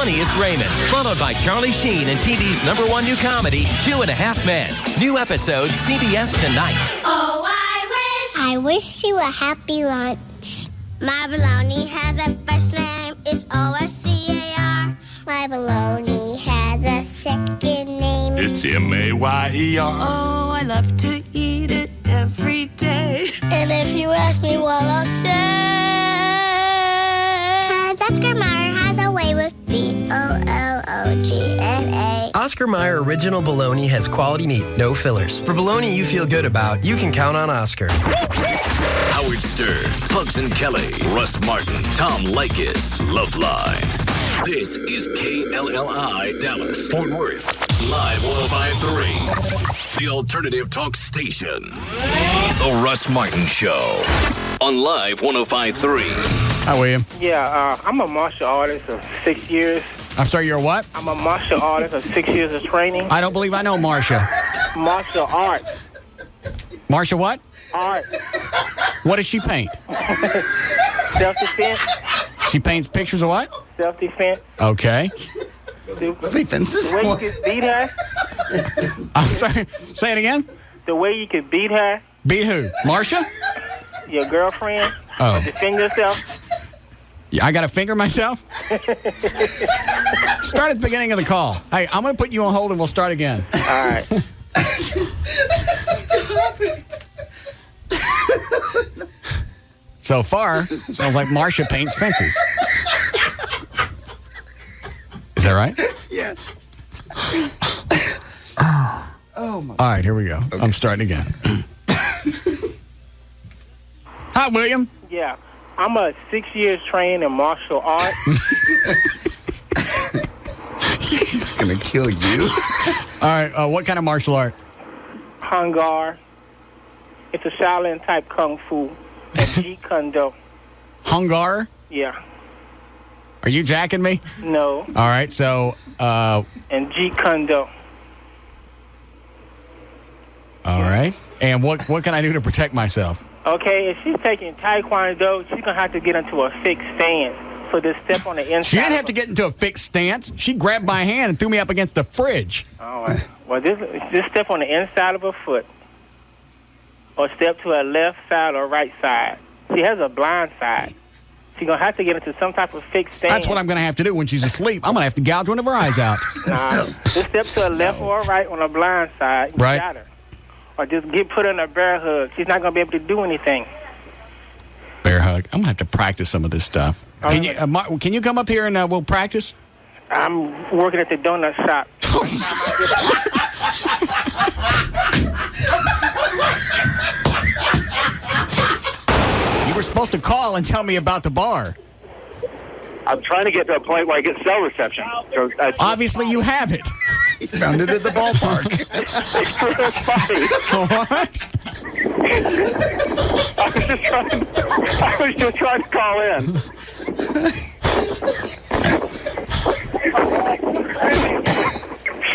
funniest Raymond, followed by Charlie Sheen and TV's #1 new comedy, 2.5 Men. New episode, CBS tonight. Oh, I wish you a happy lunch. My bologna has a first name. It's OSCAR. My bologna has a second name. It's MAYER. Oh, I love to eat it every day. And if you ask me what I'll say, 'cause Oscar Mayer has a way with BOLOGNA. Oscar Mayer Original Bologna has quality meat, no fillers. For bologna you feel good about, you can count on Oscar. Howard Stern, Pugs and Kelly, Russ Martin, Tom Leykis, Loveline. This is KLLI Dallas, Fort Worth, Live 105.3, the alternative talk station. The Russ Martin Show on Live 105.3. Hi, William. Yeah, I'm a martial artist of 6 years. I'm sorry, you're what? I'm a martial artist of 6 years of training. I don't believe I know Marcia. Martial art. Marcia what? Art. What does she paint? Self-defense. She paints pictures of what? Self-defense. Okay. Defenses? The way you could beat her. I'm sorry. Say it again. The way you could beat her. Beat who? Marcia? Your girlfriend. Oh. Defend yourself. Yeah, I got to finger myself? Start at the beginning of the call. Hey, I'm going to put you on hold and we'll start again. All right. So far, sounds like Marcia paints fences. Is that right? Yes. Oh my. All right, here we go. Okay. I'm starting again. Hi, William. Yeah. I'm a 6 years trained in martial art. He's going to kill you. All right, what kind of martial art? Hungar. It's a Shaolin type kung fu. And Jeet Kune Do. Hungar? Yeah. Are you jacking me? No. All right, so... and Jeet Kune Do. All right. And what can I do to protect myself? Okay, if she's taking Taekwondo, she's going to have to get into a fixed stance. So just step on the inside. She didn't have to get into a fixed stance. She grabbed my hand and threw me up against the fridge. All right. Well, just step on the inside of her foot. Or step to her left side or right side. She has a blind side. She's going to have to get into some type of fixed stance. That's what I'm going to have to do when she's asleep. I'm going to have to gouge one of her eyes out. Nah, just step to her left or right on her blind side. You right. got her. Or just put her in a bear hug. She's not going to be able to do anything. Bear hug. I'm going to have to practice some of this stuff. Can you come up here and we'll practice? I'm working at the donut shop. You were supposed to call and tell me about the bar. I'm trying to get to a point where I get cell reception. So obviously you have it. He found it at the ballpark. What? I was just trying to call in.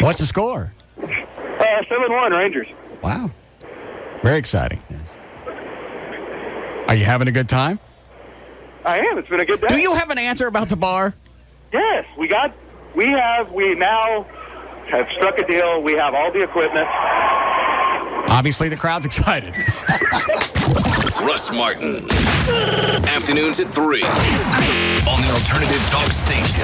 What's the score? 7-1 Rangers. Wow. Very exciting. Are you having a good time? I am. It's been a good day. Do you have an answer about the bar? Yes. We now have struck a deal. We have all the equipment. Obviously, the crowd's excited. Russ Martin. Afternoons at 3 on the alternative talk station.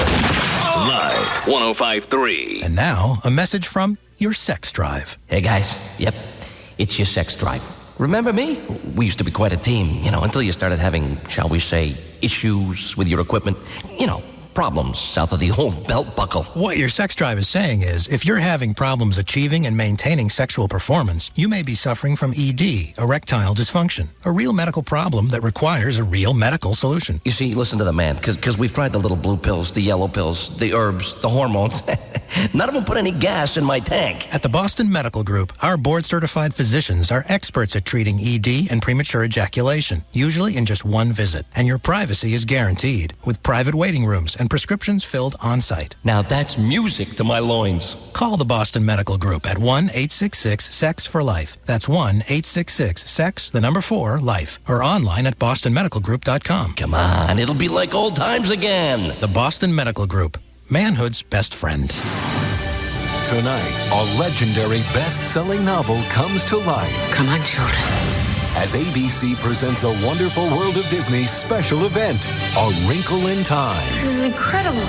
Live 105.3. And now, a message from your sex drive. Hey, guys. Yep. It's your sex drive. Remember me? We used to be quite a team, until you started having, shall we say, issues with your equipment. Problems south of the old belt buckle. What your sex drive is saying is, if you're having problems achieving and maintaining sexual performance, you may be suffering from ED, erectile dysfunction, a real medical problem that requires a real medical solution. You see, listen to the man, because we've tried the little blue pills, the yellow pills, the herbs, the hormones. None of them put any gas in my tank. At the Boston Medical Group, our board-certified physicians are experts at treating ED and premature ejaculation, usually in just one visit. And your privacy is guaranteed, with private waiting rooms and prescriptions filled on-site. Now that's music to my loins. Call the Boston Medical Group at 1-866-SEX-FOR-LIFE. That's 1-866-SEX-4-LIFE. Or online at bostonmedicalgroup.com. Come on, it'll be like old times again. The Boston Medical Group. manhood's best friend. Tonight, a legendary best-selling novel comes to life. Come on, children. As ABC presents a Wonderful World of Disney special event, A Wrinkle in Time. This is incredible.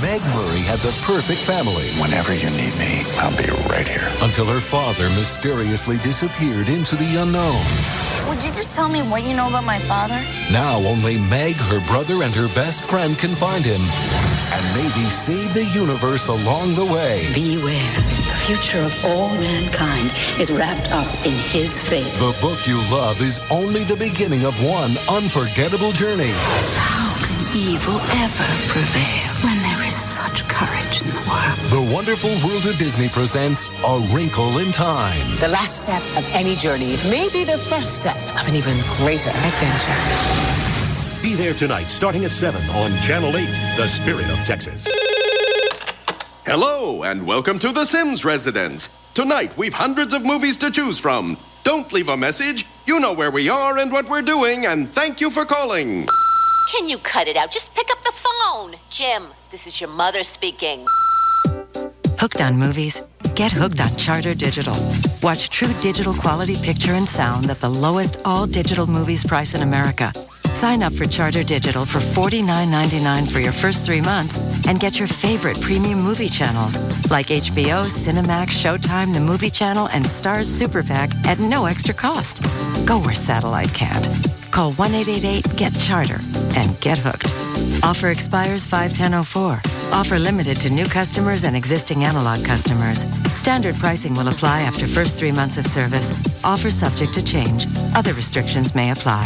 Meg Murray had the perfect family. Whenever you need me, I'll be right here. Until her father mysteriously disappeared into the unknown. Would you just tell me what you know about my father? Now only Meg, her brother, and her best friend can find him. And maybe save the universe along the way. Beware. The future of all mankind is wrapped up in his fate. The book you love is only the beginning of one unforgettable journey. How can evil ever prevail when there is such courage in the world? The Wonderful World of Disney presents A Wrinkle in Time. The last step of any journey may be the first step of an even greater adventure. Be there tonight, starting at 7 on Channel 8, The Spirit of Texas. Hello, and welcome to The Sims Residence. Tonight, we've hundreds of movies to choose from. Don't leave a message. You know where we are and what we're doing, and thank you for calling. Can you cut it out? Just pick up the phone. Jim, this is your mother speaking. Hooked on movies? Get hooked on Charter Digital. Watch true digital quality picture and sound at the lowest all-digital movies price in America. Sign up for Charter Digital for $49.99 for your first 3 months and get your favorite premium movie channels like HBO, Cinemax, Showtime, The Movie Channel, and Starz Super Pack at no extra cost. Go where satellite can't. Call 1-888-GET-CHARTER and get hooked. Offer expires 5/10/04. Offer limited to new customers and existing analog customers. Standard pricing will apply after first 3 months of service. Offer subject to change. Other restrictions may apply.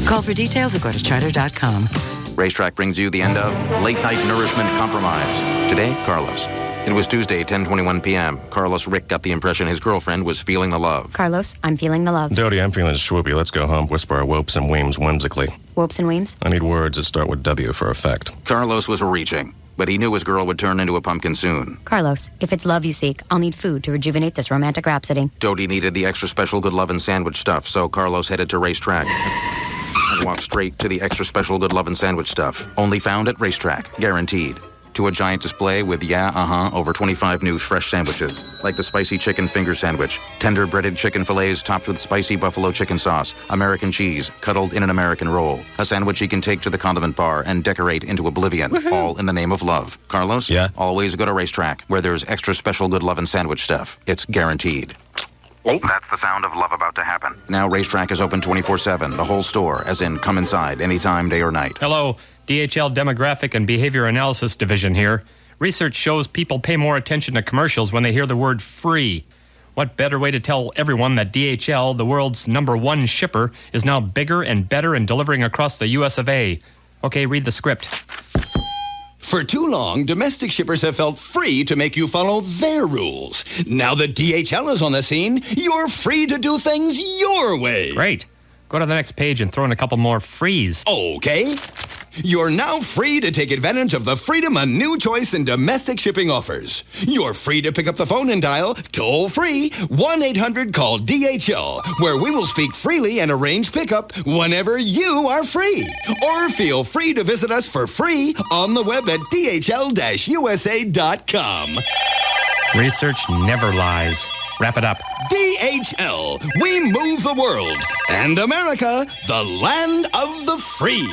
Call for details or go to charter.com. Racetrack brings you the end of Late Night Nourishment Compromised. Today, Carlos. It was Tuesday, 10:21 p.m. Carlos Rick got the impression his girlfriend was feeling the love. Carlos, I'm feeling the love. Dodie, I'm feeling swoopy. Let's go home. Whisper our whoops and weems whimsically. Whoops and weems? I need words that start with W for effect. Carlos was reaching, but he knew his girl would turn into a pumpkin soon. Carlos, if it's love you seek, I'll need food to rejuvenate this romantic rhapsody. Dodie needed the extra special good lovin' sandwich stuff, so Carlos headed to Racetrack and walked straight to the extra special good lovin' sandwich stuff. Only found at Racetrack, guaranteed. To a giant display with over 25 new fresh sandwiches, like the spicy chicken finger sandwich, tender breaded chicken fillets topped with spicy buffalo chicken sauce, American cheese, cuddled in an American roll, a sandwich he can take to the condiment bar and decorate into oblivion, all in the name of love. Carlos? Yeah? Always go to Racetrack, where there's extra special good lovin' sandwich stuff. It's guaranteed. That's the sound of love about to happen. Now Racetrack is open 24/7, the whole store, as in come inside anytime, day or night. Hello, DHL Demographic and Behavior Analysis Division here. Research shows people pay more attention to commercials when they hear the word free. What better way to tell everyone that DHL, the world's #1 shipper, is now bigger and better in delivering across the US of A. Okay, read the script. For too long, domestic shippers have felt free to make you follow their rules. Now that DHL is on the scene, you're free to do things your way. Great. Go to the next page and throw in a couple more frees. Okay. You're now free to take advantage of the freedom a new choice in domestic shipping offers. You're free to pick up the phone and dial toll-free 1-800-CALL-DHL, where we will speak freely and arrange pickup whenever you are free. Or feel free to visit us for free on the web at dhl-usa.com. Research never lies. Wrap it up. DHL, we move the world. And America, the land of the free.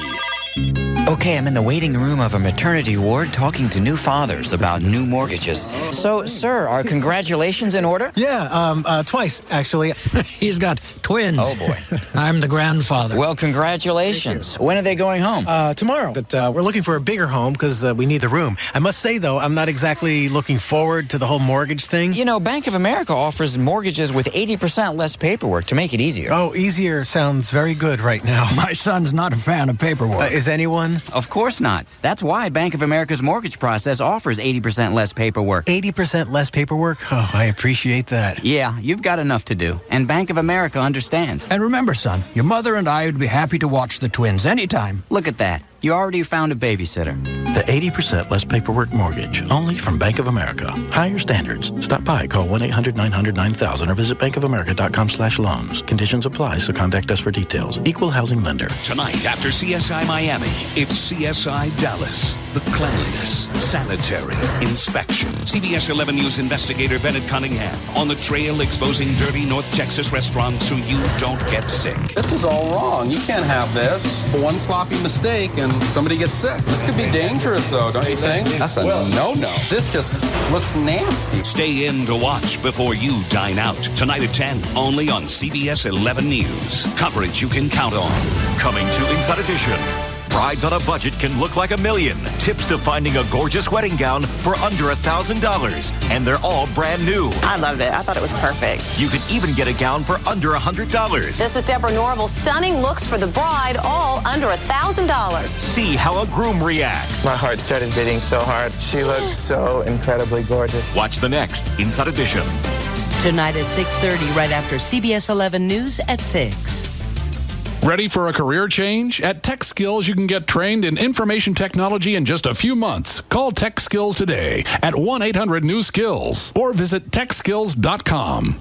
Okay, I'm in the waiting room of a maternity ward talking to new fathers about new mortgages. So, sir, are congratulations in order? Yeah, twice, actually. He's got twins. Oh, boy. I'm the grandfather. Well, congratulations. When are they going home? Tomorrow. But we're looking for a bigger home because we need the room. I must say, though, I'm not exactly looking forward to the whole mortgage thing. You know, Bank of America offers mortgages with 80% less paperwork to make it easier. Oh, easier sounds very good right now. My son's not a fan of paperwork. Is anyone? Of course not. That's why Bank of America's mortgage process offers 80% less paperwork. 80% less paperwork? Oh, I appreciate that. Yeah, you've got enough to do. And Bank of America understands. And remember, son, your mother and I would be happy to watch the twins anytime. Look at that. You already found a babysitter. The 80% less paperwork mortgage, only from Bank of America. Higher standards. Stop by, call 1-800-900-9000 or visit bankofamerica.com/loans. Conditions apply, so contact us for details. Equal housing lender. Tonight after CSI Miami, it's CSI Dallas. the cleanliness, sanitary inspection. CBS 11 News investigator Bennett Cunningham on the trail exposing dirty North Texas restaurants so you don't get sick. This is all wrong. You can't have this. One sloppy mistake and somebody gets sick. This could be dangerous, though, don't you think? That's a no-no. This just looks nasty. Stay in to watch before you dine out. Tonight at 10, only on CBS 11 News. Coverage you can count on. Coming to Inside Edition. Brides on a budget can look like $1 million. Tips to finding a gorgeous wedding gown for under $1,000. And they're all brand new. I loved it. I thought it was perfect. You can even get a gown for under $100. This is Deborah Norval. Stunning looks for the bride, all under $1,000. See how a groom reacts. My heart started beating so hard. She looks so incredibly gorgeous. Watch the next Inside Edition. Tonight at 6:30, right after CBS 11 News at 6. Ready for a career change? At Tech Skills, you can get trained in information technology in just a few months. Call Tech Skills today at 1-800-NEW-SKILLS or visit techskills.com.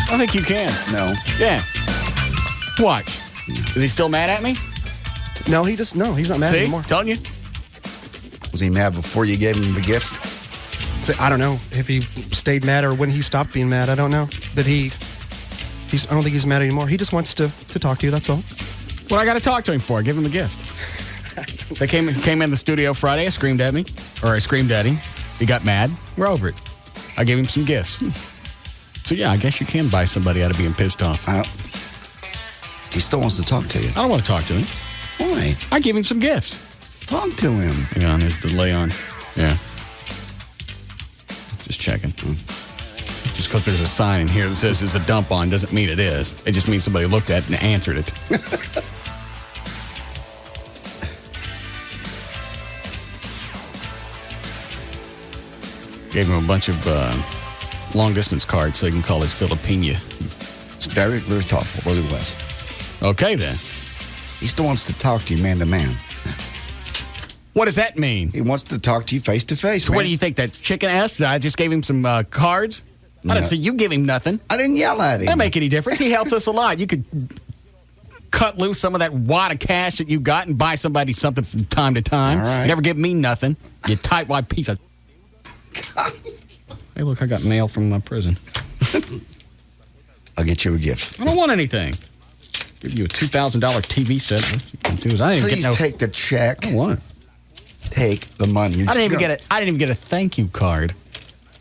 I think you can. No. Yeah. Watch. Is he still mad at me? No, he's not mad anymore. Telling you. Was he mad before you gave him the gifts? I don't know if he stayed mad or when he stopped being mad. I don't know. But I don't think he's mad anymore. He just wants to talk to you, that's all. What I got to talk to him for? Give him a gift. They came in the studio Friday. I screamed at him. He got mad. We're over it. I gave him some gifts. So, yeah, I guess you can buy somebody out of being pissed off. He still wants to talk to you. I don't want to talk to him. Why? I gave him some gifts. Talk to him. Hang on, there's the delay on. Yeah. Just checking. Just because there's a sign in here that says there's a dump on doesn't mean it is. It just means somebody looked at it and answered it. Gave him a bunch of long-distance cards so he can call his Filipina. It's very, very thoughtful, really was. Okay, then. He still wants to talk to you man to man. What does that mean? He wants to talk to you face to face. So what do you think, that's chicken ass? I just gave him some cards? No. I didn't say you give him nothing. I didn't yell at him. That don't make any difference. He helps us a lot. You could cut loose some of that wad of cash that you got and buy somebody something from time to time. All right. You never give me nothing. You tightwad piece of... God. Hey, look, I got mail from my prison. I'll get you a gift. I don't want anything. Give you a $2,000 TV set. Please take the check. I don't want it. Take the money. I didn't even get a thank you card.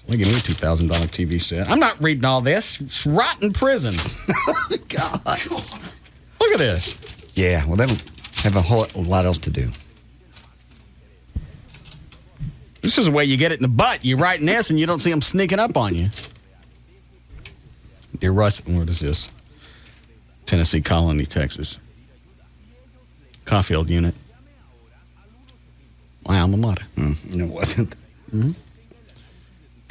Well, give me a $2,000 TV set. I'm not reading all this. It's rotten prison. God. Look at this. Yeah, well, they don't have a whole lot else to do. This is the way you get it in the butt. You write in this and you don't see them sneaking up on you. Dear Russ, what is this? Tennessee Colony, Texas. Caulfield unit. My alma mater. No, it wasn't. Mm-hmm.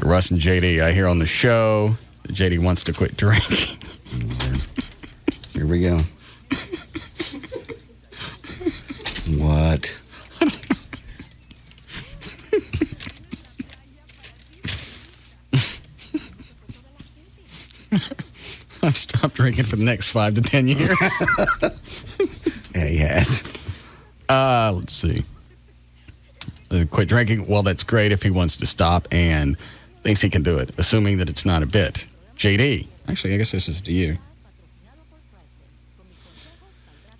Russ and JD, I hear on the show JD wants to quit drinking. Here we go. What? I've stopped drinking for the next 5 to 10 years. Yeah, he has. Let's see. Quit drinking. Well, that's great if he wants to stop and thinks he can do it, assuming that it's not a bit. JD. Actually, I guess this is to you.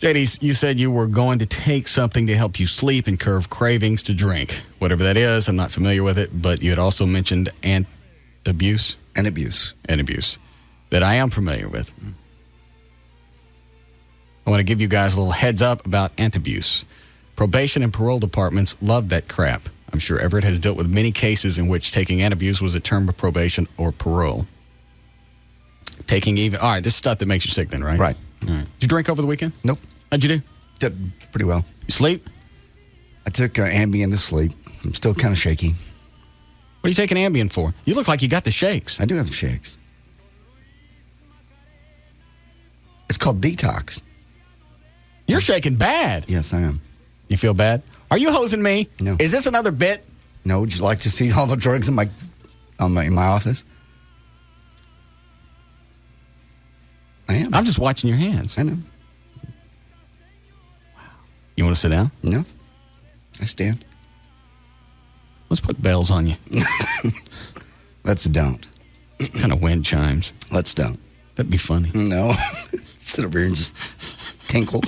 JD, you said you were going to take something to help you sleep and curb cravings to drink. Whatever that is, I'm not familiar with it, but you had also mentioned antabuse. Antabuse. That I am familiar with. I want to give you guys a little heads up about antabuse. Probation and parole departments love that crap. I'm sure Everett has dealt with many cases in which taking antabuse was a term of probation or parole. All right, this is stuff that makes you sick then, right? Right. All right. Did you drink over the weekend? Nope. How'd you do? Did pretty well. You sleep? I took Ambien to sleep. I'm still kind of shaky. What are you taking Ambien for? You look like you got the shakes. I do have the shakes. It's called detox. You're shaking bad. Yes, I am. You feel bad? Are you hosing me? No. Is this another bit? No. Would you like to see all the drugs in my office? I am. I'm just watching your hands. I know. You want to sit down? No. I stand. Let's put bells on you. Let's don't. Kind of wind chimes. Let's don't. That'd be funny. No. Sit over here and just tinkle.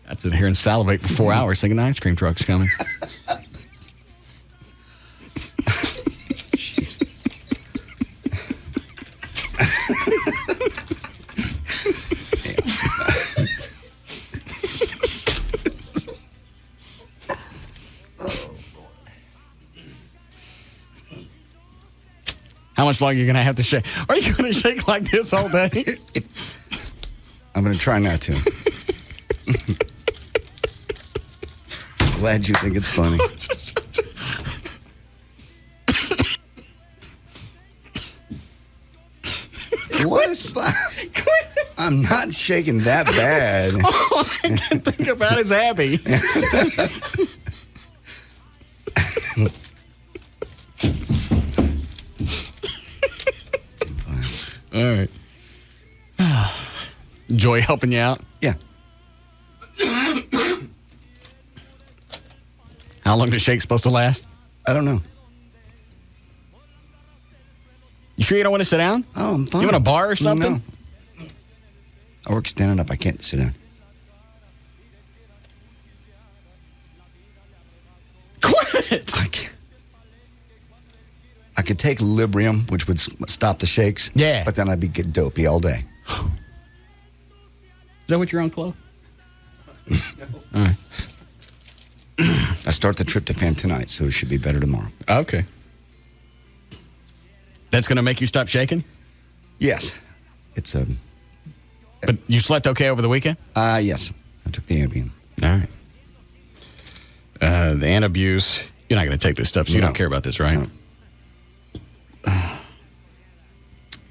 I'd sit here and salivate for 4 hours thinking the ice cream truck's coming. Jesus. How much longer are you going to have to shake? Are you going to shake like this all day? I'm going to try not to. Glad you think it's funny. What? I'm not shaking that bad. All I can think about is Abby. All right. Joy helping you out? Yeah. How long the shake's supposed to last? I don't know. You sure you don't want to sit down? Oh, I'm fine. You want a bar or something? No. I work standing up. I can't sit down. Quit! I could take Librium, which would stop the shakes. Yeah. But then I'd be get dopey all day. Is that what you're on, Chloe? All right. I start the tryptophan tonight, so it should be better tomorrow. Okay. That's going to make you stop shaking? Yes. It's a... But you slept okay over the weekend? Yes. I took the Ambien. All right. The antabuse. You're not going to take this stuff, so you don't care about this, right? No.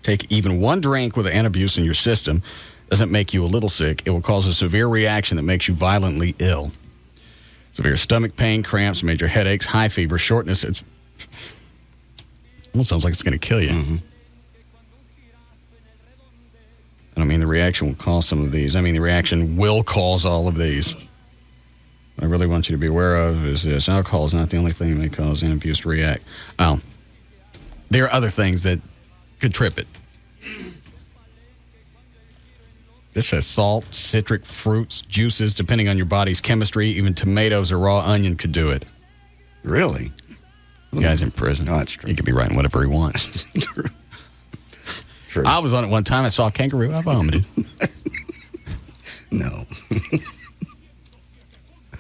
Take even one drink with antabuse in your system. Doesn't make you a little sick. It will cause a severe reaction that makes you violently ill. Severe stomach pain, cramps, major headaches, high fever, shortness. It almost sounds like it's going to kill you. Mm-hmm. I don't mean the reaction will cause some of these. I mean the reaction will cause all of these. What I really want you to be aware of is this. Alcohol is not the only thing that may cause antabuse to react. Oh, there are other things that could trip it. This says salt, citric fruits, juices, depending on your body's chemistry. Even tomatoes or raw onion could do it. Really? The guy's in prison. No, that's true. He could be writing whatever he wants. True. I was on it one time. I saw a kangaroo. I vomited. No.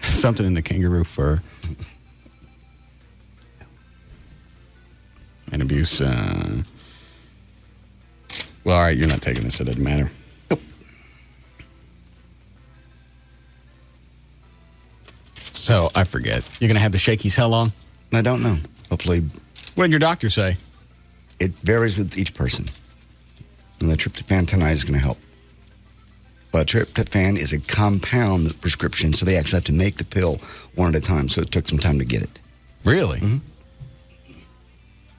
Something in the kangaroo fur. And abuse. Well, all right, you're not taking this. It doesn't matter. Nope. So, I forget. You're going to have the shakies how long? I don't know. Hopefully. What did your doctor say? It varies with each person. And the tryptophan tonight is going to help. But tryptophan is a compound prescription, so they actually have to make the pill one at a time. So it took some time to get it. Really?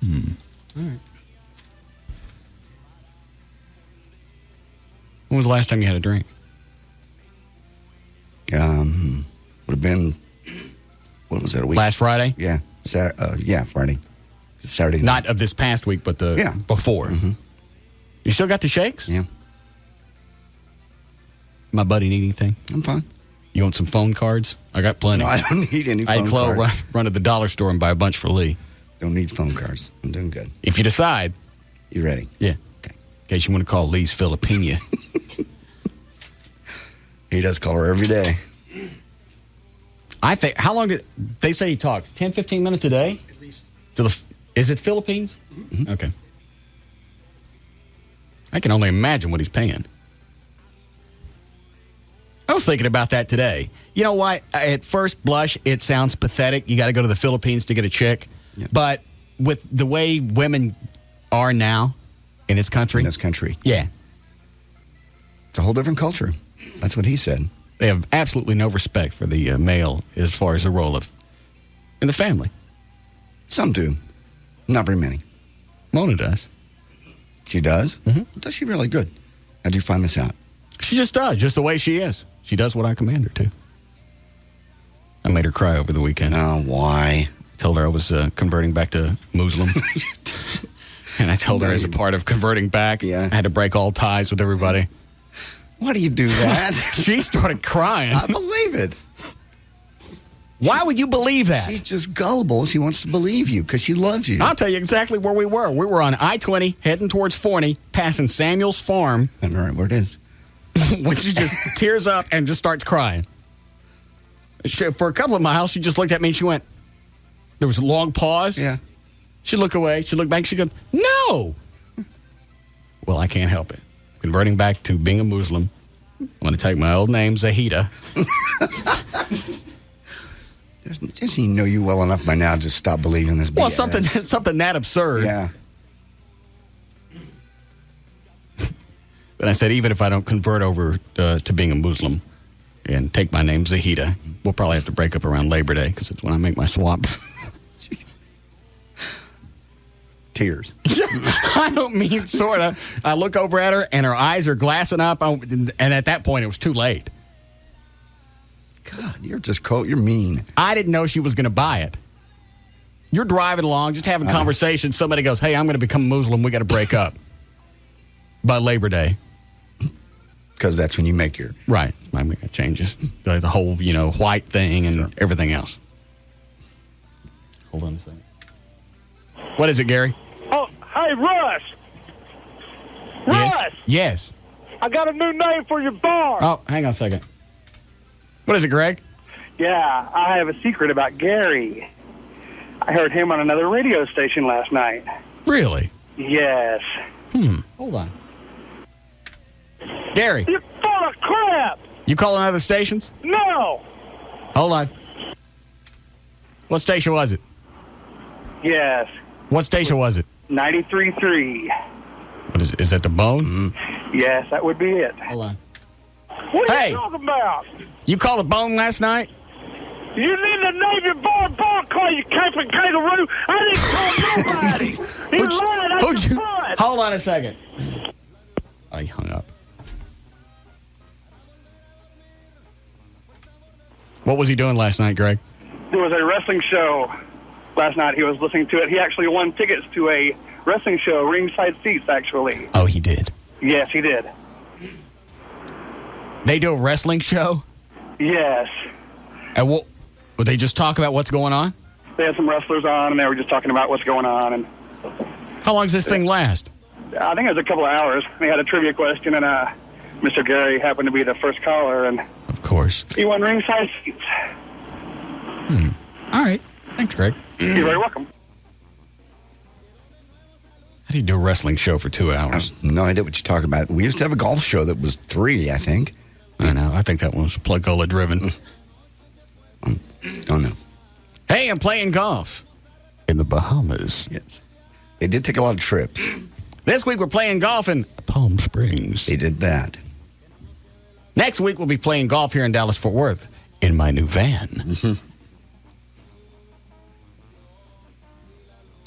Mm-hmm. All right. When was the last time you had a drink? Would have been, what was that, a week? Last Friday? Yeah. Friday. Saturday night. Not of this past week, but the before. Mm-hmm. You still got the shakes? Yeah. My buddy need anything? I'm fine. You want some phone cards? I got plenty. No, I don't need any phone cards. I had run to the dollar store and buy a bunch for Lee. Don't need phone cards. I'm doing good. If you decide. You ready? Yeah. Okay. In case you want to call Lee's Filipina. He does call her every day. I think, how long did they say he talks? 10, 15 minutes a day? At least. Is it Philippines? Mm-hmm. Okay. I can only imagine what he's paying. I was thinking about that today. You know what? At first blush, it sounds pathetic. You got to go to the Philippines to get a chick. Yep. But with the way women are now in this country. Yeah. It's a whole different culture. That's what he said. They have absolutely no respect for the male as far as the role of in the family. Some do. Not very many. Mona does. She does? Mm-hmm. Does she really? Good. How'd you find this out? She just does, just the way she is. She does what I command her to. I made her cry over the weekend. Oh, why? I told her I was converting back to Muslim. And I told her as a part of converting back, I had to break all ties with everybody. Why do you do that? She started crying. I believe it. Why would you believe that? She's just gullible. She wants to believe you because she loves you. I'll tell you exactly where we were. We were on I-20 heading towards Forney, passing Samuel's farm. I don't know where it is. When she just tears up and just starts crying. For a couple of miles, she just looked at me and she went, there was a long pause. Yeah. She looked away. She looked back. She goes, no. Well, I can't help it. Converting back to being a Muslim. I'm going to take my old name, Zahida. Doesn't he know you well enough by now to stop believing this BS? Well, something that absurd. Yeah. And I said, even if I don't convert over to being a Muslim and take my name, Zahida, we'll probably have to break up around Labor Day because it's when I make my swap. Tears. I don't mean sort of. I look over at her and her eyes are glassing up. And at that point, it was too late. God, you're just cold. You're mean. I didn't know she was going to buy it. You're driving along, just having conversation. Somebody goes, hey, I'm going to become a Muslim. We got to break up by Labor Day. Because that's when you make your... Right. I mean, it changes. The whole, white thing and everything else. Hold on a second. What is it, Gary? Oh, hey, Russ. Russ. Yes. I got a new name for your bar. Oh, hang on a second. What is it, Greg? Yeah, I have a secret about Gary. I heard him on another radio station last night. Really? Yes. Hold on. Gary. You're full of crap. You calling other stations? No. Hold on. What station was it? Yes. What station was it? 93.3. What is that the Bone? Yes, that would be it. Hold on. What are you talking about? You called the Bone last night? You need to name your bar call you caping kangaroo. I didn't call nobody. You lied out your butt. Hold on a second. I hung up. What was he doing last night, Greg? There was a wrestling show last night. He was listening to it. He actually won tickets to a wrestling show, ringside seats, actually. Oh, he did? Yes, he did. They do a wrestling show? Yes. And would they just talk about what's going on? They had some wrestlers on, and they were just talking about what's going on. And how long does this thing last? I think it was a couple of hours. They had a trivia question, and Mr. Gary happened to be the first caller. And of course. He won ringside seats. All right. Thanks, Greg. You're very welcome. How do you do a wrestling show for 2 hours? I have no idea what you're talking about. We used to have a golf show that was 3, I think. I know. I think that one was plug-cola driven. Don't know. Hey, I'm playing golf in the Bahamas. Yes. They did take a lot of trips. This week we're playing golf in Palm Springs. They did that. Next week we'll be playing golf here in Dallas-Fort Worth in my new van. Mm-hmm.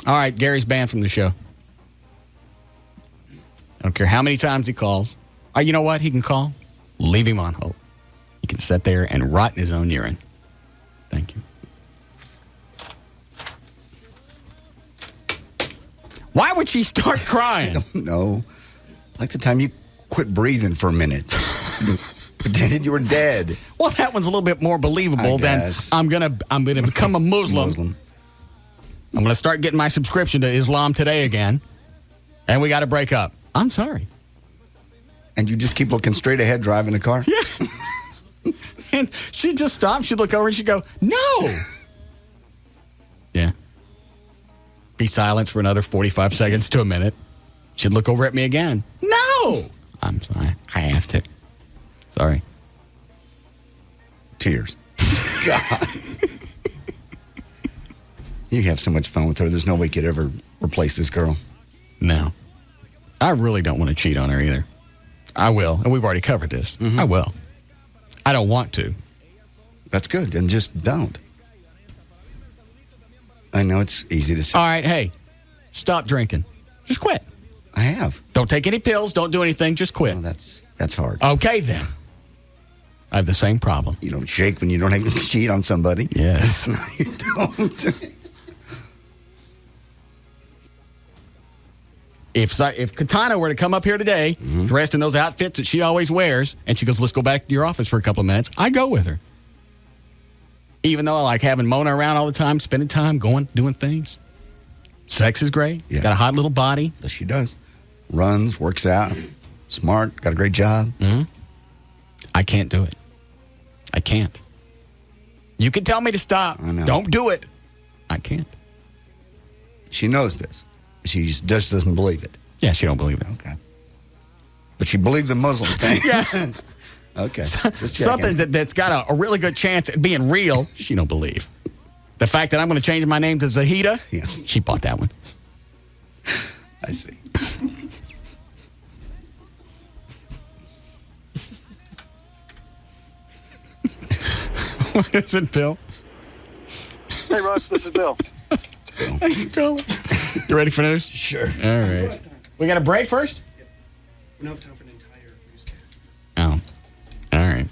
All right, Gary's banned from the show. I don't care how many times he calls. You know what? He can call. Leave him on hold. He can sit there and rot in his own urine. Thank you. Why would she start crying? I don't know. Like the time you quit breathing for a minute. Pretended you were dead. Well, that one's a little bit more believable than I'm gonna become a Muslim. I'm gonna start getting my subscription to Islam today again, and we got to break up. I'm sorry. And you just keep looking straight ahead driving the car? Yeah. And she'd just stop. She'd look over and she'd go, no. Yeah. Be silent for another 45 seconds to a minute. She'd look over at me again. No. I'm sorry. I have to. Sorry. Tears. God. You have so much fun with her. There's no way you could ever replace this girl. No. I really don't want to cheat on her either. I will. And we've already covered this. Mm-hmm. I will. I don't want to. That's good. Then just don't. I know it's easy to say. All right. Hey, stop drinking. Just quit. I have. Don't take any pills. Don't do anything. Just quit. Oh, that's hard. Okay, then. I have the same problem. You don't shake when you don't have to cheat on somebody. Yes. No, you don't. If Katana were to come up here today, dressed in those outfits that she always wears, and she goes, let's go back to your office for a couple of minutes, I go with her. Even though I like having Mona around all the time, spending time, going, doing things. Sex is great. Yeah. Got a hot little body. Yes, she does. Runs, works out, smart, got a great job. Mm-hmm. I can't do it. I can't. You can tell me to stop. I know. Don't do it. I can't. She knows this. She just doesn't believe it. Yeah, she don't believe it. Okay. But she believes the Muslim thing. Yeah. Okay. Something that's got a really good chance at being real, she don't believe. The fact that I'm going to change my name to Zahida, yeah. She bought that one. I see. What is it, Bill? Hey, Russ, this is Bill. Thanks, Bill. You ready for news? Sure. All right. We got a break first? We don't have time for an entire newscast. Oh. All right.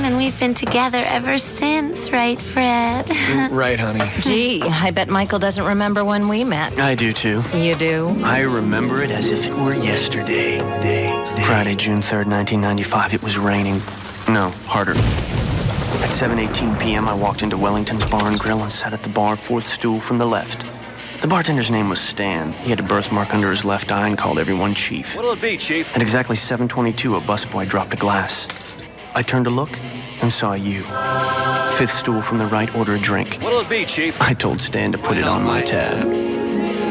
And we've been together ever since, right, Fred? Right, honey. Gee, I bet Michael doesn't remember when we met. I do, too. You do? I remember it as if it were yesterday. Friday, June 3rd, 1995. It was raining. No, harder. At 7:18 p.m., I walked into Wellington's Bar and Grill and sat at the bar, fourth stool from the left. The bartender's name was Stan. He had a birthmark under his left eye and called everyone Chief. What'll it be, Chief? At exactly 7:22, a busboy dropped a glass. I turned to look and saw you. Fifth stool from the right, order a drink. What'll it be, Chief? I told Stan to put it on my tab.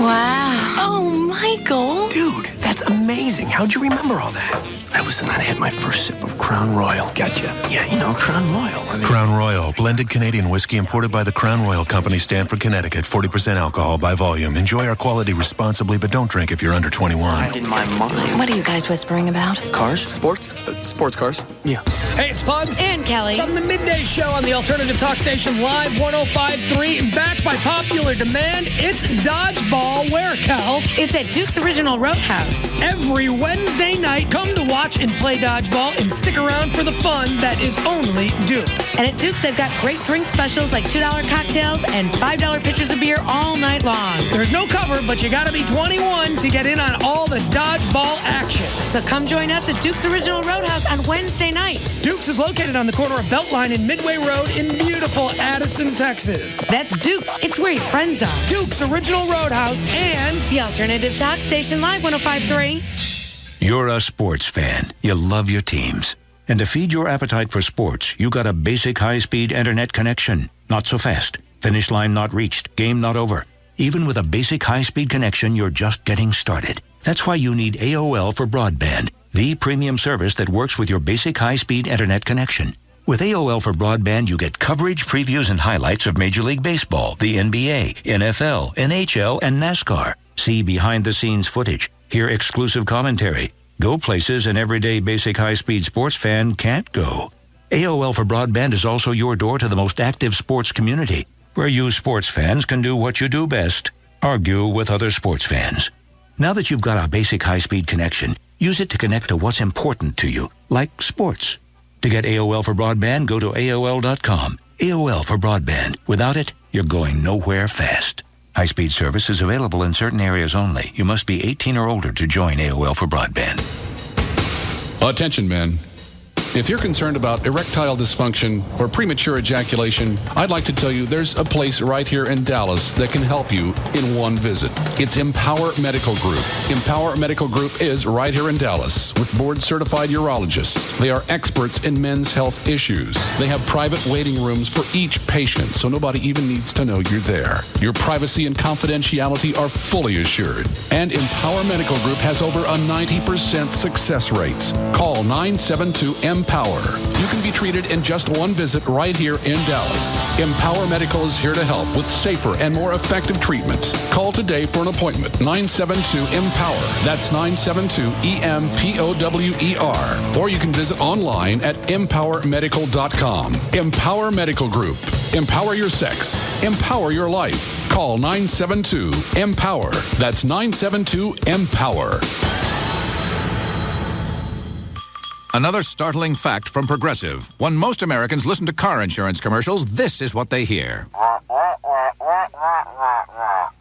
Wow. Oh, Michael. Dude, that's amazing. How'd you remember all that? That was the night I had my first sip of Crown Royal. Gotcha. Yeah, you know, Crown Royal. Crown Royal, blended Canadian whiskey imported by the Crown Royal Company, Stanford, Connecticut. 40% alcohol by volume. Enjoy our quality responsibly, but don't drink if you're under 21. In my mind. What are you guys whispering about? Cars? Sports? Sports cars? Yeah. Hey, it's Pugs. And Kelly. From the Midday Show on the Alternative Talk Station Live 105.3. And back by popular demand, it's Dodgeball. Where, Cal? It's at Duke's Original Roadhouse. Every Wednesday night, come to watch watch and play dodgeball and stick around for the fun that is only Duke's. And at Duke's, they've got great drink specials like $2 cocktails and $5 pitchers of beer all night long. There's no cover, but you gotta be 21 to get in on all the dodgeball action. So come join us at Duke's Original Roadhouse on Wednesday night. Duke's is located on the corner of Beltline and Midway Road in beautiful Addison, Texas. That's Duke's. It's where your friends are. Duke's Original Roadhouse and the Alternative Talk Station Live 105.3. You're a sports fan. You love your teams. And to feed your appetite for sports, you got a basic high-speed internet connection. Not so fast. Finish line not reached. Game not over. Even with a basic high-speed connection, you're just getting started. That's why you need AOL for broadband, the premium service that works with your basic high-speed internet connection. With AOL for broadband, you get coverage, previews, and highlights of Major League Baseball, the NBA, NFL, NHL, and NASCAR. See behind-the-scenes footage. Hear exclusive commentary. Go places an everyday basic high-speed sports fan can't go. AOL for broadband is also your door to the most active sports community, where you sports fans can do what you do best, argue with other sports fans. Now that you've got a basic high-speed connection, use it to connect to what's important to you, like sports. To get AOL for broadband, go to AOL.com. AOL for broadband. Without it, you're going nowhere fast. High-speed service is available in certain areas only. You must be 18 or older to join AOL for broadband. Attention, men. If you're concerned about erectile dysfunction or premature ejaculation, I'd like to tell you there's a place right here in Dallas that can help you in one visit. It's Empower Medical Group. Empower Medical Group is right here in Dallas with board-certified urologists. They are experts in men's health issues. They have private waiting rooms for each patient, so nobody even needs to know you're there. Your privacy and confidentiality are fully assured. And Empower Medical Group has over a 90% success rate. Call 972-EMPOWER. You can be treated in just one visit right here in Dallas. Empower Medical is here to help with safer and more effective treatment. Call today for an appointment. 972-EMPOWER. That's 972-EMPOWER. Or you can visit online at empowermedical.com. Empower Medical Group. Empower your sex. Empower your life. Call 972-EMPOWER. That's 972-EMPOWER. Another startling fact from Progressive. When most Americans listen to car insurance commercials, this is what they hear.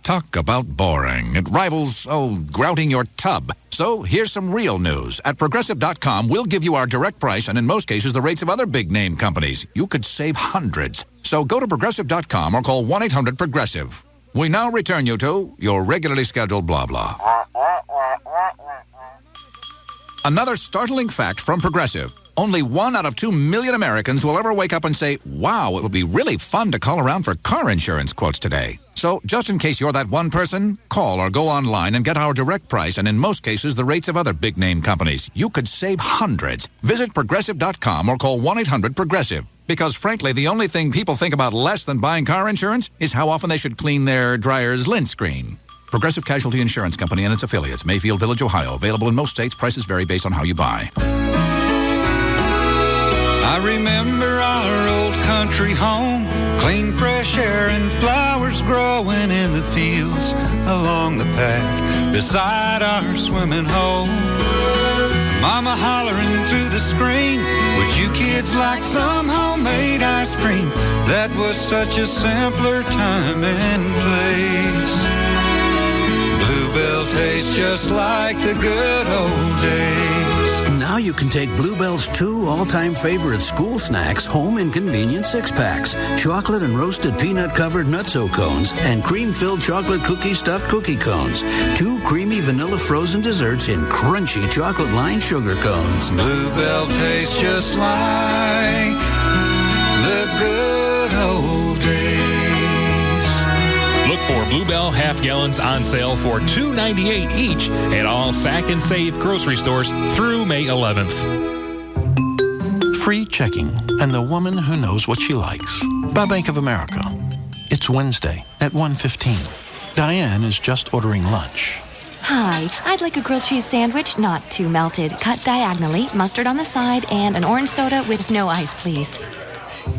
Talk about boring. It rivals, grouting your tub. So here's some real news. At Progressive.com, we'll give you our direct price and in most cases the rates of other big-name companies. You could save hundreds. So go to Progressive.com or call 1-800-PROGRESSIVE. We now return you to your regularly scheduled blah blah. Another startling fact from Progressive. Only 1 out of 2 million Americans will ever wake up and say, wow, it would be really fun to call around for car insurance quotes today. So just in case you're that one person, call or go online and get our direct price and in most cases the rates of other big-name companies. You could save hundreds. Visit Progressive.com or call 1-800-PROGRESSIVE. Because frankly, the only thing people think about less than buying car insurance is how often they should clean their dryer's lint screen. Progressive Casualty Insurance Company and its affiliates, Mayfield Village, Ohio. Available in most states. Prices vary based on how you buy. I remember our old country home, clean fresh air and flowers growing in the fields along the path beside our swimming hole. Mama hollering through the screen, would you kids like some homemade ice cream? That was such a simpler time and place. Bluebell tastes just like the good old days. Now you can take Bluebell's 2 all-time favorite school snacks home in convenient 6-packs. Chocolate and roasted peanut-covered nutso cones and cream-filled chocolate cookie stuffed cookie cones. 2 creamy vanilla frozen desserts in crunchy chocolate-lined sugar cones. Bluebell tastes just like the good old days. Look for Bluebell half gallons on sale for $2.98 each at all Sack and Save grocery stores through May 11th. Free checking and the woman who knows what she likes. By Bank of America. It's Wednesday at 1:15. Diane is just ordering lunch. Hi, I'd like a grilled cheese sandwich, not too melted, cut diagonally, mustard on the side, and an orange soda with no ice, please.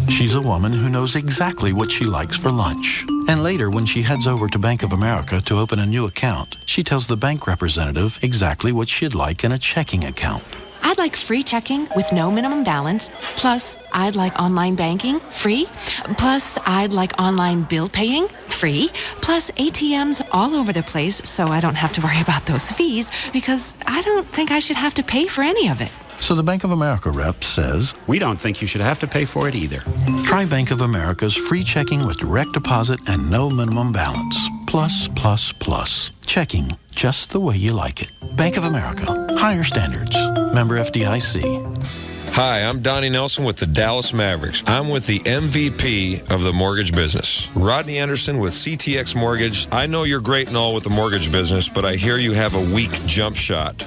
She's a woman who knows exactly what she likes for lunch. And later, when she heads over to Bank of America to open a new account, she tells the bank representative exactly what she'd like in a checking account. I'd like free checking with no minimum balance. Plus, I'd like online banking, free. Plus, I'd like online bill paying, free. Plus, ATMs all over the place so I don't have to worry about those fees because I don't think I should have to pay for any of it. So the Bank of America rep says, we don't think you should have to pay for it either. Try Bank of America's free checking with direct deposit and no minimum balance. Plus, plus, plus. Checking just the way you like it. Bank of America. Higher standards. Member FDIC. Hi, I'm Donnie Nelson with the Dallas Mavericks. I'm with the MVP of the mortgage business, Rodney Anderson with CTX Mortgage. I know you're great and all with the mortgage business, but I hear you have a weak jump shot.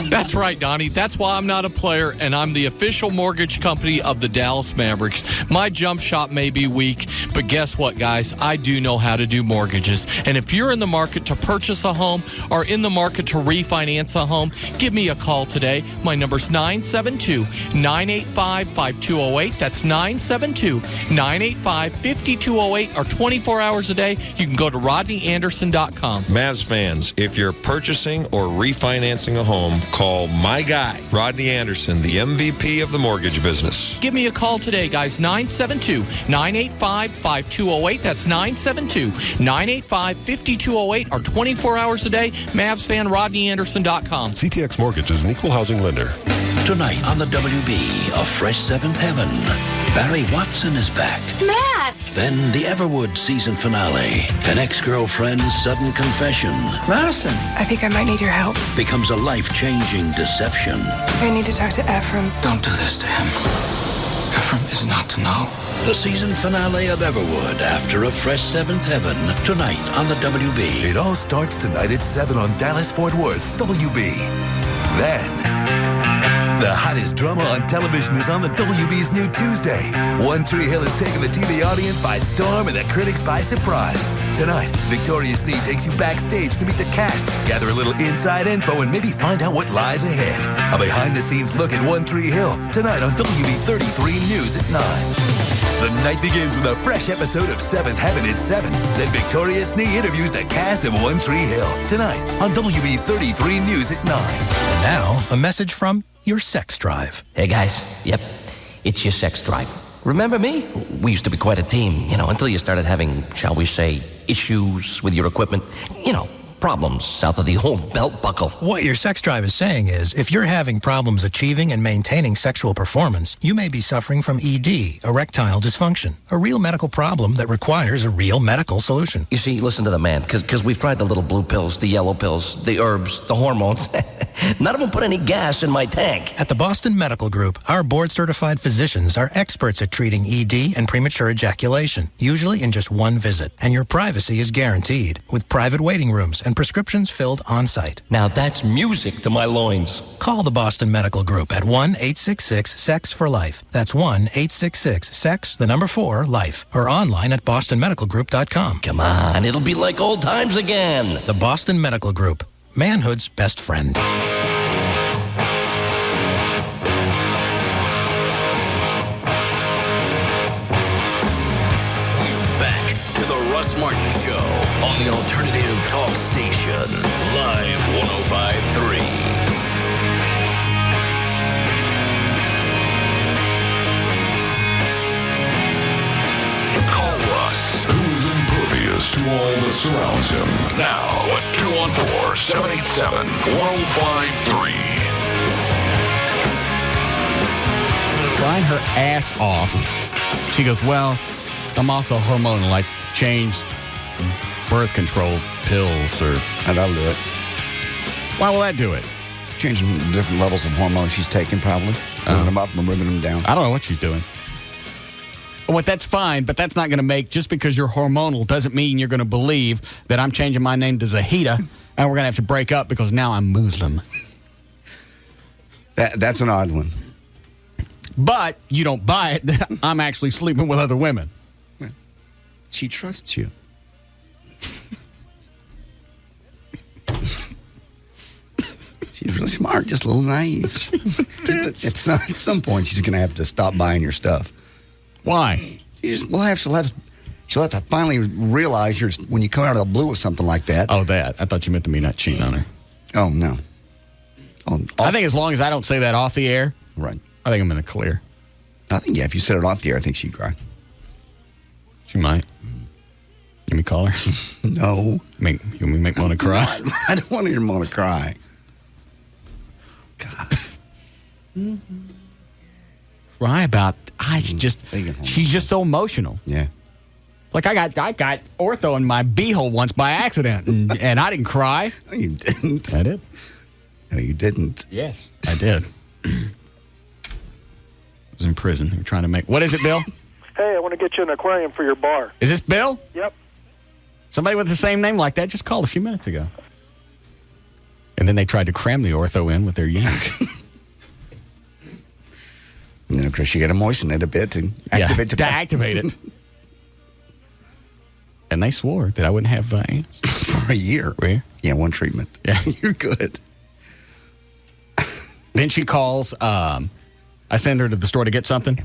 That's right, Donnie. That's why I'm not a player, and I'm the official mortgage company of the Dallas Mavericks. My jump shot may be weak, but guess what, guys? I do know how to do mortgages. And if you're in the market to purchase a home or in the market to refinance a home, give me a call today. My number's 972-985-5208. That's 972-985-5208, or 24 hours a day. You can go to rodneyanderson.com. Mavs fans, if you're purchasing or refinancing a home, call my guy, Rodney Anderson, the MVP of the mortgage business. Give me a call today, guys. 972-985-5208. That's 972-985-5208, or 24 hours a day. Mavs fan, rodneyanderson.com. CTX Mortgage is an equal housing lender. Tonight on the WB, a fresh seventh heaven. Barry Watson is back. Matt! Then the Everwood season finale. An ex-girlfriend's sudden confession. Madison. I think I might need your help. Becomes a life-changing deception. I need to talk to Ephraim. Don't do this to him. Ephraim is not to know. The season finale of Everwood after a fresh seventh heaven. Tonight on the WB. It all starts tonight at 7 on Dallas-Fort Worth, WB. Then... the hottest drama on television is on the WB's new Tuesday. One Tree Hill has taken the TV audience by storm and the critics by surprise. Tonight, Victoria Sneed takes you backstage to meet the cast, gather a little inside info, and maybe find out what lies ahead. A behind-the-scenes look at One Tree Hill, tonight on WB 33 News at 9. The night begins with a fresh episode of Seventh Heaven at 7. Then Victoria Sneed interviews the cast of One Tree Hill, tonight on WB 33 News at 9. And now, a message from your sex drive. Hey guys, yep, it's your sex drive. Remember me? We used to be quite a team, until you started having, shall we say, issues with your equipment. Problems south of the old belt buckle. What your sex drive is saying is, if you're having problems achieving and maintaining sexual performance, you may be suffering from ED, erectile dysfunction, a real medical problem that requires a real medical solution. You see, listen to the man, because we've tried the little blue pills, the yellow pills, the herbs, the hormones. None of them put any gas in my tank. At the Boston Medical Group, our board-certified physicians are experts at treating ED and premature ejaculation, usually in just one visit. And your privacy is guaranteed, with private waiting rooms and prescriptions filled on-site. Now that's music to my loins. Call the Boston Medical Group at 1-866-SEX-FOR-LIFE. That's 1-866-SEX-4-LIFE. Or online at bostonmedicalgroup.com. Come on, it'll be like old times again. The Boston Medical Group, manhood's best friend. Back to the Russ Martin Show on the Alternative Talk Station, Live 105.3. Call Russ, who's impervious to all that surrounds him. Now at 214-787-1053. Crying her ass off. She goes, well, I'm also hormonal. I changed birth control pills or... And I'll do it. Why will that do it? Changing different levels of hormones she's taking, probably. Moving them up and moving them down. I don't know what she's doing. Well, that's fine, but that's not going to make... Just because you're hormonal doesn't mean you're going to believe that I'm changing my name to Zahida and we're going to have to break up because now I'm Muslim. That's an odd one. But you don't buy it that I'm actually sleeping with other women. She trusts you. She's really smart, just a little naive. At some point, she's going to have to stop buying your stuff. Why? She'll have to finally realize when you come out of the blue with something like that. Oh, that. I thought you meant to me not cheating on her. Oh, no. I think as long as I don't say that off the air, right. I think I'm in the clear. I think, if you said it off the air, I think she'd cry. She might. Let me call her. No. You make Mona cry? I don't want to hear Mona cry. God. Cry about, she's just so emotional. Yeah. Like I got ortho in my beehole once by accident, and I didn't cry. No, you didn't. I did. No, you didn't. Yes, I did. I was in prison. They were trying to make. What is it, Bill? Hey, I want to get you an aquarium for your bar. Is this Bill? Yep. Somebody with the same name like that just called a few minutes ago. And then they tried to cram the ortho in with their yank. And then, of course, you got to moisten it a bit to activate the activate it. And they swore that I wouldn't have ants. For a year. Were you? Yeah, one treatment. Yeah. You're good. Then she calls. I send her to the store to get something.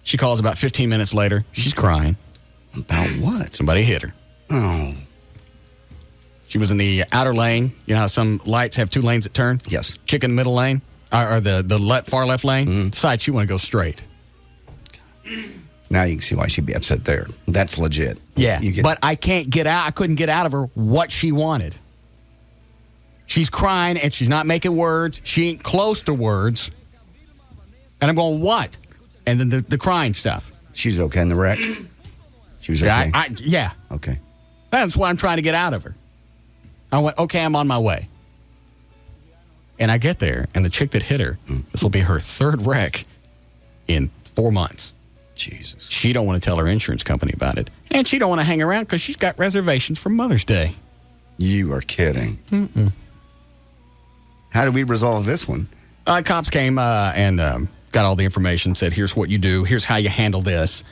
She calls about 15 minutes later. She's crying. About what? Somebody hit her. Oh. She was in the outer lane. You know how some lights have two lanes that turn? Yes. Chick in the middle lane, or the far left lane. Decide she want to go straight. Now you can see why she'd be upset there. That's legit. Yeah, but I can't get out. I couldn't get out of her what she wanted. She's crying and she's not making words. She ain't close to words. And I'm going, what? And then the crying stuff. She's okay in the wreck? She was okay? Yeah. Okay. That's what I'm trying to get out of her. I went, okay, I'm on my way. And I get there, and the chick that hit her, this will be her third wreck in 4 months. Jesus. She don't want to tell her insurance company about it. And she don't want to hang around because she's got reservations for Mother's Day. You are kidding. Mm-mm. How do we resolve this one? Cops came and got all the information, said, here's what you do, here's how you handle this.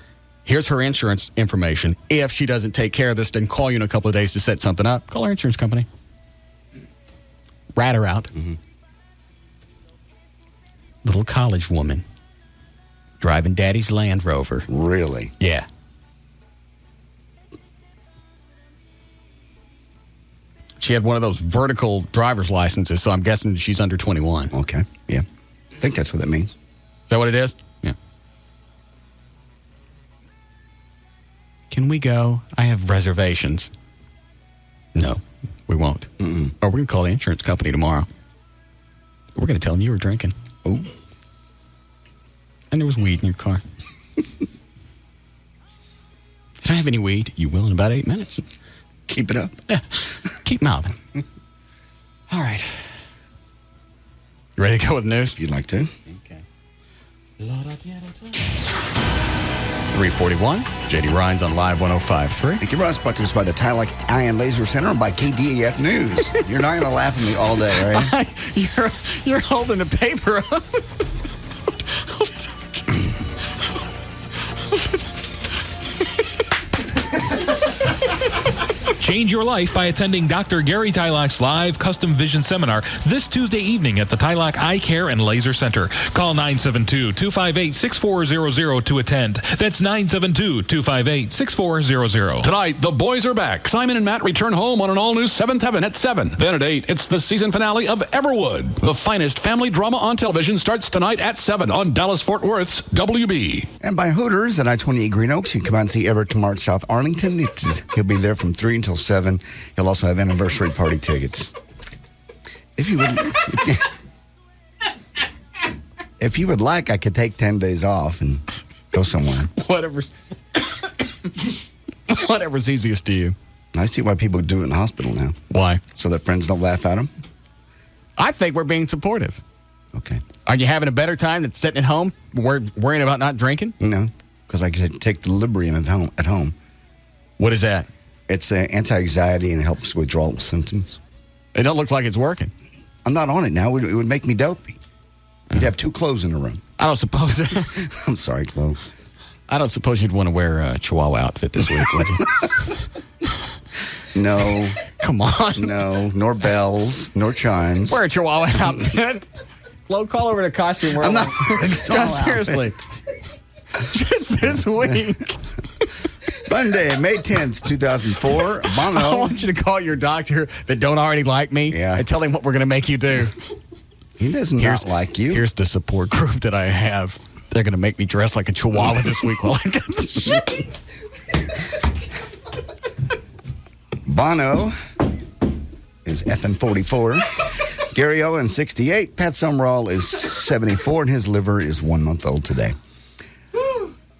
Here's her insurance information. If she doesn't take care of this, then call you in a couple of days to set something up. Call her insurance company. Rat her out. Mm-hmm. Little college woman driving daddy's Land Rover. Really? Yeah. She had one of those vertical driver's licenses, so I'm guessing she's under 21. Okay. Yeah. I think that's what that means. Is that what it is? Yeah. Can we go? I have reservations. No, we won't. Mm-mm. Or we're going to call the insurance company tomorrow. We're going to tell them you were drinking. Oh. And there was weed in your car. Did I have any weed? You will in about 8 minutes. Keep it up. Yeah. Keep mouthing. All right. You ready to go with the news? If you'd like to. Okay. 341. JD Rhines on Live 105.3. Thank you, Russ. Brought to us by the Tylock Eye and Laser Center and by KDAF News. You're not going to laugh at me all day, right? You're holding the paper up. Change your life by attending Dr. Gary Tylock's live custom vision seminar this Tuesday evening at the Tylock Eye Care and Laser Center. Call 972-258-6400 to attend. That's 972-258-6400. Tonight, the boys are back. Simon and Matt return home on an all-new 7th Heaven at 7. Then at 8, it's the season finale of Everwood. The finest family drama on television starts tonight at 7 on Dallas-Fort Worth's WB. And by Hooters at I-28 Green Oaks, you can come out and see Everett tomorrow at South Arlington. He'll be there from 3 until 7. He'll also have anniversary party tickets. If you would like, I could take 10 days off and go somewhere. Whatever's easiest to you. I see why people do it in the hospital now. Why? So that friends don't laugh at them? I think we're being supportive. Okay. Are you having a better time than sitting at home worrying about not drinking? No, because I could take the Librium at home. What is that? It's anti-anxiety and it helps withdrawal symptoms. It don't look like it's working. I'm not on it now. It would make me dopey. You'd have two clothes in the room. I don't suppose. I'm sorry, Chloe. I don't suppose you'd want to wear a Chihuahua outfit this week, would you? No. Come on. No. Nor bells. Nor chimes. Wear a Chihuahua outfit. Flo, call over to costume. I'm not. Seriously. Just this week. Monday, May 10th, 2004. Bono. I want you to call your doctor that don't already like me and tell him what we're going to make you do. He does not like you. Here's the support group that I have. They're going to make me dress like a chihuahua this week while I get the shakes. Bono is effing 44. Gary Owen, 68. Pat Summerall is 74, and his liver is 1 month old today.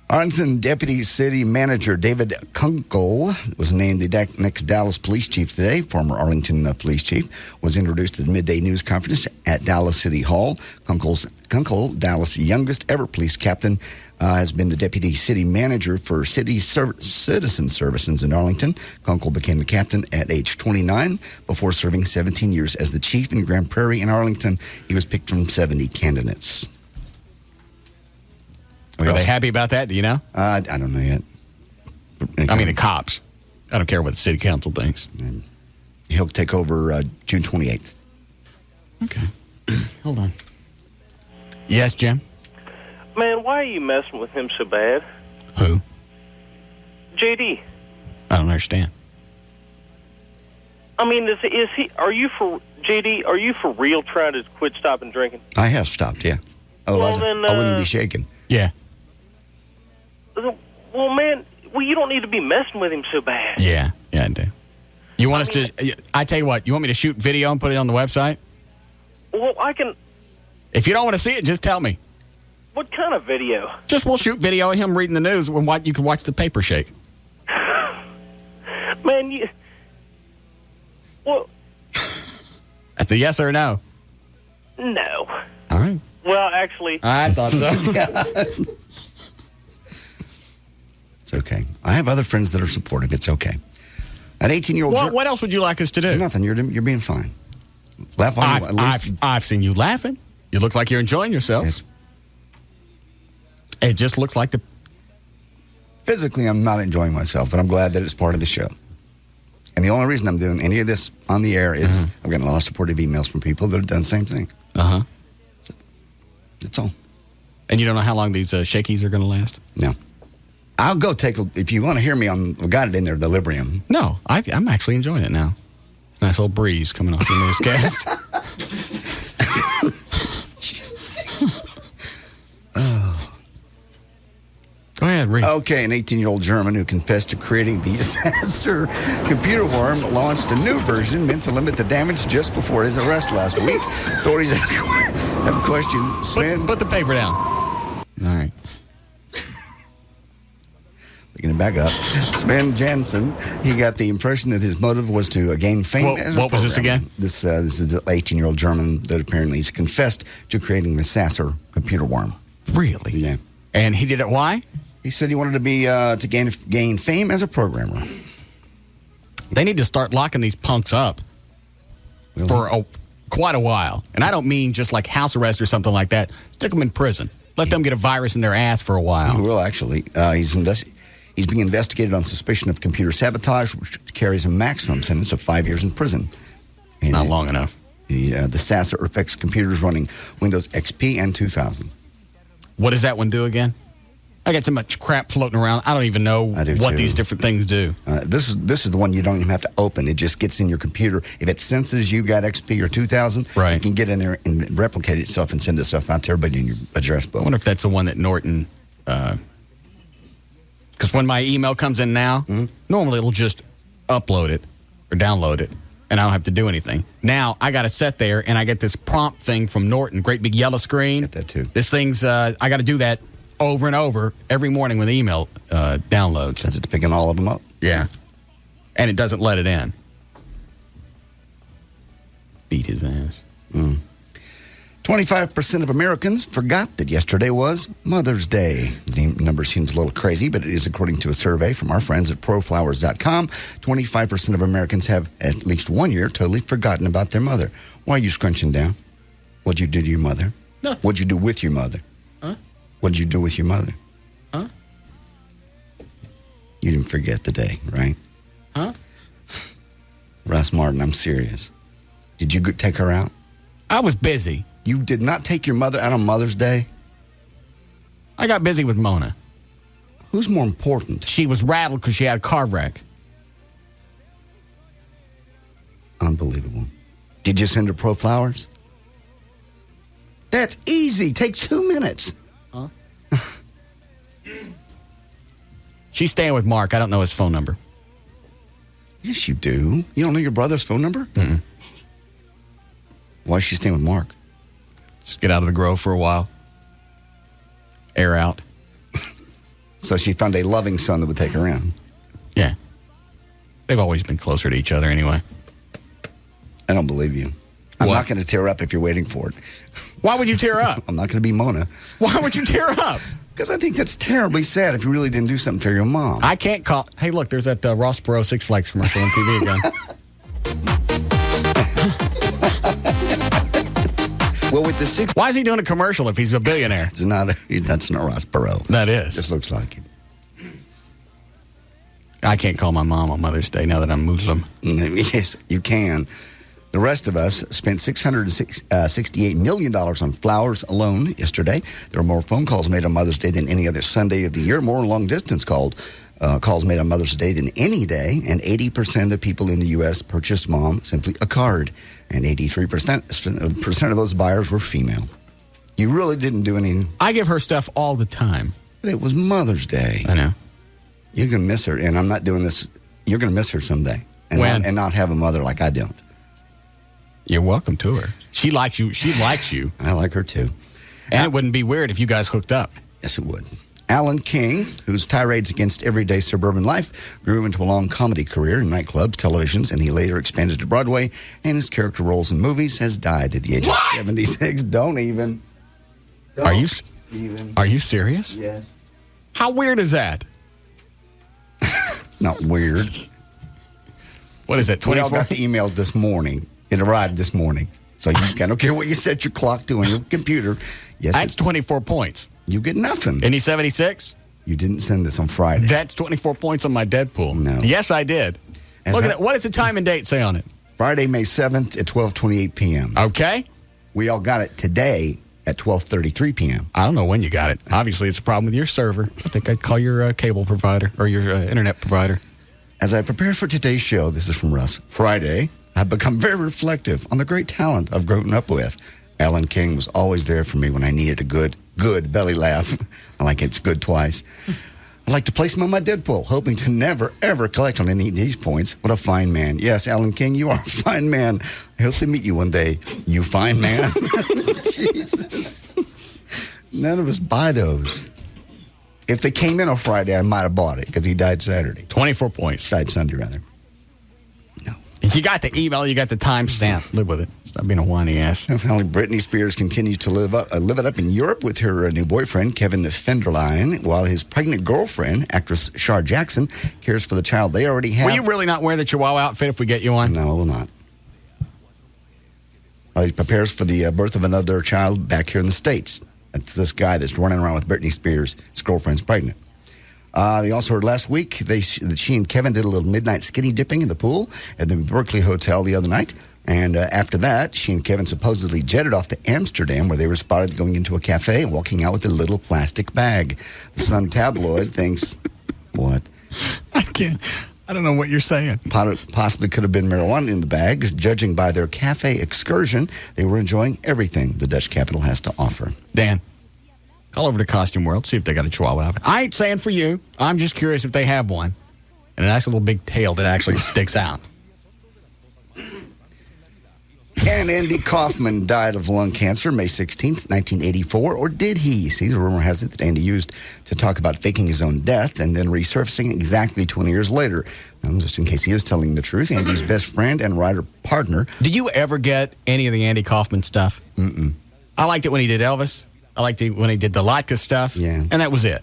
Arlington Deputy City Manager David Kunkel was named the next Dallas Police Chief today. Former Arlington Police Chief was introduced at the midday news conference at Dallas City Hall. Kunkel, Dallas' youngest ever police captain, has been the Deputy City Manager for Citizen Services in Arlington. Kunkel became the captain at age 29 before serving 17 years as the chief in Grand Prairie and Arlington. He was picked from 70 candidates. Are they happy about that? Do you know? I don't know yet. I mean, the cops. I don't care what the city council thinks. And he'll take over June 28th. Okay. Hold on. Yes, Jim? Man, why are you messing with him so bad? Who? JD. I don't understand. I mean, is he? Are you for JD? Are you for real trying to quit stopping drinking? I have stopped, yeah. Otherwise, Well, then, I wouldn't be shaking. Yeah. Well, man, you don't need to be messing with him so bad. Yeah, I do. You want us to? I tell you what. You want me to shoot video and put it on the website? Well, I can. If you don't want to see it, just tell me. What kind of video? Just we'll shoot video of him reading the news when you can watch the paper shake. Man, you. Well. That's a yes or a no? No. All right. Well, actually. I thought so. It's okay. I have other friends that are supportive. It's okay. An 18-year-old... What else would you like us to do? Nothing. You're being fine. Laugh on you at least. I've seen you laughing. You look like you're enjoying yourself. Yes. It just looks like the... Physically, I'm not enjoying myself, but I'm glad that it's part of the show. And the only reason I'm doing any of this on the air is I'm getting a lot of supportive emails from people that have done the same thing. Uh-huh. So, that's all. And you don't know how long these shakies are going to last? No. I'll go take if you want to hear me on, we got it in there, the Librium. No, I'm actually enjoying it now. Nice little breeze coming off your newscast. Go ahead, read. Okay, an 18-year-old German who confessed to creating the disaster computer worm launched a new version meant to limit the damage just before his arrest last week. Authorities have questioned Sven. Put the paper down. All right. We're going to back up. Sven Jansen, he got the impression that his motive was to gain fame. What was this again? This is an 18-year-old German that apparently has confessed to creating the Sasser computer worm. Really? Yeah. And he did it why? He said he wanted to be to gain fame as a programmer. They need to start locking these punks up for quite a while. And I don't mean just like house arrest or something like that. Stick them in prison. Let them get a virus in their ass for a while. He will, actually. He's being investigated on suspicion of computer sabotage, which carries a maximum sentence of 5 years in prison. And not long enough. The Sasser affects computers running Windows XP and 2000. What does that one do again? I got so much crap floating around. I don't even know what these different things do. This is the one you don't even have to open. It just gets in your computer. If it senses you've got XP or 2000, it can get in there and replicate itself and send itself out to everybody in your address book. I wonder if that's the one that Norton... Because when my email comes in now, normally it'll just upload it or download it, and I don't have to do anything. Now, I got to sit there, and I get this prompt thing from Norton, great big yellow screen. Get that, too. This thing's... I got to do that over and over every morning when the email downloads. Because it's picking all of them up. Yeah. And it doesn't let it in. Beat his ass. 25% of Americans forgot that yesterday was Mother's Day. The number seems a little crazy, but it is according to a survey from our friends at proflowers.com. 25% of Americans have at least 1 year totally forgotten about their mother. Why are you scrunching down? What'd you do to your mother? Nothing. What'd you do with your mother? Huh? What'd you do with your mother? Huh? You didn't forget the day, right? Huh? Russ Martin, I'm serious. Did you take her out? I was busy. You did not take your mother out on Mother's Day? I got busy with Mona. Who's more important? She was rattled because she had a car wreck. Unbelievable. Did you send her pro flowers? That's easy. Takes 2 minutes. Huh? She's staying with Mark. I don't know his phone number. Yes, you do. You don't know your brother's phone number? Mm-mm. Why is she staying with Mark? Just get out of the Grove for a while. Air out. So she found a loving son that would take her in. Yeah. They've always been closer to each other anyway. I don't believe you. I'm not going to tear up if you're waiting for it. Why would you tear up? I'm not going to be Mona. Why would you tear up? Because I think that's terribly sad if you really didn't do something for your mom. I can't call. Hey, look, there's that Ross Perot Six Flags commercial on TV again. Well, with the six... Why is he doing a commercial if he's a billionaire? That's not Ross Perot. That is. Just looks like it. I can't call my mom on Mother's Day now that I'm Muslim. Yes, you can. The rest of us spent $668 million on flowers alone yesterday. There were more phone calls made on Mother's Day than any other Sunday of the year, more long-distance calls made on Mother's Day than any day, and 80% of the people in the U.S. purchased Mom simply a card, and 83% of those buyers were female. You really didn't do anything. I give her stuff all the time. But it was Mother's Day. I know. You're going to miss her, and I'm not doing this. You're going to miss her someday. And when? And not have a mother like I don't. You're welcome to her. She likes you. She likes you. I like her, too. And it wouldn't be weird if you guys hooked up. Yes, it would. Alan King, whose tirades against everyday suburban life grew into a long comedy career in nightclubs, televisions, and he later expanded to Broadway, and his character roles in movies, has died at the age of 76. Don't even. Are you serious? Yes. How weird is that? It's not weird. What is it, We all 24? got the email this morning. It arrived this morning. So I don't care what you set your clock to on your computer. Yes, That's 24 points. You get nothing. Any 76? You didn't send this on Friday. That's 24 points on my Deadpool. No. Yes, I did. Look at it. What does the time and date say on it? Friday, May 7th at 12:28 p.m. Okay. We all got it today at 12:33 p.m. I don't know when you got it. Obviously, it's a problem with your server. I think I'd call your cable provider or your internet provider. As I prepare for today's show, this is from Russ. Friday, I've become very reflective on the great talent I've grown up with. Alan King was always there for me when I needed a good belly laugh. I like it's good twice. I'd like to place him on my Deadpool, hoping to never, ever collect on any of these points. What a fine man. Yes, Alan King, you are a fine man. I hope to meet you one day, you fine man. Jesus. None of us buy those. If they came in on Friday, I might have bought it because he died Saturday. 24 points. Died Sunday, rather. If you got the email, you got the timestamp. Live with it. Stop being a whiny ass. And finally, Britney Spears continues to live it up in Europe with her new boyfriend, Kevin Federline, while his pregnant girlfriend, actress Shar Jackson, cares for the child they already have. Will you really not wear the Chihuahua outfit if we get you one? No, I will not. He prepares for the birth of another child back here in the States. That's this guy that's running around with Britney Spears. His girlfriend's pregnant. They also heard last week that she and Kevin did a little midnight skinny dipping in the pool at the Berkeley Hotel the other night. And after that, she and Kevin supposedly jetted off to Amsterdam, where they were spotted going into a cafe and walking out with a little plastic bag. The Sun tabloid thinks, what? I don't know what you're saying. Possibly could have been marijuana in the bag. Judging by their cafe excursion, they were enjoying everything the Dutch capital has to offer. Dan, call over to Costume World, see if they got a Chihuahua outfit. I ain't saying for you. I'm just curious if they have one. And a nice little big tail that actually sticks out. And Andy Kaufman died of lung cancer May 16th, 1984. Or did he? See, the rumor has it that Andy used to talk about faking his own death and then resurfacing exactly 20 years later. Just in case he is telling the truth, Andy's best friend and writer partner. Did you ever get any of the Andy Kaufman stuff? Mm-mm. I liked it when he did Elvis. I liked it when he did the Latka stuff. Yeah. And that was it.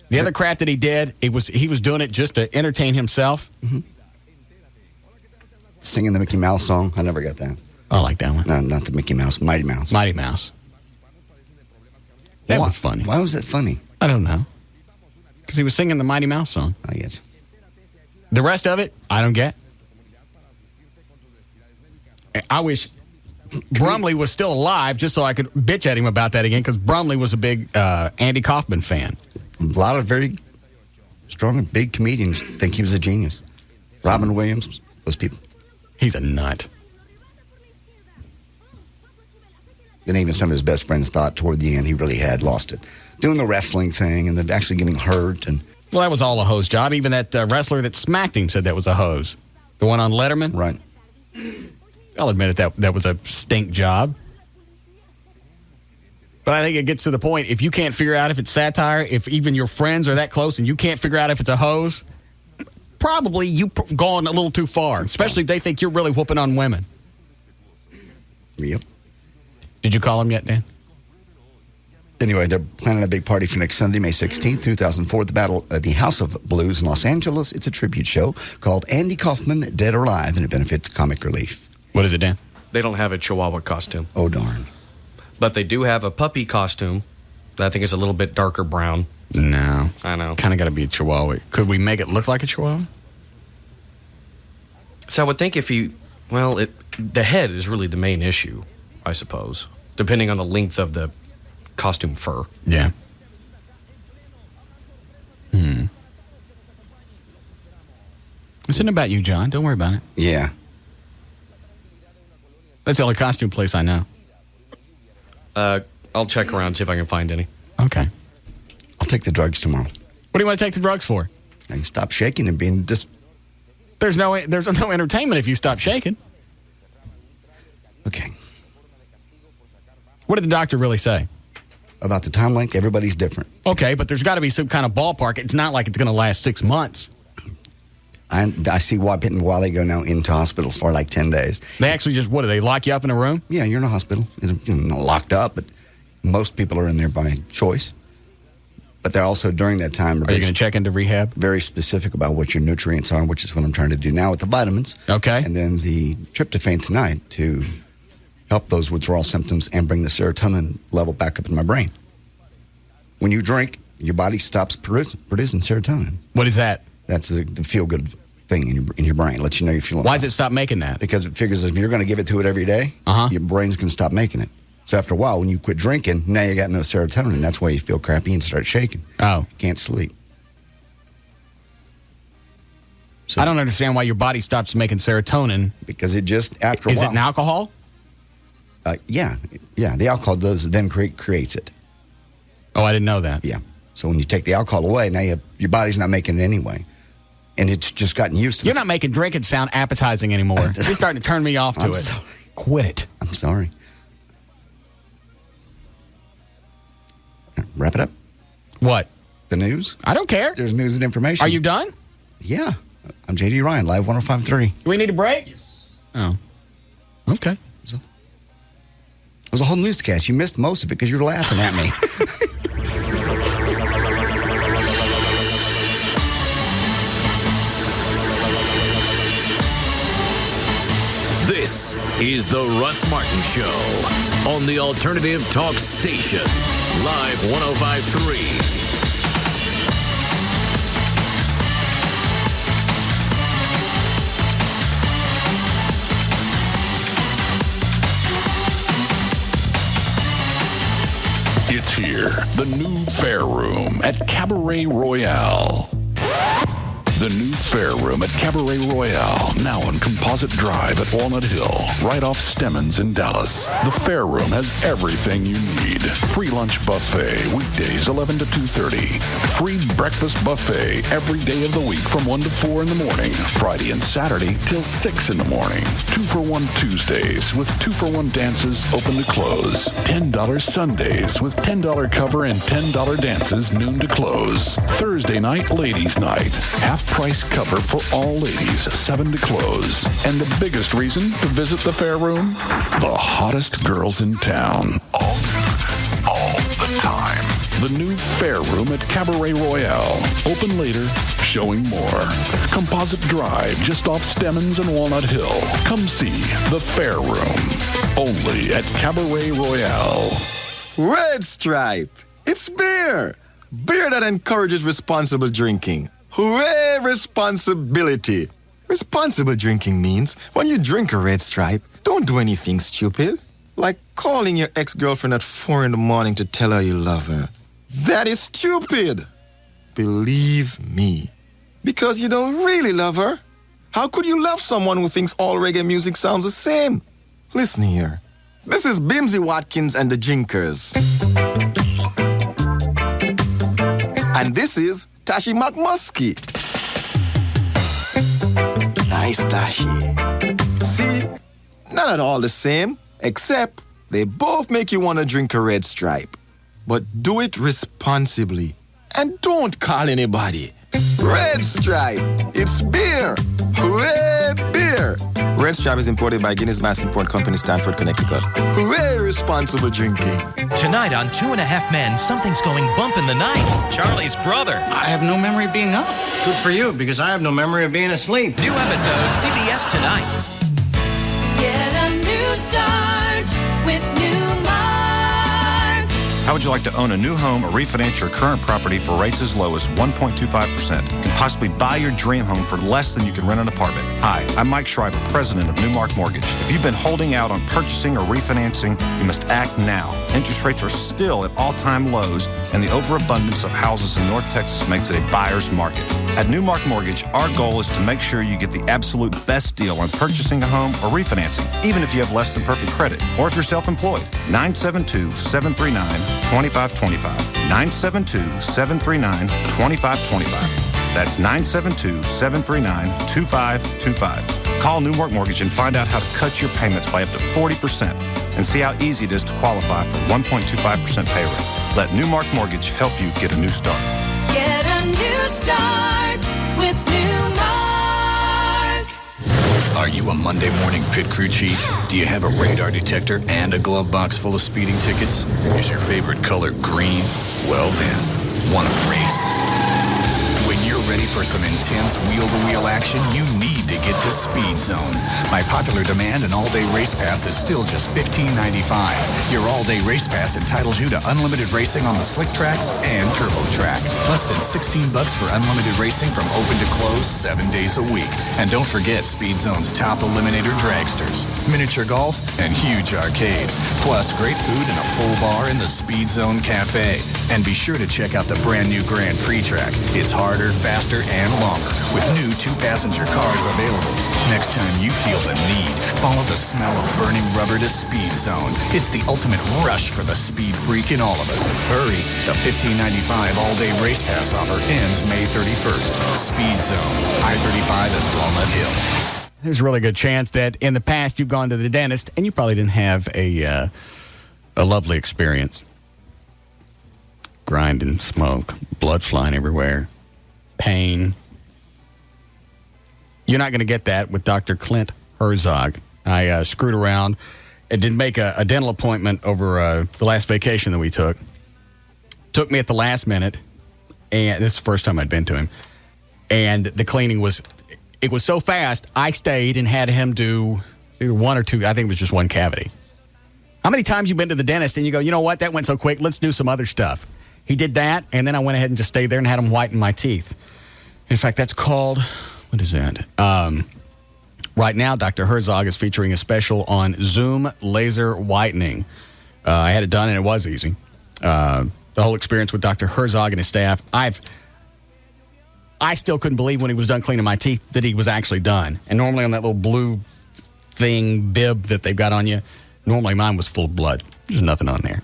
The other crap that he did, he was doing it just to entertain himself. Mm-hmm. Singing the Mickey Mouse song. I never got that. I like that one. No, not the Mickey Mouse. Mighty Mouse. Mighty Mouse. That was funny. Why was that funny? I don't know. Because he was singing the Mighty Mouse song. I guess. The rest of it, I don't get. I wish Brumley was still alive just so I could bitch at him about that again, because Brumley was a big Andy Kaufman fan. A lot of very strong and big comedians think he was a genius. Robin Williams, those people. He's a nut. And even some of his best friends thought toward the end he really had lost it. Doing the wrestling thing and then actually getting hurt. Well, that was all a hose job. Even that wrestler that smacked him said that was a hose. The one on Letterman? Right. I'll admit it, that was a stink job. But I think it gets to the point, if you can't figure out if it's satire, if even your friends are that close and you can't figure out if it's a hose, probably you've gone a little too far, especially if they think you're really whooping on women. Yep. Did you call him yet, Dan? Anyway, they're planning a big party for next Sunday, May 16th, 2004, at the House of Blues in Los Angeles. It's a tribute show called Andy Kaufman, Dead or Alive, and it benefits Comic Relief. What is it, Dan? They don't have a Chihuahua costume. Oh, darn. But they do have a puppy costume that I think is a little bit darker brown. No. I know. Kind of got to be a Chihuahua. Could we make it look like a Chihuahua? So I would think the head is really the main issue, I suppose, depending on the length of the costume fur. Yeah. This isn't about you, John. Don't worry about it. Yeah. That's the only costume place I know. I'll check around, see if I can find any. Okay. I'll take the drugs tomorrow. What do you want to take the drugs for? I can stop shaking and being this. There's no entertainment if you stop shaking. Okay. What did the doctor really say? About the time length, everybody's different. Okay, but there's got to be some kind of ballpark. It's not like it's going to last 6 months. I see why they go now into hospitals for like 10 days. They actually just, what, do they lock you up in a room? Yeah, you're in a hospital. You're not locked up, but most people are in there by choice. But they're also, during that time... Are you going to check into rehab? Very specific about what your nutrients are, which is what I'm trying to do now with the vitamins. Okay. And then the tryptophan tonight to help those withdrawal symptoms and bring the serotonin level back up in my brain. When you drink, your body stops producing serotonin. What is that? That's the feel-good thing in your brain. It lets you know you're feeling Why does it stop making that? Because it figures if you're going to give it to it every day, your brain's going to stop making it. So after a while, when you quit drinking, now you got no serotonin, and that's why you feel crappy and start shaking. Oh. Can't sleep. So, I don't understand why your body stops making serotonin. Because it just, after a while... Is it an alcohol? Yeah. The alcohol then creates it. Oh, I didn't know that. Yeah. So when you take the alcohol away, now your body's not making it anyway. And it's just gotten used to it. You're not making drinking sound appetizing anymore. You're starting to turn me off to I'm it. Sorry. Quit it. I'm sorry. Wrap it up. What? The news? I don't care. There's news and information. Are you done? Yeah. I'm J.D. Ryan, Live 105.3. Do we need a break? Yes. Oh. Okay. It was a whole newscast. You missed most of it because you were laughing at me. This is the Russ Martin Show on the Alternative Talk Station, Live 105.3. It's here, the new Fair Room at Cabaret Royale. The new Fair Room at Cabaret Royale, now on Composite Drive at Walnut Hill, right off Stemmons in Dallas. The Fair Room has everything you need. Free lunch buffet, weekdays 11 to 2:30. Free breakfast buffet every day of the week from 1 to 4 in the morning. Friday and Saturday till 6 in the morning. 2-for-1 Tuesdays with 2-for-1 dances open to close. $10 Sundays with $10 cover and $10 dances noon to close. Thursday night, ladies' night. Half-price cover for all ladies, 7 to close. And the biggest reason to visit the Fair Room? The hottest girls in town. All the time. The new Fair Room at Cabaret Royale. Open later, showing more. Composite Drive, just off Stemmons and Walnut Hill. Come see the Fair Room. Only at Cabaret Royale. Red Stripe. It's beer. Beer that encourages responsible drinking. Hooray, responsibility. Responsible drinking means when you drink a Red Stripe, don't do anything stupid. Like calling your ex-girlfriend at 4 in the morning to tell her you love her. That is stupid. Believe me. Because you don't really love her. How could you love someone who thinks all reggae music sounds the same? Listen here. This is Bimsy Watkins and the Jinkers. And this is Tashi McMuskie. Nice Tashi. See, not at all the same, except they both make you want to drink a Red Stripe. But do it responsibly. And don't call anybody. Red Stripe. It's beer. Hooray, beer. Red Stripe is imported by Guinness Mass Import Company, Stamford, Connecticut. Hooray, responsible drinking. Tonight on 2.5 Men, something's going bump in the night. Charlie's brother. I have no memory of being up. Good for you, because I have no memory of being asleep. New episode, CBS tonight. Get a new start with Newmark. How would you like to own a new home or refinance your current property for rates as low as 1.25%? You can possibly buy your dream home for less than you can rent an apartment. Hi, I'm Mike Schreiber, president of Newmark Mortgage. If you've been holding out on purchasing or refinancing, you must act now. Interest rates are still at all-time lows, and the overabundance of houses in North Texas makes it a buyer's market. At Newmark Mortgage, our goal is to make sure you get the absolute best deal on purchasing a home or refinancing, even if you have less than perfect credit, or if you're self-employed. 972-739-2525. 972-739-2525. That's 972-739-2525. Call Newmark Mortgage and find out how to cut your payments by up to 40% and see how easy it is to qualify for 1.25% pay rate. Let Newmark Mortgage help you get a new start. Get a new start with Newmark. Are you a Monday morning pit crew chief? Do you have a radar detector and a glove box full of speeding tickets? Is your favorite color green? Well then, want to race? When you're ready for some intense wheel-to-wheel action, you need to get to Speed Zone. By popular demand, an all-day race pass is still just $15.95. Your all-day race pass entitles you to unlimited racing on the slick tracks and turbo track. Less than $16 for unlimited racing from open to close 7 days a week. And don't forget Speed Zone's top eliminator dragsters, miniature golf, and huge arcade. Plus, great food and a full bar in the Speed Zone Cafe. And be sure to check out the brand new Grand Prix track. It's harder, faster, and longer, with new 2-passenger cars available. Next time you feel the need, follow the smell of burning rubber to Speed Zone. It's the ultimate rush for the speed freak in all of us. Hurry, the $15.95 all-day race pass offer ends May 31st. Speed Zone, I-35 and Walnut Hill. There's a really good chance that in the past you've gone to the dentist and you probably didn't have a lovely experience. Grind and smoke, blood flying everywhere, pain. You're not going to get that with Dr. Clint Herzog. I screwed around and didn't make a dental appointment over the last vacation that we took. Took me at the last minute, and this is the first time I'd been to him. And the cleaning was so fast, I stayed and had him do either one or two, I think it was just one cavity. How many times you been to the dentist and you go, you know what, that went so quick, let's do some other stuff. He did that, and then I went ahead and just stayed there and had him whiten my teeth. In fact, that's called, what is that? Right now, Dr. Herzog is featuring a special on Zoom laser whitening. I had it done, and it was easy. The whole experience with Dr. Herzog and his staff, I still couldn't believe when he was done cleaning my teeth that he was actually done. And normally on that little blue thing, bib that they've got on you, normally mine was full of blood. There's nothing on there.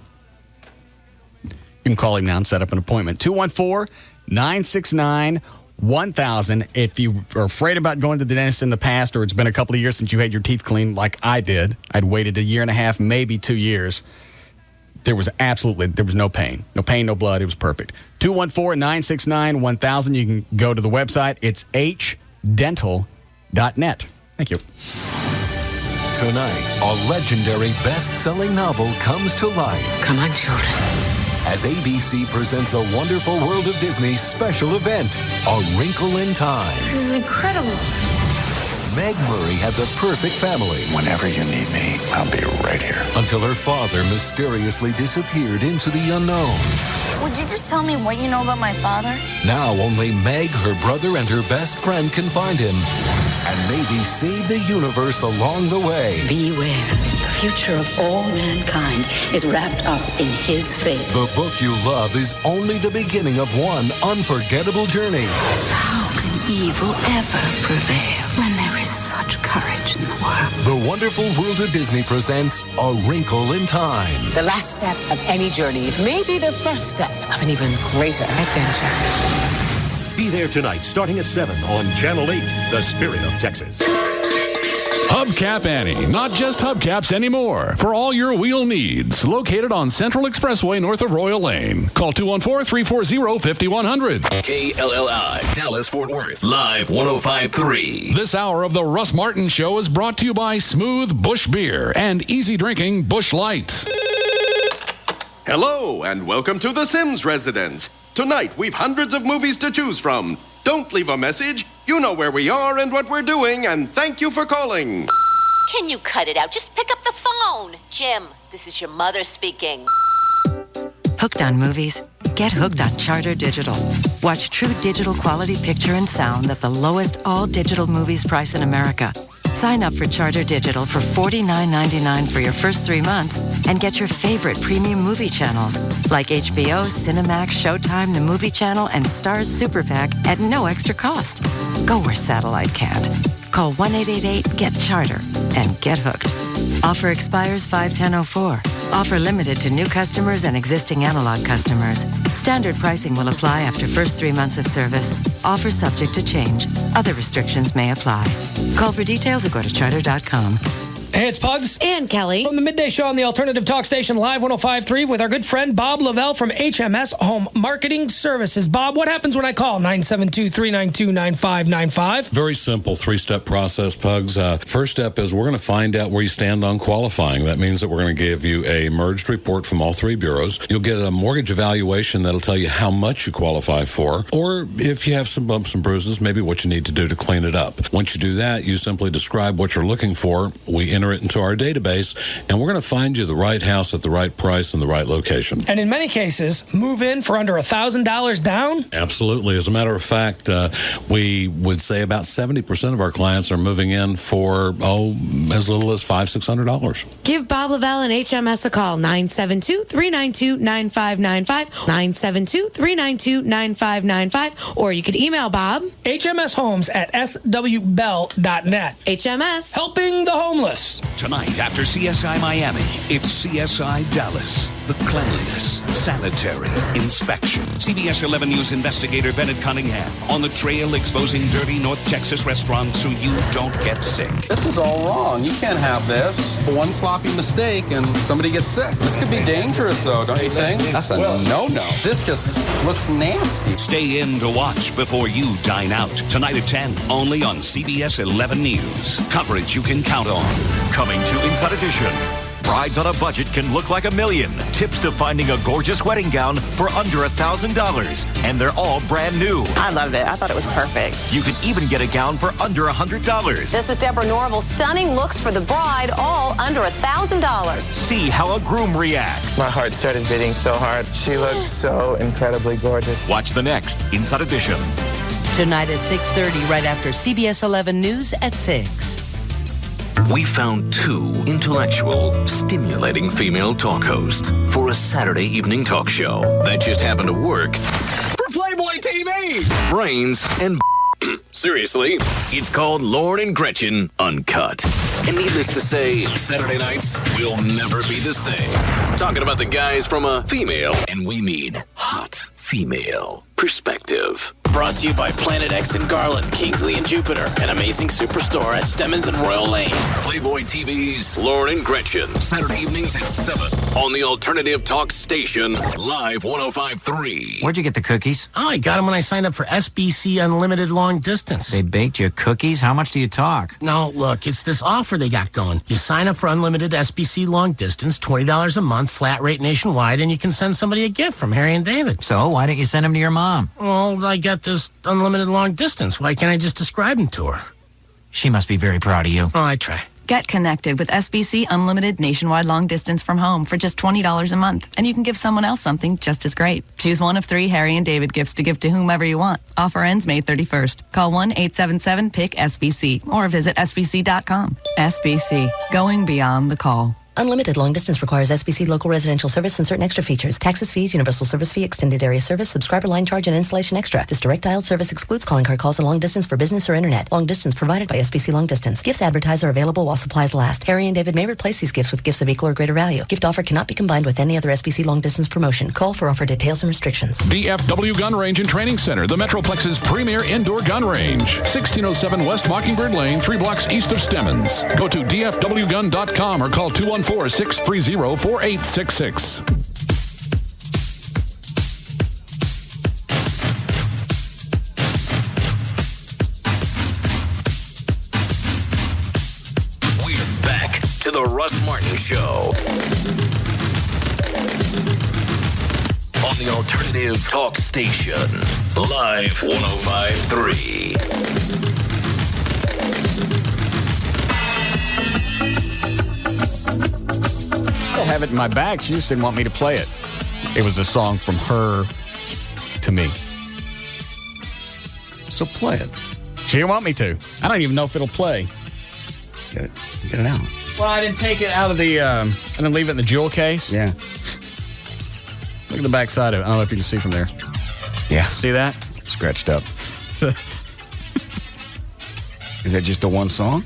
You can call him now and set up an appointment. 214-969-1000. If you are afraid about going to the dentist in the past, or it's been a couple of years since you had your teeth cleaned like I did, I'd waited 1.5 years, maybe 2 years. There was no pain. No pain, no blood. It was perfect. 214-969-1000. You can go to the website. It's hdental.net. Thank you. Tonight, a legendary best-selling novel comes to life. Come on, children. As ABC presents a Wonderful World of Disney special event, A Wrinkle in Time. This is incredible. Meg Murray had the perfect family. Whenever you need me, I'll be right here. Until her father mysteriously disappeared into the unknown. Would you just tell me what you know about my father? Now only Meg, her brother, and her best friend can find him. And maybe save the universe along the way. Beware. The future of all mankind is wrapped up in his fate. The book you love is only the beginning of one unforgettable journey. How can evil ever prevail when there is such courage in the world? The Wonderful World of Disney presents A Wrinkle in Time. The last step of any journey may be the first step of an even greater adventure. Be there tonight, starting at 7 on Channel 8, The Spirit of Texas. Hubcap Annie. Not just hubcaps anymore. For all your wheel needs. Located on Central Expressway north of Royal Lane. Call 214-340-5100. KLLI, Dallas, Fort Worth, Live 105.3. This hour of the Russ Martin Show is brought to you by Smooth Bush Beer and easy drinking Bush Light. Hello, and welcome to The Sims Residence. Tonight, we've hundreds of movies to choose from. Don't leave a message. You know where we are and what we're doing, and thank you for calling. Can you cut it out? Just pick up the phone. Jim, this is your mother speaking. Hooked on movies? Get hooked on Charter Digital. Watch true digital quality picture and sound at the lowest all-digital movies price in America. Sign up for Charter Digital for $49.99 for your first 3 months and get your favorite premium movie channels like HBO, Cinemax, Showtime, The Movie Channel, and Starz Super Pack at no extra cost. Go where satellite can't. Call 1-888-GET-CHARTER and get hooked. Offer expires 5/10/04. Offer limited to new customers and existing analog customers. Standard pricing will apply after first 3 months of service. Offer subject to change. Other restrictions may apply. Call for details or go to charter.com. Hey, it's Pugs. And Kelly. From the Midday Show on the Alternative Talk Station, Live 105.3, with our good friend Bob Lavelle from HMS Home Marketing Services. Bob, what happens when I call 972-392-9595? Very simple 3-step process, Pugs. First step is we're going to find out where you stand on qualifying. That means that we're going to give you a merged report from all 3 bureaus. You'll get a mortgage evaluation that'll tell you how much you qualify for, or if you have some bumps and bruises, maybe what you need to do to clean it up. Once you do that, you simply describe what you're looking for. We enter it into our database, and we're going to find you the right house at the right price and the right location. And in many cases, move in for under $1,000 down? Absolutely. As a matter of fact, we would say about 70% of our clients are moving in for, as little as $500-600. Give Bob Lavelle and HMS a call, 972-392-9595, 972-392-9595, or you could email Bob. HMShomes at swbell.net. HMS. Helping the homeless. Tonight, after CSI Miami, it's CSI Dallas. The cleanliness, sanitary, inspection. CBS 11 News investigator Bennett Cunningham on the trail exposing dirty North Texas restaurants so you don't get sick. This is all wrong. You can't have this. One sloppy mistake and somebody gets sick. This could be dangerous, though, don't you think? That's a no-no. This just looks nasty. Stay in to watch before you dine out. Tonight at 10, only on CBS 11 News. Coverage you can count on. Coming to Inside Edition. Brides on a budget can look like $1 million. Tips to finding a gorgeous wedding gown for under $1,000. And they're all brand new. I loved it. I thought it was perfect. You can even get a gown for under $100. This is Deborah Norval. Stunning looks for the bride, all under $1,000. See how a groom reacts. My heart started beating so hard. She looks so incredibly gorgeous. Watch the next Inside Edition. Tonight at 6:30, right after CBS 11 News at 6. We found 2 intellectual, stimulating female talk hosts for a Saturday evening talk show that just happened to work For Playboy TV! brains and seriously, it's called Lauren and Gretchen Uncut. And needless to say, Saturday nights will never be the same. Talking about the guys from a female, and we mean hot female, perspective. Brought to you by Planet X in Garland, Kingsley and Jupiter, an amazing superstore at Stemmons and Royal Lane. Playboy TV's Lauren and Gretchen, Saturday evenings at 7 on the Alternative Talk Station, Live 105.3. Where'd you get the cookies? Oh, I got them when I signed up for SBC Unlimited Long Distance. They baked you cookies? How much do you talk? No, look, it's this offer they got going. You sign up for Unlimited SBC Long Distance, $20 a month, flat rate nationwide, and you can send somebody a gift from Harry and David. So, why don't you send them to your mom? Well, I got this unlimited long distance. Why can't I just describe them to her? She must be very proud of you. Oh, I try. Get connected with SBC Unlimited Nationwide Long Distance from home for just $20 a month, and you can give someone else something just as great. Choose one of 3 Harry and David gifts to give to whomever you want. Offer ends May 31st. Call 1-877-PIC-SBC or visit SBC.com. SBC, going beyond the call. Unlimited long distance requires SBC local residential service and certain extra features. Taxes, fees, universal service fee, extended area service, subscriber line charge, and installation extra. This direct dialed service excludes calling card calls and long distance for business or internet. Long distance provided by SBC Long Distance. Gifts advertised are available while supplies last. Harry and David may replace these gifts with gifts of equal or greater value. Gift offer cannot be combined with any other SBC long distance promotion. Call for offer details and restrictions. DFW Gun Range and Training Center, the Metroplex's premier indoor gun range. 1607 West Mockingbird Lane, 3 blocks east of Stemmons. Go to dfwgun.com or call 214-630-4866. We're back to the Russ Martin Show. On the Alternative Talk Station. Live 105.3. I have it in my bag. She just didn't want me to play it. It was a song from her to me. So play it. She didn't want me to. I don't even know if it'll play. Get it out. Well, I didn't take it out of the, I didn't leave it in the jewel case. Yeah. Look at the back side of it. I don't know if you can see from there. Yeah. See that? Scratched up. Is that just the one song?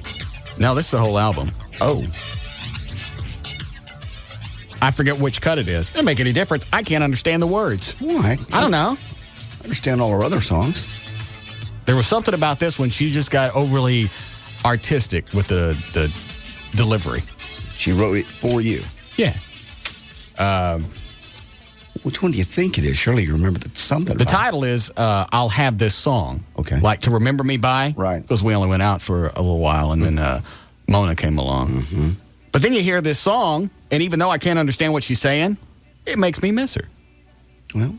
No, this is the whole album. Oh. I forget which cut it is. It doesn't make any difference. I can't understand the words. Why? I don't know. I understand all her other songs. There was something about this when she just got overly artistic with the delivery. She wrote it for you. Yeah. Which one do you think it is? Surely you remember something. The title is I'll Have This Song. Okay. Like To Remember Me By. Right. Because we only went out for a little while, and then Mona came along. Mm-hmm. But then you hear this song, and even though I can't understand what she's saying, it makes me miss her. Well,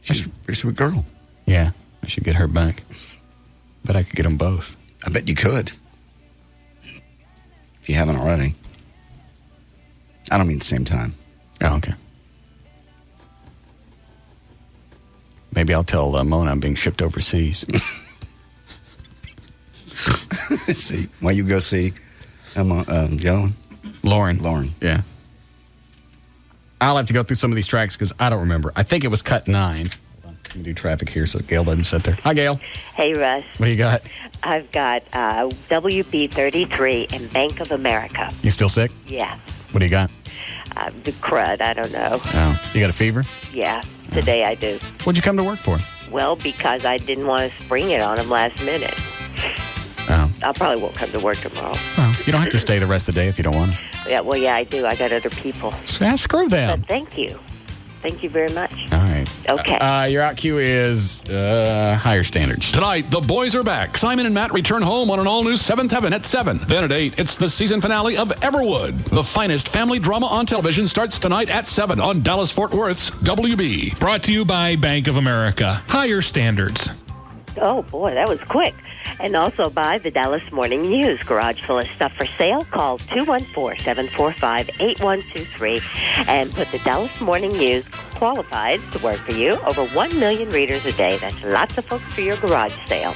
she's a pretty sweet girl. Yeah. I should get her back. Bet I could get them both. I bet you could. If you haven't already. I don't mean at the same time. Oh, okay. Maybe I'll tell Mona I'm being shipped overseas. See, why you go see Joan? Lauren. Yeah. I'll have to go through some of these tracks because I don't remember. I think it was cut 9. Hold on. Let me do traffic here so Gail doesn't sit there. Hi, Gail. Hey, Russ. What do you got? I've got WB33 and Bank of America. You still sick? Yeah. What do you got? The crud, I don't know. Oh, you got a fever? Yeah, today I do. What'd you come to work for? Well, because I didn't want to spring it on him last minute. Oh. I probably won't come to work tomorrow. Well, you don't have to stay the rest of the day if you don't want to. Yeah, well, yeah, I do. I got other people. Screw them. But thank you. Thank you very much. All right. Okay. Your out cue is higher standards. Tonight, the boys are back. Simon and Matt return home on an all-new Seventh Heaven at 7. Then at 8, it's the season finale of Everwood. The finest family drama on television starts tonight at 7 on Dallas-Fort Worth's WB. Brought to you by Bank of America. Higher standards. Oh, boy, that was quick. And also by the Dallas Morning News. Garage full of stuff for sale. Call 214-745-8123 and put the Dallas Morning News qualified to work for you. Over 1 million readers a day. That's lots of folks for your garage sale.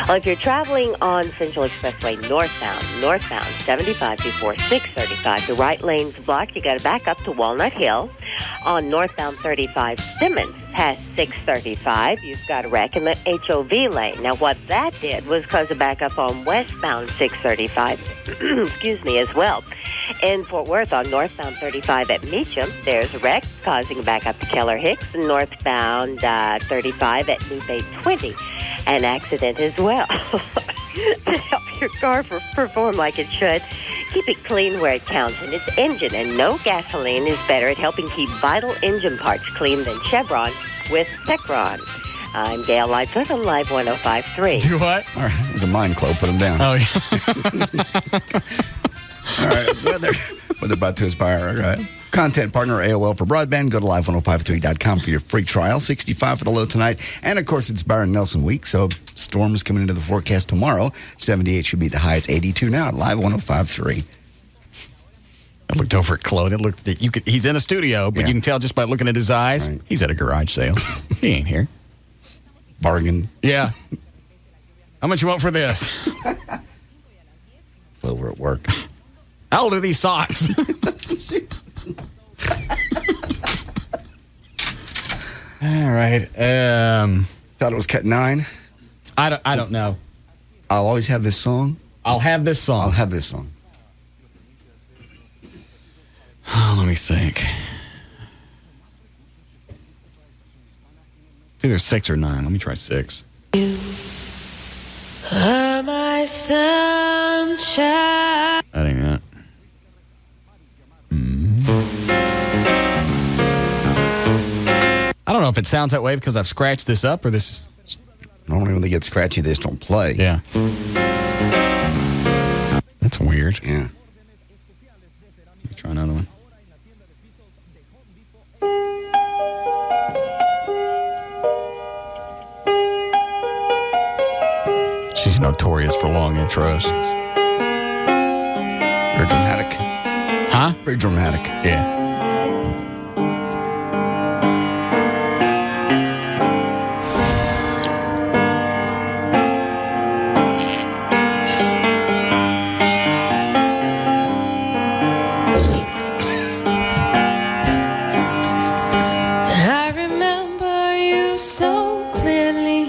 Well, if you're traveling on Central Expressway northbound 75 before 635, the right lane's blocked. You got to back up to Walnut Hill. On northbound 35 Simmons, past 635, you've got a wreck in the HOV lane. Now, what that did was cause a backup on westbound 635, excuse me, as well. In Fort Worth, on northbound 35 at Meacham, there's a wreck causing a backup to Keller Hicks, and northbound 35 at Loop 820, an accident as well. To help your car perform like it should, keep it clean where it counts, and its engine and no gasoline is better at helping keep vital engine parts clean than Chevron with Techron. I'm Gail Lightfoot on Live 105.3. Do what? All right, it was a mind club. Put them down. Oh, yeah. All right, weather about to inspire. All right. Content partner AOL for broadband. Go to live1053.com for your free trial. 65 for the low tonight. And, of course, it's Byron Nelson week, so storms coming into the forecast tomorrow. 78 should be the high. It's 82 now at Live 105.3. I looked over at Claude. It looked he's in a studio, but you can tell just by looking at his eyes, he's at a garage sale. He ain't here. Bargain. Yeah. How much you want for this? Over at work. How old are these socks? All right. Thought it was cut 9. I don't know. I'll always have this song. I'll have this song. I'll have this song. Oh, let me think. It's either 6 or 9. Let me try 6. Are my sunshine. That ain't it. I don't know if it sounds that way because I've scratched this up or this is... Normally when they get scratchy, they just don't play. Yeah. That's weird. Yeah. Let me try another one. She's notorious for long intros. Very dramatic. Huh? Very dramatic. Yeah. I remember you so clearly.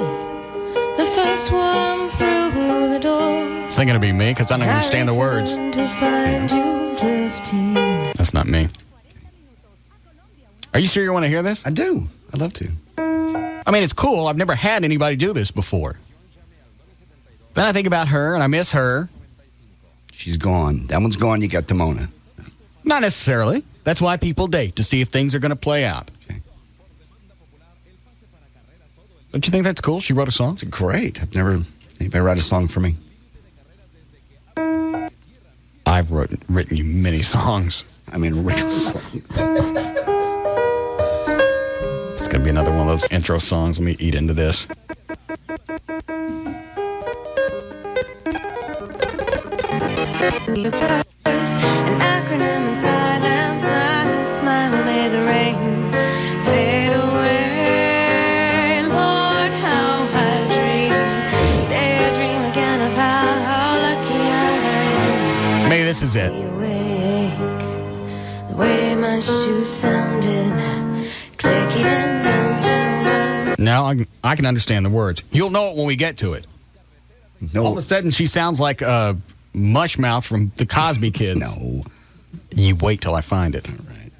The first one through the door. It's not going to be me because I don't understand the words. To find you drifting. That's not me. Are you sure you want to hear this? I do. I'd love to. I mean, it's cool. I've never had anybody do this before. Then I think about her and I miss her. She's gone. That one's gone. You got Timona. Not necessarily. That's why people date, to see if things are going to play out. Okay. Don't you think that's cool? She wrote a song? It's great. I've never anybody write a song for me. I've written you many songs. I mean, real songs. It's going to be another one of those intro songs. Let me eat into this. An acronym in silence. My smile made the rain fade away. Lord, how I dream. Daydream again of how lucky I am. Maybe this is it. Awake. The way my shoes sounded, clicking in downtown. Now I can understand the words. You'll know it when we get to it. No. All of a sudden, she sounds like a Mushmouth from the Cosby Kids. No. You wait till I find it. All right.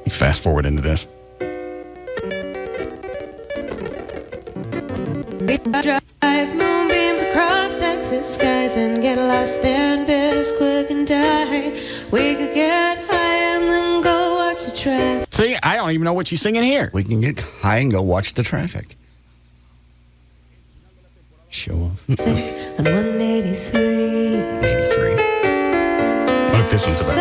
You fast forward into this. We drive moonbeams across Texas skies and get lost there in Bisquick and die. We could get high and then go watch the traffic. See, I don't even know what she's singing here. We can get high and go watch the traffic. Show off. On 183. 83. What if this one's about?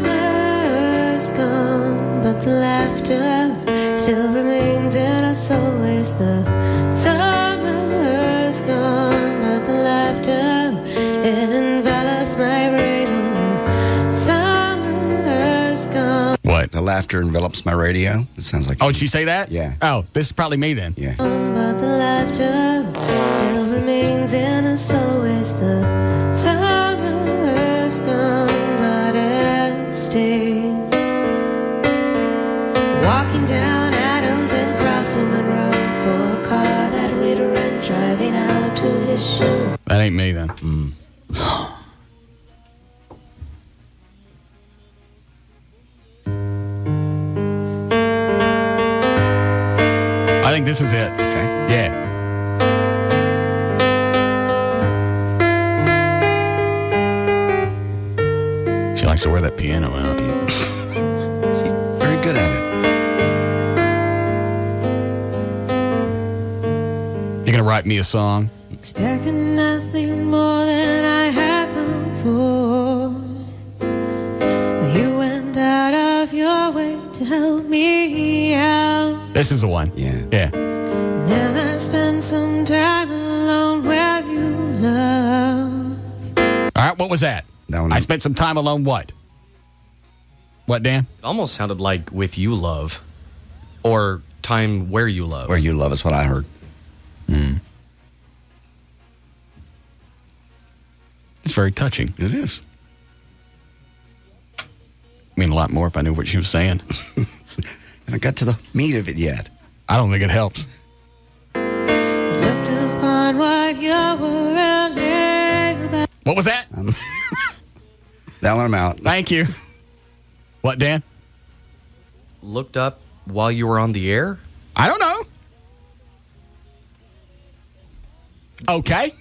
Summer's gone, but the laughter still remains in us always. The summer's gone, but the laughter, it envelops my brain. Summer's gone. What? The laughter envelops my radio. It sounds like. Oh, did she say that? Yeah. Oh, this is probably me then. Yeah. But the laughter still remains in us always. The summer's gone, but it stays. Walking down Adams and crossing Monroe for a car that we'd rent, driving out to his show. That ain't me then. I think this is it. Okay. Yeah. She likes to wear that piano out. She's very good at it. You're going to write me a song? Expecting nothing more than I had come for. You went out of your way to help me out. This is the one. Yeah. Yeah. Then I spent some time alone where you love. All right, what was that? That one. I spent some time alone what? What, Dan? It almost sounded like With You Love or Time Where You Love. Where You Love is what I heard. It's very touching. It is. I mean, a lot more if I knew what she was saying. Haven't got to the meat of it yet. I don't think it helps. Looked upon what you were really about. What was that? That one I'm out. Thank you. What, Dan? Looked up while you were on the air? I don't know. Okay.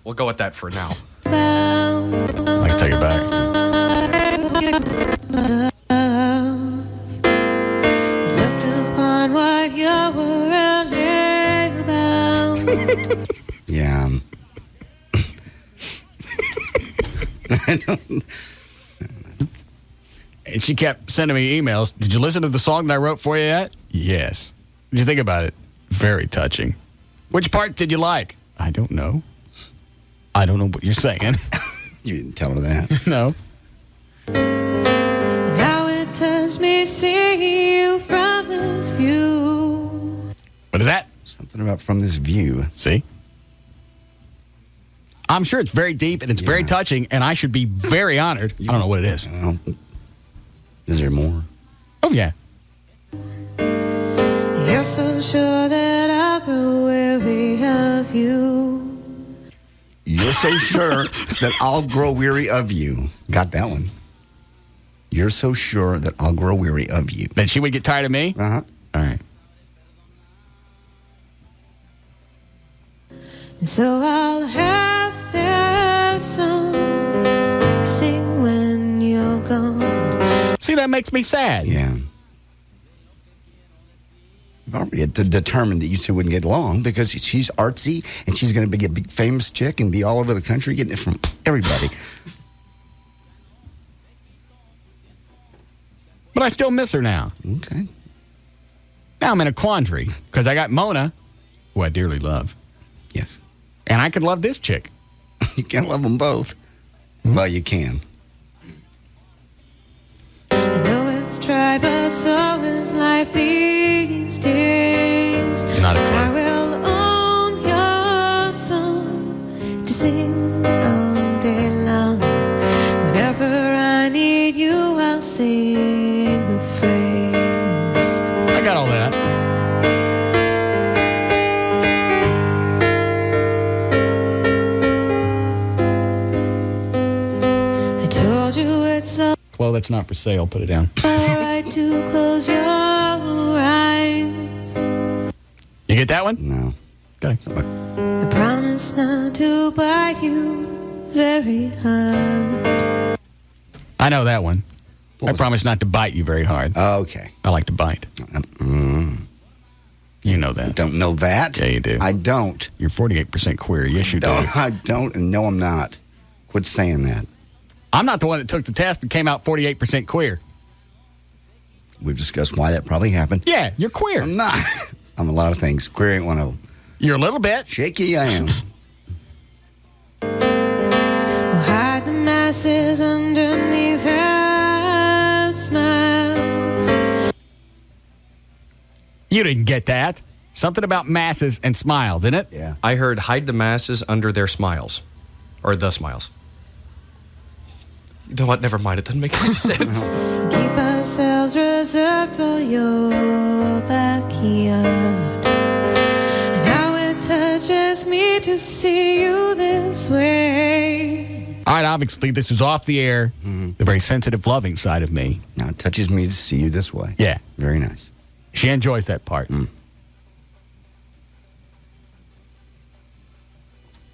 We'll go with that for now. I can take it back. Looked upon what you were really about. Yeah. I don't. And she kept sending me emails. Did you listen to the song that I wrote for you yet? Yes. What did you think about it? Very touching. Which part did you like? I don't know. I don't know what you're saying. You didn't tell her that. No. Now it touched me, see you from this view. What is that? Something about From This View. See? I'm sure it's very deep and it's very touching, and I should be very honored. I don't know what it is. Is there more? Oh, yeah. You're so sure that I'll grow weary of you. You're so sure that I'll grow weary of you. Got that one. You're so sure that I'll grow weary of you. That she would get tired of me? Uh-huh. All right. And so I'll have their song to sing when you're gone. See, that makes me sad. Yeah. You've already determined that you two wouldn't get along because she's artsy and she's going to be a big famous chick and be all over the country getting it from everybody. But I still miss her now. Okay. Now I'm in a quandary because I got Mona, who I dearly love. Yes. And I could love this chick. You can't love them both. Mm-hmm. Well, you can. I know it's tried, but so is life these days. Not a clue. I will own your song to sing all day long. Whenever I need you, I'll sing the phrase. I got all that. I told you it's all Chloe, that's not for sale. Put it down. right to close your eyes. You get that one? No. Okay. I promise not to bite you very hard. I know that one. I promise not to bite you very hard. Okay. I like to bite. You know that. Don't know that? Yeah, you do. I don't. You're 48% queer. Yes, you do. I don't, and no, I'm not. Quit saying that. I'm not the one that took the test and came out 48% queer. We've discussed why that probably happened. Yeah, you're queer. I'm not. I'm a lot of things. Queer ain't one of them. You're a little bit. Shaky I am. We'll hide the masses underneath their smiles. You didn't get that. Something about masses and smiles, isn't it? Yeah. I heard hide the masses under their smiles. Or the smiles. You know what? Never mind. It doesn't make any sense. Keep ourselves reserved for your backyard. And how it touches me to see you this way. All right, obviously, this is off the air. Mm-hmm. The very sensitive, loving side of me. Now it touches me to see you this way. Yeah. Very nice. She enjoys that part.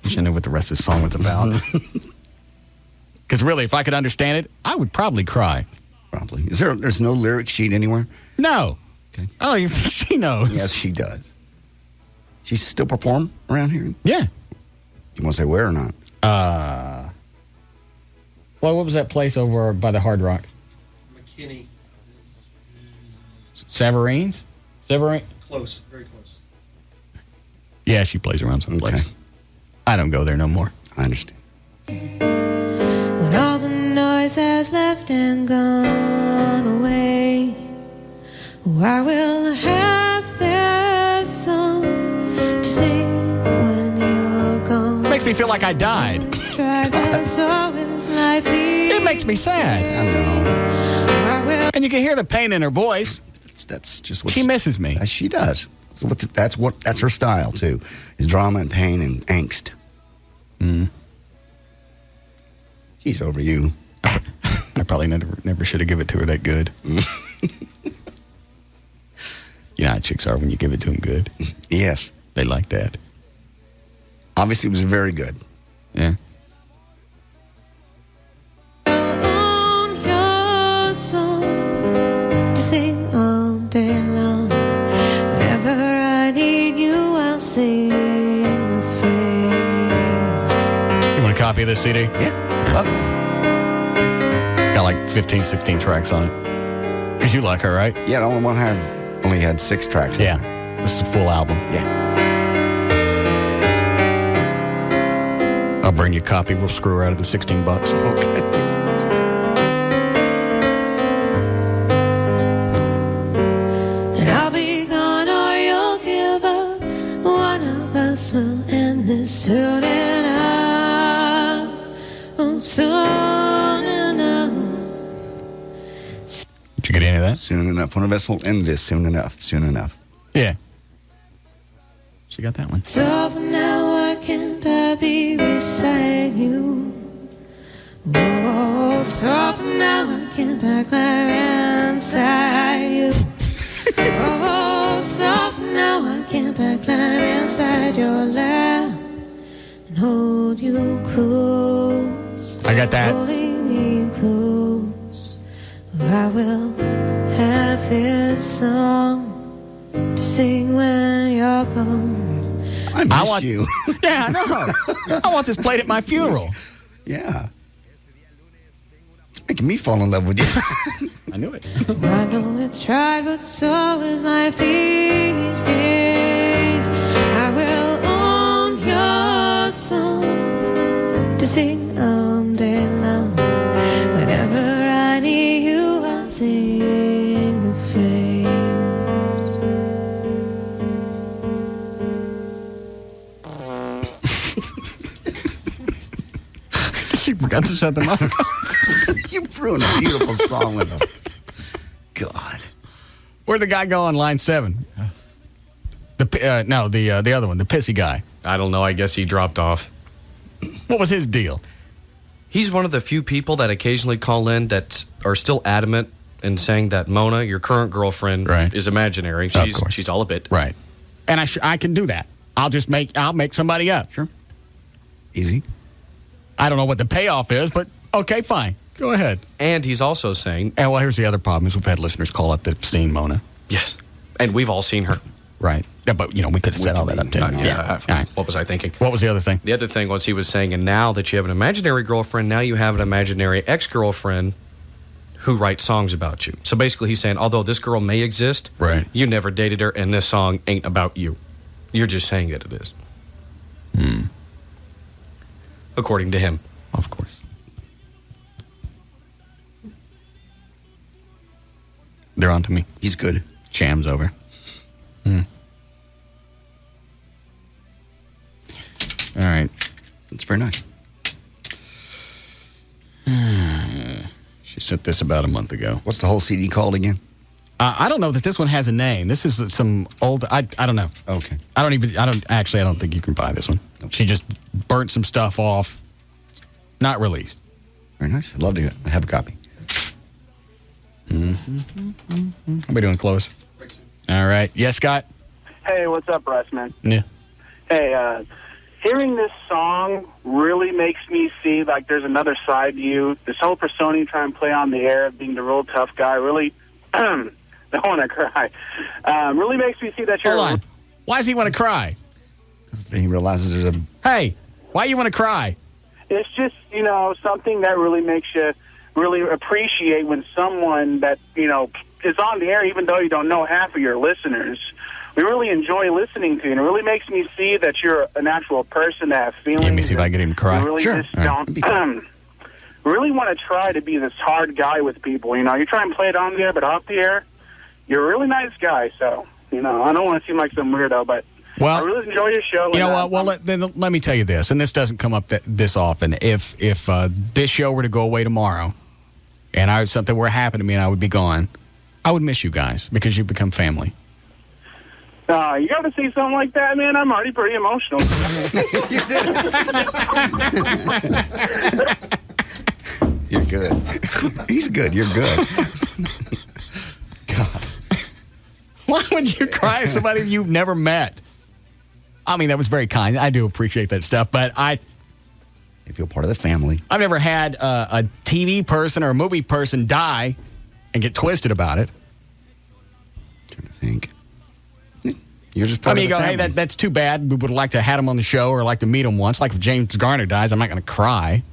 Wish I knew what the rest of the song was about. Because really, if I could understand it, I would probably cry. Probably. There's no lyric sheet anywhere? No. Okay. Oh, she knows. Yes, she does. She still perform around here? Yeah. You want to say where or not? Well, what was that place over by the Hard Rock? McKinney. Severines? Close. Very close. Yeah, she plays around someplace. Okay. I don't go there no more. I understand. When all the noise voice has left and gone away. Oh, I will have their song to sing when you're gone. Makes me feel like I died. It makes me sad. I know. And you can hear the pain in her voice. That's just what she misses me. She does. So that's her style too. Is drama and pain and angst. She's over you. I probably never should have given it to her that good. You know how chicks are when you give it to them good. Yes. They like that. Obviously, it was very good. Yeah. On your song to sing all day long. Whenever I need you, I'll sing the phrase. You want a copy of this CD? Yeah. Love it. Got like 15, 16 tracks on it. Because you like her, right? Yeah, the only one only had 6 tracks. Yeah. This is a full album. Yeah. I'll bring you a copy. We'll screw her out of the $16. Okay. And I'll be gone or you'll give up. One of us will end this soon enough. Oh, soon enough. Did you get any of that? Soon enough. One of us will end this soon enough. Soon enough. Yeah. She got that one. So for now, why can't I be beside you? Oh, so for now, why can't I climb inside you? Oh, so for now, why can't I climb inside your lap and hold you close? I got that. Holding me close. Or I will have this song to sing when you're gone. I miss you. Yeah, I know. I want this played at my funeral. Yeah. It's making me fall in love with you. I knew it. I know it's tried, but so is life these days. I will own your song to sing all day long. Whenever I need you, I'll sing the phrase. She forgot to shut them up. You ruined a beautiful song with them. God. Where'd the guy go on line 7? The other one, the pissy guy. I don't know. I guess he dropped off. What was his deal? He's one of the few people that occasionally call in that are still adamant in saying that Mona, your current girlfriend, is imaginary. She's all a bit. Right. And I can do that. I'll make somebody up. Sure. Easy. I don't know what the payoff is, but okay, fine. Go ahead. And he's also saying... And well, here's the other problem is we've had listeners call up that have seen Mona. Yes. And we've all seen her. Right. Yeah, but, we could have set all that up, too. What was I thinking? What was the other thing? The other thing was he was saying, and now that you have an imaginary girlfriend, now you have an imaginary ex-girlfriend who writes songs about you. So basically he's saying, although this girl may exist, right, you never dated her, and this song ain't about you. You're just saying that it is. According to him. Of course. They're on to me. He's good. Jam's over. All right. That's very nice. She sent this about a month ago. What's the whole CD called again? I don't know that this one has a name. This is some old... I don't know. Okay. I don't think you can buy this one. Okay. She just burnt some stuff off. Not released. Very nice. I'd love to have a copy. How we doing, close? All right. Yes, Scott? Hey, what's up, Russ, man? Yeah. Hey, hearing this song really makes me see, like, there's another side to you. This whole persona you try and play on the air of being the real tough guy really... don't want to cry. Really makes me see that you're... Hold on. Why does he want to cry? Because he realizes there's a... Hey, why you want to cry? It's just, something that really makes you really appreciate when someone that, is on the air, even though you don't know half of your listeners. We really enjoy listening to you, and it really makes me see that you're an actual person that has feelings. Let me see if I can get him to cry. You really just don't really want to try to be this hard guy with people. You know, you try and play it on the air, but off the air, you're a really nice guy. So, you know, I don't want to seem like some weirdo, but I really enjoy your show. You know what? Well, let me tell you this, and this doesn't come up this often. If this show were to go away tomorrow, and something were to happen to me and I would be gone, I would miss you guys because you become family. You got to say something like that, man. I'm already pretty emotional. You're good. He's good. You're good. God. Why would you cry at somebody you've never met? I mean, that was very kind. I do appreciate that stuff, but you feel part of the family. I've never had a TV person or a movie person die and get twisted about it. I'm trying to think. You're just part of the family. Hey, that's too bad. We would like to have him on the show or like to meet him once. Like if James Garner dies, I'm not going to cry.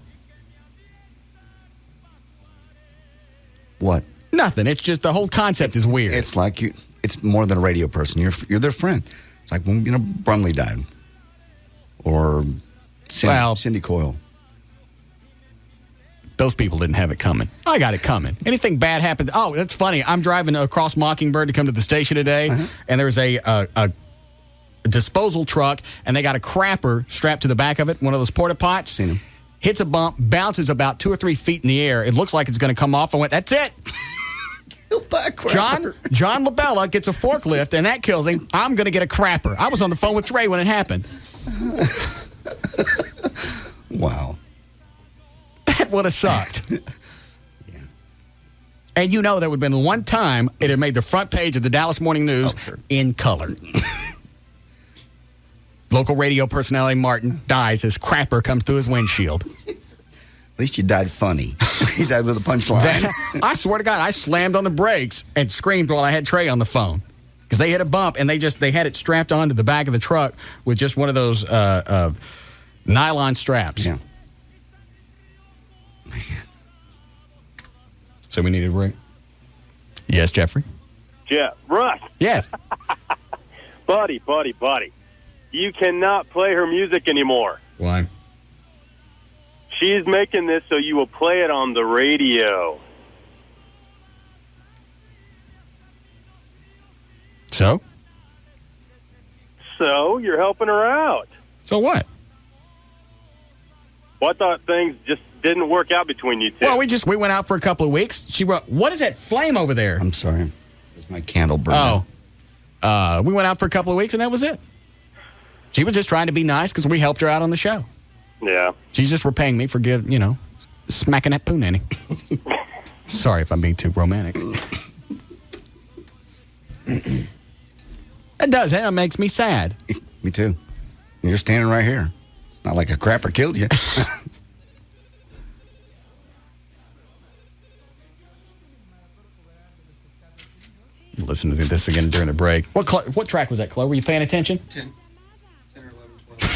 What? Nothing. It's just the whole concept is weird. It's like it's more than a radio person. You're their friend. It's like when Brumley died, or Cindy Coyle. Those people didn't have it coming. I got it coming. Anything bad happened. Oh, that's funny. I'm driving across Mockingbird to come to the station today, and there's a disposal truck, and they got a crapper strapped to the back of it, one of those porta pots. Seen him. Hits a bump, bounces about 2 or 3 feet in the air. It looks like it's going to come off. I went, that's it. John LaBella gets a forklift, and that kills him. I'm going to get a crapper. I was on the phone with Trey when it happened. Wow. That would have sucked. Yeah. And you know there would have been one time it had made the front page of the Dallas Morning News in color. Local radio personality Martin dies as crapper comes through his windshield. At least you died funny. You died with a punchline. I swear to God, I slammed on the brakes and screamed while I had Trey on the phone. Because they hit a bump, and they had it strapped onto the back of the truck with just one of those nylon straps. Yeah. Man. So we needed a break? Yes, Jeffrey? Jeff. Russ. Yes. Buddy. You cannot play her music anymore. Why? She's making this so you will play it on the radio. So? So, you're helping her out. So what? Well, I thought things just didn't work out between you two. Well, we went out for a couple of weeks. She wrote, what is that flame over there? I'm sorry. It's my candle burning. Oh. We went out for a couple of weeks, and that was it. She was just trying to be nice because we helped her out on the show. Yeah. She's just repaying me for smacking that poo nanny. Sorry if I'm being too romantic. It does. It makes me sad. Me too. You're standing right here. It's not like a crapper killed you. Listen to this again during the break. What track was that, Chloe? Were you paying attention? 10 or 11, 12.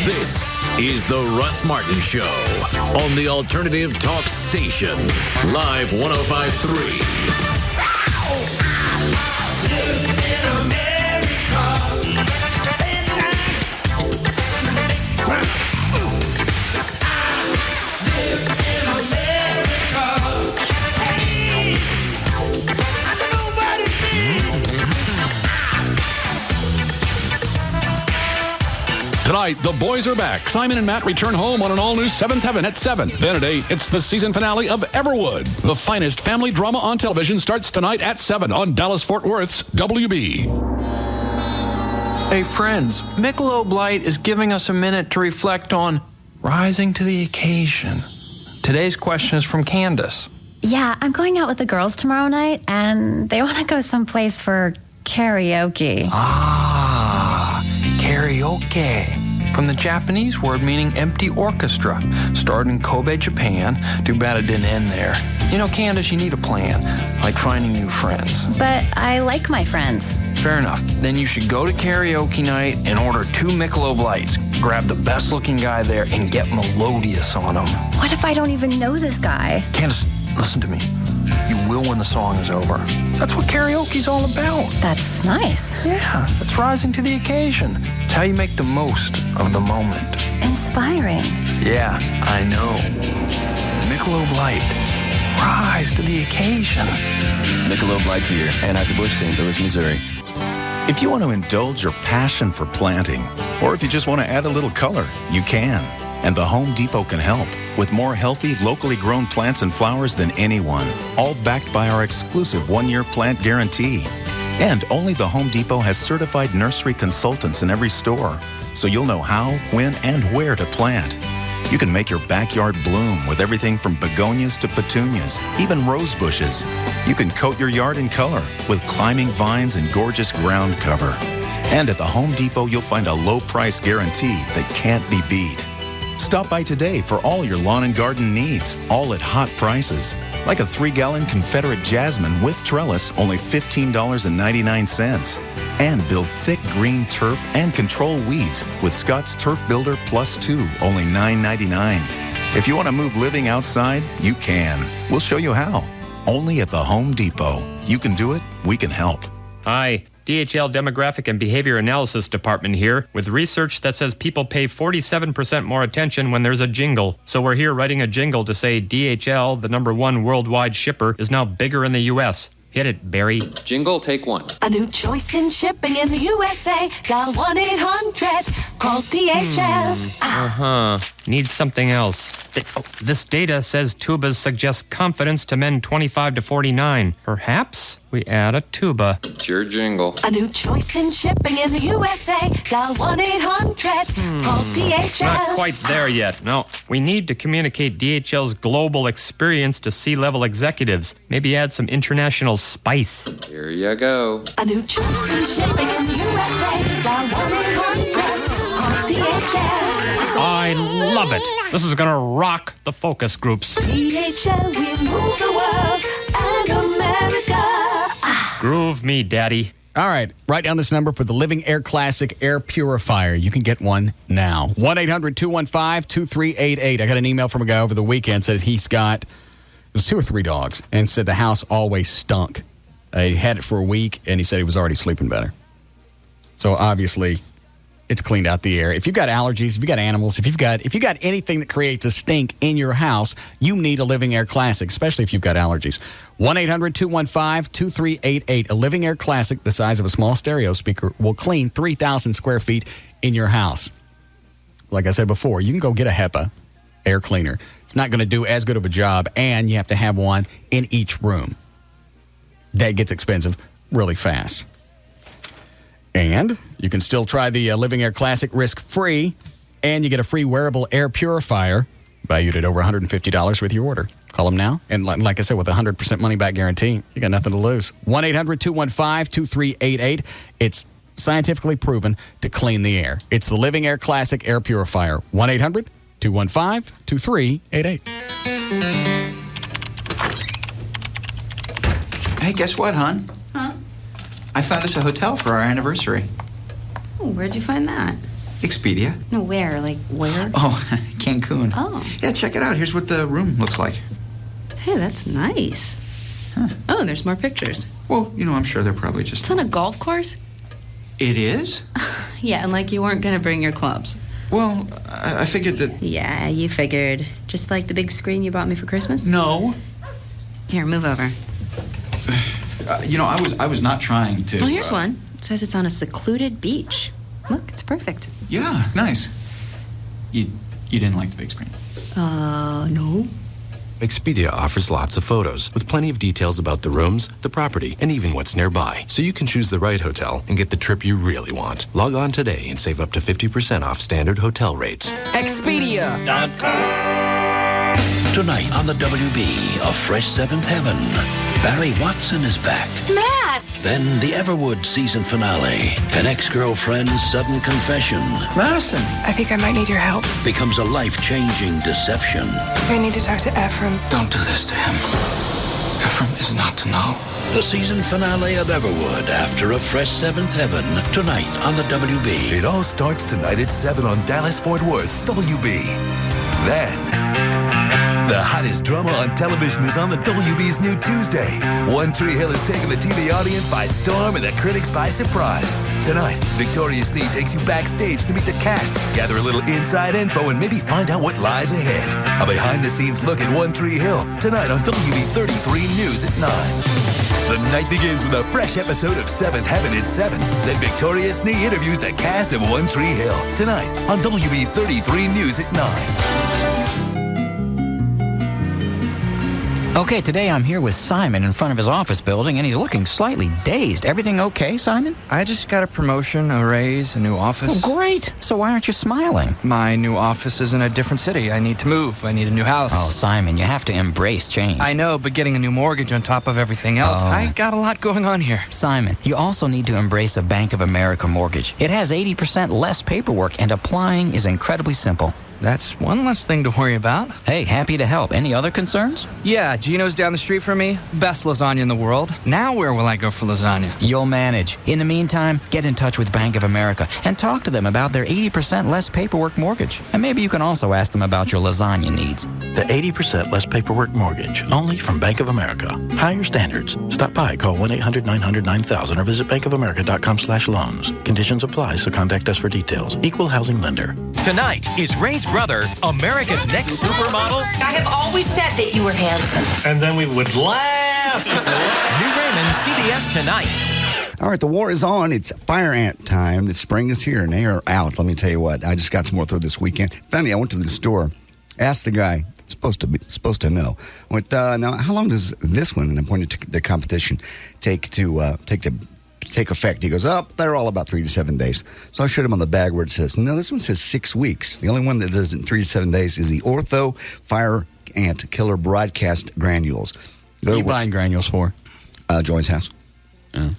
This is the Russ Martin Show on the Alternative Talk Station. Live 105.3. Tonight, the boys are back. Simon and Matt return home on an all-new Seventh Heaven at 7. Then at 8, it's the season finale of Everwood. The finest family drama on television starts tonight at 7 on Dallas-Fort Worth's WB. Hey, friends. Michelob Light is giving us a minute to reflect on rising to the occasion. Today's question is from Candace. Yeah, I'm going out with the girls tomorrow night, and they want to go someplace for karaoke. Karaoke. From the Japanese word meaning empty orchestra. Started in Kobe, Japan. Too bad it didn't end there. You know, Candace, you need a plan. Like finding new friends. But I like my friends. Fair enough. Then you should go to karaoke night and order 2 Michelob Lights. Grab the best looking guy there and get melodious on him. What if I don't even know this guy? Candace, listen to me. You will when the song is over. That's what karaoke's all about. That's nice. Yeah, it's rising to the occasion. It's how you make the most of the moment. Inspiring. Yeah, I know. Michelob Light. Rise to the occasion. Michelob Light Beer, Anheuser-Busch, St. Louis, Missouri. If you want to indulge your passion for planting, or if you just want to add a little color, you can. And the Home Depot can help with more healthy, locally grown plants and flowers than anyone, all backed by our exclusive one-year plant guarantee. And only the Home Depot has certified nursery consultants in every store, so you'll know how, when, and where to plant. You can make your backyard bloom with everything from begonias to petunias, even rose bushes. You can coat your yard in color with climbing vines and gorgeous ground cover. And at the Home Depot, you'll find a low price guarantee that can't be beat. Stop by today for all your lawn and garden needs, all at hot prices. Like a 3-gallon Confederate Jasmine with trellis, only $15.99. And build thick green turf and control weeds with Scott's Turf Builder Plus 2, only $9.99. If you want to move living outside, you can. We'll show you how. Only at the Home Depot. You can do it, we can help. Hi, DHL Demographic and Behavior Analysis Department here with research that says people pay 47% more attention when there's a jingle. So we're here writing a jingle to say DHL, the #1 worldwide shipper, is now bigger in the U.S. Hit it, Barry. Jingle, take one. A new choice in shipping in the USA. Dial 1-800. Call DHL. Need something else. This data says tubas suggest confidence to men 25 to 49. Perhaps we add a tuba. It's your jingle. A new choice in shipping in the USA. Dial 1-800. Call DHL. Not quite there yet. No, we need to communicate DHL's global experience to C-level executives. Maybe add some international spice. Here you go. A new choice in shipping in the USA. Dial 1-800. Call DHL. I love it. This is going to rock the focus groups. DHL, we move the world and America. Groove me, Daddy. All right, write down this number for the Living Air Classic Air Purifier. You can get one now. 1-800-215-2388. I got an email from a guy over the weekend, said he's got, it was 2 or 3 dogs, and said the house always stunk. He had it for a week, and he said he was already sleeping better. So obviously, it's cleaned out the air. If you've got allergies, if you've got animals, if you've got anything that creates a stink in your house, you need a Living Air Classic, especially if you've got allergies. 1-800-215-2388. A Living Air Classic, the size of a small stereo speaker, will clean 3,000 square feet in your house. Like I said before, you can go get a HEPA air cleaner. It's not going to do as good of a job, and you have to have one in each room. That gets expensive really fast. And you can still try the Living Air Classic risk-free, and you get a free wearable air purifier valued at over $150 with your order. Call them now, and like I said, with a 100% money-back guarantee, you got nothing to lose. 1-800-215-2388. It's scientifically proven to clean the air. It's the Living Air Classic Air Purifier. 1-800-215-2388. Hey, guess what, hon? Huh? I found us a hotel for our anniversary. Oh, where'd you find that? Expedia. No, where? Like, where? Oh, Cancun. Oh. Yeah, check it out. Here's what the room looks like. Hey, that's nice. Huh. Oh, there's more pictures. Well, I'm sure they're probably just... It's on a golf course? It is? Yeah, and like you weren't going to bring your clubs. Well, I figured that... Yeah, you figured. Just like the big screen you bought me for Christmas? No. Here, move over. I was not trying to... Oh, here's one. It says it's on a secluded beach. Look, it's perfect. Yeah, nice. You didn't like the big screen? No. Expedia offers lots of photos with plenty of details about the rooms, the property, and even what's nearby. So you can choose the right hotel and get the trip you really want. Log on today and save up to 50% off standard hotel rates. Expedia.com. Tonight on the WB, a fresh seventh heaven. Barry Watson is back. Matt! Then the Everwood season finale. An ex-girlfriend's sudden confession Madison. I think I might need your help. becomes a life-changing deception. I need to talk to Ephraim. Don't do this to him. Ephraim is not to know. The season finale of Everwood after a fresh seventh heaven. Tonight on the WB. It all starts tonight at 7 on Dallas-Fort Worth, WB. Then... The hottest drama on television is on the WB's new Tuesday. One Tree Hill has taken the TV audience by storm and the critics by surprise. Tonight, Victoria Sneed takes you backstage to meet the cast, gather a little inside info, and maybe find out what lies ahead. A behind-the-scenes look at One Tree Hill, tonight on WB 33 News at 9. The night begins with a fresh episode of Seventh Heaven at 7. Then Victoria Sneed interviews the cast of One Tree Hill, tonight on WB 33 News at 9. Okay, today I'm here with Simon in front of his office building, and he's looking slightly dazed. Everything okay, Simon? I just got a promotion, a raise, a new office. Oh, great. So why aren't you smiling? My new office is in a different city. I need to move. I need a new house. Oh, Simon, you have to embrace change. I know, but getting a new mortgage on top of everything else, I got a lot going on here. Simon, you also need to embrace a Bank of America mortgage. It has 80% less paperwork, and applying is incredibly simple. That's one less thing to worry about. Hey, happy to help. Any other concerns? Yeah, Gino's down the street from me. Best lasagna in the world. Now where will I go for lasagna? You'll manage. In the meantime, get in touch with Bank of America and talk to them about their 80% less paperwork mortgage. And maybe you can also ask them about your lasagna needs. The 80% less paperwork mortgage, only from Bank of America. Higher standards. Stop by, call 1-800-900-9000 or visit bankofamerica.com/loans. Conditions apply, so contact us for details. Equal housing lender. Tonight is Ray's brother, America's Next Supermodel. I have always said that you were handsome. And then we would laugh. New Raymond, CBS Tonight. All right, the war is on. It's fire ant time. The spring is here, and they are out. Let me tell you what. I just got some more through this weekend. Funny, I went to the store, asked the guy, supposed to know. Went, now, how long does this one, and I pointed to the competition, take effect? He goes, they're all about 3 to 7 days. So I showed him on the bag where it says, no, this one says 6 weeks. The only one that does it in 3 to 7 days is the Ortho Fire Ant Killer Broadcast Granules. What are you buying granules for? Joy's house. Oh.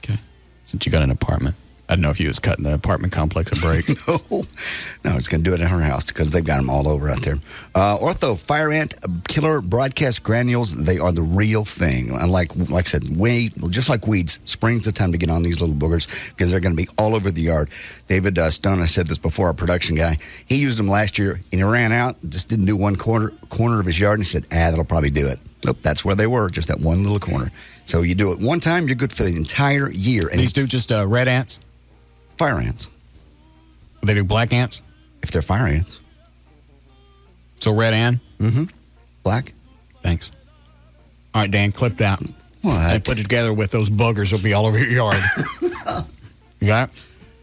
Okay. Since you got an apartment. I don't know if you was cutting the apartment complex a break. No, it's going to do it at her house because they've got them all over out there. Ortho Fire Ant Killer Broadcast Granules, they are the real thing. And like I said, just like weeds, spring's the time to get on these little boogers because they're going to be all over the yard. David Stone, I said this before, our production guy, he used them last year and he ran out, just didn't do one corner of his yard, and he said, that'll probably do it. Nope, that's where they were, just that one little corner. So you do it one time, you're good for the entire year. And these do just red ants? Fire ants. They do black ants? If they're fire ants. So red ant? Mm-hmm. Black. Thanks. All right, Dan, clip that. What? And put it together with those buggers. Will be all over your yard. You got it?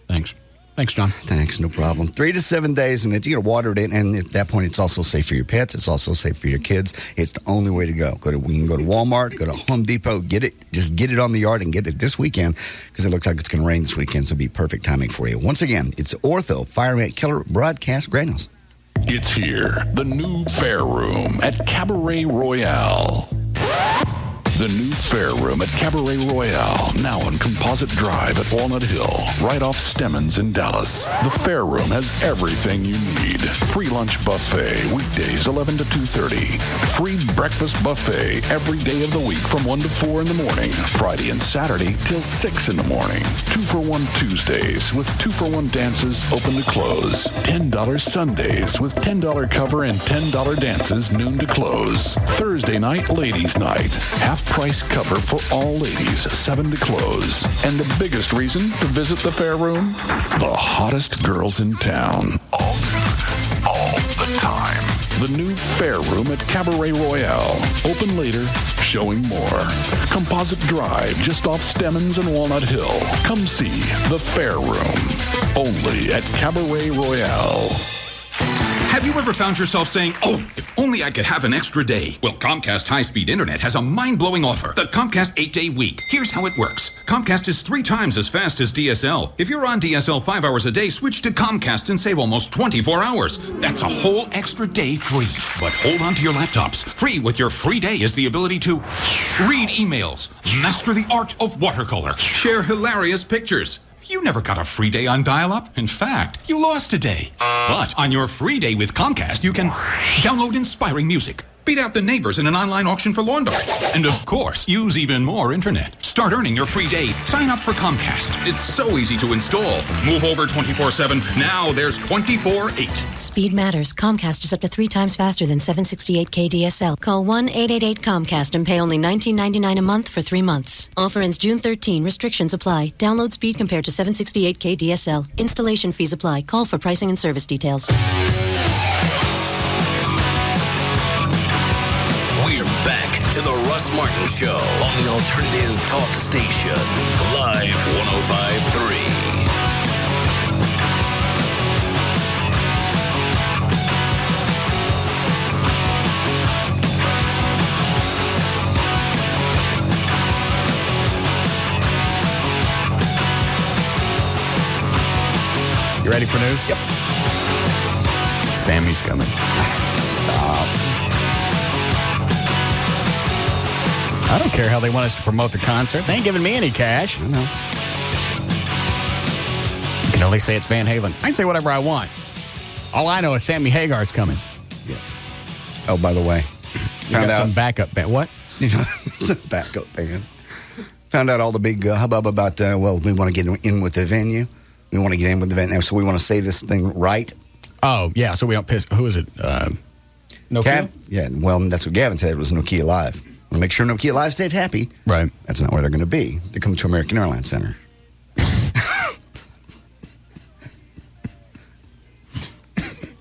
Thanks. Thanks, John. Thanks, no problem. 3 to 7 days, and you got to water it in, and at that point, it's also safe for your pets. It's also safe for your kids. It's the only way to go. We can go to Walmart, go to Home Depot, get it. Just get it on the yard and get it this weekend because it looks like it's going to rain this weekend, so it'll be perfect timing for you. Once again, it's Ortho Fire Ant Killer Broadcast Granules. It's here, the new Fair Room at Cabaret Royale. The new Fair Room at Cabaret Royale, now on Composite Drive at Walnut Hill, right off Stemmons in Dallas. The Fair Room has everything you need. Free lunch buffet, weekdays 11 to 2:30. Free breakfast buffet every day of the week from 1 to 4 in the morning. Friday and Saturday till 6 in the morning. 2-for-1 Tuesdays with 2-for-1 dances open to close. $10 Sundays with $10 cover and $10 dances noon to close. Thursday night, ladies' night. Half-price cover for all ladies, 7 to close. And the biggest reason to visit the Fair Room? The hottest girls in town. All good, all the time. The new Fair Room at Cabaret Royale. Open later, showing more. Composite Drive, just off Stemmons and Walnut Hill. Come see the Fair Room. Only at Cabaret Royale. Have you ever found yourself saying, oh, if only I could have an extra day? Well, Comcast High-Speed Internet has a mind-blowing offer, the Comcast 8-Day Week. Here's how it works. Comcast is 3 times as fast as DSL. If you're on DSL 5 hours a day, switch to Comcast and save almost 24 hours. That's a whole extra day free. But hold on to your laptops. Free with your free day is the ability to read emails, master the art of watercolor, share hilarious pictures. You never got a free day on dial-up. In fact, you lost a day. But on your free day with Comcast, you can download inspiring music, beat out the neighbors in an online auction for lawn darts, and of course, use even more internet. Start earning your free day. Sign up for Comcast. It's so easy to install. Move over 24/7. Now there's 24/8. Speed matters. Comcast is up to 3 times faster than 768K DSL. Call 1-888-COMCAST and pay only $19.99 a month for 3 months. Offer ends June 13. Restrictions apply. Download speed compared to 768K DSL. Installation fees apply. Call for pricing and service details. We're back to the Russ Martin Show on the Alternative Talk Station. Live 105.3. You ready for news? Yep. Sammy's coming. Stop. I don't care how they want us to promote the concert. They ain't giving me any cash. I know. You can only say it's Van Halen. I can say whatever I want. All I know is Sammy Hagar's coming. Yes. Oh, by the way, found out some backup band. What? You know, some backup band. Found out all the big hubbub about. Well, we want to get in with the venue. We want to get in with the venue, so we want to say this thing right. Oh yeah, so we don't piss. Who is it? Nokia? Yeah. Well, that's what Gavin said. It was Nokia Live. Want to make sure Nokia Live stayed happy. Right. That's not where they're going to be. They're coming to American Airlines Center.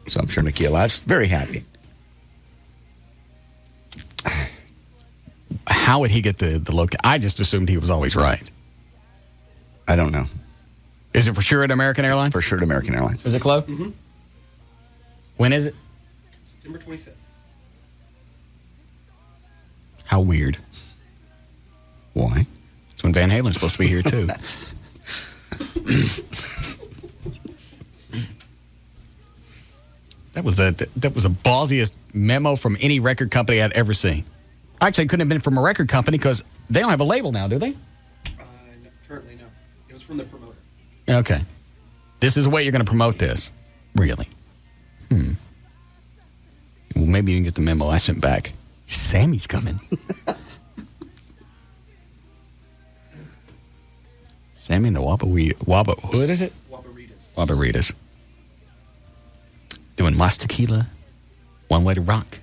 So I'm sure Nokia Live's very happy. How would he get the look? I just assumed he was always right. I don't know. Is it for sure at American Airlines? For sure at American Airlines. Is it close? Mm-hmm. When is it? September 25th. How weird. Why? It's when Van Halen's supposed to be here, too. That was the ballsiest memo from any record company I'd ever seen. Actually, it couldn't have been from a record company because they don't have a label now, do they? No, currently, no. It was from the promoter. Okay. This is the way you're going to promote this. Really? Well, maybe you can get the memo I sent back. Sammy's coming. Sammy and the what is it? Wabaritas. Doing Mas Tequila, One Way to Rock,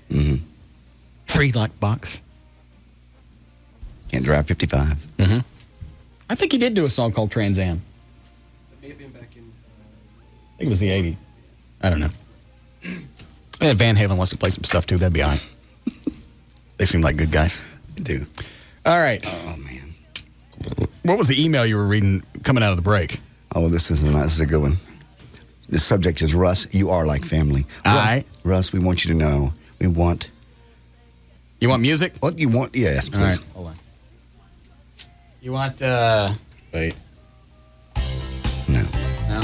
3 Lock Box. Can't Drive 55. Mm-hmm. I think he did do a song called Trans Am. It may have been back in... I think it was the 80s. I don't know. Yeah, Van Halen wants to play some stuff, too. That'd be all right. They seem like good guys. They do. All right. Oh, man. What was the email you were reading coming out of the break? Oh, this is a good one. The subject is, Russ, you are like family. All right. Russ, we want you to know, You want music? What you want? Yes, please. All right, hold on. You want, wait. No. No?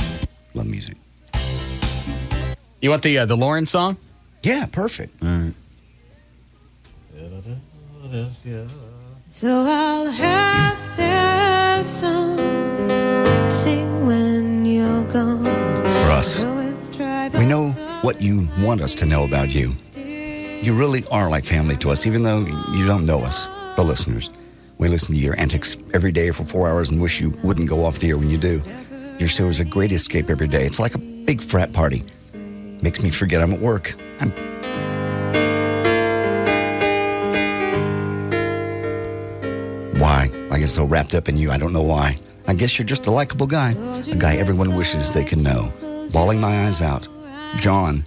Love music. You want the Lauren song? Yeah, perfect. All right. So I'll have their song to sing when you're gone. Russ, we know what you want us to know about you. You really are like family to us, even though you don't know us, the listeners. We listen to your antics every day for 4 hours and wish you wouldn't go off the air when you do. Your show is a great escape every day. It's like a big frat party. Makes me forget I'm at work. Why? I get so wrapped up in you, I don't know why. I guess you're just a likable guy. A guy everyone wishes they could know. Bawling my eyes out. John.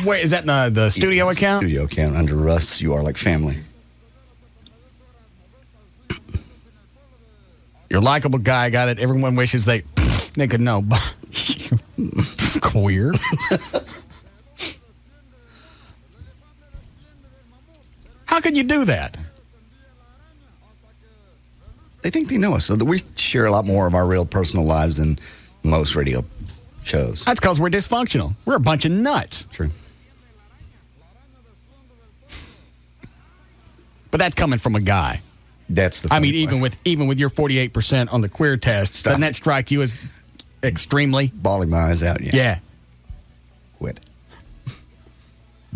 Wait, is that the studio account? Studio account under Russ. You are like family. You're a likable guy that everyone wishes they could know. Queer. How could you do that? They think they know us, so that we share a lot more of our real personal lives than most radio shows. That's because we're dysfunctional. We're a bunch of nuts. True. But that's coming from a guy. That's the. I mean, even with your 48% on the queer test, doesn't that strike you as extremely bawling my eyes out? Yeah. Yeah. Quit.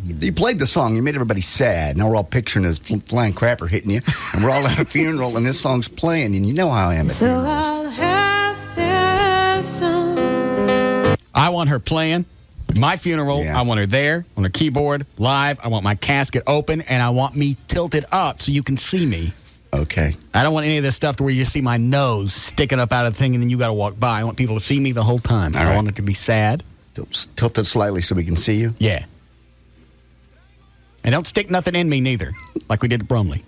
You played the song. You made everybody sad. Now we're all picturing this flying crapper hitting you, and we're all at a funeral, and this song's playing, and you know how I am at So funerals. I'll have their song. I want her playing. My funeral, I want her there on a keyboard, live. I want my casket open, and I want me tilted up so you can see me. Okay. I don't want any of this stuff to where you see my nose sticking up out of the thing, and then you got to walk by. I want people to see me the whole time. All I right. want it to be sad. Tilted slightly so we can see you? Yeah. And don't stick nothing in me, neither, like we did to Brumley.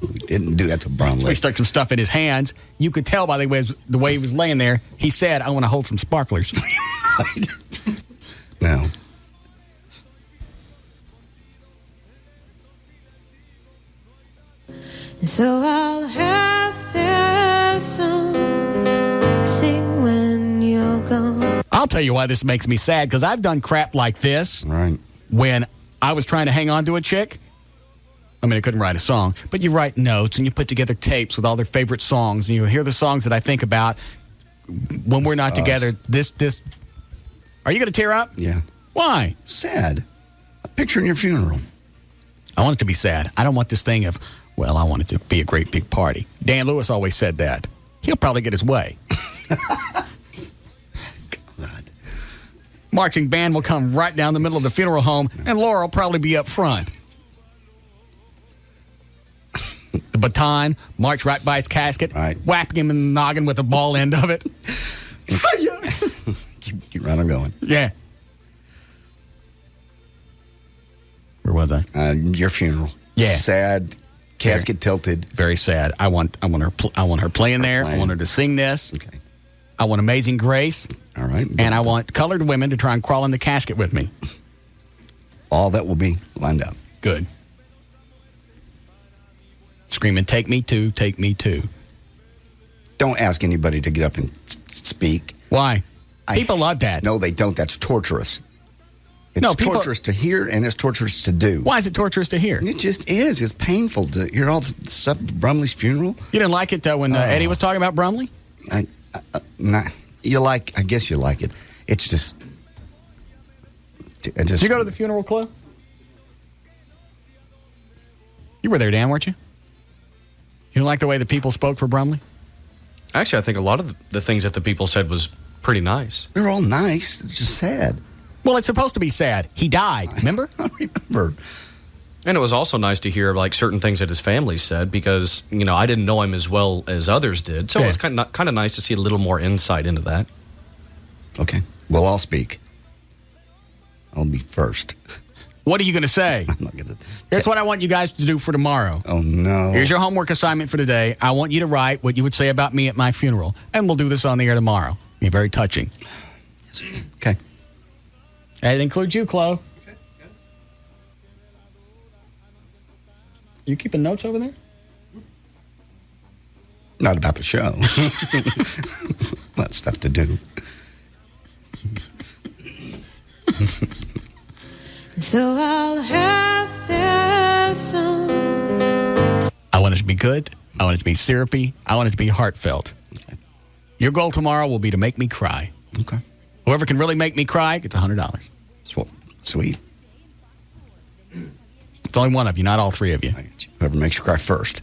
We didn't do that to Brumley. We stuck some stuff in his hands. You could tell by the way he was laying there. He said, I want to hold some sparklers. No. And so I'll have their song to sing when you're gone. I'll tell you why this makes me sad, because I've done crap like this when I was trying to hang on to a chick. I mean, I couldn't write a song, but you write notes and you put together tapes with all their favorite songs, and you hear the songs that I think about when we're not together. This. Are you going to tear up? Yeah. Why? Sad. A picture in your funeral. I want it to be sad. I don't want this thing of, well, I want it to be a great big party. Dan Lewis always said that. He'll probably get his way. Marching band will come right down the middle of the funeral home, and Laura will probably be up front. The baton, march right by his casket, whapping him in the noggin with the ball end of it. Keep right on going. Yeah. Where was I? Your funeral. Yeah. Sad. Casket tilted. Very sad. I want her playing there. I want her to sing this. Okay. I want Amazing Grace. All right. And I want colored women to try and crawl in the casket with me. All that will be lined up. Good. Screaming, take me to, take me to. Don't ask anybody to get up and speak. Why? People love that. No, they don't. That's torturous. It's No, people- torturous to hear, and it's torturous to do. Why is it torturous to hear? It just is. It's painful to hear all this stuff at Brumley's funeral. You didn't like it when Eddie was talking about Brumley? I guess you like it. It's just. Did you go to the funeral club? You were there, Dan, weren't you? You didn't like the way the people spoke for Brumley? Actually, I think a lot of the things that the people said was pretty nice. They were all nice. It's just sad. Well, it's supposed to be sad. He died, remember? I remember. And it was also nice to hear like certain things that his family said because, I didn't know him as well as others did. So it's kind of nice to see a little more insight into that. Okay. Well, I'll speak. I'll be first. What are you going to say? I'm not going to. Here's what I want you guys to do for tomorrow. Oh, no. Here's your homework assignment for today. I want you to write what you would say about me at my funeral. And we'll do this on the air tomorrow. Be very touching. Okay. That includes you, Chloe. You keeping notes over there? Not about the show. Lot of stuff to do. So I'll have their song. I want it to be good. I want it to be syrupy. I want it to be heartfelt. Okay. Your goal tomorrow will be to make me cry. Okay. Whoever can really make me cry gets $100. Sweet. It's only one of you, not all three of you. Whoever makes you cry first.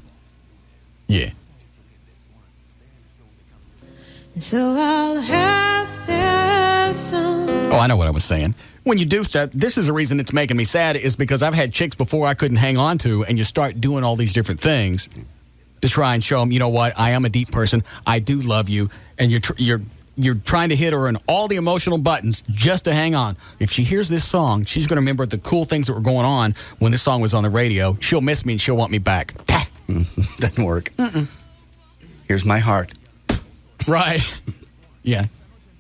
Yeah. So I'll have their song. Oh, I know what I was saying. When you do stuff, this is the reason it's making me sad, is because I've had chicks before I couldn't hang on to, and you start doing all these different things to try and show them, you know what, I am a deep person, I do love you, and you're trying to hit her on all the emotional buttons just to hang on. If she hears this song, she's going to remember the cool things that were going on when this song was on the radio. She'll miss me and she'll want me back. Doesn't work. Here's my heart. Right. Yeah.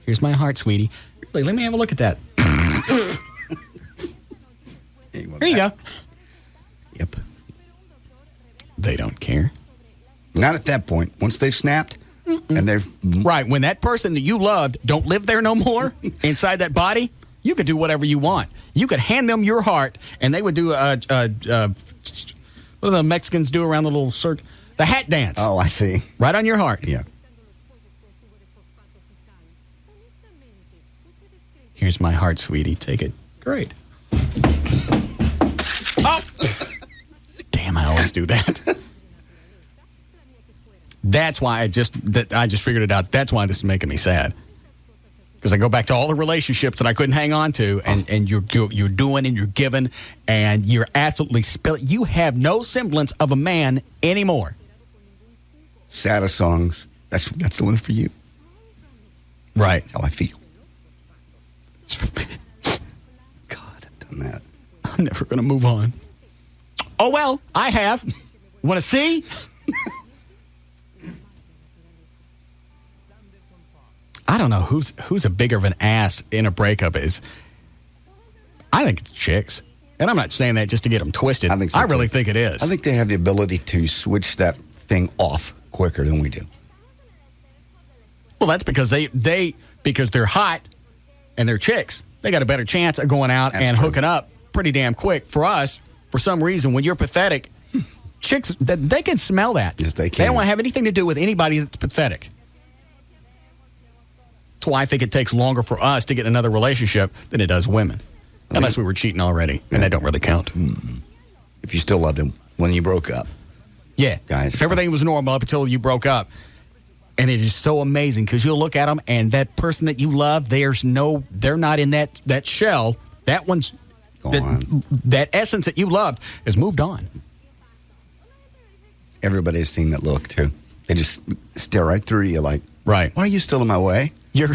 Here's my heart, sweetie. Really, let me have a look at that. There you go. Yep. They don't care. Not at that point. Once they've snapped, and they've... Right. When that person that you loved don't live there no more, inside that body, you could do whatever you want. You could hand them your heart, and they would do what do the Mexicans do around the little circle? The hat dance. Oh, I see. Right on your heart. Yeah. Here's my heart, sweetie. Take it. Great. guys do that. That's why I just figured it out. That's why this is making me sad. Because I go back to all the relationships that I couldn't hang on to, and you're doing and you're giving, and you're absolutely spilling. You have no semblance of a man anymore. Saddest songs. That's the one for you. Right. That's how I feel. God, I've done that. I'm never going to move on. Oh, well, I have. Want to see? I don't know who's a bigger of an ass in a breakup is. I think it's chicks. And I'm not saying that just to get them twisted. I think so, I really think it is. I think they have the ability to switch that thing off quicker than we do. Well, that's because because they're hot and they're chicks. They got a better chance of going out and hooking up pretty damn quick. For us, for some reason, when you're pathetic, chicks, they can smell that. Yes, they can. They don't want to have anything to do with anybody that's pathetic. That's why I think it takes longer for us to get another relationship than it does women. Unless we were cheating already, and that don't really count. Mm-hmm. If you still loved him when you broke up. Yeah. Guys. If everything was normal up until you broke up. And it is so amazing because you'll look at them and that person that you love, they're not in that shell. That one's, that essence that you loved has moved on. Everybody's seen that look too. They just stare right through you like, right. Why are you still in my way? You're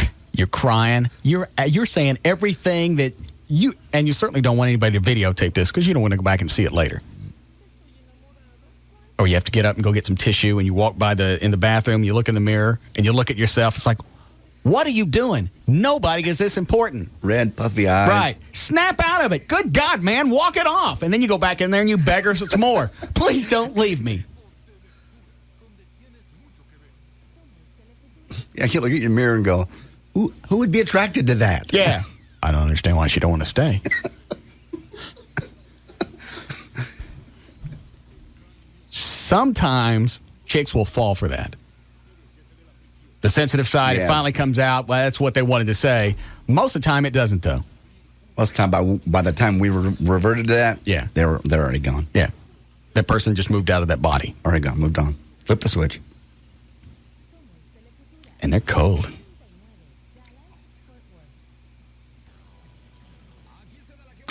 crying. You're saying everything that you certainly don't want anybody to videotape this because you don't want to go back and see it later. Or you have to get up and go get some tissue and you walk in the bathroom, you look in the mirror and you look at yourself. It's like, what are you doing? Nobody is this important. Red, puffy eyes. Right. Snap out of it. Good God, man. Walk it off. And then you go back in there and you beg her some more. Please don't leave me. Yeah, I can't look at your mirror and go, who would be attracted to that? Yeah. I don't understand why she don't want to stay. Sometimes chicks will fall for that. The sensitive side, it finally comes out. Well, that's what they wanted to say. Most of the time, it doesn't, though. Most of the time, by the time we reverted to that, they're already gone. Yeah. That person just moved out of that body. Already gone, moved on. Flip the switch. And they're cold.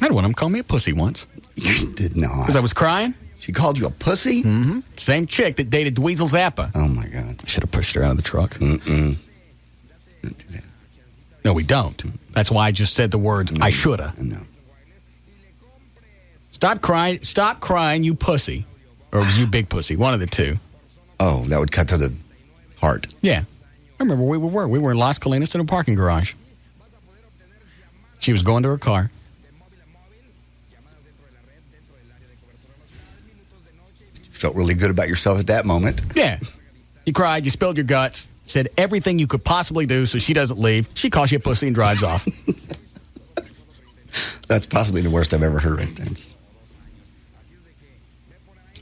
I had one of them call me a pussy once. You did not. Because I was crying. She called you a pussy? Mm-hmm. Same chick that dated Dweezil Zappa. Oh, my God. I should have pushed her out of the truck. Mm-mm. Don't do that. No, we don't. That's why I just said the words, I shoulda. No. Stop crying, you pussy. Or it was you big pussy, one of the two. Oh, that would cut to the heart. Yeah. I remember where we were. We were in Las Colinas in a parking garage. She was going to her car. Felt really good about yourself at that moment. Yeah. You cried, you spilled your guts, said everything you could possibly do so she doesn't leave. She calls you a pussy and drives off. That's possibly the worst I've ever heard right then.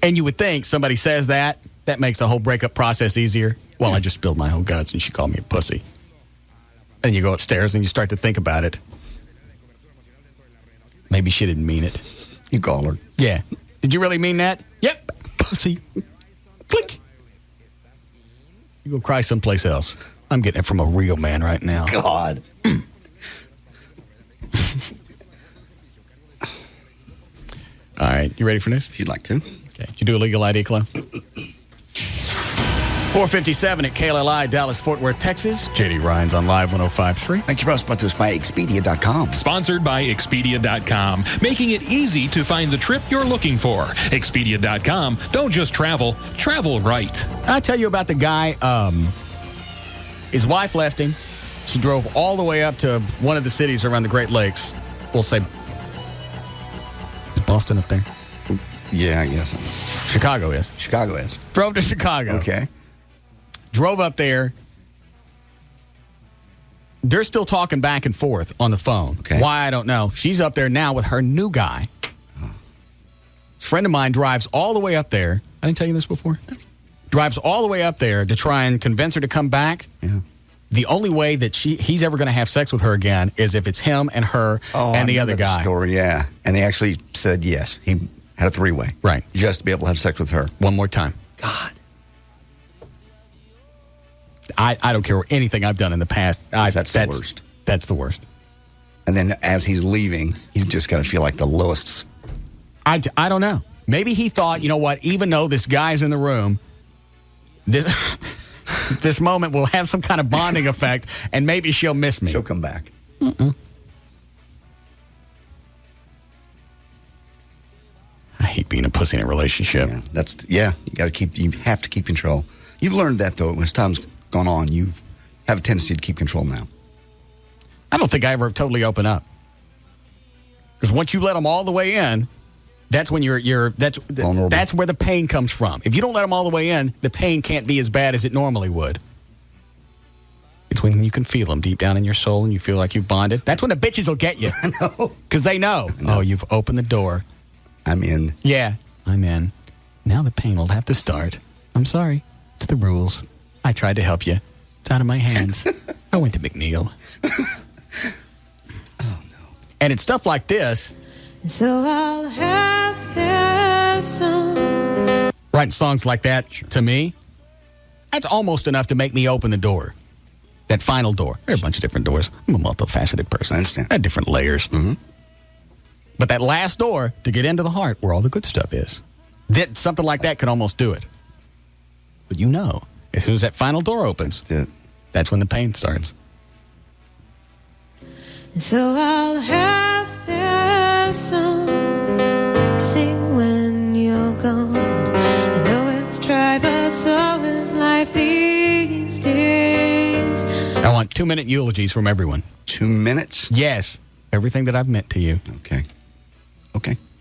And you would think somebody says that makes the whole breakup process easier. Well, I just spilled my whole guts and she called me a pussy. And you go upstairs and you start to think about it. Maybe she didn't mean it. You call her. Yeah. Did you really mean that? Yep. Pussy. Click. You go cry someplace else. I'm getting it from a real man right now. God. All right. You ready for this? If you'd like to. Okay. Did you do a legal ID, Chloe? 4:57 at KLLI, Dallas, Fort Worth, Texas. JD Ryan's on Live 105.3. Thank you, Russ. Brought to us by Expedia.com. Sponsored by Expedia.com, making it easy to find the trip you're looking for. Expedia.com. Don't just travel right. I'll tell you about the guy. His wife left him. She drove all the way up to one of the cities around the Great Lakes. We'll say, is Boston up there? Yeah, I guess. Chicago is. Chicago is. Drove to Chicago. Okay. Drove up there. They're still talking back and forth on the phone. Okay. Why, I don't know. She's up there now with her new guy. A friend of mine drives all the way up there. I didn't tell you this before? Drives all the way up there to try and convince her to come back. Yeah. The only way that he's ever going to have sex with her again is if it's him and her and the other guy. Story, yeah. And they actually said yes. had a three-way. Right. Just to be able to have sex with her. One more time. God. I don't care anything I've done in the past. That's the worst. That's the worst. And then as he's leaving, he's just got to feel like the lowest. I don't know. Maybe he thought, you know what, even though this guy's in the room, this moment will have some kind of bonding effect, and maybe she'll miss me. She'll come back. Mm-mm. I hate being a pussy in a relationship. Yeah, you have to keep control. You've learned that, though. As time's gone on, you have a tendency to keep control now. I don't think I ever totally open up. Because once you let them all the way in, that's when that's where the pain comes from. If you don't let them all the way in, the pain can't be as bad as it normally would. It's when you can feel them deep down in your soul and you feel like you've bonded. That's when the bitches will get you. I know. Because they know. Oh, you've opened the door. I'm in. Yeah, I'm in. Now the pain will have to start. I'm sorry. It's the rules. I tried to help you. It's out of my hands. I went to McNeil. Oh, no. And it's stuff like this. And so I'll have their song. Writing songs like that, to me, that's almost enough to make me open the door. That final door. There are a bunch of different doors. I'm a multifaceted person. I understand. I have different layers. Mm-hmm. But that last door to get into the heart where all the good stuff is, something like that could almost do it. But you know, as soon as that final door opens, that's when the pain starts. And so I'll have their song to sing when you're gone. I know it's dry, but so is life these days. I want 2-minute eulogies from everyone. 2 minutes? Yes. Everything that I've meant to you. Okay.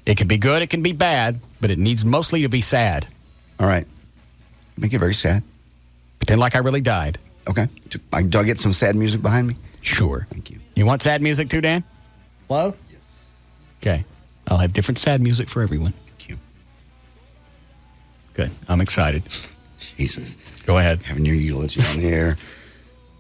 It can be good, it can be bad, but it needs mostly to be sad. All right. Make it very sad. Pretend like I really died. Okay. Do I get some sad music behind me? Sure. Thank you. You want sad music too, Dan? Hello? Yes. Okay. I'll have different sad music for everyone. Thank you. Good. I'm excited. Jesus. Go ahead. Having your eulogy on the air.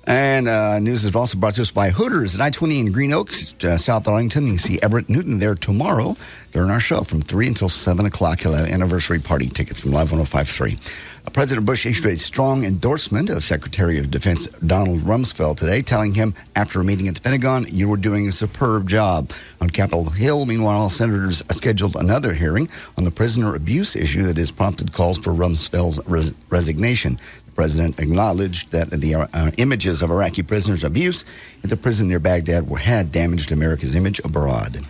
And news is also brought to us by Hooters at I-20 in Green Oaks, South Arlington. You can see Everett Newton there tomorrow during our show from 3 until 7 o'clock. He'll have anniversary party tickets from Live 105.3. President Bush issued a strong endorsement of Secretary of Defense Donald Rumsfeld today, telling him after a meeting at the Pentagon, you were doing a superb job. On Capitol Hill, meanwhile, senators scheduled another hearing on the prisoner abuse issue that has prompted calls for Rumsfeld's resignation. The president acknowledged that the images of Iraqi prisoners' abuse at the prison near Baghdad had damaged America's image abroad.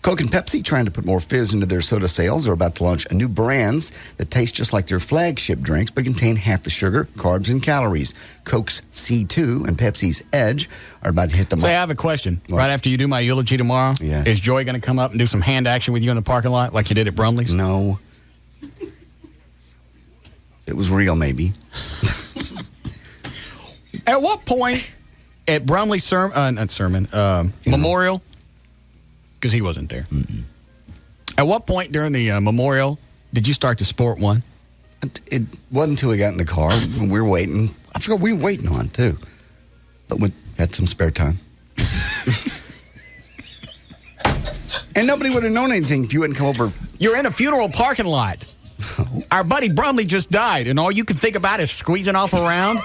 Coke and Pepsi, trying to put more fizz into their soda sales, are about to launch a new brands that taste just like their flagship drinks but contain half the sugar, carbs, and calories. Coke's C2 and Pepsi's Edge are about to hit the market. Say, I have a question. What? Right after you do my eulogy tomorrow, is Joy going to come up and do some hand action with you in the parking lot like you did at Brumley's? No. It was real, maybe. At what point at Brumley's memorial, because he wasn't there. Mm-mm. At what point during the memorial did you start to sport one? It wasn't until we got in the car when we were waiting. I forgot what we were waiting on, too. But we had some spare time. And nobody would have known anything if you hadn't come over. You're in a funeral parking lot. Our buddy Brumley just died, and all you can think about is squeezing off around.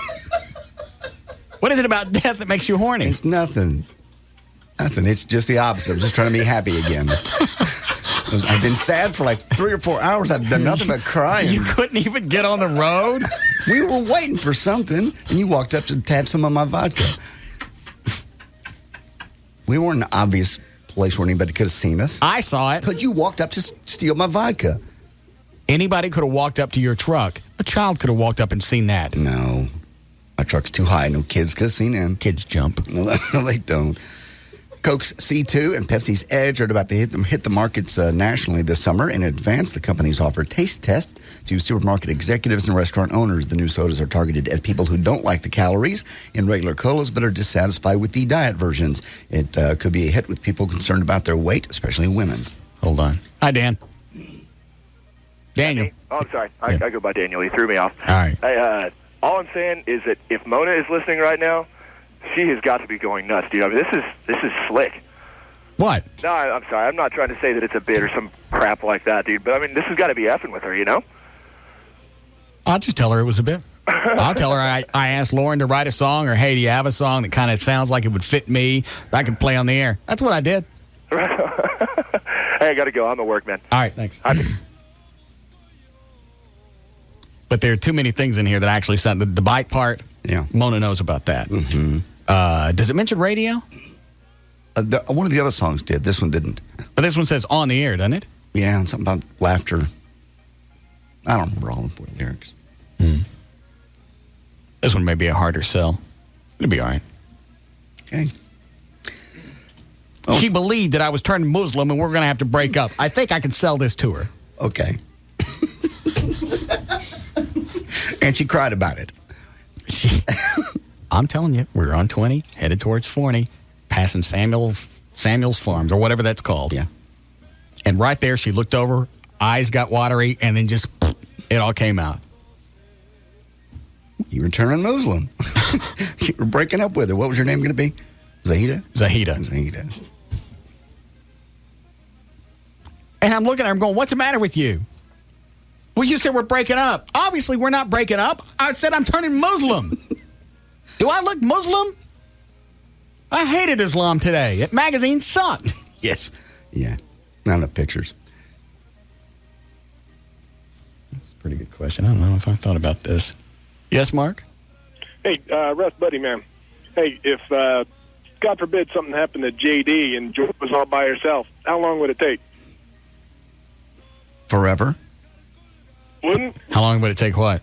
What is it about death that makes you horny? It's nothing. Nothing. It's just the opposite. I'm just trying to be happy again. I've been sad for like 3 or 4 hours. I've done nothing but cry. You couldn't even get on the road? We were waiting for something, and you walked up to tap some of my vodka. We weren't an obvious place where anybody could have seen us. I saw it. Because you walked up to steal my vodka. Anybody could have walked up to your truck. A child could have walked up and seen that. No. My truck's too high. No kids could have seen in. Kids jump. No, they don't. Coke's C2 and Pepsi's Edge are about to hit the markets nationally this summer. In advance, the companies offer taste tests to supermarket executives and restaurant owners. The new sodas are targeted at people who don't like the calories in regular colas but are dissatisfied with the diet versions. It could be a hit with people concerned about their weight, especially women. Hold on. Hi, Dan. Daniel. Oh, I'm sorry. I go by Daniel. He threw me off. All right. Hey, all I'm saying is that if Mona is listening right now, she has got to be going nuts, dude. I mean, this is slick. What? No, I'm sorry. I'm not trying to say that it's a bit or some crap like that, dude. But, I mean, this has got to be effing with her, you know? I'll just tell her it was a bit. I'll tell her I asked Lauren to write a song, or, hey, do you have a song that kind of sounds like it would fit me that I could play on the air? That's what I did. Hey, I got to go. I'm at work, man. All right, thanks. But there are too many things in here that actually sound. The bite part, yeah. Mona knows about that. Mm-hmm. Does it mention radio? One of the other songs did. This one didn't. But this one says on the air, doesn't it? Yeah, and something about laughter. I don't remember all the lyrics. This one may be a harder sell. It'll be all right. Okay. She believed that I was turning Muslim and we're going to have to break up. I think I can sell this to her. Okay. And she cried about it. I'm telling you, we're on 20, headed towards 40, passing Samuel's Farms, or whatever that's called. Yeah. And right there, she looked over, eyes got watery, and then just, it all came out. You were turning Muslim. You were breaking up with her. What was your name going to be? Zahida? Zahida. And I'm looking at her, I'm going, what's the matter with you? Well, you said we're breaking up. Obviously, we're not breaking up. I said I'm turning Muslim. Do I look Muslim? I hated Islam today. That magazine sucked. Yes. Yeah. Not enough pictures. That's a pretty good question. I don't know if I thought about this. Yes, Mark? Hey, Russ, buddy, man. Hey, if, God forbid, something happened to JD and Joy was all by herself, how long would it take? Forever. Wouldn't? How long would it take what?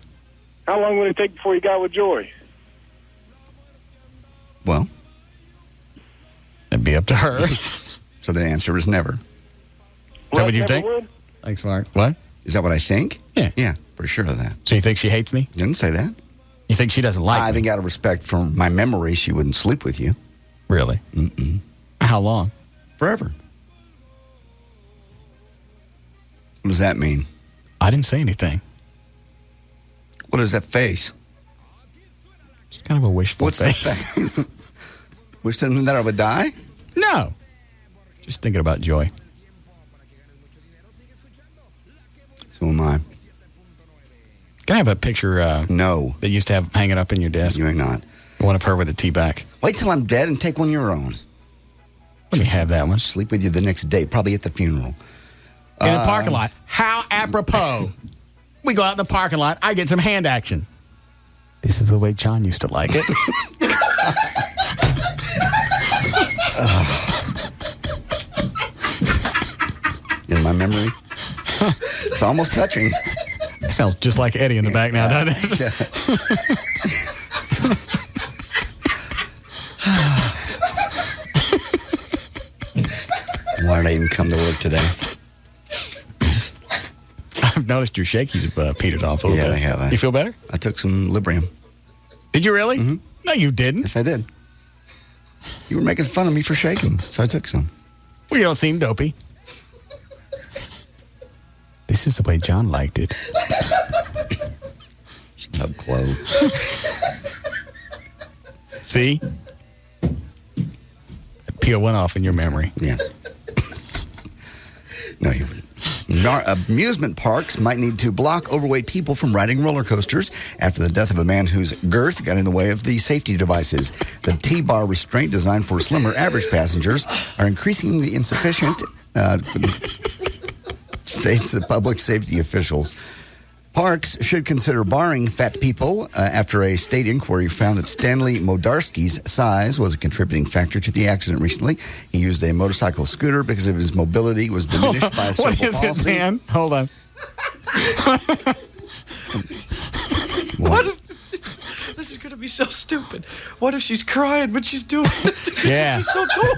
How long would it take before you got with Joy? Well, that'd be up to her. So the answer is never. Is that what you think? Would? Thanks, Mark. What? Is that what I think? Yeah. Yeah, pretty sure of that. So you think she hates me? Didn't say that. You think she doesn't like me? I think out of respect for my memory, she wouldn't sleep with you. Really? Mm-mm. How long? Forever. What does that mean? I didn't say anything. What is that face? It's kind of a wishful face. What's the face? Wish something that I would die? No. Just thinking about Joy. So am I. Can I have a picture no. that you used to have hanging up in your desk? You ain't not. One of her with a tea back. Wait till I'm dead and take one of your own. Let me have that one. Sleep with you the next day, probably at the funeral. In the parking lot. How apropos. We go out in the parking lot. I get some hand action. This is the way John used to like it. In my memory, it's almost touching. It sounds just like Eddie in the back now, doesn't it? Why did I even come to work today? I've noticed your shakies have petered off a little bit. Yeah, they have. You feel better? I took some Librium. Did you really? Mm-hmm. No, you didn't. Yes, I did. You were making fun of me for shaking, so I took some. Well, you don't seem dopey. This is the way John liked it. Shut up, Chloe. See? Peel went off in your memory. Yes. No, you wouldn't. Amusement parks might need to block overweight people from riding roller coasters after the death of a man whose girth got in the way of the safety devices. The T-bar restraint designed for slimmer average passengers are increasingly insufficient, states the public safety officials. Parks should consider barring fat people after a state inquiry found that Stanley Modarski's size was a contributing factor to the accident recently. He used a motorcycle scooter because of his mobility was diminished by cerebral palsy. What is it, Dan? Hold on. What if, this is going to be so stupid. What if she's crying when she's doing it? Yeah. She's so torn.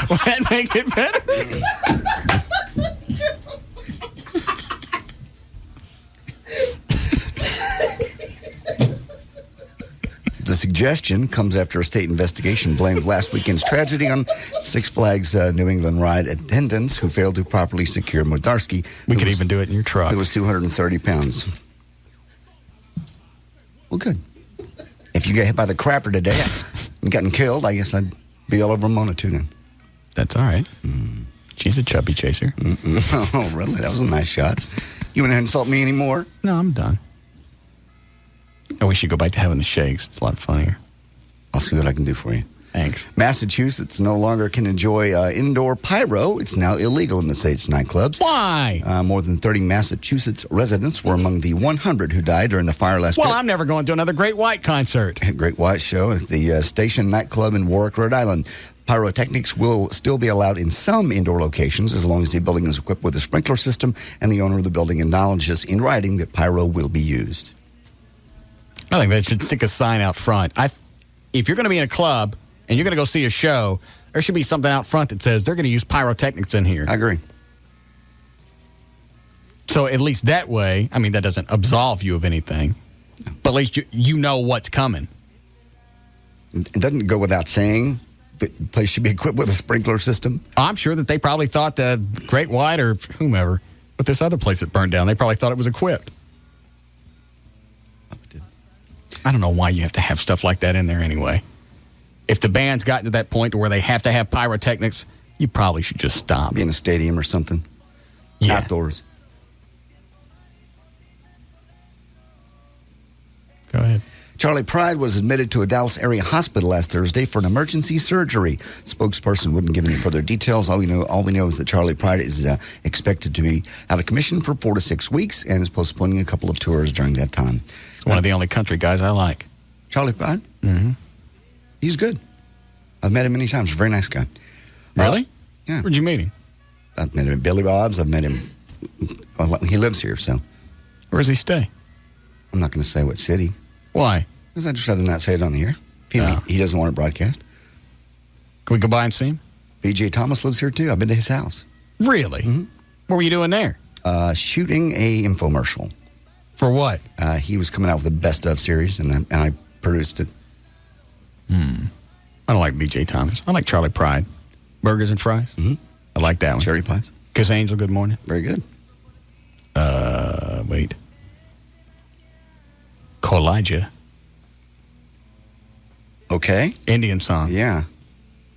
Will that make it better? The suggestion comes after a state investigation blamed last weekend's tragedy on Six Flags New England ride attendants who failed to properly secure Modarski. We could even do it in your truck. It was 230 pounds. Well, good. If you get hit by the crapper today and gotten killed, I guess I'd be all over Mona too then. That's all right. She's a chubby chaser. Oh, really? That was a nice shot. You want to insult me anymore? No, I'm done. I wish you'd go back to having the shakes. It's a lot funnier. I'll see what I can do for you. Thanks. Massachusetts no longer can enjoy indoor pyro. It's now illegal in the state's nightclubs. Why? More than 30 Massachusetts residents were among the 100 who died during the fire last Well, week. I'm never going to another Great White concert. Great White Show at the Station nightclub in Warwick, Rhode Island. Pyrotechnics will still be allowed in some indoor locations as long as the building is equipped with a sprinkler system and the owner of the building acknowledges in writing that pyro will be used. I think they should stick a sign out front. If you're going to be in a club and you're going to go see a show, there should be something out front that says they're going to use pyrotechnics in here. I agree. So at least that way, I mean, that doesn't absolve you of anything, but at least you know what's coming. It doesn't go without saying that the place should be equipped with a sprinkler system. I'm sure that they probably thought that Great White or whomever, but this other place that burned down, they probably thought it was equipped. I don't know why you have to have stuff like that in there anyway. If the band's gotten to that point where they have to have pyrotechnics, you probably should just stop. Be in a stadium or something. Yeah. Outdoors. Go ahead. Charlie Pride was admitted to a Dallas area hospital last Thursday for an emergency surgery. Spokesperson wouldn't give any further details. All we know is that Charlie Pride is expected to be out of commission for 4 to 6 weeks and is postponing a couple of tours during that time. It's one of the only country guys I like. Charlie Pride? Mm-hmm. He's good. I've met him many times. He's a very nice guy. Really? Yeah. Where'd you meet him? I've met him at Billy Bob's. I've met him. Well, he lives here, so. Where does he stay? I'm not going to say what city. Why? Because I'd just rather not say it on the air. He doesn't want it broadcast. Can we go by and see him? B.J. Thomas lives here, too. I've been to his house. Really? Mm-hmm. What were you doing there? Shooting a infomercial. For what? He was coming out with the Best Of series, and I produced it. I don't like B.J. Thomas. I like Charlie Pride. Burgers and fries? Mm-hmm. I like that one. Cherry pies. Kiss Angel, good morning. Very good. Wait. Kolija. Okay. Indian song. Yeah.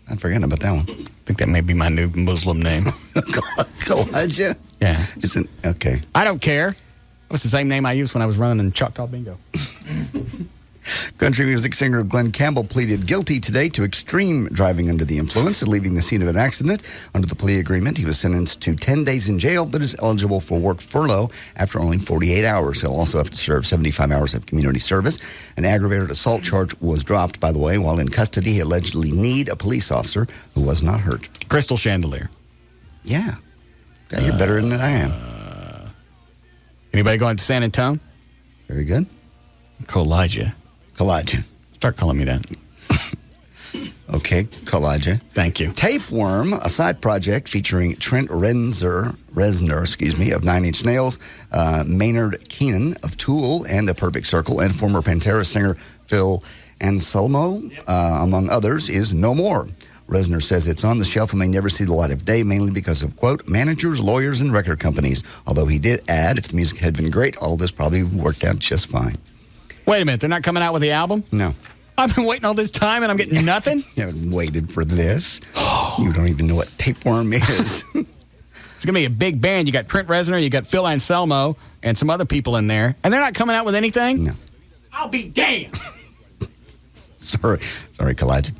I'd forgotten about that one. I think that may be my new Muslim name. Kolija? Yeah. Okay. I don't care. That's the same name I used when I was running Choctaw Bingo. Country music singer Glenn Campbell pleaded guilty today to extreme driving under the influence and leaving the scene of an accident. Under the plea agreement, he was sentenced to 10 days in jail, but is eligible for work furlough after only 48 hours. He'll also have to serve 75 hours of community service. An aggravated assault charge was dropped, by the way. While in custody, he allegedly kneed a police officer who was not hurt. Crystal Chandelier. Yeah. God, you're better than I am. Anybody going to San Antonio? Very good. Kolija. Start calling me that. Okay, Kolija. Thank you. Tapeworm, a side project featuring Trent Reznor, of Nine Inch Nails, Maynard Keenan of Tool and The Perfect Circle, and former Pantera singer Phil Anselmo, among others, is no more. Reznor says it's on the shelf and may never see the light of day, mainly because of, quote, managers, lawyers, and record companies. Although he did add, if the music had been great, all this probably worked out just fine. Wait a minute, they're not coming out with the album? No. I've been waiting all this time and I'm getting nothing? You haven't waited for this. You don't even know what tapeworm is. It's going to be a big band. You got Trent Reznor, you got Phil Anselmo, and some other people in there. And they're not coming out with anything? No. I'll be damned. Sorry, Kolija.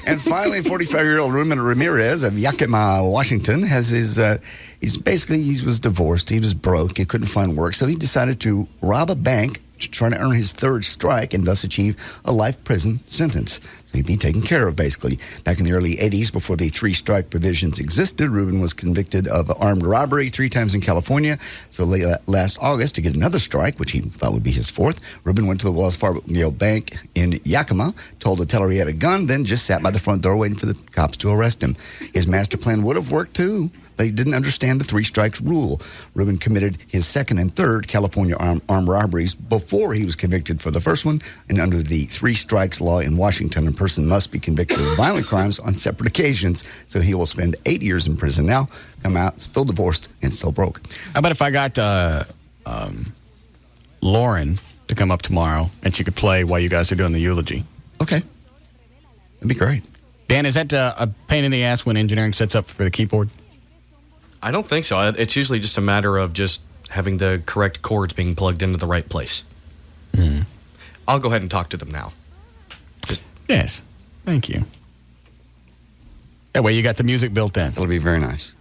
And finally, 45-year-old Ruben Ramirez of Yakima, Washington, has his, he was divorced. He was broke. He couldn't find work. So he decided to rob a bank to try to earn his third strike and thus achieve a life prison sentence. So he'd be taken care of, basically. Back in the early 80s, before the three-strike provisions existed, Ruben was convicted of armed robbery 3 times in California. So last August, to get another strike, which he thought would be his fourth, Ruben went to the Wells Fargo Bank in Yakima, told the teller he had a gun, then just sat by the front door waiting for the cops to arrest him. His master plan would have worked, too. But he didn't understand the 3 strikes rule. Ruben committed his second and third California armed robberies before he was convicted for the first one. And under the 3 strikes law in Washington, a person must be convicted of violent crimes on separate occasions. So he will spend 8 years in prison now, come out, still divorced, and still broke. How about if I got Lauren to come up tomorrow and she could play while you guys are doing the eulogy? Okay. That'd be great. Dan, is that a pain in the ass when engineering sets up for the keyboard? I don't think so. It's usually just a matter of just having the correct chords being plugged into the right place. I'll go ahead and talk to them now. Yes. Thank you. That way you got the music built in. It'll be very nice.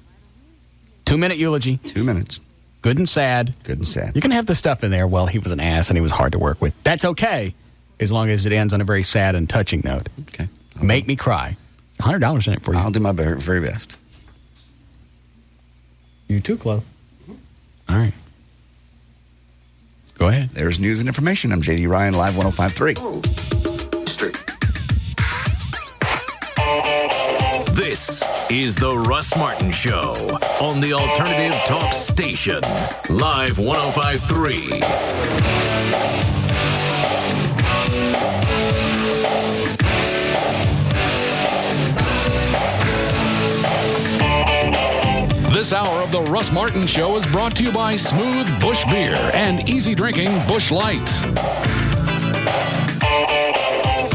2-minute eulogy. 2 minutes. Good and sad. Good and sad. You can have the stuff in there, well, he was an ass and he was hard to work with. That's okay, as long as it ends on a very sad and touching note. Okay. Make me cry. $100 in it for you. I'll do my very, very best. You too, Chloe. All right. Go ahead. There's news and information. I'm JD Ryan, Live 105.3. This is the Russ Martin Show on the Alternative Talk Station, Live 105.3. This hour of the Russ Martin Show is brought to you by Smooth Bush Beer and easy drinking Bush Light.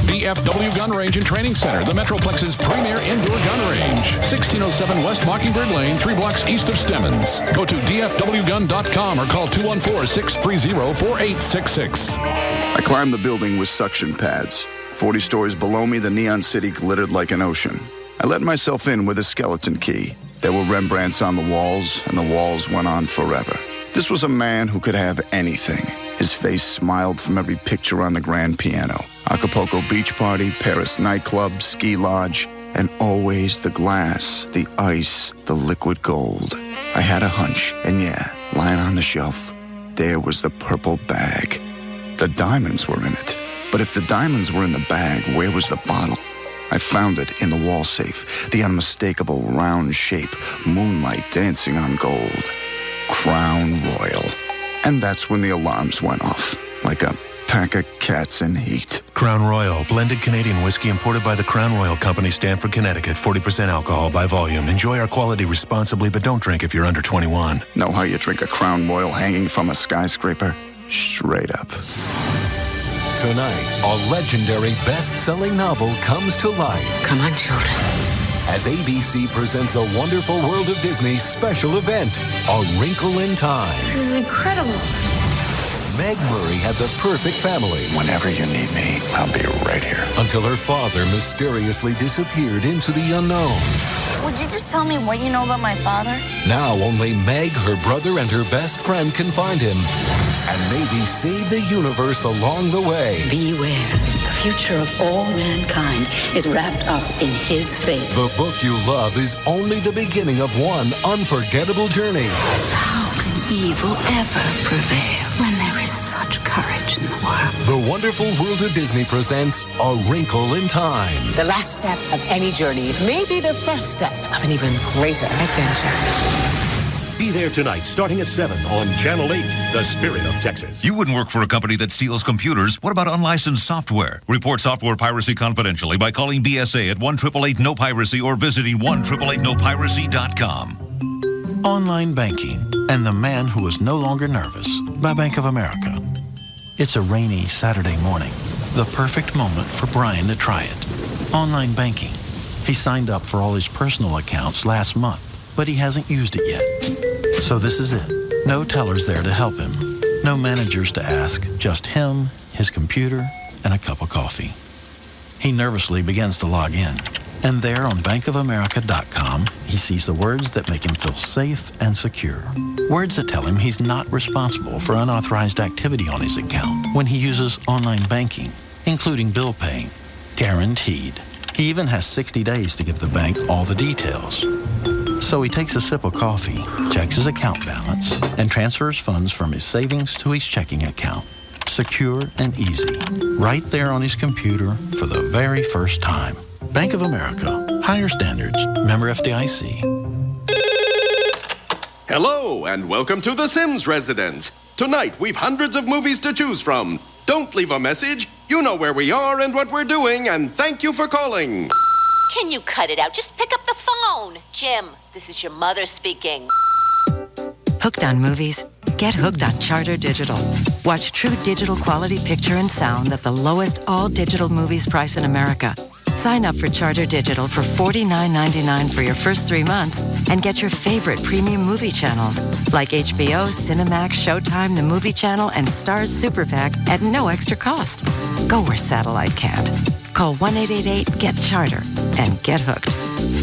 DFW Gun Range and Training Center, the Metroplex's premier indoor gun range. 1607 West Mockingbird Lane, 3 blocks east of Stemmons. Go to dfwgun.com or call 214-630-4866. I climbed the building with suction pads. 40 stories below me, the neon city glittered like an ocean. I let myself in with a skeleton key. There were Rembrandts on the walls, and the walls went on forever. This was a man who could have anything. His face smiled from every picture on the grand piano. Acapulco beach party, Paris nightclub, ski lodge, and always the glass, the ice, the liquid gold. I had a hunch, and yeah, lying on the shelf, there was the purple bag. The diamonds were in it. But if the diamonds were in the bag, where was the bottle? I found it in the wall safe, the unmistakable round shape, moonlight dancing on gold. Crown Royal. And that's when the alarms went off, like a pack of cats in heat. Crown Royal, blended Canadian whiskey imported by the Crown Royal Company, Stamford, Connecticut. 40% alcohol by volume. Enjoy our quality responsibly, but don't drink if you're under 21. Know how you drink a Crown Royal hanging from a skyscraper? Straight up. Tonight, a legendary best-selling novel comes to life. Come on, children. As ABC presents a Wonderful World of Disney special event, A Wrinkle in Time. This is incredible. Meg Murray had the perfect family. Whenever you need me, I'll be right here. Until her father mysteriously disappeared into the unknown. Would you just tell me what you know about my father? Now only Meg, her brother, and her best friend can find him. And maybe save the universe along the way. Beware. The future of all mankind is wrapped up in his fate. The book you love is only the beginning of one unforgettable journey. How can evil ever prevail when there is such courage in the world? The Wonderful World of Disney presents A Wrinkle in Time. The last step of any journey may be the first step of an even greater adventure. Be there tonight, starting at 7 on Channel 8, The Spirit of Texas. You wouldn't work for a company that steals computers. What about unlicensed software? Report software piracy confidentially by calling BSA at 1-888-NO-PIRACY or visiting 1-888-NOPIRACY.com. Online Banking and the Man Who Was No Longer Nervous by Bank of America. It's a rainy Saturday morning, the perfect moment for Brian to try it. Online banking. He signed up for all his personal accounts last month, but he hasn't used it yet. So this is it. No tellers there to help him. No managers to ask. Just him, his computer, and a cup of coffee. He nervously begins to log in. And there on bankofamerica.com, he sees the words that make him feel safe and secure. Words that tell him he's not responsible for unauthorized activity on his account when he uses online banking, including bill paying. Guaranteed. He even has 60 days to give the bank all the details. So he takes a sip of coffee, checks his account balance, and transfers funds from his savings to his checking account. Secure and easy. Right there on his computer for the very first time. Bank of America. Higher standards. Member FDIC. Hello, and welcome to The Sims Residence. Tonight, we've hundreds of movies to choose from. Don't leave a message. You know where we are and what we're doing, and thank you for calling. Can you cut it out? Just pick up the phone. Jim, this is your mother speaking. Hooked on movies? Get hooked on Charter Digital. Watch true digital quality picture and sound at the lowest all-digital movies price in America. Sign up for Charter Digital for $49.99 for your first 3 months and get your favorite premium movie channels like HBO, Cinemax, Showtime, The Movie Channel, and Starz Super Pack at no extra cost. Go where satellite can't. Call 1-888-GET-CHARTER and get hooked.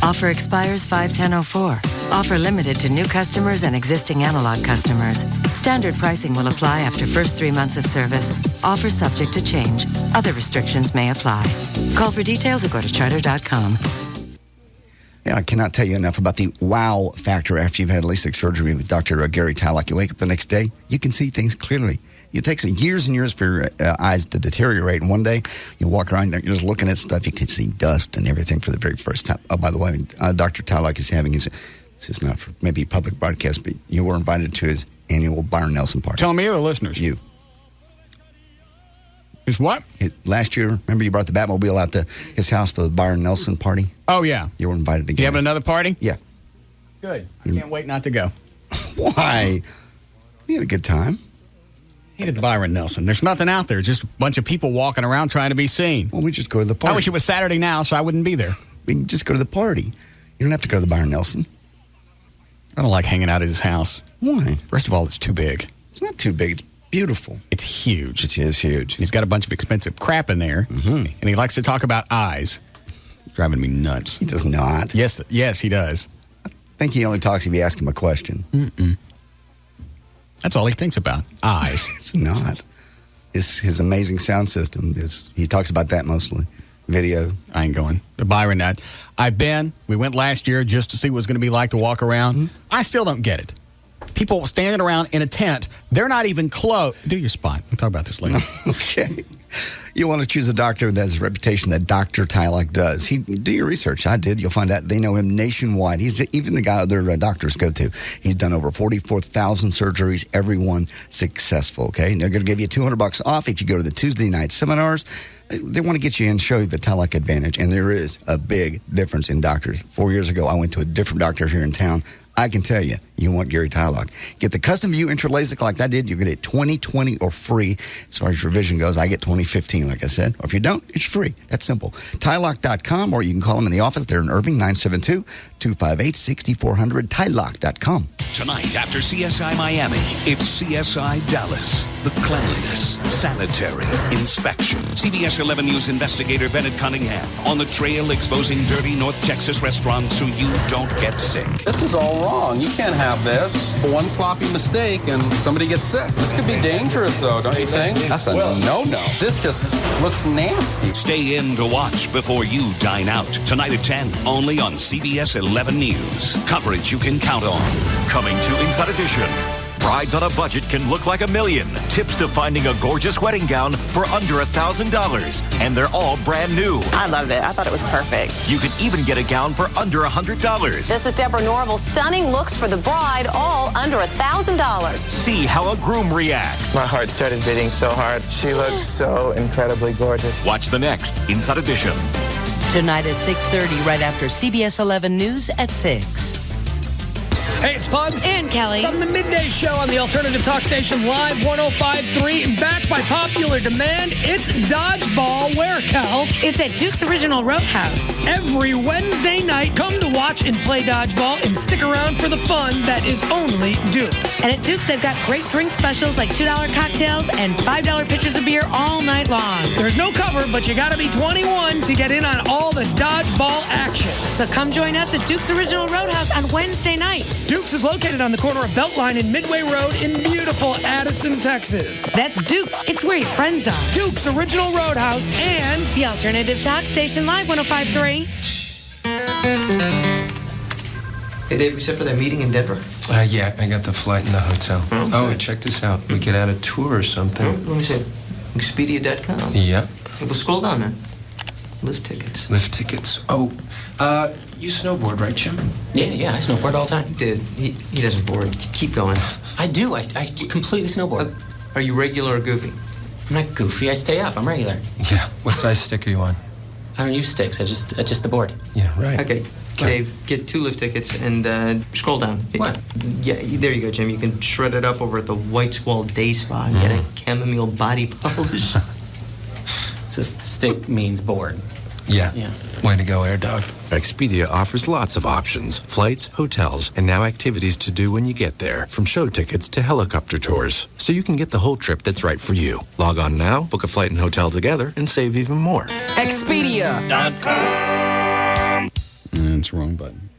Offer expires 5/10/04. Offer limited to new customers and existing analog customers. Standard pricing will apply after first 3 months of service. Offer subject to change. Other restrictions may apply. Call for details or go to charter.com. Yeah, I cannot tell you enough about the wow factor after you've had LASIK surgery with Dr. Gary Talak. You wake up the next day, you can see things clearly. It takes years and years for your eyes to deteriorate. And one day, you walk around, you're just looking at stuff, you can see dust and everything for the very first time. Oh, by the way, Dr. Talak is having his, this is not for maybe public broadcast, but you were invited to his annual Byron Nelson party. Tell me or the listeners? You. His what? Last year, remember you brought the Batmobile out to his house for the Byron Nelson party? Oh, yeah. You were invited again. You having another party? Yeah. Good. I can't wait not to go. Why? We had a good time. Hated Byron Nelson. There's nothing out there. Just a bunch of people walking around trying to be seen. Well, we just go to the party. I wish it was Saturday now so I wouldn't be there. We can just go to the party. You don't have to go to the Byron Nelson. I don't like hanging out at his house. Why? First of all, it's too big. It's not too big. It's beautiful. It's huge. It is huge. He's got a bunch of expensive crap in there, and he likes to talk about eyes. It's driving me nuts. He does not. Yes, he does. I think he only talks if you ask him a question. Mm-mm. That's all he thinks about. Eyes. It's not. His amazing sound system is. He talks about that mostly. Video. I ain't going. The Byron Nut. I've been. We went last year just to see what it's going to be like to walk around. Mm-hmm. I still don't get it. People standing around in a tent. They're not even close. Do your spot. We'll talk about this later. Okay. You want to choose a doctor that has a reputation that Dr. Tylak does. Do your research. I did. You'll find out they know him nationwide. He's even the guy other doctors go to. He's done over 44,000 surgeries, every one successful, okay? And they're going to give you $200 off if you go to the Tuesday night seminars. They want to get you in, show you the Tylak advantage, and there is a big difference in doctors. 4 years ago, I went to a different doctor here in town. I can tell you, you want Gary Tylak. Get the custom view intra LASIK like I did. You get it 20/20 or free. As far as your vision goes, I get 20/15, like I said. Or if you don't, it's free. That's simple. Tylak.com, or you can call them in the office. They're in Irving, 972-258-6400. Tylak.com. Tonight, after CSI Miami, it's CSI Dallas. The cleanliness, sanitary, inspection. CBS 11 News investigator Bennett Cunningham on the trail exposing dirty North Texas restaurants so you don't get sick. This is all wrong. You can't have this. One sloppy mistake and somebody gets sick. This could be dangerous, though, don't you think? That's a no-no. This just looks nasty. Stay in to watch before you dine out. Tonight at 10, only on CBS 11 News. Coverage you can count on. Coming to Inside Edition. Brides on a budget can look like $1 million. Tips to finding a gorgeous wedding gown for under $1,000. And they're all brand new. I loved it. I thought it was perfect. You can even get a gown for under $100. This is Deborah Norval. Stunning looks for the bride, all under $1,000. See how a groom reacts. My heart started beating so hard. She looks so incredibly gorgeous. Watch the next Inside Edition. Tonight at 6:30, right after CBS 11 News at 6. Hey, it's Pugs. And Kelly. From the Midday Show on the Alternative Talk Station Live 105.3. And back by popular demand, it's Dodgeball. Where, Cal? It's at Duke's Original Roadhouse. Every Wednesday night, come to watch and play Dodgeball and stick around for the fun that is only Duke's. And at Duke's, they've got great drink specials like $2 cocktails and $5 pitchers of beer all night long. There's no cover, but you got to be 21 to get in on all the Dodgeball action. So come join us at Duke's Original Roadhouse on Wednesday night. Duke's is located on the corner of Beltline and Midway Road in beautiful Addison, Texas. That's Duke's. It's where your friends are. Duke's Original Roadhouse and the Alternative Talk Station Live 105.3. Hey, Dave, we set for that meeting in Denver? Yeah, I got the flight and the hotel. Okay. Oh, check this out. We could add a tour or something. Let me see. Expedia.com. Yeah. Hey, well, scroll down, man. Lift tickets. Lift tickets. Oh, you snowboard, right, Jim? Yeah, I snowboard all the time. Dude, he doesn't board. Keep going. I do. I completely snowboard. Are you regular or goofy? I'm not goofy. I stay up. I'm regular. Yeah. What size stick are you on? I don't use sticks. I just adjust the board. Yeah, right. Okay. Dave, get 2 lift tickets and scroll down. What? Yeah, there you go, Jim. You can shred it up over at the White Squall Day Spa and get a chamomile body polish. So stick means board. Yeah. Way to go, Air Dog. Expedia offers lots of options. Flights, hotels, and now activities to do when you get there. From show tickets to helicopter tours. So you can get the whole trip that's right for you. Log on now, book a flight and hotel together, and save even more. Expedia.com. That's the wrong button.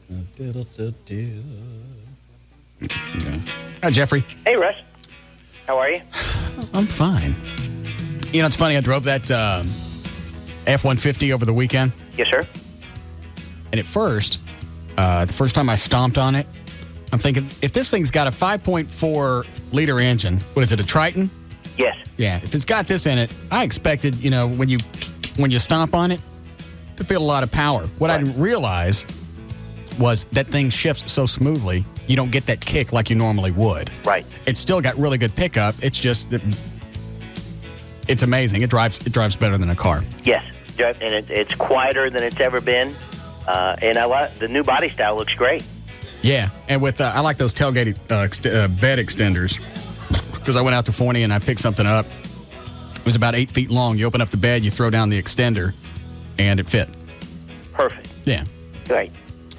Okay. Hi, Jeffrey. Hey, Russ. How are you? I'm fine. You know, it's funny. I drove that F-150 over the weekend. Yes, sir. And at first, the first time I stomped on it, I'm thinking, if this thing's got a 5.4-liter engine, what is it, a Triton? Yes. Yeah. If it's got this in it, I expected, you know, when you stomp on it, to feel a lot of power. What I didn't realize was that thing shifts so smoothly, you don't get that kick like you normally would. Right. It's still got really good pickup. It's just that it's amazing. It drives better than a car. Yes. And it's quieter than it's ever been. And the new body style looks great. Yeah. And with I like those tailgate bed extenders, because I went out to Forney and I picked something up. It was about 8 feet long. You open up the bed, you throw down the extender, and it fit. Perfect. Yeah. Great.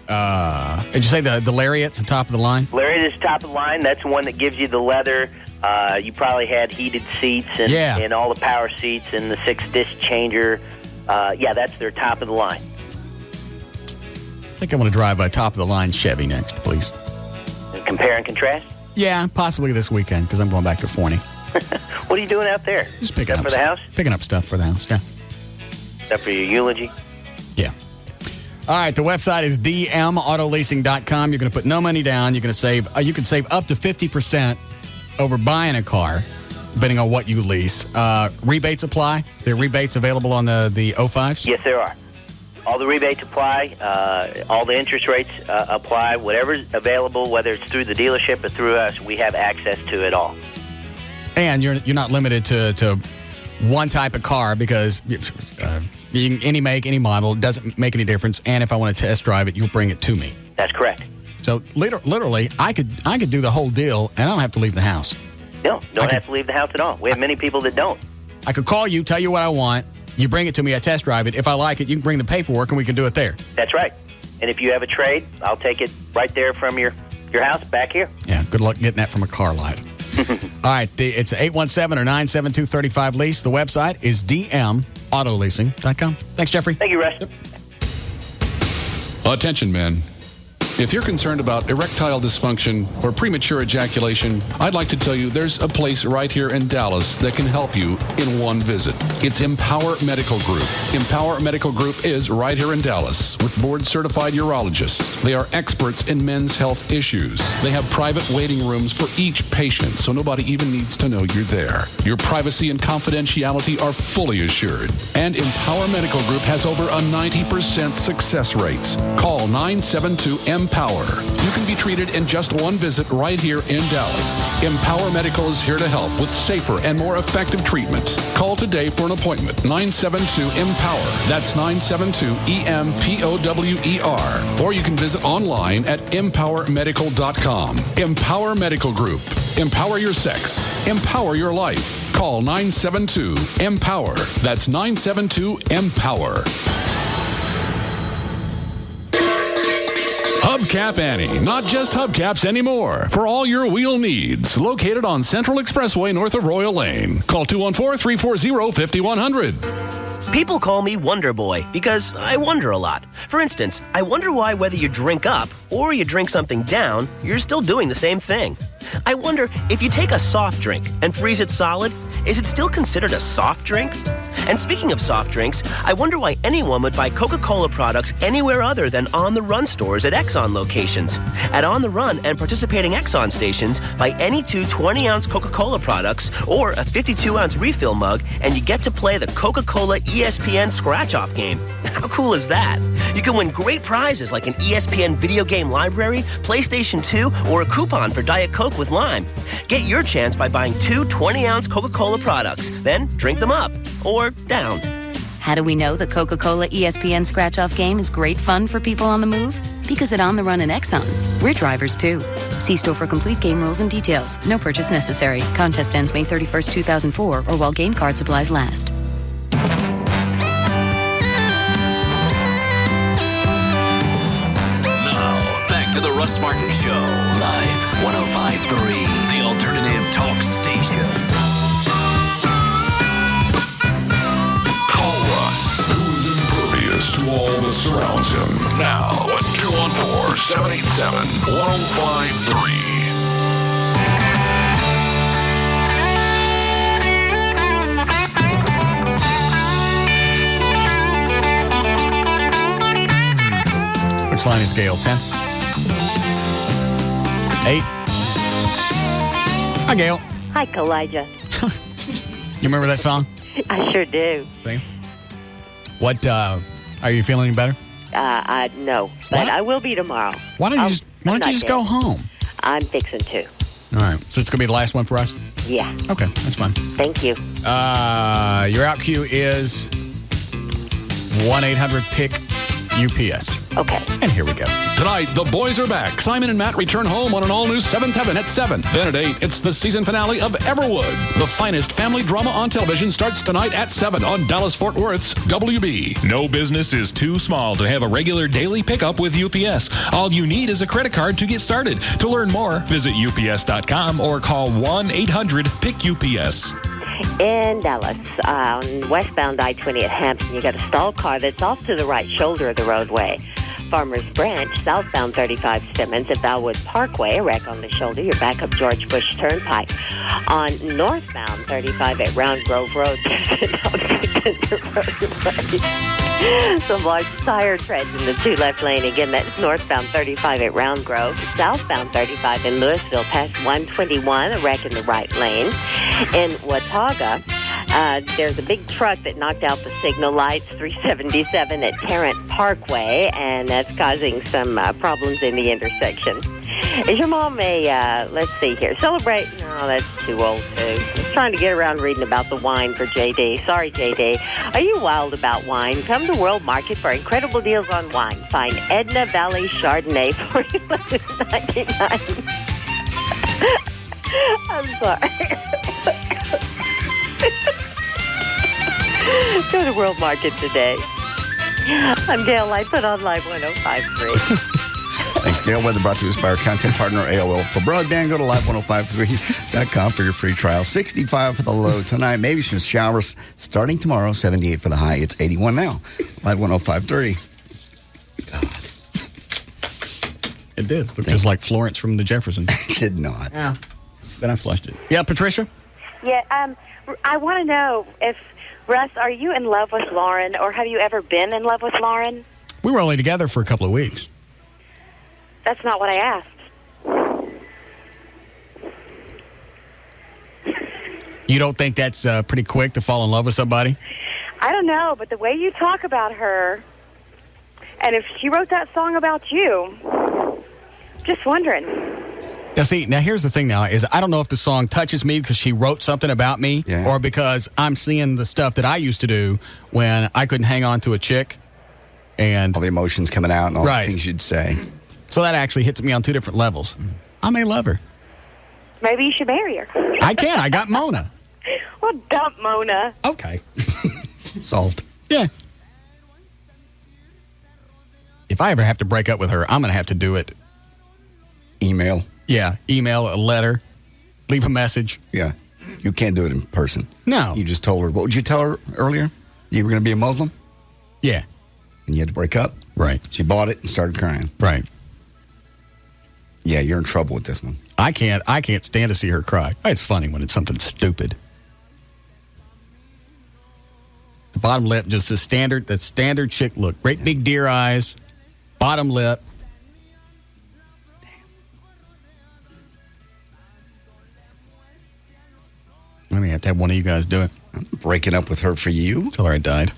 Did you say the Lariat's the top of the line? Lariat is top of the line. That's the one that gives you the leather. You probably had heated seats and all the power seats and the 6-disc changer. That's their top of the line. I think I want to drive a top of the line Chevy next, please. And compare and contrast? Yeah, possibly this weekend, because I'm going back to Forney. What are you doing out there? Just picking up for the house? Picking up stuff for the house, yeah. Stuff for your eulogy? Yeah. All right, the website is dmautololeasing.com. You're going to put no money down. You're going to save. You can save up to 50% over buying a car, depending on what you lease. Rebates apply. There are rebates available on the 05s? Yes, there are. All the rebates apply. All the interest rates apply. Whatever's available, whether it's through the dealership or through us, we have access to it all. And you're not limited to one type of car, because any make, any model, doesn't make any difference. And if I want to test drive it, you'll bring it to me. That's correct. So literally, I could do the whole deal, and I don't have to leave the house. No, don't have to leave the house at all. We have many people that don't. I could call you, tell you what I want. You bring it to me, I test drive it. If I like it, you can bring the paperwork, and we can do it there. That's right. And if you have a trade, I'll take it right there from your house back here. Yeah, good luck getting that from a car lot. All right, it's 817 or 972-35-LEASE. The website is dmautololeasing.com. Thanks, Jeffrey. Thank you, Russ. Yep. Attention, men. If you're concerned about erectile dysfunction or premature ejaculation, I'd like to tell you there's a place right here in Dallas that can help you in one visit. It's Empower Medical Group. Empower Medical Group is right here in Dallas with board-certified urologists. They are experts in men's health issues. They have private waiting rooms for each patient, so nobody even needs to know you're there. Your privacy and confidentiality are fully assured. And Empower Medical Group has over a 90% success rate. Call 972-EMPOWER. You can be treated in just one visit right here in Dallas. Empower Medical is here to help with safer and more effective treatment. Call today for an appointment. 972-EMPOWER. That's 972-EMPOWER. Or you can visit online at empowermedical.com. Empower Medical Group. Empower your sex. Empower your life. Call 972-EMPOWER. That's 972-EMPOWER. Hubcap Annie. Not just hubcaps anymore. For all your wheel needs. Located on Central Expressway north of Royal Lane. Call 214-340-5100. People call me Wonder Boy because I wonder a lot. For instance, I wonder why whether you drink up or you drink something down, you're still doing the same thing. I wonder if you take a soft drink and freeze it solid, is it still considered a soft drink? And speaking of soft drinks, I wonder why anyone would buy Coca-Cola products anywhere other than On the Run stores at Exxon locations. At On the Run and participating Exxon stations, buy any two 20-ounce Coca-Cola products or a 52-ounce refill mug, and you get to play the Coca-Cola ESPN scratch-off game. How cool is that? You can win great prizes like an ESPN video game library, PlayStation 2, or a coupon for Diet Coke with lime. Get your chance by buying two 20-ounce Coca-Cola products, then drink them up or down. How do we know the Coca-Cola ESPN scratch-off game is great fun for people on the move? Because at On the Run and Exxon, we're drivers too. See store for complete game rules and details. No purchase necessary. Contest ends May 31st, 2004, or while game card supplies last. Russ Martin Show. Live 105.3, the alternative talk station. Call Russ, who's impervious to all that surrounds him. Now at 214-787-1053. Which line is Gail? 10? 8? Hi, Gail. Hi, Kalijah. You remember that song? I sure do. See? What, are you feeling any better? No, but I will be tomorrow. Why don't you just go home? I'm fixing to. All right. So it's going to be the last one for us? Yeah. Okay, that's fine. Thank you. Your out cue is 1-800-PICK-UPS. Okay. And here we go. Tonight, the boys are back. Simon and Matt return home on an all-new Seventh Heaven at 7. Then at 8, it's the season finale of Everwood. The finest family drama on television starts tonight at 7 on Dallas-Fort Worth's WB. No business is too small to have a regular daily pickup with UPS. All you need is a credit card to get started. To learn more, visit UPS.com or call 1-800-PICK-UPS. In Dallas, on westbound I-20 at Hampton, you got a stalled car that's off to the right shoulder of the roadway. Farmers Branch, southbound 35 Simmons at Valwood Parkway, a wreck on the shoulder. You're back up George Bush Turnpike. On northbound 35 at Round Grove Road, some large tire treads in the 2 left lane. Again, that's northbound 35 at Round Grove. Southbound 35 in Louisville past 121, a wreck in the right lane. In Watauga, there's a big truck that knocked out the signal lights, 377 at Tarrant Parkway, and that's causing some problems in the intersection. Is your mom let's see here, celebrate? No, that's too old, too. Just trying to get around reading about the wine for JD. Sorry, JD. Are you wild about wine? Come to World Market for incredible deals on wine. Find Edna Valley Chardonnay for $11.99. I'm sorry. Go to World Market today. I'm Gail. I put on Live 105.3. Thanks, Gail. Weather brought to us by our content partner, AOL. For broadband, go to live1053.com for your free trial. 65 for the low tonight. Maybe some showers starting tomorrow. 78 for the high. It's 81 now. Live 105.3. It did. Looked just like Florence from the Jeffersons. It did not. Yeah. Then I flushed it. Yeah, Patricia? Yeah, I want to know if, Russ, are you in love with Lauren, or have you ever been in love with Lauren? We were only together for a couple of weeks. That's not what I asked. You don't think that's pretty quick to fall in love with somebody? I don't know, but the way you talk about her, and if she wrote that song about you, just wondering. Now, see, here's the thing now, is I don't know if the song touches me because she wrote something about me, or because I'm seeing the stuff that I used to do when I couldn't hang on to a chick. And all the emotions coming out and all the things you'd say. So that actually hits me on 2 different levels. I may love her. Maybe you should marry her. I can. I got Mona. Well, dump Mona. Okay. Solved. Yeah. If I ever have to break up with her, I'm going to have to do it. Email. Yeah. Email, a letter, leave a message. Yeah. You can't do it in person. No. You just told her. What would you tell her earlier? You were going to be a Muslim? Yeah. And you had to break up? Right. She bought it and started crying. Right. Yeah, you're in trouble with this one. I can't stand to see her cry. It's funny when it's something stupid. The bottom lip, just the standard chick look. Great big deer eyes, bottom lip. I may have to have one of you guys do it. I'm breaking up with her for you. Tell her I died.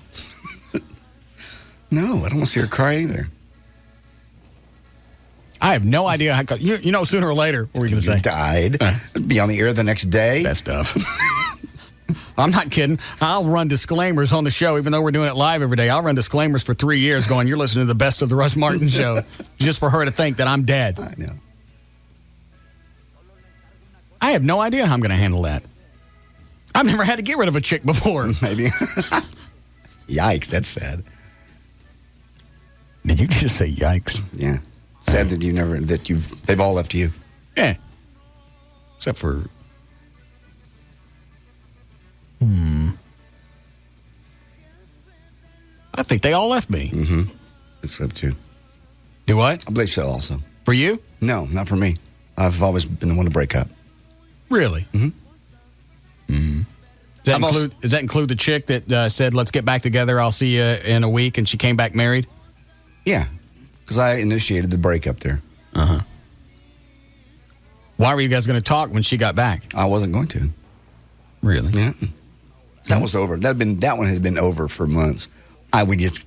No, I don't want to see her cry either. I have no idea how. You know, sooner or later, what were you going to say? Died. Be on the air the next day. That stuff. I'm not kidding. I'll run disclaimers on the show, even though we're doing it live every day. I'll run disclaimers for 3 years going, you're listening to the best of the Russ Martin Show, just for her to think that I'm dead. I know. I have no idea how I'm going to handle that. I've never had to get rid of a chick before. Maybe. Yikes, that's sad. Did you just say yikes? Yeah. sad that they've all left you. Yeah. Except for... I think they all left me. Mm-hmm. Except you. Do what? I believe so also. For you? No, not for me. I've always been the one to break up. Really? Mm-hmm. Mm-hmm. Does that include the chick that said, let's get back together, I'll see you in a week, and she came back married? Yeah, because I initiated the breakup there. Uh-huh. Why were you guys going to talk when she got back? I wasn't going to. Really? Yeah. That was over. That one had been over for months. We just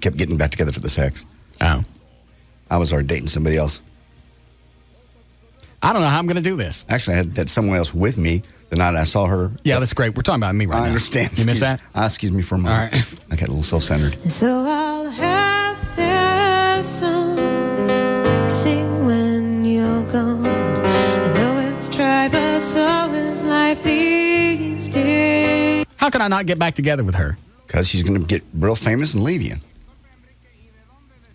kept getting back together for the sex. Oh. I was already dating somebody else. I don't know how I'm going to do this. Actually, I had someone else with me the night I saw her. Yeah, that's great. We're talking about me right now. I understand. You miss that? Excuse me for a moment. All right. I got a little self-centered. So I'll have their song to sing when you're gone. I know it's dry, but so is life these days. How can I not get back together with her? Because she's going to get real famous and leave you.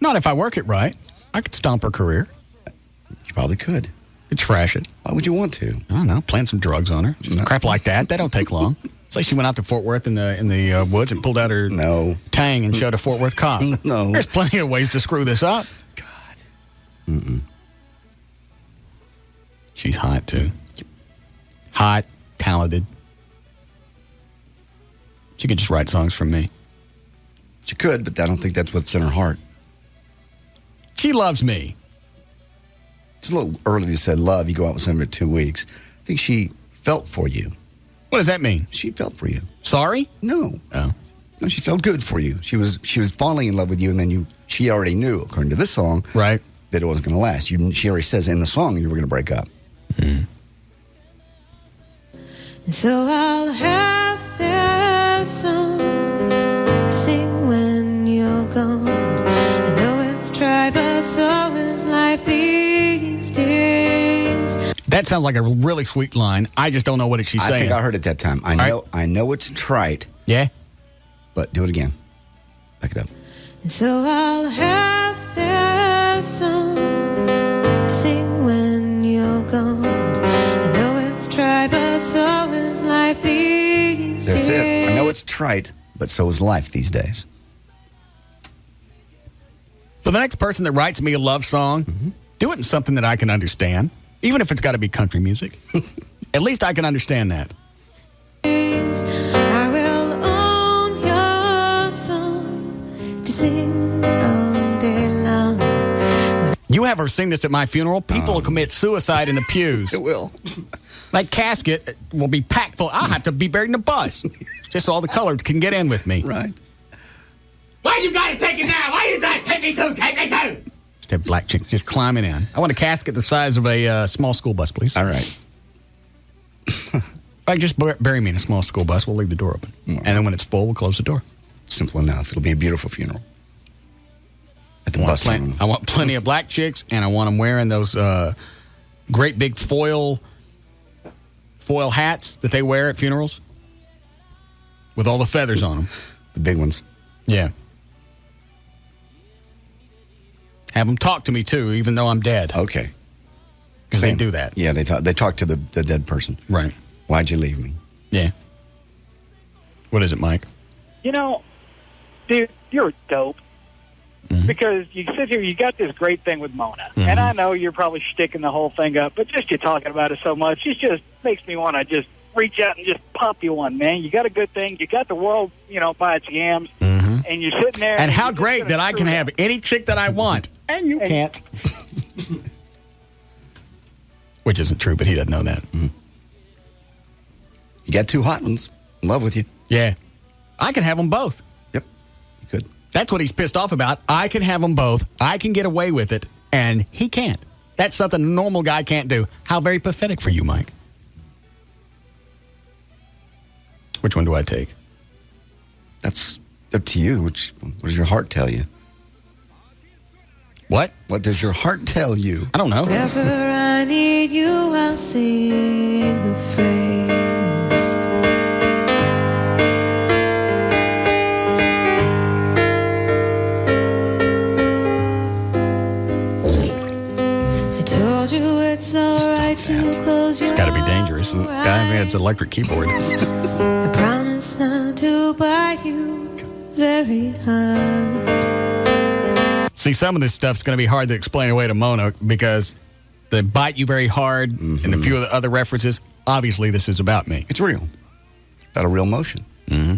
Not if I work it right. I could stomp her career. You probably could. Could trash it. Why would you want to? I don't know. Plant some drugs on her. Just crap like that. That don't take long. It's like she went out to Fort Worth in the woods and pulled out her tang and showed a Fort Worth cop. No. There's plenty of ways to screw this up. God. Mm-mm. She's hot, too. Hot, talented. She could just write songs for me. She could, but I don't think that's what's in her heart. She loves me. It's a little early to say love. You go out with someone for 2 weeks. I think she felt for you. What does that mean? She felt for you. Sorry? No. Oh. No, she felt good for you. She was falling in love with you, and then she already knew, according to this song, right, that it wasn't going to last. She already says in the song you were going to break up. Mm. And so I'll have their song to sing when you're gone. I know it's dry, but so is life these days. That sounds like a really sweet line. I just don't know what she's saying. I think I heard it that time. I know it's trite. Yeah? But do it again. Back it up. And so I'll have their song to sing when you're gone. I know it's trite, but so is life these days. That's it. I know it's trite, but so is life these days. For the next person that writes me a love song, do it in something that I can understand, even if it's got to be country music. At least I can understand that. I will own your song to sing all day long. You have her sing this at my funeral, people will commit suicide in the pews. It will. That casket will be packed full. I'll have to be buried in a bus just so all the colors can get in with me. Right. Why you got to take it down? Why you got to take me to? Take me to? Just have black chicks just climbing in. I want a casket the size of a small school bus, please. All right. Just bury me in a small school bus. We'll leave the door open. And then when it's full, we'll close the door. Simple enough. It'll be a beautiful funeral. At the bus funeral. I want plenty of black chicks, and I want them wearing those great big foil hats that they wear at funerals with all the feathers on them. The big ones. Yeah. Have them talk to me, too, even though I'm dead. Okay. Because they do that. Yeah, they talk to the dead person. Right. Why'd you leave me? Yeah. What is it, Mike? You know, dude, you're dope. Mm-hmm. Because you sit here, you got this great thing with Mona. And I know you're probably sticking the whole thing up, but just you talking about it so much, it just makes me want to just reach out and just pop you one, man. You got a good thing. You got the world, by its yams. Mm-hmm. And you're sitting there. And how great that I can have any chick that I want. And you can't. Which isn't true, but he doesn't know that. Mm-hmm. You got two hot ones. In love with you. Yeah. I can have them both. Yep. You could. That's what he's pissed off about. I can have them both. I can get away with it. And he can't. That's something a normal guy can't do. How very pathetic for you, Mike. Which one do I take? That's up to you. What does your heart tell you? What? What does your heart tell you? I don't know. Whenever I need you, I'll sing the phrase. it's alright to close your eyes. It's got to be dangerous. I mean, it's an electric keyboard. I promise not to bite you very hard. See, some of this stuff's going to be hard to explain away to Mona because they bite you very hard and a few of the other references. Obviously, this is about me. It's real. About a real emotion. Mm-hmm.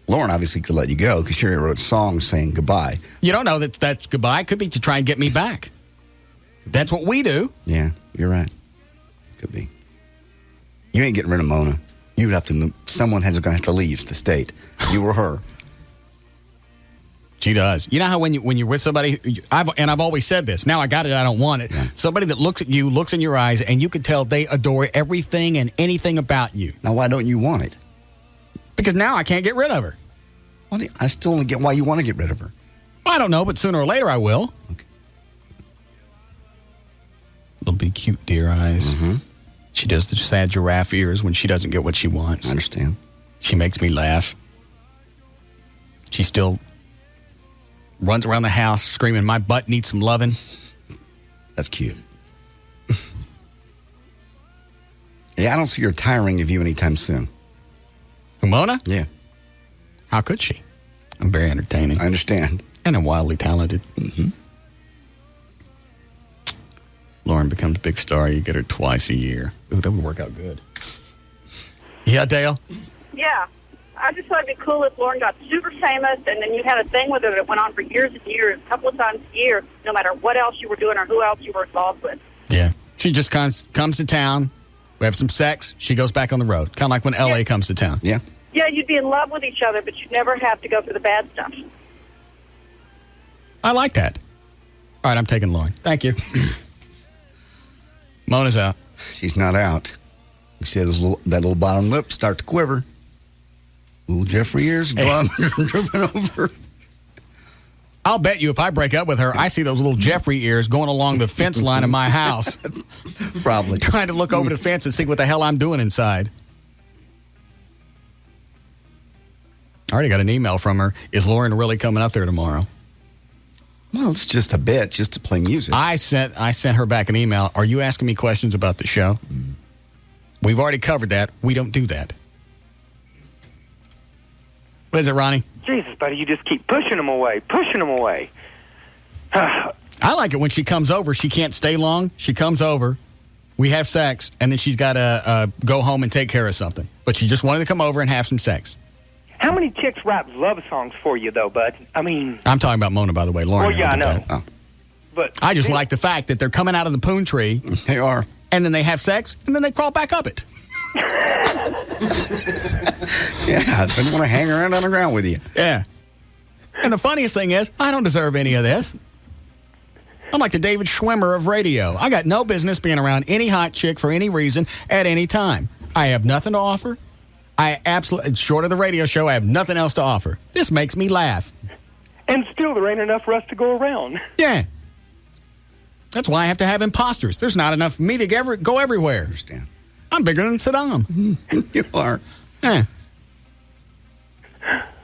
Lauren obviously could let you go because she already wrote songs saying goodbye. You don't know that that's goodbye. It could be to try and get me back. That's what we do. Yeah, you're right. Could be. You ain't getting rid of Mona. You would have to move. Someone is going to have to leave the state. You or her. She does. You know how when you're with somebody, I've always said this. Now I got it. I don't want it. Yeah. Somebody that looks at you, looks in your eyes, and you can tell they adore everything and anything about you. Now, why don't you want it? Because now I can't get rid of her. Well, I still don't get why you want to get rid of her. I don't know, but sooner or later I will. Okay. Little big cute deer eyes. Mm-hmm. She does the sad giraffe ears when she doesn't get what she wants. I understand. She makes me laugh. She still runs around the house screaming, "My butt needs some loving." That's cute. Yeah, I don't see her tiring of you anytime soon. Mona? Yeah. How could she? I'm very entertaining. I understand. And I'm wildly talented. Mm-hmm. Lauren becomes a big star. You get her twice a year. Ooh, that would work out good. Yeah, Dale? Yeah. I just thought it'd be cool if Lauren got super famous and then you had a thing with her that went on for years and years, a couple of times a year, no matter what else you were doing or who else you were involved with. Yeah. She just comes to town. We have some sex. She goes back on the road. Kind of like when L.A. comes to town. Yeah. Yeah, you'd be in love with each other, but you'd never have to go through the bad stuff. I like that. All right, I'm taking Lauren. Thank you. Mona's out. She's not out. You see that little bottom lip start to quiver. Little Jeffrey ears dripping over. I'll bet you if I break up with her, I see those little Jeffrey ears going along the fence line of my house. Probably. Trying to look over the fence and see what the hell I'm doing inside. I already got an email from her. Is Lauren really coming up there tomorrow? Well, it's just a bit, just to play music. I sent her back an email. Are you asking me questions about the show? Mm. We've already covered that. We don't do that. What is it, Ronnie? Jesus, buddy, you just keep pushing them away. I like it when she comes over. She can't stay long. She comes over. We have sex, and then she's got to go home and take care of something. But she just wanted to come over and have some sex. How many chicks write love songs for you, though, bud? I mean... I'm talking about Mona, by the way. Lauren. Well, yeah, I know. Oh. But I just like the fact that they're coming out of the poon tree. They are. And then they have sex, and then they crawl back up it. Yeah, they don't want to hang around on the ground with you. Yeah. And the funniest thing is, I don't deserve any of this. I'm like the David Schwimmer of radio. I got no business being around any hot chick for any reason at any time. I have nothing to offer. Short of the radio show, I have nothing else to offer. This makes me laugh. And still, there ain't enough for us to go around. Yeah. That's why I have to have imposters. There's not enough for me to go everywhere. I understand. I'm bigger than Saddam. You are. Yeah.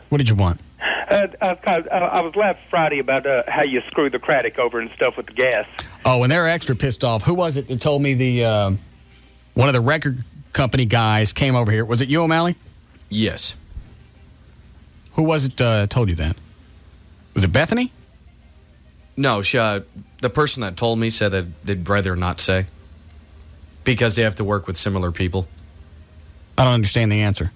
What did you want? I was last Friday about how you screw the Craddock over and stuff with the gas. Oh, and they're extra pissed off. Who was it that told me one of the record company guys came over here? Was it you, O'Malley? Yes. Who was it told you that? Was it Bethany? No, the person that told me said that they'd rather not say. Because they have to work with similar people. I don't understand the answer.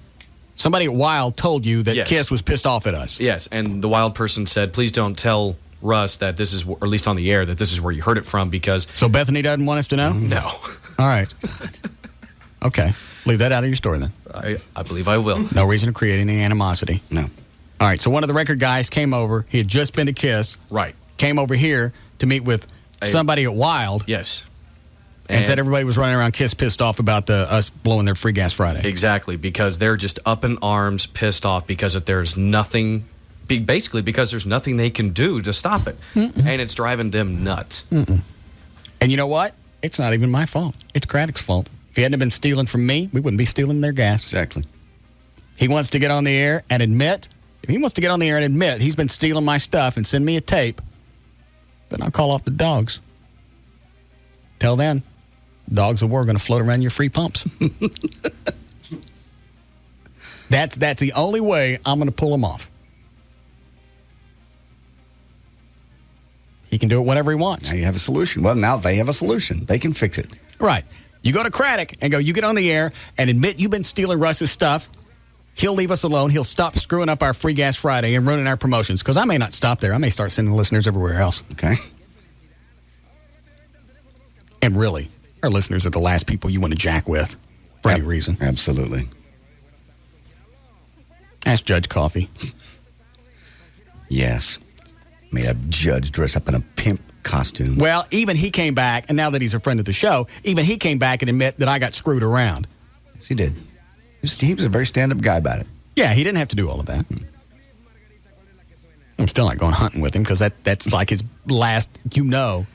Somebody at Wild told you that yes. Kiss was pissed off at us. Yes, and the Wild person said, please don't tell Russ that this is, or at least on the air, that this is where you heard it from because... So Bethany doesn't want us to know? No. All right. Okay. Leave that out of your story then. I believe I will. No reason to create any animosity. No. All right, so one of the record guys came over. He had just been to Kiss. Right. Came over here to meet with somebody at Wild. Yes. And said everybody was running around Kiss pissed off about us blowing their free gas Friday. Exactly, because they're just up in arms, pissed off because there's nothing, basically because there's nothing they can do to stop it. Mm-mm. And it's driving them nuts. Mm-mm. And you know what? It's not even my fault. It's Craddock's fault. If he hadn't been stealing from me, we wouldn't be stealing their gas. Exactly. He wants to get on the air and admit, if he wants to get on the air and admit he's been stealing my stuff and send me a tape, then I'll call off the dogs. till then, dogs of war are going to float around your free pumps. That's the only way I'm going to pull him off. He can do it whenever he wants. Now you have a solution. Well, now they have a solution. They can fix it. Right. You go to Craddock and go, you get on the air and admit you've been stealing Russ's stuff. He'll leave us alone. He'll stop screwing up our Free Gas Friday and ruining our promotions. Because I may not stop there. I may start sending listeners everywhere else. Okay. And really, our listeners are the last people you want to jack with for any reason. Absolutely. Ask Judge Coffee. Yes. Made a judge dress up in a pimp costume. Well, even he came back, and now that he's a friend of the show, even he came back and admit that I got screwed around. Yes, he did. He was a very stand-up guy about it. Yeah, he didn't have to do all of that. I'm still not going hunting with him because that's like his last, All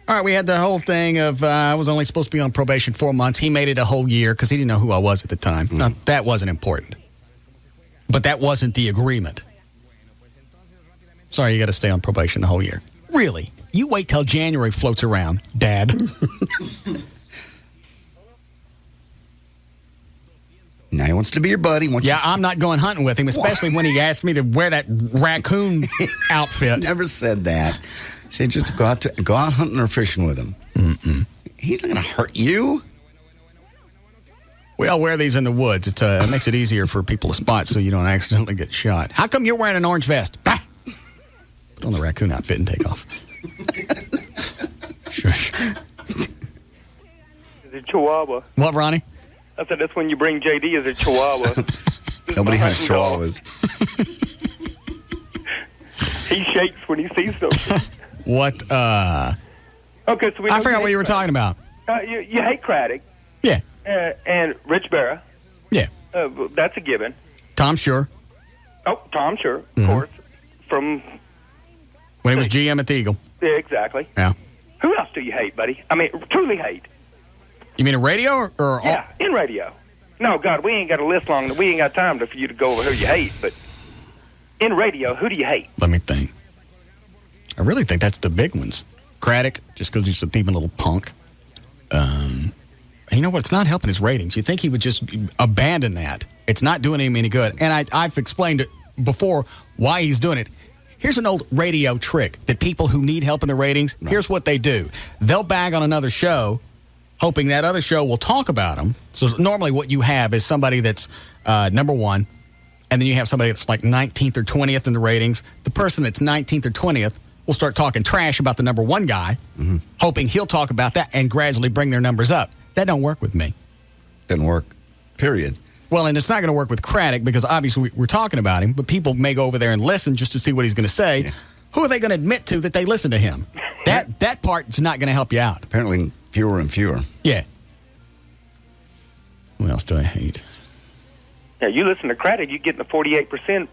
right, we had the whole thing of I was only supposed to be on probation 4 months. He made it a whole year because he didn't know who I was at the time. Now, that wasn't important. But that wasn't the agreement. Sorry, you got to stay on probation the whole year. Really? You wait till January floats around, Dad. Now he wants to be your buddy. I'm not going hunting with him, especially when he asked me to wear that raccoon outfit. Never said that. He said just go out hunting or fishing with him. Mm-mm. He's not going to hurt you. We all wear these in the woods. It makes it easier for people to spot so you don't accidentally get shot. How come you're wearing an orange vest? Bah! Put on the raccoon outfit and take off. Shush. Is it Chihuahua? What, Ronnie? I said that's when you bring JD as a Chihuahua. Nobody has Chihuahuas. He shakes when he sees something. What? Okay, so I forgot what you were talking about. You hate Craddock. Yeah. And Rich Berra. Yeah. That's a given. Tom Sure. Oh, Tom Sure, of course. From when he was GM at the Eagle. Yeah, exactly. Yeah. Who else do you hate, buddy? I mean, truly hate. You mean in radio or yeah, in radio. No, God, we ain't got a list long. We ain't got time for you to go over who you hate. But in radio, who do you hate? Let me think. I really think that's the big ones. Craddock, just because he's a thieving little punk. You know what? It's not helping his ratings. You think he would just abandon that. It's not doing him any good. And I've explained it before why he's doing it. Here's an old radio trick that people who need help in the ratings, here's what they do. They'll bag on another show, hoping that other show will talk about them. So normally what you have is somebody that's number one, and then you have somebody that's like 19th or 20th in the ratings. The person that's 19th or 20th will start talking trash about the number one guy, hoping he'll talk about that and gradually bring their numbers up. That don't work with me. Doesn't work, period. Well, and it's not going to work with Craddock because obviously we're talking about him, but people may go over there and listen just to see what he's going to say. Yeah. Who are they going to admit to that they listen to him? That part is not going to help you out. Apparently fewer and fewer. Yeah. Who else do I hate? Yeah, you listen to Craddock, you get the 48%.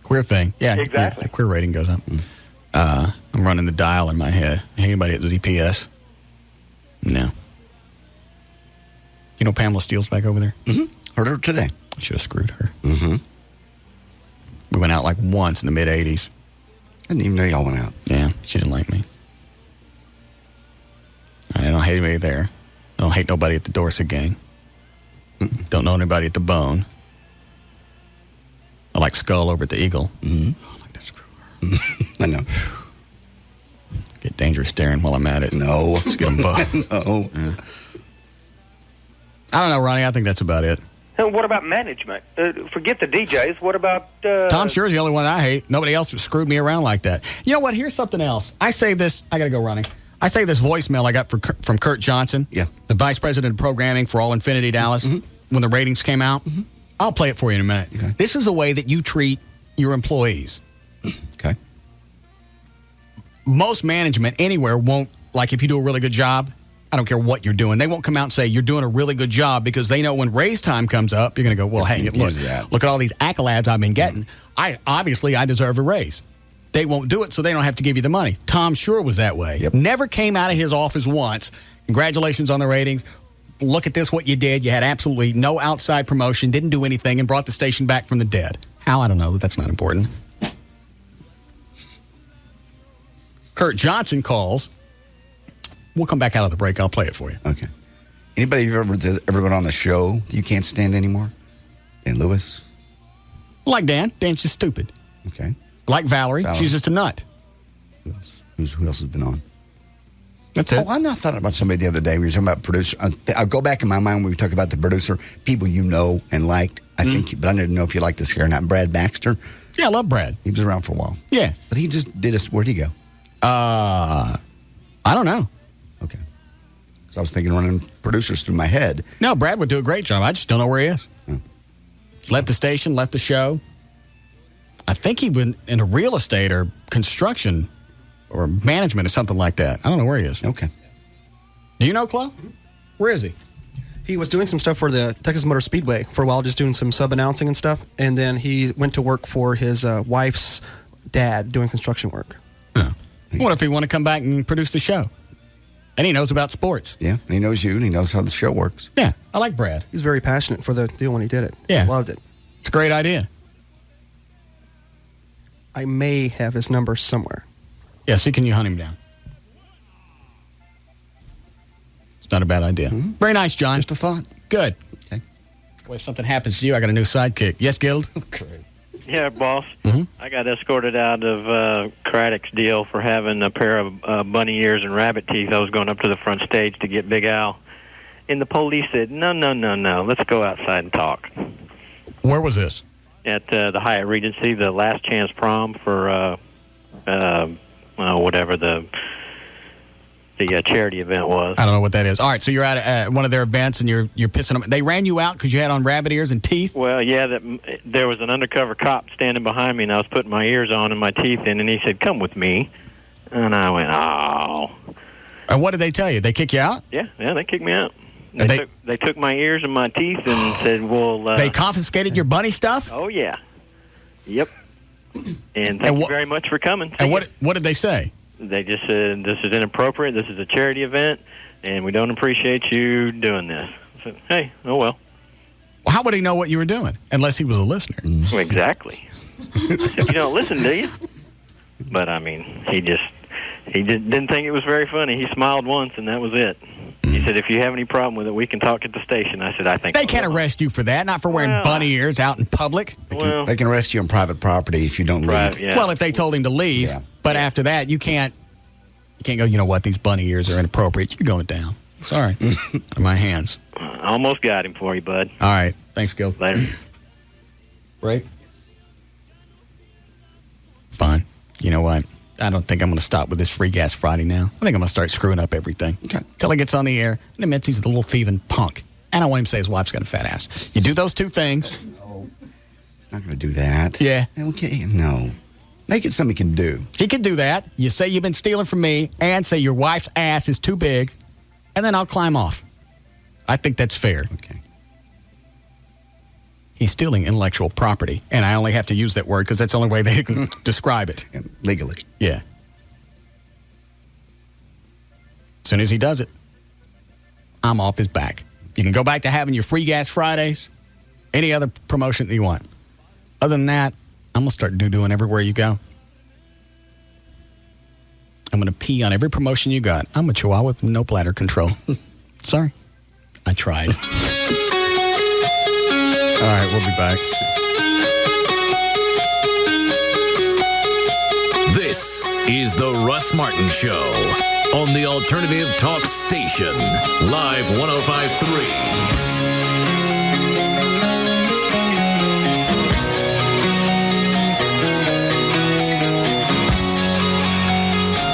Queer thing. Yeah, exactly. The queer rating goes up. I'm running the dial in my head. Anybody at the ZPS? No. You know Pamela Steele's back over there? Mm-hmm. Heard her today. I should have screwed her. Mm-hmm. We went out like once in the mid-'80s. Didn't even know y'all went out. Yeah, she didn't like me. I don't hate anybody there. I don't hate nobody at the Dorset gang. Don't know anybody at the Bone. I like Skull over at the Eagle. Mm-hmm. I like to screw her. I know. Get dangerous staring while I'm at it. No. Just get them both. No. Yeah. I don't know, Ronnie. I think that's about it. And what about management? Forget the DJs. What about... Tom Sure is the only one I hate. Nobody else screwed me around like that. You know what? Here's something else. I saved this. I got to go, Ronnie. I saved this voicemail I got from Kurt Johnson, the vice president of programming for All Infinity Dallas, when the ratings came out. I'll play it for you in a minute. Okay. This is a way that you treat your employees. Okay. Most management anywhere won't, like if you do a really good job, I don't care what you're doing. They won't come out and say you're doing a really good job because they know when raise time comes up, you're going to go, well, hey, look at all these accolades I've been getting. I deserve a raise. They won't do it, so they don't have to give you the money. Tom Sure was that way. Yep. Never came out of his office once. Congratulations on the ratings. Look at this, what you did. You had absolutely no outside promotion, didn't do anything, and brought the station back from the dead. How? I don't know. That's not important. Kurt Johnson calls We'll come back out of the break. I'll play it for you. Okay. Anybody you've ever been on the show that you can't stand anymore? Dan Lewis? Like Dan. Dan's just stupid. Okay. Like Valerie. She's just a nut. Who else? Who else has been on? That's it. Oh, I thought about somebody the other day. We were talking about producer. I'll go back in my mind when we talk about the producer, people you know and liked. I think, but I didn't know if you liked this guy or not. Brad Baxter. Yeah, I love Brad. He was around for a while. Yeah. But he just did us. Where'd he go? I don't know. Okay. So I was thinking running producers through my head. No, Brad would do a great job. I just don't know where he is. Oh. Left the station, left the show. I think he went into real estate or construction or management or something like that. I don't know where he is. Okay. Do you know, Chloe? Where is he? He was doing some stuff for the Texas Motor Speedway for a while, just doing some sub-announcing and stuff. And then he went to work for his wife's dad doing construction work. Oh. What if he want to come back and produce the show? And he knows about sports. Yeah, and he knows you, and he knows how the show works. Yeah, I like Brad. He's very passionate for the deal when he did it. Yeah. I loved it. It's a great idea. I may have his number somewhere. Yeah, see, can you hunt him down? It's not a bad idea. Mm-hmm. Very nice, John. Just a thought. Good. Okay. Well, if something happens to you, I got a new sidekick. Yes, Guild? Okay. Yeah, boss. Mm-hmm. I got escorted out of Craddock's deal for having a pair of bunny ears and rabbit teeth. I was going up to the front stage to get Big Al. And the police said, no, let's go outside and talk. Where was this? At the Hyatt Regency, the last chance prom for whatever the charity event was. I don't know what that is. All right, so you're at one of their events and you're pissing them. They ran you out because you had on rabbit ears and teeth? Well, yeah, there was an undercover cop standing behind me, and I was putting my ears on and my teeth in, and he said, come with me. And I went, oh. And what did they tell you? They kick you out? Yeah, they kicked me out. They took my ears and my teeth and said, well... they confiscated your bunny stuff? Oh, yeah. Yep. And thank you very much for coming. And what did they say? They just said, this is inappropriate, this is a charity event, and we don't appreciate you doing this. I said, hey, oh well. Well, how would he know what you were doing? Unless he was a listener. Well, exactly. I said, you don't listen, do you? But, I mean, he just didn't think it was very funny. He smiled once, and that was it. He said, if you have any problem with it, we can talk at the station. I said, I think... They can't arrest you for that, not for wearing bunny ears out in public. They can arrest you on private property if you don't leave. Yeah. Well, if they told him to leave, but after that, you can't go, you know what, these bunny ears are inappropriate. You're going down. Sorry. Out of my hands. Almost got him for you, bud. All right. Thanks, Gil. Later. Break? Fine. You know what? I don't think I'm going to stop with this Free Gas Friday now. I think I'm going to start screwing up everything. Okay. Till he gets on the air and admits he's a little thieving punk. And I want him to say his wife's got a fat ass. You do those two things. No. He's not going to do that. Yeah. Okay. No. Make it something he can do. He can do that. You say you've been stealing from me and say your wife's ass is too big, and then I'll climb off. I think that's fair. Okay. He's stealing intellectual property, and I only have to use that word because that's the only way they can describe it. Legally. Yeah. As soon as he does it, I'm off his back. You can go back to having your Free Gas Fridays, any other promotion that you want. Other than that, I'm going to start doo-dooing everywhere you go. I'm going to pee on every promotion you got. I'm a chihuahua with no bladder control. Sorry. I tried. All right, we'll be back. This is the Russ Martin Show on the Alternative Talk Station, Live 105.3.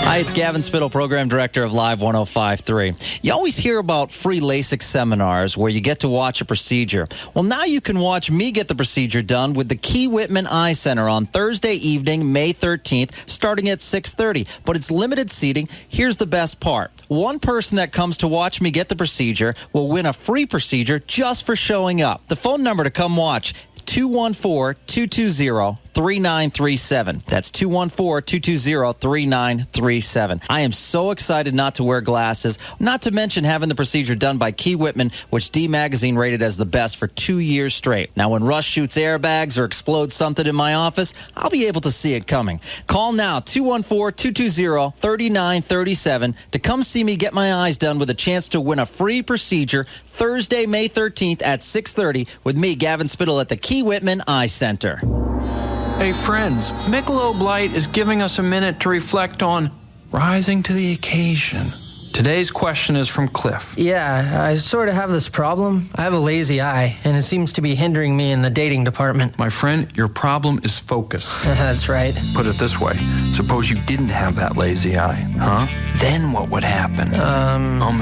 Hi, it's Gavin Spittle, Program Director of Live 105.3. You always hear about free LASIK seminars where you get to watch a procedure. Well, now you can watch me get the procedure done with the Key Whitman Eye Center on Thursday evening, May 13th, starting at 6:30. But it's limited seating. Here's the best part. One person that comes to watch me get the procedure will win a free procedure just for showing up. The phone number to come watch is 214-220 214-220-3937. That's 214-220-3937. I am so excited not to wear glasses, not to mention having the procedure done by Key Whitman, which D Magazine rated as the best for 2 years straight. Now, when Russ shoots airbags or explodes something in my office, I'll be able to see it coming. Call now, 214-220-3937 to come see me get my eyes done with a chance to win a free procedure Thursday, May 13th at 6:30 with me, Gavin Spittle, at the Key Whitman Eye Center. Hey friends, Michelob Light is giving us a minute to reflect on rising to the occasion. Today's question is from Cliff. Yeah, I sort of have this problem. I have a lazy eye, and it seems to be hindering me in the dating department. My friend, your problem is focus. That's right. Put it this way. Suppose you didn't have that lazy eye, huh? Then what would happen?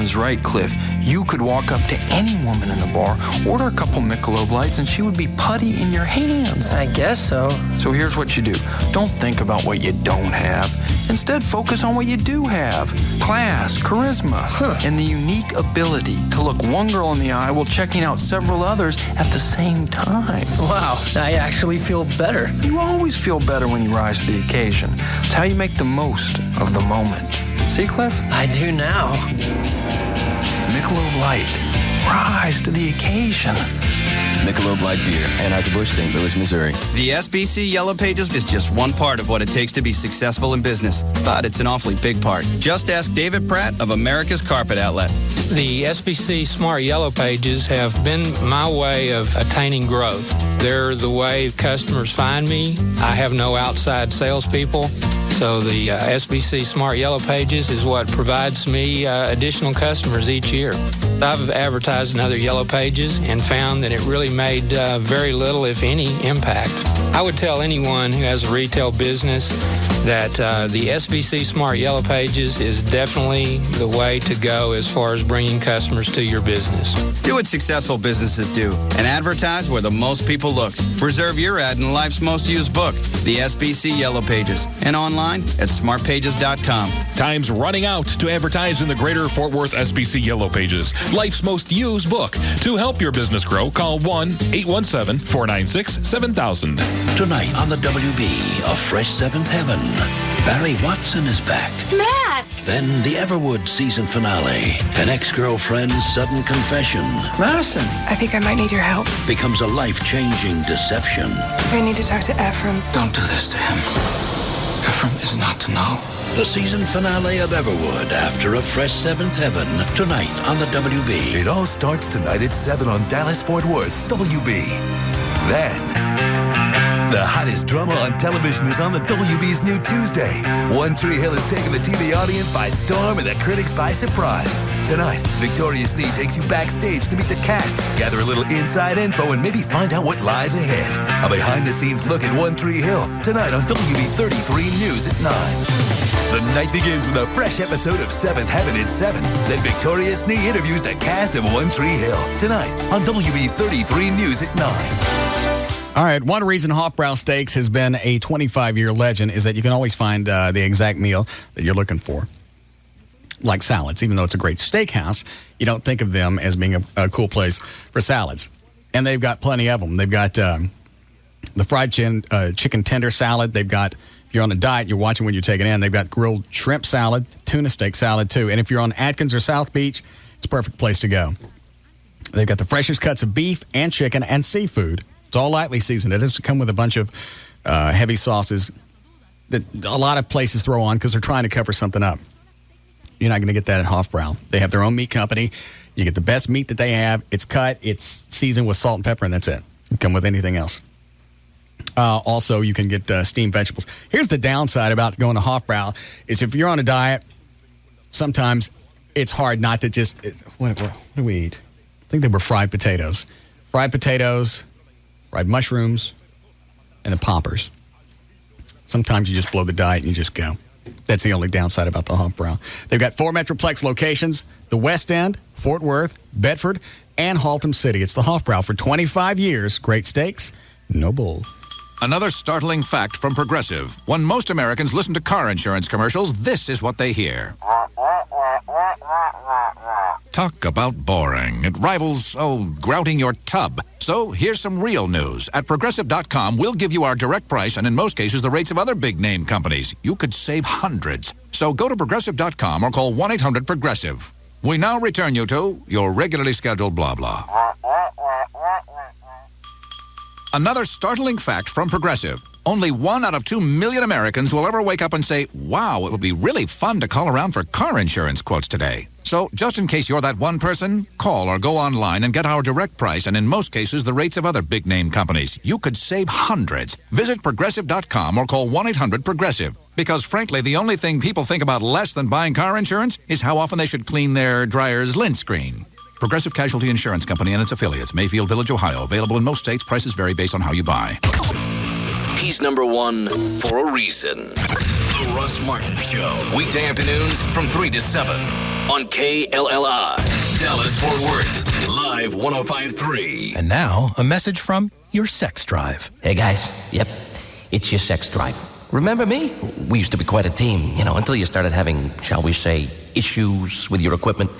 is right, Cliff. You could walk up to any woman in the bar, order a couple Michelob Lights, and she would be putty in your hands. I guess so. So here's what you do. Don't think about what you don't have. Instead, focus on what you do have. Class, charisma, and the unique ability to look one girl in the eye while checking out several others at the same time. Wow, I actually feel better. You always feel better when you rise to the occasion. It's how you make the most of the moment. See, Cliff? I do now. Michelob Light. Rise to the occasion. Michelob Light Beer, Anheuser-Busch, St. Louis, Missouri. The SBC Yellow Pages is just one part of what it takes to be successful in business, but it's an awfully big part. Just ask David Pratt of America's Carpet Outlet. The SBC Smart Yellow Pages have been my way of attaining growth. They're the way customers find me. I have no outside salespeople. So the SBC Smart Yellow Pages is what provides me additional customers each year. I've advertised in other Yellow Pages and found that it really made very little, if any, impact. I would tell anyone who has a retail business that the SBC Smart Yellow Pages is definitely the way to go as far as bringing customers to your business. Do what successful businesses do and advertise where the most people look. Reserve your ad in life's most used book, the SBC Yellow Pages, and online at smartpages.com. Time's running out to advertise in the Greater Fort Worth SBC Yellow Pages, life's most used book. To help your business grow, call 1-817-496-7000. Tonight on the WB, a fresh seventh heaven. Barry Watson is back. Matt! Then the Everwood season finale. An ex-girlfriend's sudden confession. Madison. I think I might need your help. Becomes a life-changing deception. I need to talk to Ephraim. Don't do this to him. Ephraim is not to know. The season finale of Everwood after a fresh seventh heaven. Tonight on the WB. It all starts tonight at 7 on Dallas-Fort Worth, WB. Then... the hottest drama on television is on the WB's new Tuesday. One Tree Hill is taking the TV audience by storm and the critics by surprise. Tonight, Victoria Snee takes you backstage to meet the cast, gather a little inside info, and maybe find out what lies ahead. A behind-the-scenes look at One Tree Hill, tonight on WB 33 News at 9. The night begins with a fresh episode of Seventh Heaven at 7. Then Victoria Snee interviews the cast of One Tree Hill, tonight on WB 33 News at 9. All right, one reason Hofbrau Steaks has been a 25-year legend is that you can always find the exact meal that you're looking for. Like salads, even though it's a great steakhouse, you don't think of them as being a cool place for salads. And they've got plenty of them. They've got the fried chicken tender salad. They've got, if you're on a diet, you're watching when you're taking in, they've got grilled shrimp salad, tuna steak salad too. And if you're on Atkins or South Beach, it's a perfect place to go. They've got the freshest cuts of beef and chicken and seafood. It's all lightly seasoned. It doesn't come with a bunch of heavy sauces that a lot of places throw on because they're trying to cover something up. You're not going to get that at Hofbrau. They have their own meat company. You get the best meat that they have. It's cut. It's seasoned with salt and pepper, and that's it. Doesn't come with anything else. Also, you can get steamed vegetables. Here's the downside about going to Hofbrau is if you're on a diet, sometimes it's hard not to just... What do we eat? I think they were fried potatoes. Fried potatoes... fried mushrooms, and the poppers. Sometimes you just blow the diet and you just go. That's the only downside about the Hofbrau. They've got 4 Metroplex locations, the West End, Fort Worth, Bedford, and Haltom City. It's the Hofbrau for 25 years. Great steaks, no bull. Another startling fact from Progressive. When most Americans listen to car insurance commercials, this is what they hear. Talk about boring. It rivals, grouting your tub. So here's some real news. At Progressive.com, we'll give you our direct price and in most cases the rates of other big-name companies. You could save hundreds. So go to Progressive.com or call 1-800-PROGRESSIVE. We now return you to your regularly scheduled blah blah. Another startling fact from Progressive. Only 1 out of 2 million Americans will ever wake up and say, wow, it would be really fun to call around for car insurance quotes today. So, just in case you're that one person, call or go online and get our direct price and in most cases the rates of other big-name companies. You could save hundreds. Visit Progressive.com or call 1-800-PROGRESSIVE. Because frankly, the only thing people think about less than buying car insurance is how often they should clean their dryer's lint screen. Progressive Casualty Insurance Company and its affiliates, Mayfield Village, Ohio. Available in most states. Prices vary based on how you buy. He's number one for a reason. The Russ Martin Show. Weekday afternoons from 3 to 7 on KLLI. Dallas-Fort Worth. Live 105.3. And now, a message from your sex drive. Hey, guys. Yep, it's your sex drive. Remember me? We used to be quite a team, until you started having, shall we say, issues with your equipment.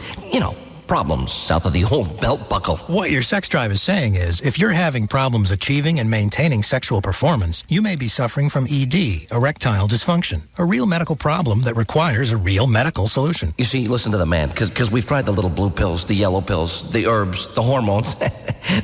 Problems south of the old belt buckle. What your sex drive is saying is, if you're having problems achieving and maintaining sexual performance, you may be suffering from ED, erectile dysfunction, a real medical problem that requires a real medical solution. You see, listen to the man, because we've tried the little blue pills, the yellow pills, the herbs, the hormones.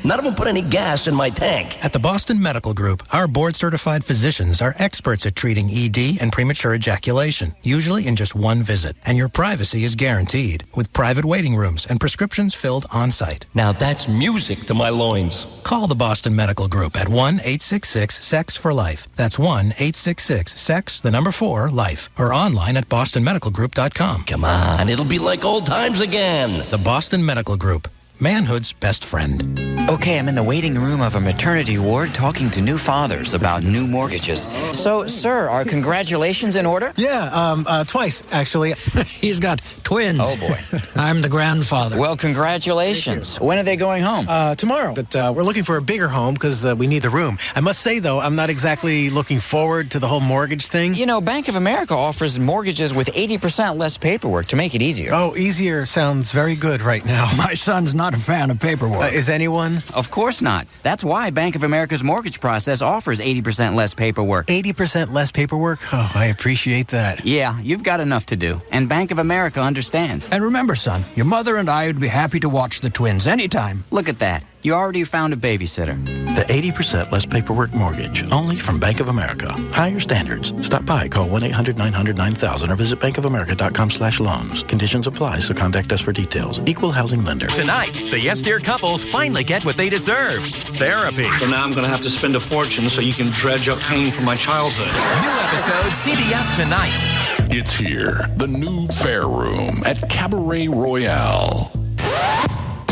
None of them put any gas in my tank. At the Boston Medical Group, our board-certified physicians are experts at treating ED and premature ejaculation, usually in just one visit. And your privacy is guaranteed, with private waiting rooms and prescriptions filled on-site. Now that's music to my loins. Call the Boston Medical Group at 1-866-SEX-FOR-LIFE. That's 1-866-SEX, the number 4, life. Or online at bostonmedicalgroup.com. Come on, it'll be like old times again. The Boston Medical Group. Manhood's best friend. Okay, I'm in the waiting room of a maternity ward talking to new fathers about new mortgages. So, sir, are congratulations in order? Yeah, twice, actually. He's got twins. Oh, boy. I'm the grandfather. Well, congratulations. When are they going home? Tomorrow. But we're looking for a bigger home because we need the room. I must say, though, I'm not exactly looking forward to the whole mortgage thing. You know, Bank of America offers mortgages with 80% less paperwork to make it easier. Oh, easier sounds very good right now. My son's not a fan of paperwork. Is anyone? Of course not. That's why Bank of America's mortgage process offers 80% less paperwork. 80% less paperwork? Oh, I appreciate that. Yeah, you've got enough to do. And Bank of America understands. And remember, son, your mother and I would be happy to watch the twins anytime. Look at that. You already found a babysitter. The 80% less paperwork mortgage, only from Bank of America. Higher standards. Stop by, call 1-800-900-9000 or visit bankofamerica.com/loans. Conditions apply, so contact us for details. Equal housing lender. Tonight, the Yes Dear couples finally get what they deserve. Therapy. So now I'm going to have to spend a fortune so you can dredge up pain from my childhood. New episode, CBS tonight. It's here, the new Fair Room at Cabaret Royale.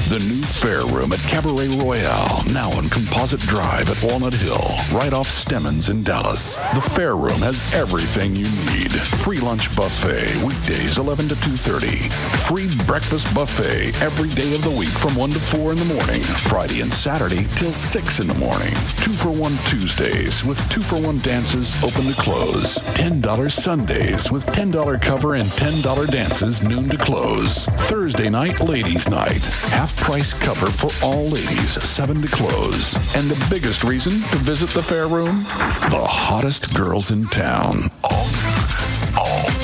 The new Fair Room at Cabaret Royale, now on Composite Drive at Walnut Hill, right off Stemmons in Dallas. The Fair Room has everything you need. Free lunch buffet, weekdays 11 to 2:30. Free breakfast buffet every day of the week from 1 to 4 in the morning. Friday and Saturday till 6 in the morning. 2-for-1 Tuesdays with 2-for-1 dances open to close. $10 Sundays with $10 cover and $10 dances noon to close. Thursday night, ladies' night. Half-price cover for all ladies, 7 to close. And the biggest reason to visit the Fair Room? The hottest girls in town. All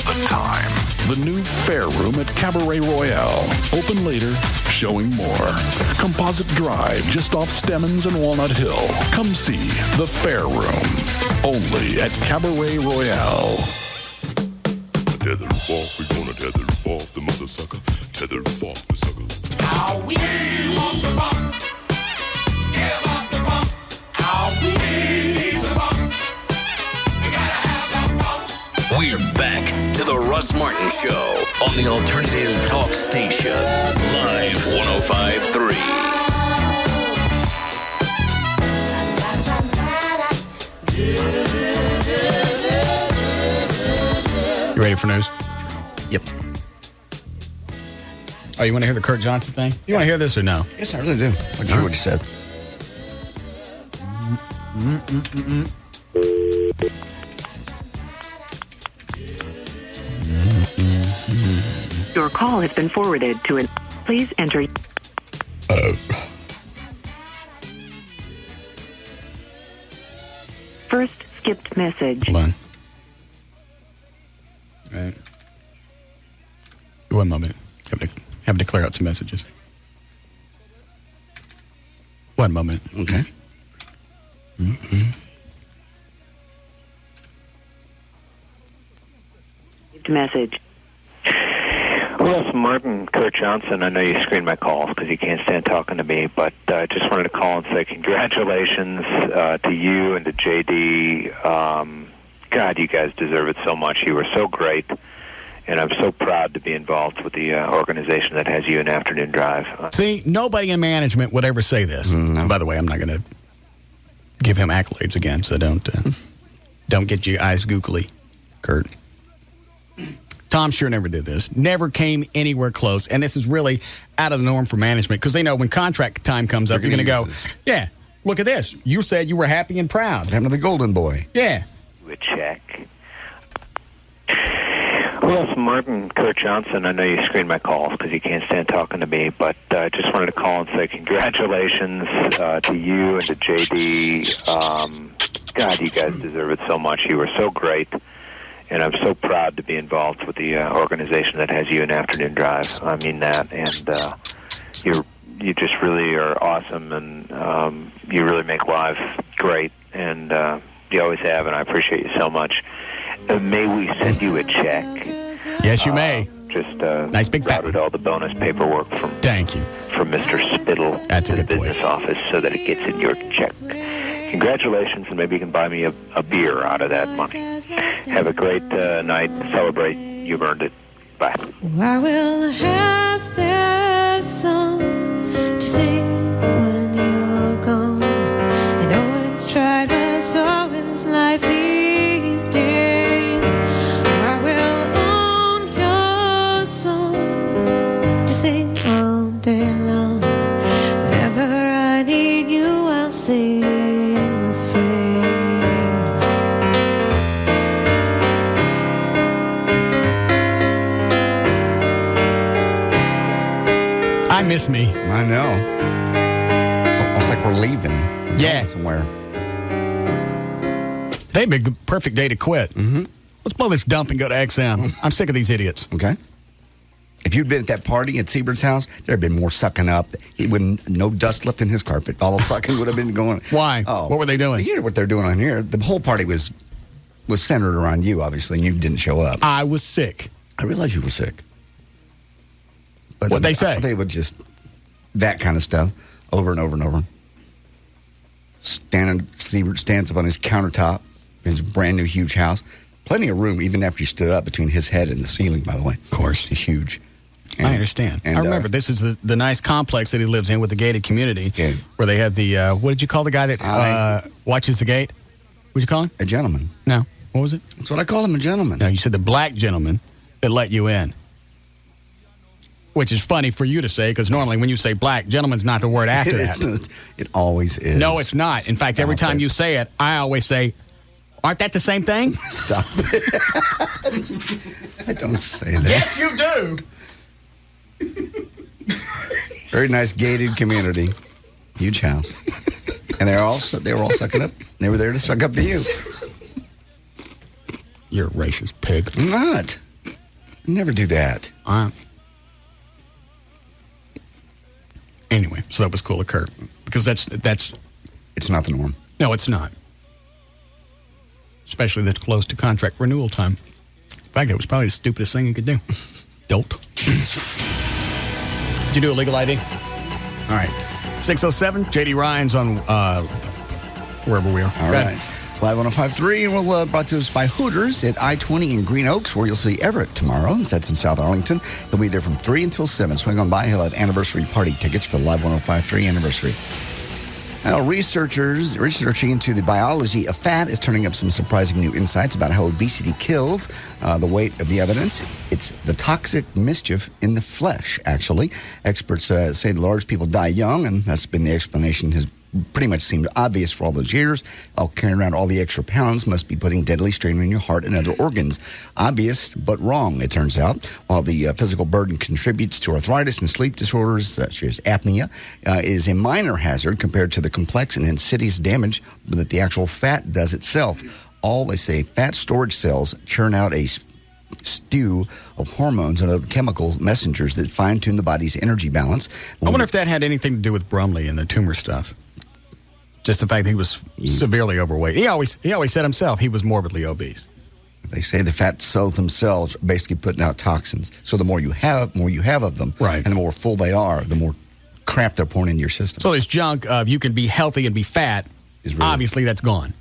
the time. The new Fair Room at Cabaret Royale. Open later, showing more. Composite Drive, just off Stemmons and Walnut Hill. Come see the Fair Room. Only at Cabaret Royale. Tether off, we gonna tether off the mother sucker. Tether off the sucker. How we want the bump. Give up the bump. How we need the bump. We gotta have the bump. We're back to the Russ Martin Show on the Alternative Talk Station. Live 105.3. You ready for news? Yep. Oh, you want to hear the Kirk Johnson thing? You want to hear this or no? Yes, I really do. I hear what he said. Your call has been forwarded to an... Please enter... First skipped message. Hold on. Right. One moment. Have to clear out some messages. One moment. Okay. Mm-hmm. Message. Russ Martin, Kurt Johnson, I know you screened my calls because you can't stand talking to me, but I just wanted to call and say congratulations to you and to JD. God, you guys deserve it so much. You were so great, and I'm so proud to be involved with the organization that has you in Afternoon Drive. See, nobody in management would ever say this. No. By the way, I'm not going to give him accolades again, so don't get your eyes googly, Kurt. Tom sure never did this. Never came anywhere close. And this is really out of the norm for management because they know when contract time comes up, you're going to go, yeah, look at this. You said you were happy and proud. Happened to the Golden Boy. Yeah. A check. Russ Martin, Kurt Johnson, I know you screened my calls because you can't stand talking to me, but I just wanted to call and say congratulations to you and to JD. God, you guys deserve it so much. You were so great. And I'm so proud to be involved with the organization that has you in Afternoon Drive. I mean that, and you just really are awesome, and you really make life great, and you always have, and I appreciate you so much. May we send you a check? Yes, you may. Just nice big routed all the bonus paperwork from Mr. Spittle to the business office so that it gets in your check. Congratulations, and maybe you can buy me a beer out of that money. Have a great night. Celebrate. You've earned it. Bye. I will have that song to sing when you're gone. I know it's tried, but so is life these days. I will own your song to sing all day long. Whenever I need you, I'll sing. I miss me. I know. It's almost like we're leaving. Yeah. Somewhere. Today'd be a perfect day to quit. Mm-hmm. Let's blow this dump and go to XM. I'm sick of these idiots. Okay. If you'd been at that party at Siebert's house, there'd been more sucking up. He wouldn't, no dust left in his carpet. All the sucking would have been going. Why? Oh, what were they doing? You know what they're doing on here. The whole party was centered around you, obviously, and you didn't show up. I was sick. I realized you were sick. But what'd they say? They would just, that kind of stuff, over and over and over. Siebert stands up on his countertop, his brand new huge house. Plenty of room, even after you stood up, between his head and the ceiling, by the way. Of course. It's huge. And, I understand. I remember this is the nice complex that he lives in with the gated community, where they have the, what did you call the guy that watches the gate? What did you call him? A gentleman. No. What was it? That's what I call him, a gentleman. No, you said the black gentleman that let you in. Which is funny for you to say, because normally when you say black, gentleman's not the word after that. It always is. No, it's not. In fact, every time you say it, I always say, aren't that the same thing? Stop it. I don't say that. Yes, you do. Very nice gated community. Huge house. And they were all sucking up. They were there to suck up to you. You're a racist pig. I'm not. Never do that. Anyway, so that was cool of Kurt. Because that's... It's not the norm. No, it's not. Especially that's close to contract renewal time. In fact, it was probably the stupidest thing you could do. Dolt. Did you do a legal ID? All right. 607, J.D. Ryan's on wherever we are. All right. Live 105.3, and we'll brought to us by Hooters at I-20 in Green Oaks, where you'll see Everett tomorrow. That's in South Arlington. He'll be there from 3 until 7. Swing on by. He'll have anniversary party tickets for the Live 105.3 anniversary. Now, researching into the biology of fat is turning up some surprising new insights about how obesity kills. The weight of the evidence, it's the toxic mischief in the flesh, actually. Experts say large people die young, and that's been the explanation has pretty much seemed obvious for all those years. Carrying around all the extra pounds must be putting deadly strain on your heart and other organs. Obvious, but wrong, it turns out. While the physical burden contributes to arthritis and sleep disorders such as apnea, it is a minor hazard compared to the complex and insidious damage that the actual fat does itself. All, they say, fat storage cells churn out a stew of hormones and other chemicals, messengers that fine-tune the body's energy balance. I wonder if that had anything to do with Brumley and the tumor stuff. Just the fact that he was severely overweight. He always said himself he was morbidly obese. They say the fat cells themselves are basically putting out toxins. So the more you have of them, right, and the more full they are, the more crap they're pouring into your system. So this junk of you can be healthy and be fat, obviously that's gone.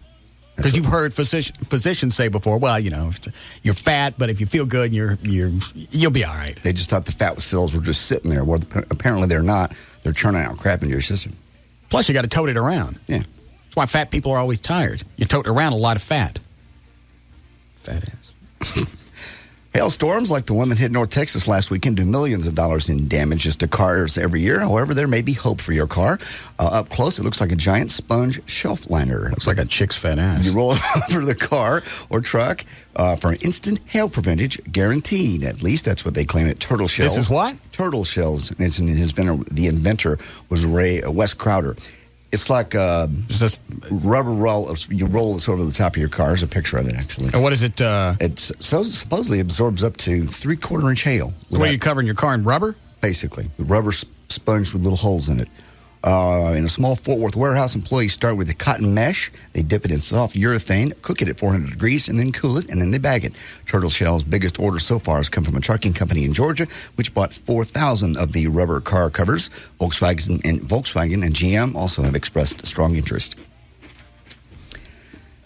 Because you've heard physicians say before, well, you're fat, but if you feel good, you'll be all right. They just thought the fat cells were just sitting there. Well, apparently they're not. They're churning out crap into your system. Plus, you got to tote it around. Yeah. That's why fat people are always tired. You tote around a lot of fat. Fat ass. Hailstorms like the one that hit North Texas last weekend do millions of dollars in damages to cars every year. However, there may be hope for your car. Up close, it looks like a giant sponge shelf liner. Looks like a chick's fat ass. You roll it over the car or truck for an instant hail preventage guaranteed. At least that's what they claim at Turtle Shells. This is what? Turtle Shells. It's in the inventor was Wes Crowder. It's like a rubber roll. You roll this over the top of your car. There's a picture of it, actually. And what is it? It's supposedly absorbs up to 3/4 inch hail. What are you covering your car in rubber? Basically. The rubber sponge with little holes in it. In a small Fort Worth warehouse, employees start with a cotton mesh. They dip it in soft urethane, cook it at 400 degrees, and then cool it, and then they bag it. Turtle Shell's biggest order so far has come from a trucking company in Georgia, which bought 4,000 of the rubber car covers. Volkswagen and GM also have expressed strong interest.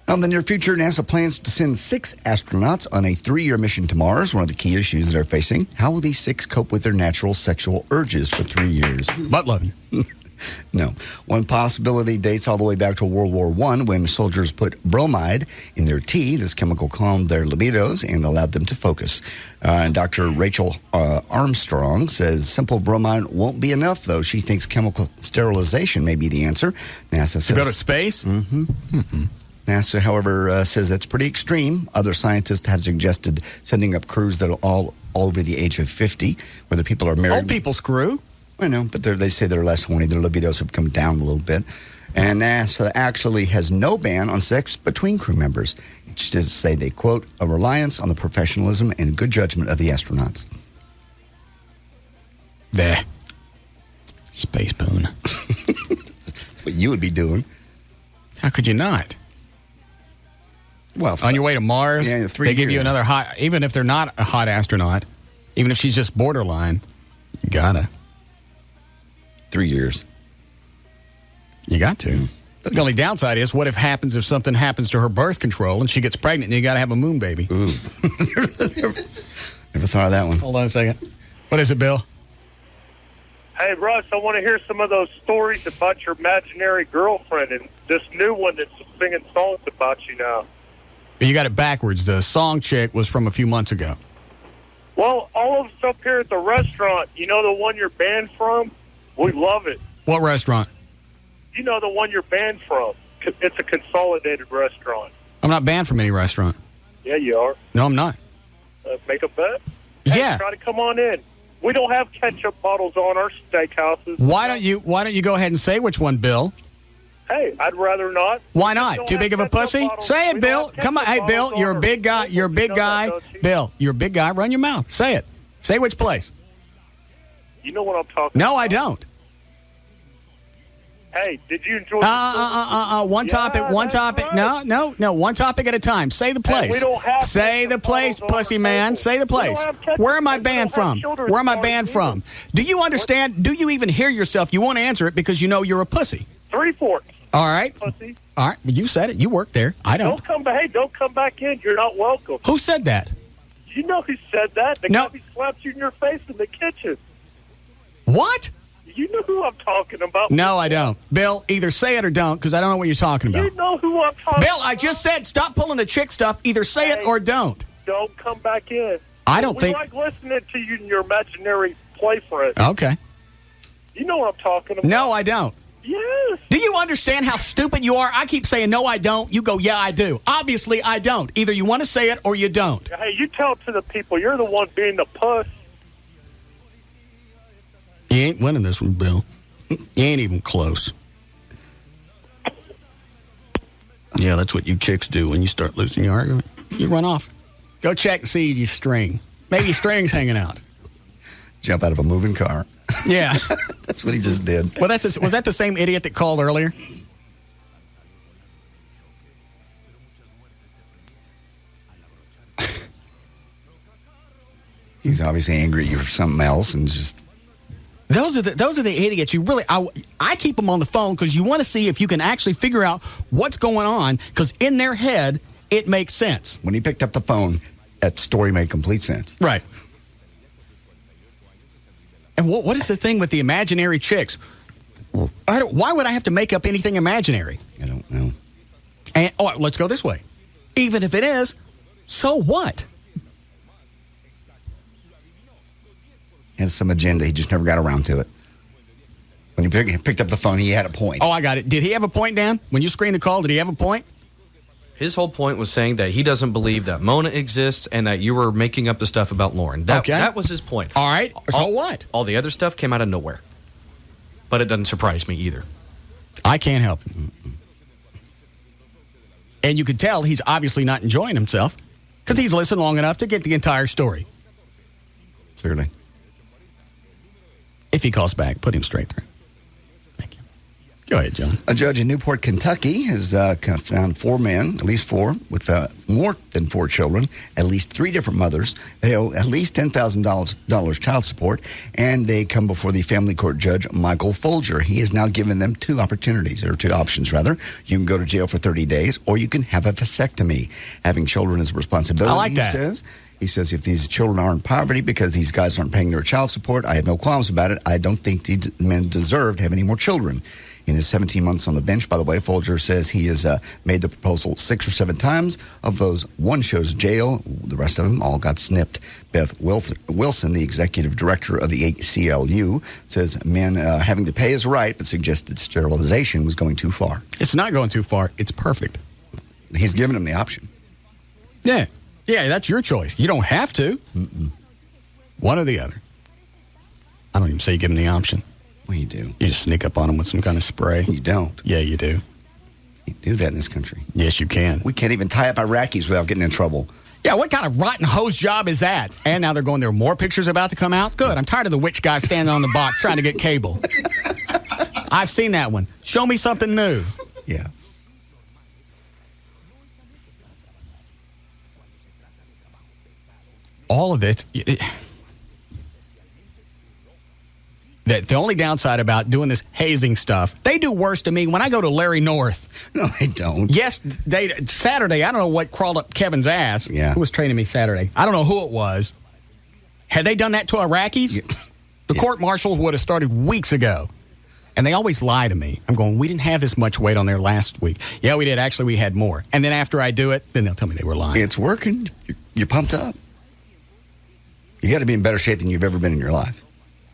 Now, in the near future, NASA plans to send 6 astronauts on a 3-year mission to Mars. One of the key issues they're facing: how will these 6 cope with their natural sexual urges for 3 years? Butt loving. No. One possibility dates all the way back to World War I when soldiers put bromide in their tea. This chemical calmed their libidos and allowed them to focus. And Dr. Rachel Armstrong says simple bromide won't be enough, though. She thinks chemical sterilization may be the answer. NASA says... To go to space? Mm-hmm. Mm-hmm. NASA, however, says that's pretty extreme. Other scientists have suggested sending up crews that are all over the age of 50, where the people are married. Old people screw. I know, but they say they're less horny. Their libidos have come down a little bit. And NASA actually has no ban on sex between crew members. It just say they, quote, a reliance on the professionalism and good judgment of the astronauts. There. Space poon. That's what you would be doing. How could you not? Well, on your way to Mars, yeah, they give you another hot, even if they're not a hot astronaut, even if she's just borderline, you gotta. 3 years. You got to. The only downside is, what if something happens to her birth control and she gets pregnant and you got to have a moon baby? Ooh. Never thought of that one. Hold on a second. What is it, Bill? Hey, Russ, I want to hear some of those stories about your imaginary girlfriend and this new one that's singing songs about you now. You got it backwards. The song chick was from a few months ago. Well, all of us up here at the restaurant, you know the one you're banned from? We love it. What restaurant? You know the one you're banned from. It's a consolidated restaurant. I'm not banned from any restaurant. Yeah, you are. No, I'm not. Make a bet? Hey, yeah. Try to come on in. We don't have ketchup bottles on our steakhouses. Why don't you go ahead and say which one, Bill? Hey, I'd rather not. Why not? Too big of a pussy? Say it, Bill. Come on. Hey, Bill, you're a big guy. You're a big guy. Bill, you're a big guy. Run your mouth. Say it. Say which place. You know what I'm talking about. No, I don't. Hey, did you enjoy one topic. Right. No. One topic at a time. Say the place. Hey, we don't have say the place, pussy man. Say the place. Where am I banned from? Where am I banned from? Do you understand? Do you even hear yourself? You won't answer it because you know you're a pussy. 3 Forks. All right. Pussy. All right. Well, you said it. You work there. I don't. Don't come back in. You're not welcome. Who said that? You know who said that? The guy who slapped you in your face in the kitchen. What? You know who I'm talking about. No, I don't. Bill, either say it or don't, because I don't know what you're talking about. You know who I'm talking about. Bill, I just said stop pulling the chick stuff. Either say it or don't. Don't come back in. I don't think... We like listening to you and your imaginary boyfriend. Okay. You know what I'm talking about. No, I don't. Yes. Do you understand how stupid you are? I keep saying, no, I don't. You go, yeah, I do. Obviously, I don't. Either you want to say it or you don't. Hey, you tell it to the people. You're the one being the puss. You ain't winning this one, Bill. You ain't even close. Yeah, that's what you chicks do when you start losing your argument. You run off. Go check and see your string. Maybe your string's hanging out. Jump out of a moving car. Yeah. That's what he just did. Well, was that the same idiot that called earlier? He's obviously angry at you for something else and just... Those are the idiots. You really, I keep them on the phone because you want to see if you can actually figure out what's going on because in their head, it makes sense. When he picked up the phone, that story made complete sense. Right. And what is the thing with the imaginary chicks? Why would I have to make up anything imaginary? I don't know. And let's go this way. Even if it is, so what? He had some agenda. He just never got around to it. When he picked up the phone, he had a point. Oh, I got it. Did he have a point, Dan? When you screened the call, did he have a point? His whole point was saying that he doesn't believe that Mona exists and that you were making up the stuff about Lauren. That was his point. All right. So what? All the other stuff came out of nowhere. But it doesn't surprise me either. I can't help it. And you can tell he's obviously not enjoying himself because he's listened long enough to get the entire story. Clearly. If he calls back, put him straight through. Thank you. Go ahead, John. A judge in Newport, Kentucky has found 4 men, at least 4, with more than 4 children, at least 3 different mothers. They owe at least $10,000 child support, and they come before the family court judge, Michael Folger. He has now given them 2 opportunities, or 2 options, rather. You can go to jail for 30 days, or you can have a vasectomy. Having children is a responsibility, I like that. He says. He says if these children are in poverty because these guys aren't paying their child support, I have no qualms about it. I don't think these men deserve to have any more children. In his 17 months on the bench, by the way, Folger says he has made the proposal 6 or 7 times. Of those, 1 shows jail. The rest of them all got snipped. Beth Wilson, the executive director of the ACLU, says men having to pay is right, but suggested sterilization was going too far. It's not going too far. It's perfect. He's given them the option. Yeah. Yeah, that's your choice. You don't have to. Mm-mm. One or the other. I don't even say you give them the option. Well, you do. You just sneak up on them with some kind of spray. You don't. Yeah, you do. You do that in this country. Yes, you can. We can't even tie up Iraqis without getting in trouble. Yeah, what kind of rotten hose job is that? And now they're going, there are more pictures about to come out? Good. I'm tired of the witch guy standing on the box trying to get cable. I've seen that one. Show me something new. Yeah. All of it. The only downside about doing this hazing stuff, they do worse to me when I go to Larry North. No, they don't. Yes, Saturday, I don't know what crawled up Kevin's ass. Yeah. Who was training me Saturday? I don't know who it was. Had they done that to Iraqis? Yeah. The court martials would have started weeks ago. And they always lie to me. I'm going, we didn't have this much weight on there last week. Yeah, we did. Actually, we had more. And then after I do it, then they'll tell me they were lying. It's working. You're pumped up. You got to be in better shape than you've ever been in your life.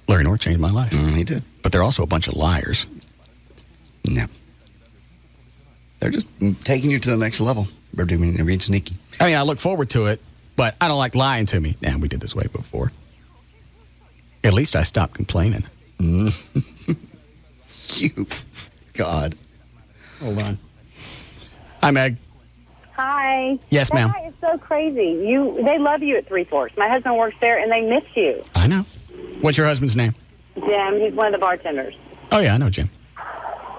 Larry North changed my life. He did. But they're also a bunch of liars. No. They're just taking you to the next level. They're being sneaky. I mean, I look forward to it, but I don't like lying to me. Nah, we did this way before. At least I stopped complaining. You. God. Hold on. Hi, Meg. Hi. Yes, ma'am. That guy is so crazy. They love you at Three Forks. My husband works there, and they miss you. I know. What's your husband's name? Jim. He's one of the bartenders. Oh, yeah, I know Jim.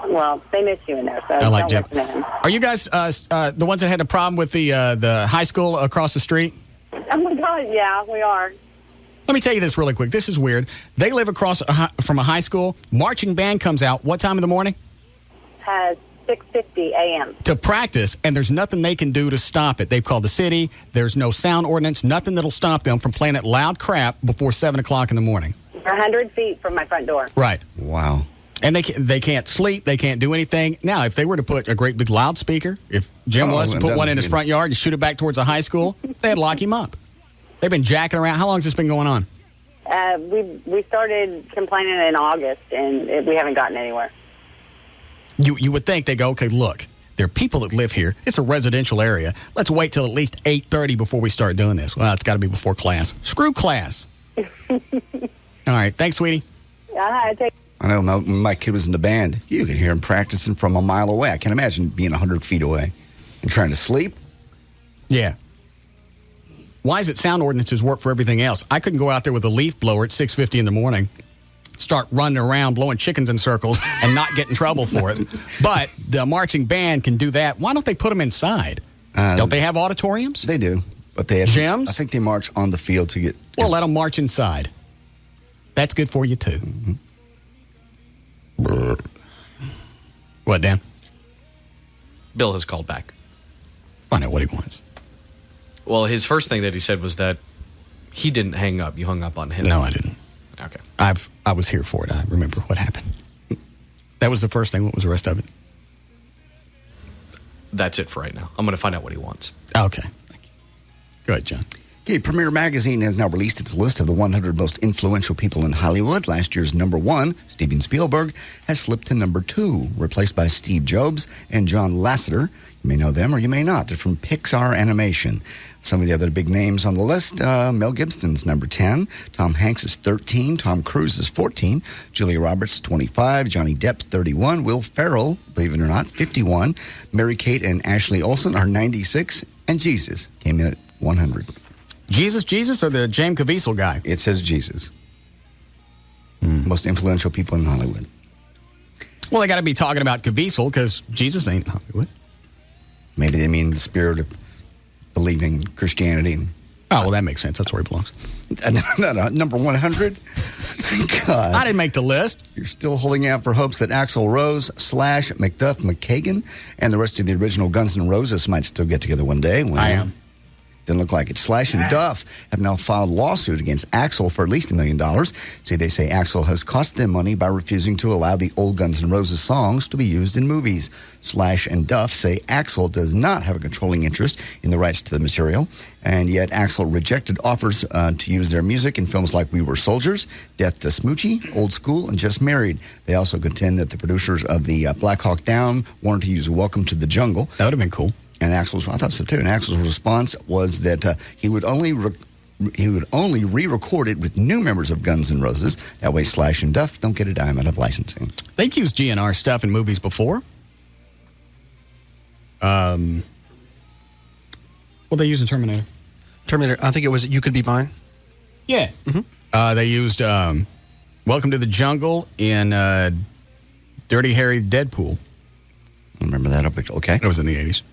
Well, they miss you in there, so I like Jim. don't listen to him. Are you guys the ones that had the problem with the high school across the street? Oh, my God, yeah, we are. Let me tell you this really quick. This is weird. They live across from a high school. Marching band comes out. What time in the morning? 6:50 a.m. To practice, and there's nothing they can do to stop it. They've called the city. There's no sound ordinance, nothing that'll stop them from playing that loud crap before 7 o'clock in the morning. 100 feet from my front door. Right. Wow. And they can't sleep. They can't do anything. Now, if they were to put a great big loudspeaker, if Jim was to put one in his front yard and shoot it back towards the high school, they'd lock him up. They've been jacking around. How long has this been going on? We started complaining in August, and we haven't gotten anywhere. You would think they go, okay, look, there are people that live here. It's a residential area. Let's wait till at least 8:30 before we start doing this. Well, it's got to be before class. Screw class. All right. Thanks, sweetie. I know when my kid was in the band, you could hear him practicing from a mile away. I can't imagine being 100 feet away and trying to sleep. Yeah. Why is it sound ordinances work for everything else? I couldn't go out there with a leaf blower at 6:50 in the morning, start running around blowing chickens in circles and not get in trouble for it. But the marching band can do that. Why don't they put them inside? Don't they have auditoriums? They do. But they have gyms? I think they march on the field to get... Well, let them march inside. That's good for you, too. Mm-hmm. What, Dan? Bill has called back. I know what he wants. Well, his first thing that he said was that he didn't hang up. You hung up on him. No, I didn't. Okay. I was here for it. I remember what happened. That was the first thing. What was the rest of it? That's it for right now. I'm going to find out what he wants. Okay. Thank you. Go ahead, John. Okay, Premiere Magazine has now released its list of the 100 most influential people in Hollywood. Last year's number 1, Steven Spielberg, has slipped to number 2, replaced by Steve Jobs and John Lasseter. You may know them or you may not. They're from Pixar Animation. Some of the other big names on the list, Mel Gibson's number 10, Tom Hanks is 13, Tom Cruise is 14, Julia Roberts 25, Johnny Depp's 31, Will Ferrell, believe it or not, 51, Mary-Kate and Ashley Olsen are 96, and Jesus came in at 100. Jesus or the James Caviezel guy? It says Jesus. Most influential people in Hollywood. Well, they got to be talking about Caviezel because Jesus ain't Hollywood. Maybe they mean the spirit of believing Christianity. Oh, well, that makes sense. That's where he belongs. No, number 100? God. I didn't make the list. You're still holding out for hopes that Axl Rose, Slash, McDuff, McKagan, and the rest of the original Guns N' Roses might still get together one day. I am. Didn't look like it. Slash and Duff have now filed a lawsuit against Axl for at least $1 million. They say Axl has cost them money by refusing to allow the old Guns N' Roses songs to be used in movies. Slash and Duff say Axl does not have a controlling interest in the rights to the material, and yet Axl rejected offers to use their music in films like We Were Soldiers, Death to Smoochie, Old School, and Just Married. They also contend that the producers of the Black Hawk Down wanted to use Welcome to the Jungle. That would have been cool. And Axl's, I thought so too. And Axl's response was that he would only re-record it with new members of Guns N' Roses. That way, Slash and Duff don't get a dime out of licensing. They've used GNR stuff in movies before. What they used in Terminator? Terminator. I think it was You Could Be Mine. Yeah. Mm-hmm. They used Welcome to the Jungle in Dirty Harry Deadpool. Remember that? Okay. It was in the 80s.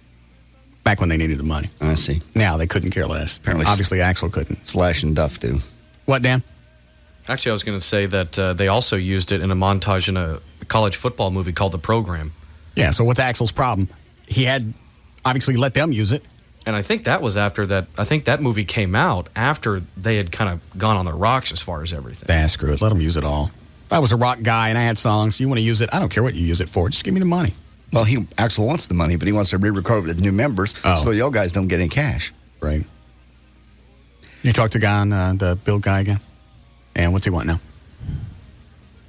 Back when they needed the money. I see. Now they couldn't care less. Apparently, obviously, Axl couldn't. Slash and Duff do. What, Dan? Actually, I was going to say that they also used it in a montage in a college football movie called The Program. Yeah, so what's Axl's problem? He had obviously let them use it. And I think that was after that. I think that movie came out after they had kind of gone on the rocks as far as everything. Screw it. Let them use it all. If I was a rock guy and I had songs, you want to use it, I don't care what you use it for. Just give me the money. Well, Axl wants the money, but he wants to re-record with new members so y'all guys don't get any cash. Right. You talked to the guy on the Bill guy again? And what's he want now?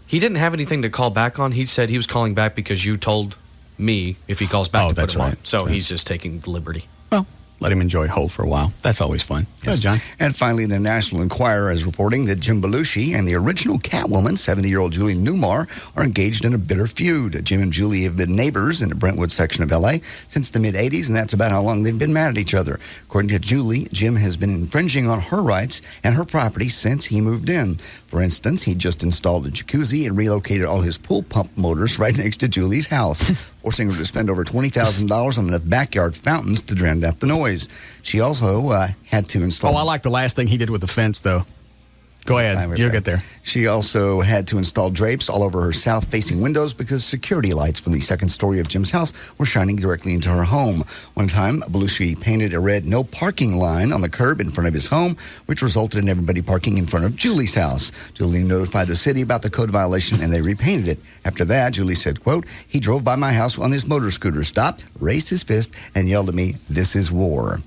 He didn't have anything to call back on. He said he was calling back because you told me if he calls back to that's put him right. on. So That's right. he's just taking the liberty. Well, let him enjoy Hole for a while. That's always fun. Yes, John. And finally, the National Enquirer is reporting that Jim Belushi and the original Catwoman, 70-year-old Julie Newmar, are engaged in a bitter feud. Jim and Julie have been neighbors in the Brentwood section of L.A. since the mid-'80s, and that's about how long they've been mad at each other. According to Julie, Jim has been infringing on her rights and her property since he moved in. For instance, he just installed a jacuzzi and relocated all his pool pump motors right next to Julie's house, forcing her to spend over $20,000 on enough backyard fountains to drown out the noise. She also had to install... Oh, I like the last thing he did with the fence, though. Go ahead. You'll get there. She also had to install drapes all over her south-facing windows because security lights from the second story of Jim's house were shining directly into her home. One time, Belushi painted a red no parking line on the curb in front of his home, which resulted in everybody parking in front of Julie's house. Julie notified the city about the code violation, and they repainted it. After that, Julie said, quote, "He drove by my house on his motor scooter, stopped, raised his fist, and yelled at me, 'This is war.'"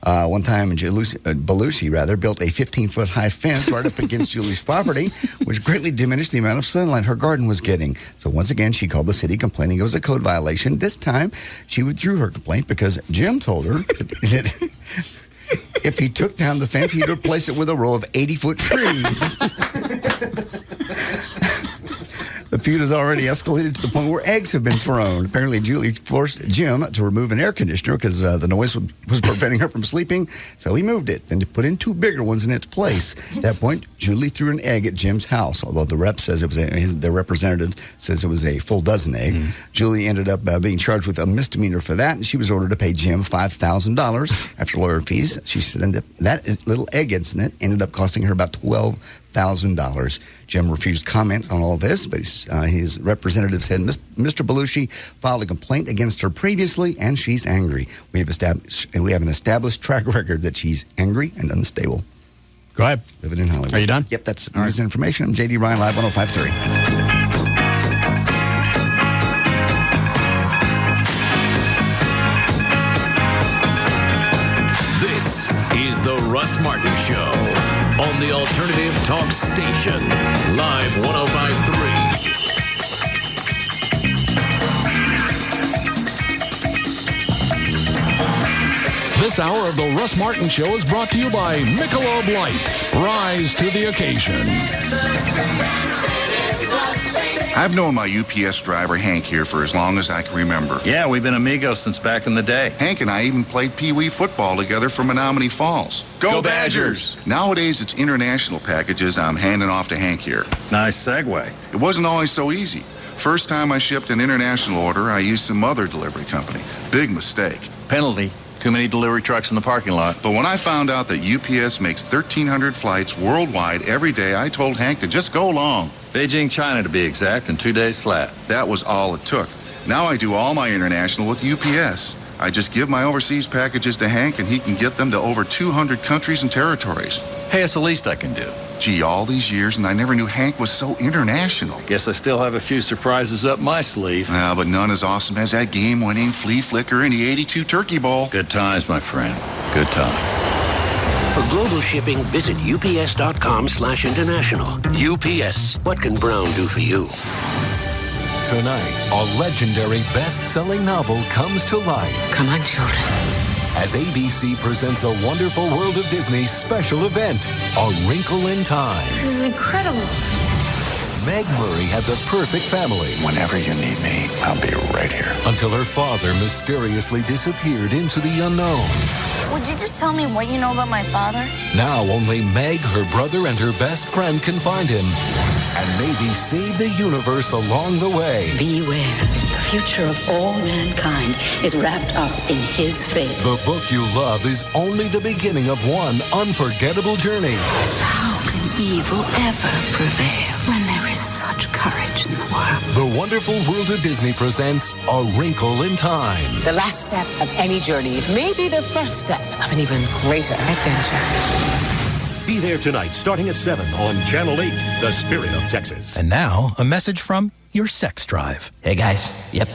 One time, Belushi built a 15-foot high fence right up against Julie's property, which greatly diminished the amount of sunlight her garden was getting. So once again, she called the city complaining it was a code violation. This time, she withdrew her complaint because Jim told her that if he took down the fence, he'd replace it with a row of 80-foot trees. The feud has already escalated to the point where eggs have been thrown. Apparently, Julie forced Jim to remove an air conditioner because the noise was preventing her from sleeping. So he moved it and put in 2 bigger ones in its place. At that point, Julie threw an egg at Jim's house, although the rep says the representative says it was a full dozen egg. Julie ended up being charged with a misdemeanor for that, and she was ordered to pay Jim $5,000 after lawyer fees. She said that little egg incident ended up costing her about $12,000. Jim refused comment on all this, but his representative said Mr. Belushi filed a complaint against her previously, and she's angry. We have an established track record that she's angry and unstable. Go ahead. Living in Hollywood. Are you done? Yep, that's news and information. I'm JD Ryan, Live 105.3. This is the Russ Martin Show on the Alternative Talk Station, Live 105.3. This hour of the Russ Martin Show is brought to you by Michelob Light. Rise to the occasion. I've known my UPS driver, Hank, here for as long as I can remember. Yeah, we've been amigos since back in the day. Hank and I even played Pee Wee football together from Menominee Falls. Go Badgers! Nowadays, it's international packages I'm handing off to Hank here. Nice segue. It wasn't always so easy. First time I shipped an international order, I used some other delivery company. Big mistake. Penalty. Too many delivery trucks in the parking lot. But when I found out that UPS makes 1,300 flights worldwide every day, I told Hank to just go along. Beijing, China to be exact, in 2 days flat. That was all it took. Now I do all my international with UPS. I just give my overseas packages to Hank and he can get them to over 200 countries and territories. Hey, it's the least I can do. Gee, all these years and I never knew Hank was so international. Guess I still have a few surprises up my sleeve. But none as awesome as that game-winning flea flicker in the 82 Turkey Bowl. Good times, my friend. Good times. For global shipping, visit ups.com/international. UPS. What can Brown do for you? Tonight, a legendary best-selling novel comes to life. Come on, children. As ABC presents a Wonderful World of Disney special event, A Wrinkle in Time. This is incredible. Meg Murray had the perfect family. Whenever you need me, I'll be right here. Until her father mysteriously disappeared into the unknown. Would you just tell me what you know about my father? Now only Meg, her brother, and her best friend can find him. And maybe save the universe along the way. Beware. The future of all mankind is wrapped up in his fate. The book you love is only the beginning of one unforgettable journey. How can evil ever prevail when there is such courage in the world? The Wonderful World of Disney presents A Wrinkle in Time. The last step of any journey may be the first step of an even greater adventure. Be there tonight, starting at 7 on Channel 8, The Spirit of Texas. And now, a message from your sex drive. Hey, guys. Yep,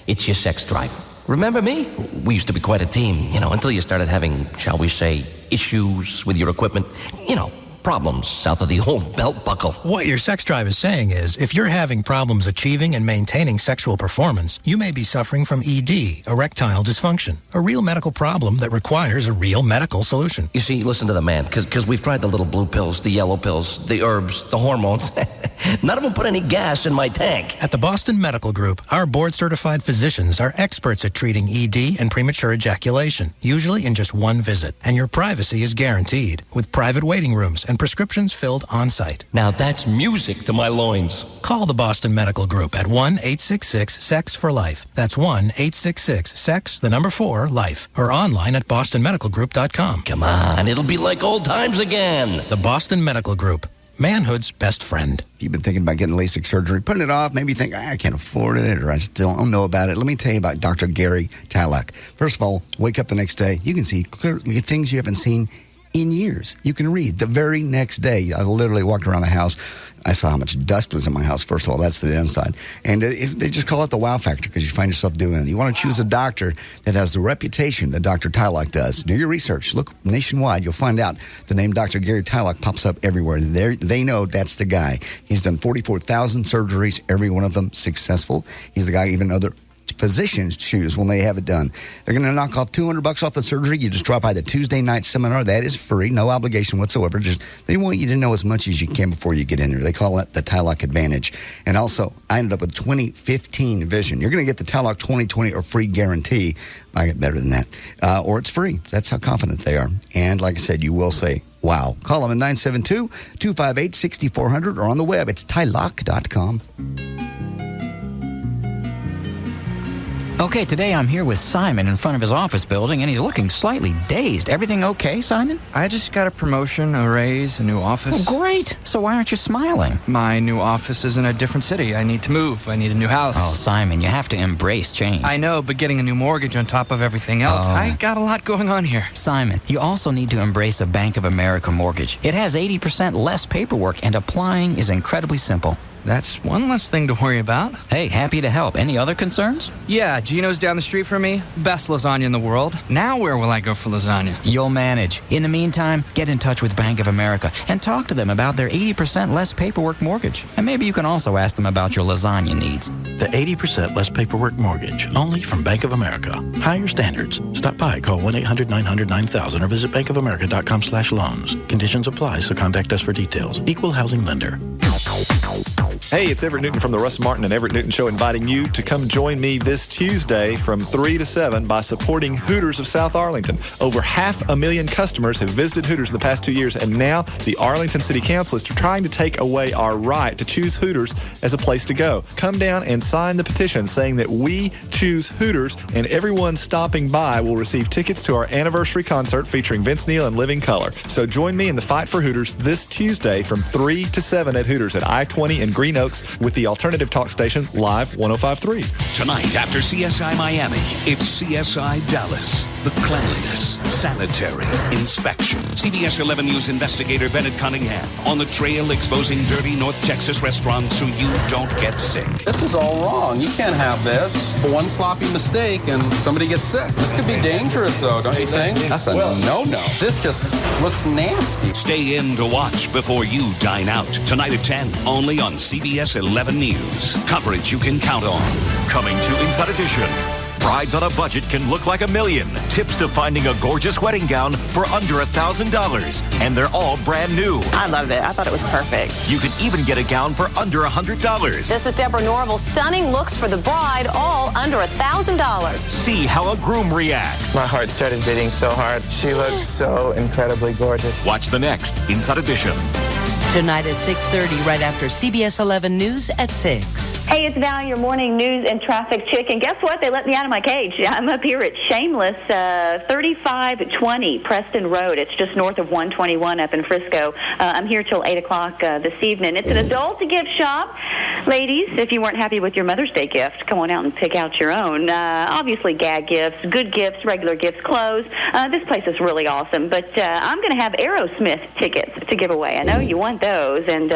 it's your sex drive. Remember me? We used to be quite a team, until you started having, shall we say, issues with your equipment. Problems south of the old belt buckle. What your sex drive is saying is, if you're having problems achieving and maintaining sexual performance, you may be suffering from ED, erectile dysfunction, a real medical problem that requires a real medical solution. You see, listen to the man, because we've tried the little blue pills, the yellow pills, the herbs, the hormones. None of them put any gas in my tank. At the Boston Medical Group, our board-certified physicians are experts at treating ED and premature ejaculation, usually in just one visit. And your privacy is guaranteed, with private waiting rooms and prescriptions filled on-site. Now that's music to my loins. Call the Boston Medical Group at 1-866-SEX-FOR-LIFE. That's 1-866-SEX-4-LIFE. Or online at bostonmedicalgroup.com. Come on, it'll be like old times again. The Boston Medical Group. Manhood's best friend. If you've been thinking about getting LASIK surgery, putting it off, maybe you think, I can't afford it, or I still don't know about it. Let me tell you about Dr. Gary Talak. First of all, wake up the next day. You can see clearly things you haven't seen in years. You can read the very next day. I literally walked around the house. I saw how much dust was in my house, first of all. That's the downside. And they just call it the wow factor because you find yourself doing it. You want to choose a doctor that has the reputation that Dr. Tylock does. Do your research. Look nationwide. You'll find out the name Dr. Gary Tylock pops up everywhere. They know that's the guy. He's done 44,000 surgeries, every one of them successful. He's the guy even other physicians choose when they have it done. They're going to knock off $200 off the surgery. You just drop by the Tuesday night seminar. That is free, no obligation whatsoever. They want you to know as much as you can before you get in there. They call it the Tylock Advantage. And also, I ended up with 2015 vision. You're going to get the Tylock 2020 or free guarantee. I get better than that. Or it's free. That's how confident they are. And like I said, you will say, wow. Call them at 972-258-6400 or on the web. It's tylock.com. Okay, today I'm here with Simon in front of his office building, and he's looking slightly dazed. Everything okay, Simon? I just got a promotion, a raise, a new office. Oh, great. So why aren't you smiling? My new office is in a different city. I need to move. I need a new house. Oh, Simon, you have to embrace change. I know, but getting a new mortgage on top of everything else, I got a lot going on here. Simon, you also need to embrace a Bank of America mortgage. It has 80% less paperwork, and applying is incredibly simple. That's one less thing to worry about. Hey, happy to help. Any other concerns? Yeah, Gino's down the street from me. Best lasagna in the world. Now where will I go for lasagna? You'll manage. In the meantime, get in touch with Bank of America and talk to them about their 80% less paperwork mortgage. And maybe you can also ask them about your lasagna needs. The 80% less paperwork mortgage, only from Bank of America. Higher standards. Stop by, call 1-800-900-9000 or visit bankofamerica.com/loans. Conditions apply, so contact us for details. Equal housing lender. Hey, it's Everett Newton from the Russ Martin and Everett Newton Show inviting you to come join me this Tuesday from 3 to 7 by supporting Hooters of South Arlington. Over 500,000 customers have visited Hooters in the past 2 years, and now the Arlington City Council is trying to take away our right to choose Hooters as a place to go. Come down and sign the petition saying that we choose Hooters, and everyone stopping by will receive tickets to our anniversary concert featuring Vince Neil and Living Color. So join me in the fight for Hooters this Tuesday from 3 to 7 at Hooters at I-20 in Green Oaks with the alternative talk station Live 105.3. Tonight after CSI Miami, it's CSI Dallas. The cleanliness, sanitary inspection. CBS 11 News investigator Bennett Cunningham on the trail exposing dirty North Texas restaurants so you don't get sick. This is all wrong. You can't have this. One sloppy mistake and somebody gets sick. This could be dangerous, though, don't you think? That's a no-no. This just looks nasty. Stay in to watch before you dine out. Tonight at 10, only on CBS 11 News. Coverage you can count on. Coming to Inside Edition. Brides on a budget can look like $1 million. Tips to finding a gorgeous wedding gown for under $1,000. And they're all brand new. I loved it. I thought it was perfect. You can even get a gown for under $100. This is Deborah Norval. Stunning looks for the bride, all under $1,000. See how a groom reacts. My heart started beating so hard. She looks so incredibly gorgeous. Watch the next Inside Edition. Tonight at 6:30, right after CBS 11 News at 6. Hey, it's Val, your morning news and traffic chick. And guess what? They let me out of my cage. I'm up here at Shameless, 3520 Preston Road. It's just north of 121 up in Frisco. I'm here till 8 o'clock this evening. It's an adult gift shop. Ladies, if you weren't happy with your Mother's Day gift, come on out and pick out your own. Obviously, gag gifts, good gifts, regular gifts, clothes. This place is really awesome. But I'm going to have Aerosmith tickets to give away. I know you want those. And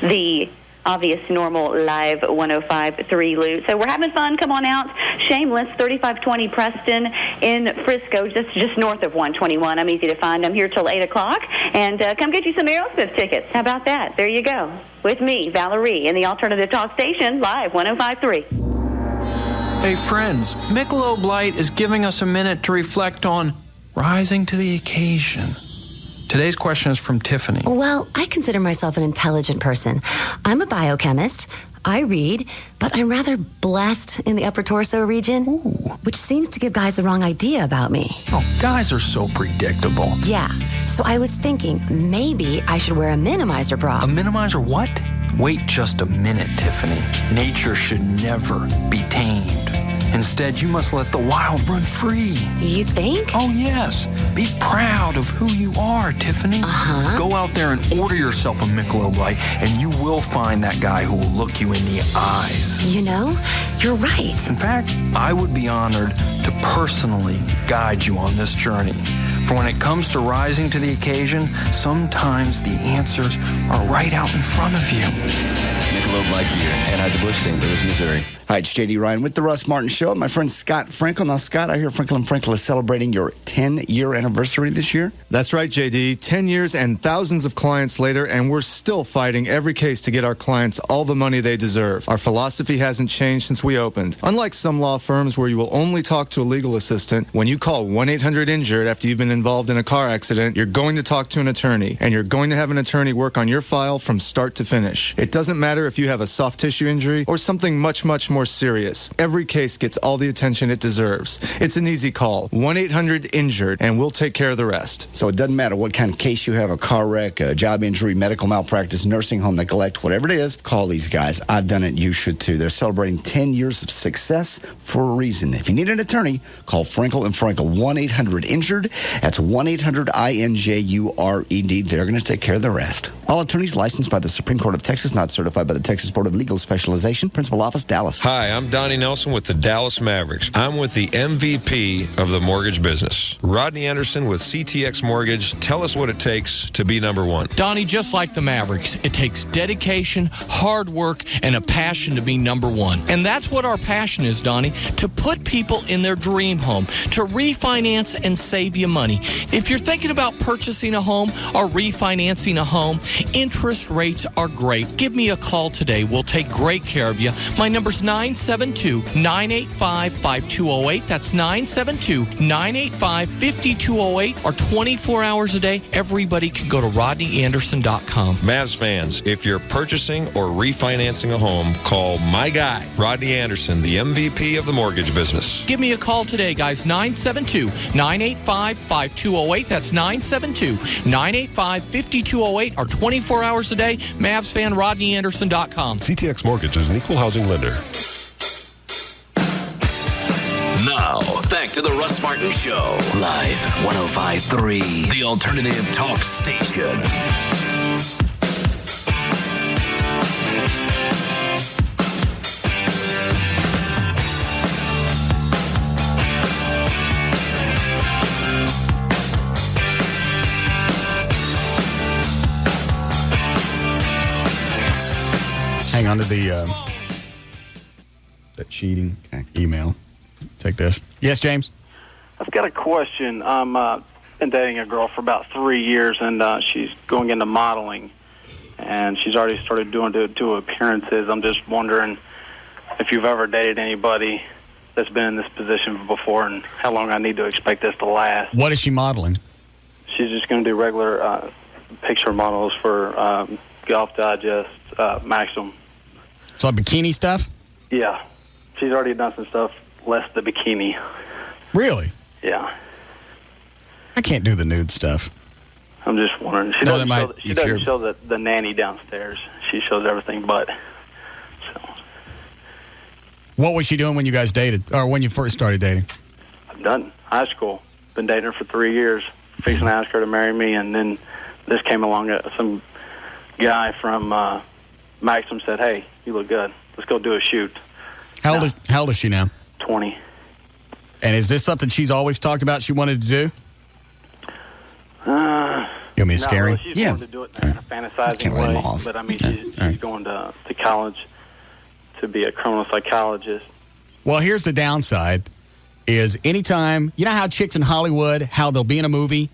the obvious normal live 105.3 loot. So we're having fun. Come on out. Shameless, 3520 Preston in Frisco, just north of 121. I'm easy to find. I'm here till 8 o'clock. And come get you some Aerosmith tickets. How about that? There you go. With me, Valerie, in the Alternative Talk Station, live 105.3. Hey, friends. Michelob Light is giving us a minute to reflect on rising to the occasion. Today's question is from Tiffany. Well, I consider myself an intelligent person. I'm a biochemist. I read, but I'm rather blessed in the upper torso region, which seems to give guys the wrong idea about me. Oh, guys are so predictable. Yeah, so I was thinking maybe I should wear a minimizer bra. A minimizer what? Wait just a minute, Tiffany. Nature should never be tamed. Instead, you must let the wild run free. You think? Oh, yes. Be proud of who you are, Tiffany. Uh-huh. Go out there and order yourself a Michelob Light, and you will find that guy who will look you in the eyes. You know, you're right. In fact, I would be honored to personally guide you on this journey. For when it comes to rising to the occasion, sometimes the answers are right out in front of you. Michelob Light Beer, Anheuser-Busch, St. Louis, Missouri. Hi, it's J.D. Ryan with the Russ Martin Show. My friend Scott Frankel. Now, Scott, I hear Frankel & Frankel is celebrating your 10-year anniversary this year. That's right, J.D. 10 years and thousands of clients later, and we're still fighting every case to get our clients all the money they deserve. Our philosophy hasn't changed since we opened. Unlike some law firms where you will only talk to a legal assistant, when you call 1-800-INJURED after you've been involved in a car accident, you're going to talk to an attorney, and you're going to have an attorney work on your file from start to finish. It doesn't matter if you have a soft tissue injury or something much, much more serious. Every case gets all the attention it deserves. It's an easy call. 1-800-INJURED, and we'll take care of the rest. So it doesn't matter what kind of case you have, a car wreck, a job injury, medical malpractice, nursing home neglect, whatever it is, call these guys. I've done it. You should too. They're celebrating 10 years of success for a reason. If you need an attorney, call Frankel & Frankel. 1-800-INJURED. That's 1-800-INJURED. They're going to take care of the rest. All attorneys licensed by the Supreme Court of Texas, not certified by the Texas Board of Legal Specialization. Principal Office, Dallas. Hi, I'm Donnie Nelson with the Dallas Mavericks. I'm with the MVP of the mortgage business. Rodney Anderson with CTX Mortgage. Tell us what it takes to be number one. Donnie, just like the Mavericks, it takes dedication, hard work, and a passion to be number one. And that's what our passion is, Donnie, to put people in their dream home, to refinance and save you money. If you're thinking about purchasing a home or refinancing a home, interest rates are great. Give me a call today. We'll take great care of you. My number's 972-985-5208. That's 972-985-5208, or 24 hours a day. Everybody can go to RodneyAnderson.com. Mavs fans, if you're purchasing or refinancing a home, call my guy, Rodney Anderson, the MVP of the mortgage business. Give me a call today, guys. 972-985-5208. That's 972-985-5208, or 24 hours a day. Mavs fan, RodneyAnderson.com. CTX Mortgage is an equal housing lender. Now, back to the Russ Martin Show. Live 105.3, the alternative talk station. Hang on to the cheating email. Take this. Yes, James? I've got a question. I'm been dating a girl for about 3 years, and she's going into modeling, and she's already started doing two appearances. I'm just wondering if you've ever dated anybody that's been in this position before, and how long I need to expect this to last. What is she modeling? She's just going to do regular picture models for Golf Digest, Maxim. So bikini stuff? Yeah. She's already done some stuff less the bikini. Really? Yeah. I can't do the nude stuff. I'm just wondering. She doesn't show the nanny downstairs. She shows everything but. So. What was she doing when you guys dated, or when you first started dating? I'm done. High school. Been dating her for 3 years. Fixing to ask her to marry me, and then this came along. Some guy from Maxim said, "Hey, you look good. Let's go do a shoot." How old is she now? 20. And is this something she's always talked about she wanted to do? You want me to scare her? She's wanted to do it in a fantasizing way. But I mean, she's going to college to be a criminal psychologist. Well, here's the downside: is anytime, you know how chicks in Hollywood, how they'll be in a movie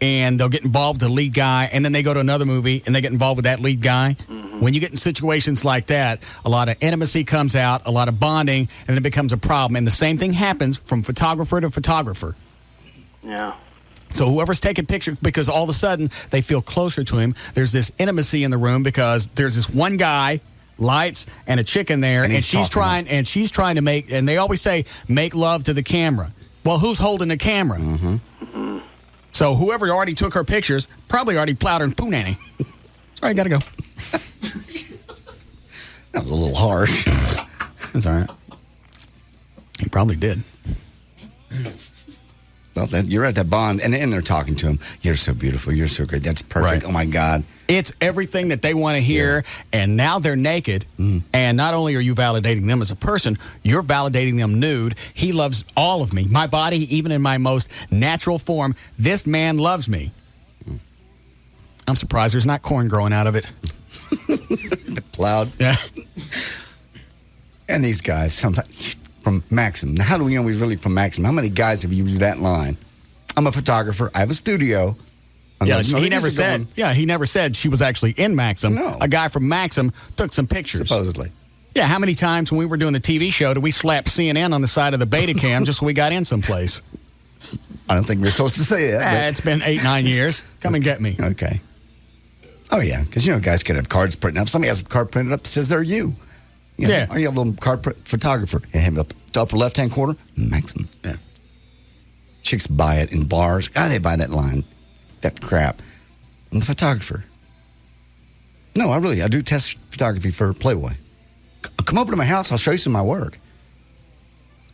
and they'll get involved with the lead guy, and then they go to another movie and they get involved with that lead guy. Mm-hmm. When you get in situations like that, a lot of intimacy comes out, a lot of bonding, and it becomes a problem. And the same thing happens from photographer to photographer. Yeah. So whoever's taking pictures, because all of a sudden they feel closer to him, there's this intimacy in the room because there's this one guy, lights, and a chick in there, and she's trying to make, and they always say, make love to the camera. Well, who's holding the camera? Mm-hmm. Mm-hmm. So whoever already took her pictures probably already plowed her in poo-nanny. Sorry, gotta go. That was a little harsh. That's all right. He probably did. Oh, Well, you're at that bond, and they're talking to him. You're so beautiful. You're so great. That's perfect. Right. Oh, my God. It's everything that they want to hear, and now they're naked, and not only are you validating them as a person, you're validating them nude. He loves all of me, my body, even in my most natural form. This man loves me. I'm surprised there's not corn growing out of it. The cloud. Yeah. And these guys, sometimes from Maxim. Now, how do we know he's really from Maxim? How many guys have used that line? I'm a photographer. I have a studio. He never said. He never said she was actually in Maxim. No. A guy from Maxim took some pictures. Supposedly. Yeah. How many times when we were doing the TV show did we slap CNN on the side of the beta cam just so we got in someplace? I don't think we're supposed to say that. It's been 8-9 years. Come and get me. Okay. Oh yeah, because guys can have cards printed up. Somebody has a card printed up that says they're you. Or you have a little card photographer and have the upper left-hand corner, Maxim. Yeah. Chicks buy it in bars. God, they buy that line. That crap. I'm a photographer. No, I do test photography for Playboy. Come over to my house. I'll show you some of my work.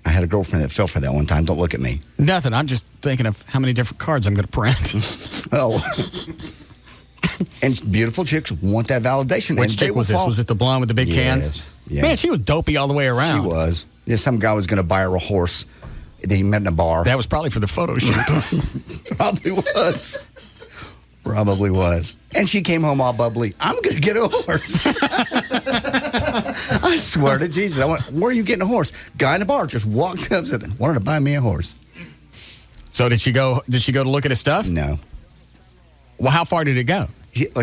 I had a girlfriend that fell for that one time. Don't look at me. Nothing. I'm just thinking of how many different cards I'm going to print. Oh. And beautiful chicks want that validation. Which chick was this? Was it the blonde with the big cans? Yes. Man, she was dopey all the way around. She was. Yeah, some guy was going to buy her a horse that he met in a bar. That was probably for the photo shoot. Probably was. And she came home all bubbly. I'm going to get a horse. I swear to Jesus. I went, where are you getting a horse? Guy in the bar just walked up and said, wanted to buy me a horse. So did she go to look at his stuff? No. Well, how far did it go?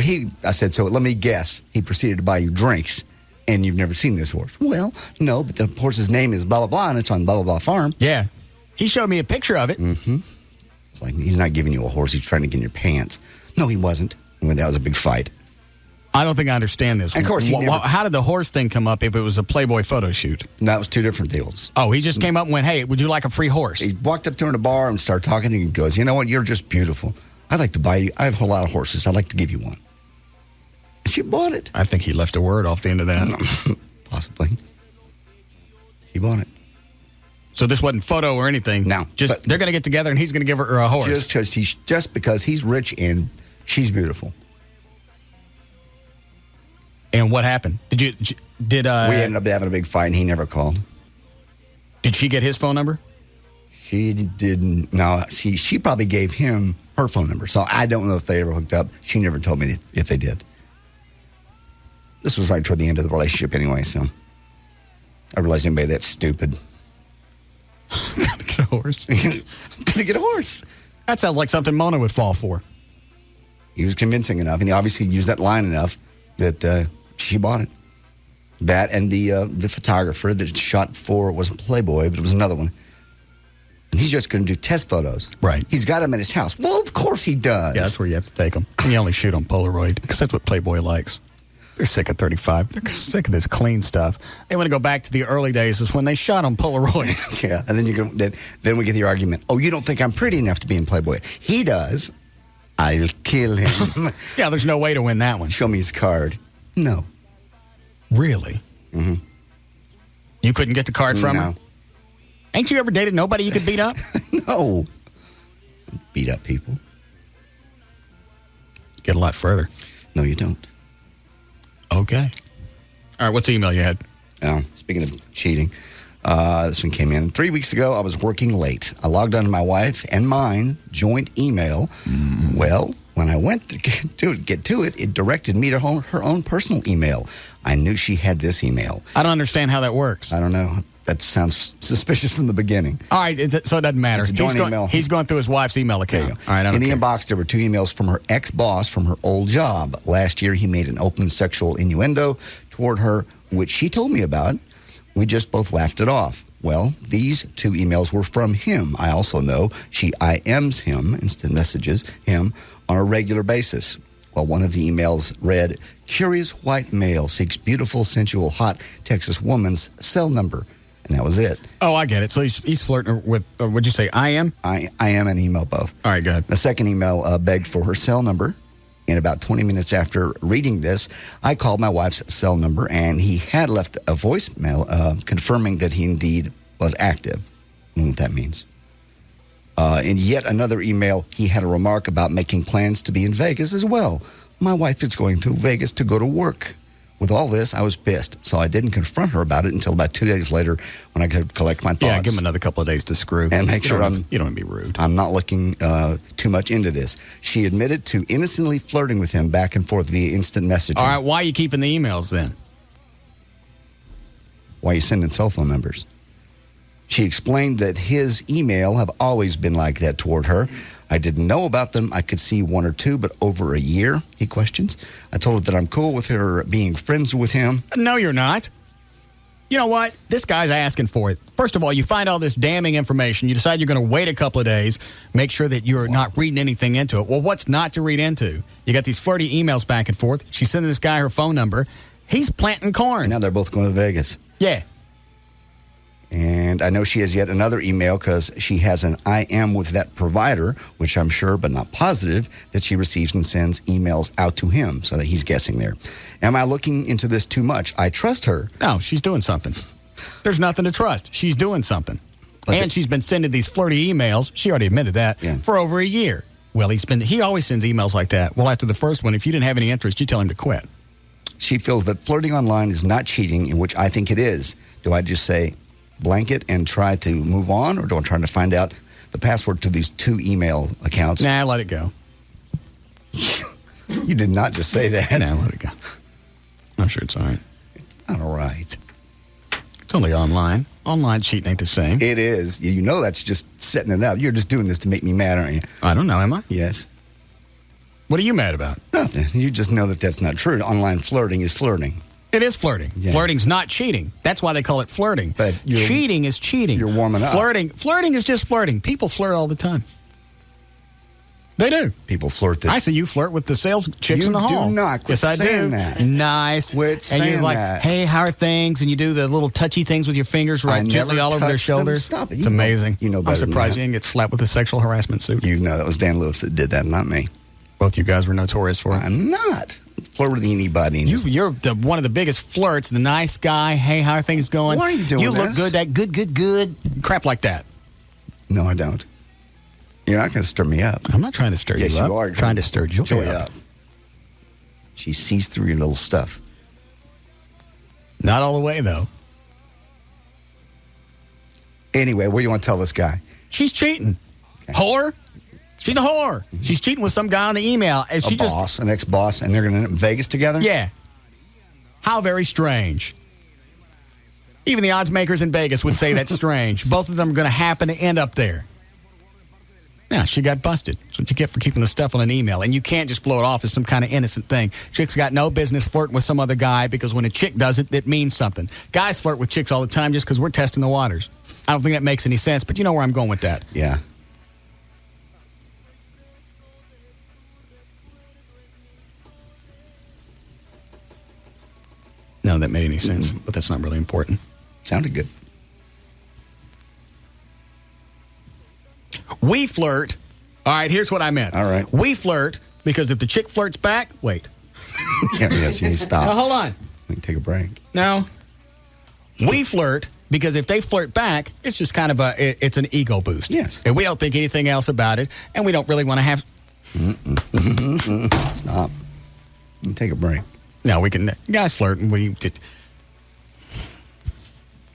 I said, so let me guess. He proceeded to buy you drinks, and you've never seen this horse. Well, no, but the horse's name is blah, blah, blah, and it's on blah, blah, blah farm. Yeah. He showed me a picture of it. Mm-hmm. It's like, he's not giving you a horse. He's trying to get in your pants. No, he wasn't. I mean, that was a big fight. I don't think I understand this. And of course, how did the horse thing come up if it was a Playboy photo shoot? No, that was two different deals. Oh, he just came up and went, hey, would you like a free horse? He walked up to her in a bar and started talking, and he goes, you know what? You're just beautiful. I'd like to buy you. I have a whole lot of horses. I'd like to give you one. She bought it. I think he left a word off the end of that. Possibly. She bought it. So this wasn't photo or anything. No. They're going to get together and he's going to give her a horse. Just because he's rich and she's beautiful. And what happened? We ended up having a big fight and he never called. Did she get his phone number? She didn't. No, she probably gave him her phone number. So I don't know if they ever hooked up. She never told me if they did. This was right toward the end of the relationship anyway, so I realized anybody that's stupid. I'm going to get a horse. I'm going to get a horse. That sounds like something Mona would fall for. He was convincing enough, and he obviously used that line enough that she bought it. That and the photographer that shot for, it wasn't Playboy, but it was another one. And he's just going to do test photos. Right. He's got them at his house. Well, of course he does. Yeah, that's where you have to take them. And you only shoot on Polaroid because that's what Playboy likes. They're sick of 35. They're sick of this clean stuff. They want to go back to the early days is when they shot on Polaroids. Yeah, and then we get the argument, oh, you don't think I'm pretty enough to be in Playboy. He does. I'll kill him. Yeah, there's no way to win that one. Show me his card. No. Really? Mm-hmm. You couldn't get the card from her? Ain't you ever dated nobody you could beat up? No. Beat up people. Get a lot further. No, you don't. Okay. All right, what's the email you had? Speaking of cheating, this one came in. 3 weeks ago, I was working late. I logged on to my wife and mine joint email. Well, when I went to get to it, it directed me to her own personal email. I knew she had this email. I don't understand how that works. I don't know. That sounds suspicious from the beginning. All right, so it doesn't matter. It's a joint email. He's going through his wife's email account. All right, in the inbox, there were 2 emails from her ex-boss from her old job. Last year, he made an open sexual innuendo toward her, which she told me about. We just both laughed it off. Well, these 2 emails were from him. I also know she IMs him, instant messages him, on a regular basis. Well, one of the emails read, "Curious white male seeks beautiful, sensual, hot Texas woman's cell number." And that was it. Oh, I get it. So he's flirting with, what'd you say, IM? I am and email both. All right, good. The second email begged for her cell number. And about 20 minutes after reading this, I called my wife's cell number, and he had left a voicemail confirming that he indeed was active. I don't know what that means. In yet another email, he had a remark about making plans to be in Vegas as well. My wife is going to Vegas to go to work. With all this, I was pissed, so I didn't confront her about it until about 2 days later when I could collect my thoughts. Yeah, give him another couple of days to screw. And make sure you don't want to be rude. I'm not looking too much into this. She admitted to innocently flirting with him back and forth via instant messaging. All right, why are you keeping the emails then? Why are you sending cell phone numbers? She explained that his email have always been like that toward her. I didn't know about them. I could see one or two, but over a year, he questions. I told her that I'm cool with her being friends with him. No, you're not. You know what? This guy's asking for it. First of all, you find all this damning information. You decide you're going to wait a couple of days, make sure that you're not reading anything into it. Well, what's not to read into? You got these flirty emails back and forth. She's sending this guy her phone number. He's planting corn. And now they're both going to Vegas. Yeah. And I know she has yet another email because she has an I am with that provider, which I'm sure but not positive that she receives and sends emails out to him so that he's guessing there. Am I looking into this too much? I trust her. No, she's doing something. There's nothing to trust. She's doing something. And she's been sending these flirty emails, she already admitted that, for over a year. Well, he always sends emails like that. Well, after the first one, if you didn't have any interest, you tell him to quit. She feels that flirting online is not cheating, in which I think it is. Do I just say blanket and try to move on, or do I try to find out the password to these 2 email accounts? Nah, let it go. You did not just say that. Nah, let it go. I'm sure it's all right. It's not all right. It's only online. Online cheating ain't the same. It is. You know that's just setting it up. You're just doing this to make me mad, aren't you? I don't know, am I? Yes. What are you mad about? Nothing. You just know that that's not true. Online flirting is flirting. It is flirting. Yeah. Flirting's not cheating. That's why they call it flirting. But cheating is cheating. You're warming up. Flirting is just flirting. People flirt all the time. They do. People flirt. I see you flirt with the sales chicks in the hall. You do not. Quit yes, I saying do. That. Nice. Quit saying and you're like, that. hey, how are things? And you do the little touchy things with your fingers right gently all over their shoulders. Stop it. It's amazing. You know better. I'm surprised you didn't get slapped with a sexual harassment suit. You know that was Dan Lewis that did that, not me. Both you guys were notorious for it. I'm not. Flirt with anybody. You're one of the biggest flirts, the nice guy. Hey, how are things going? Why are you doing You look this? good, that good, crap like that. No, I don't. You're not going to stir me up. I'm not trying to stir you up. Yes, you are. Trying to stir joy up. She sees through your little stuff. Not all the way, though. Anyway, what do you want to tell this guy? She's cheating. Okay. Whore. She's a whore. Mm-hmm. She's cheating with some guy on the email. And an ex-boss, and they're going to end up in Vegas together? Yeah. How very strange. Even the odds makers in Vegas would say that's strange. Both of them are going to happen to end up there. Yeah, she got busted. That's what you get for keeping the stuff on an email. And you can't just blow it off as some kind of innocent thing. Chicks got no business flirting with some other guy because when a chick does it, it means something. Guys flirt with chicks all the time just because we're testing the waters. I don't think that makes any sense, but you know where I'm going with that. Yeah. No, that made any sense, but that's not really important. Sounded good. We flirt. All right, here's what I meant. All right. We flirt because if the chick flirts back, wait. Yes, you need to stop. Now, hold on. We can take a break. No. We flirt because if they flirt back, it's just kind of it's an ego boost. Yes. And we don't think anything else about it, and we don't really want to have... Stop. We can take a break. No, we can... Guys flirt, and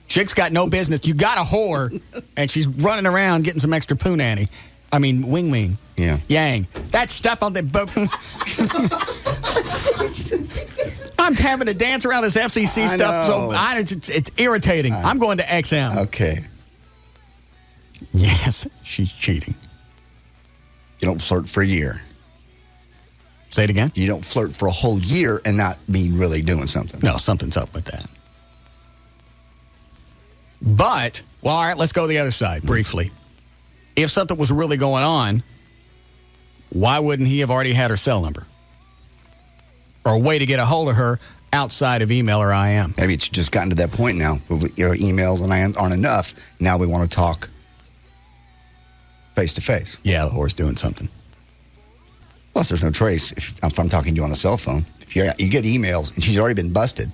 Chick's got no business. You got a whore, and she's running around getting some extra punani. I mean, wing. Yeah. Yang. That stuff on the... I'm having to dance around this FCC stuff, so it's irritating. I'm going to XM. Okay. Yes, she's cheating. You don't flirt for a year. Say it again? You don't flirt for a whole year and not be really doing something. No, something's up with that. But, well, all right, let's go to the other side briefly. If something was really going on, why wouldn't he have already had her cell number? Or a way to get a hold of her outside of email or IM? Maybe it's just gotten to that point now. Your emails and IM aren't enough. Now we want to talk face to face. Yeah, the whore's doing something. Plus, there's no trace if I'm talking to you on a cell phone. If you get emails and she's already been busted,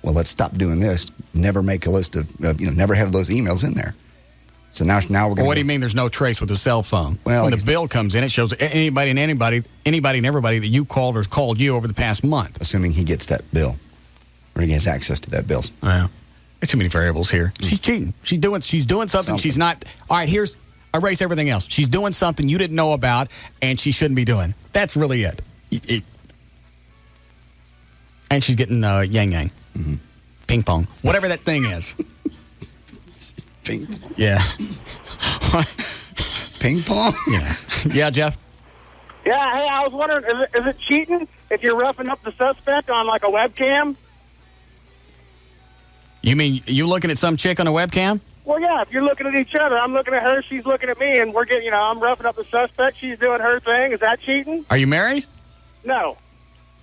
well, let's stop doing this. Never make a list of, never have those emails in there. So now we're going. Well, what do you mean? There's no trace with the cell phone? Well, when the bill comes in, it shows anybody and everybody that you called or has called you over the past month. Assuming he gets that bill, or he has access to that bill. Yeah, there's too many variables here. She's cheating. She's doing something. She's not. All right, erase everything else. She's doing something you didn't know about, and she shouldn't be doing. That's really it. And she's getting yang, ping pong, whatever that thing is. Ping pong. Yeah. Ping pong? Yeah, Jeff? Yeah, hey, I was wondering, is it cheating if you're roughing up the suspect on like a webcam? You mean you looking at some chick on a webcam? Well, yeah, if you're looking at each other, I'm looking at her, she's looking at me, and we're getting, I'm roughing up the suspect, she's doing her thing. Is that cheating? Are you married? No.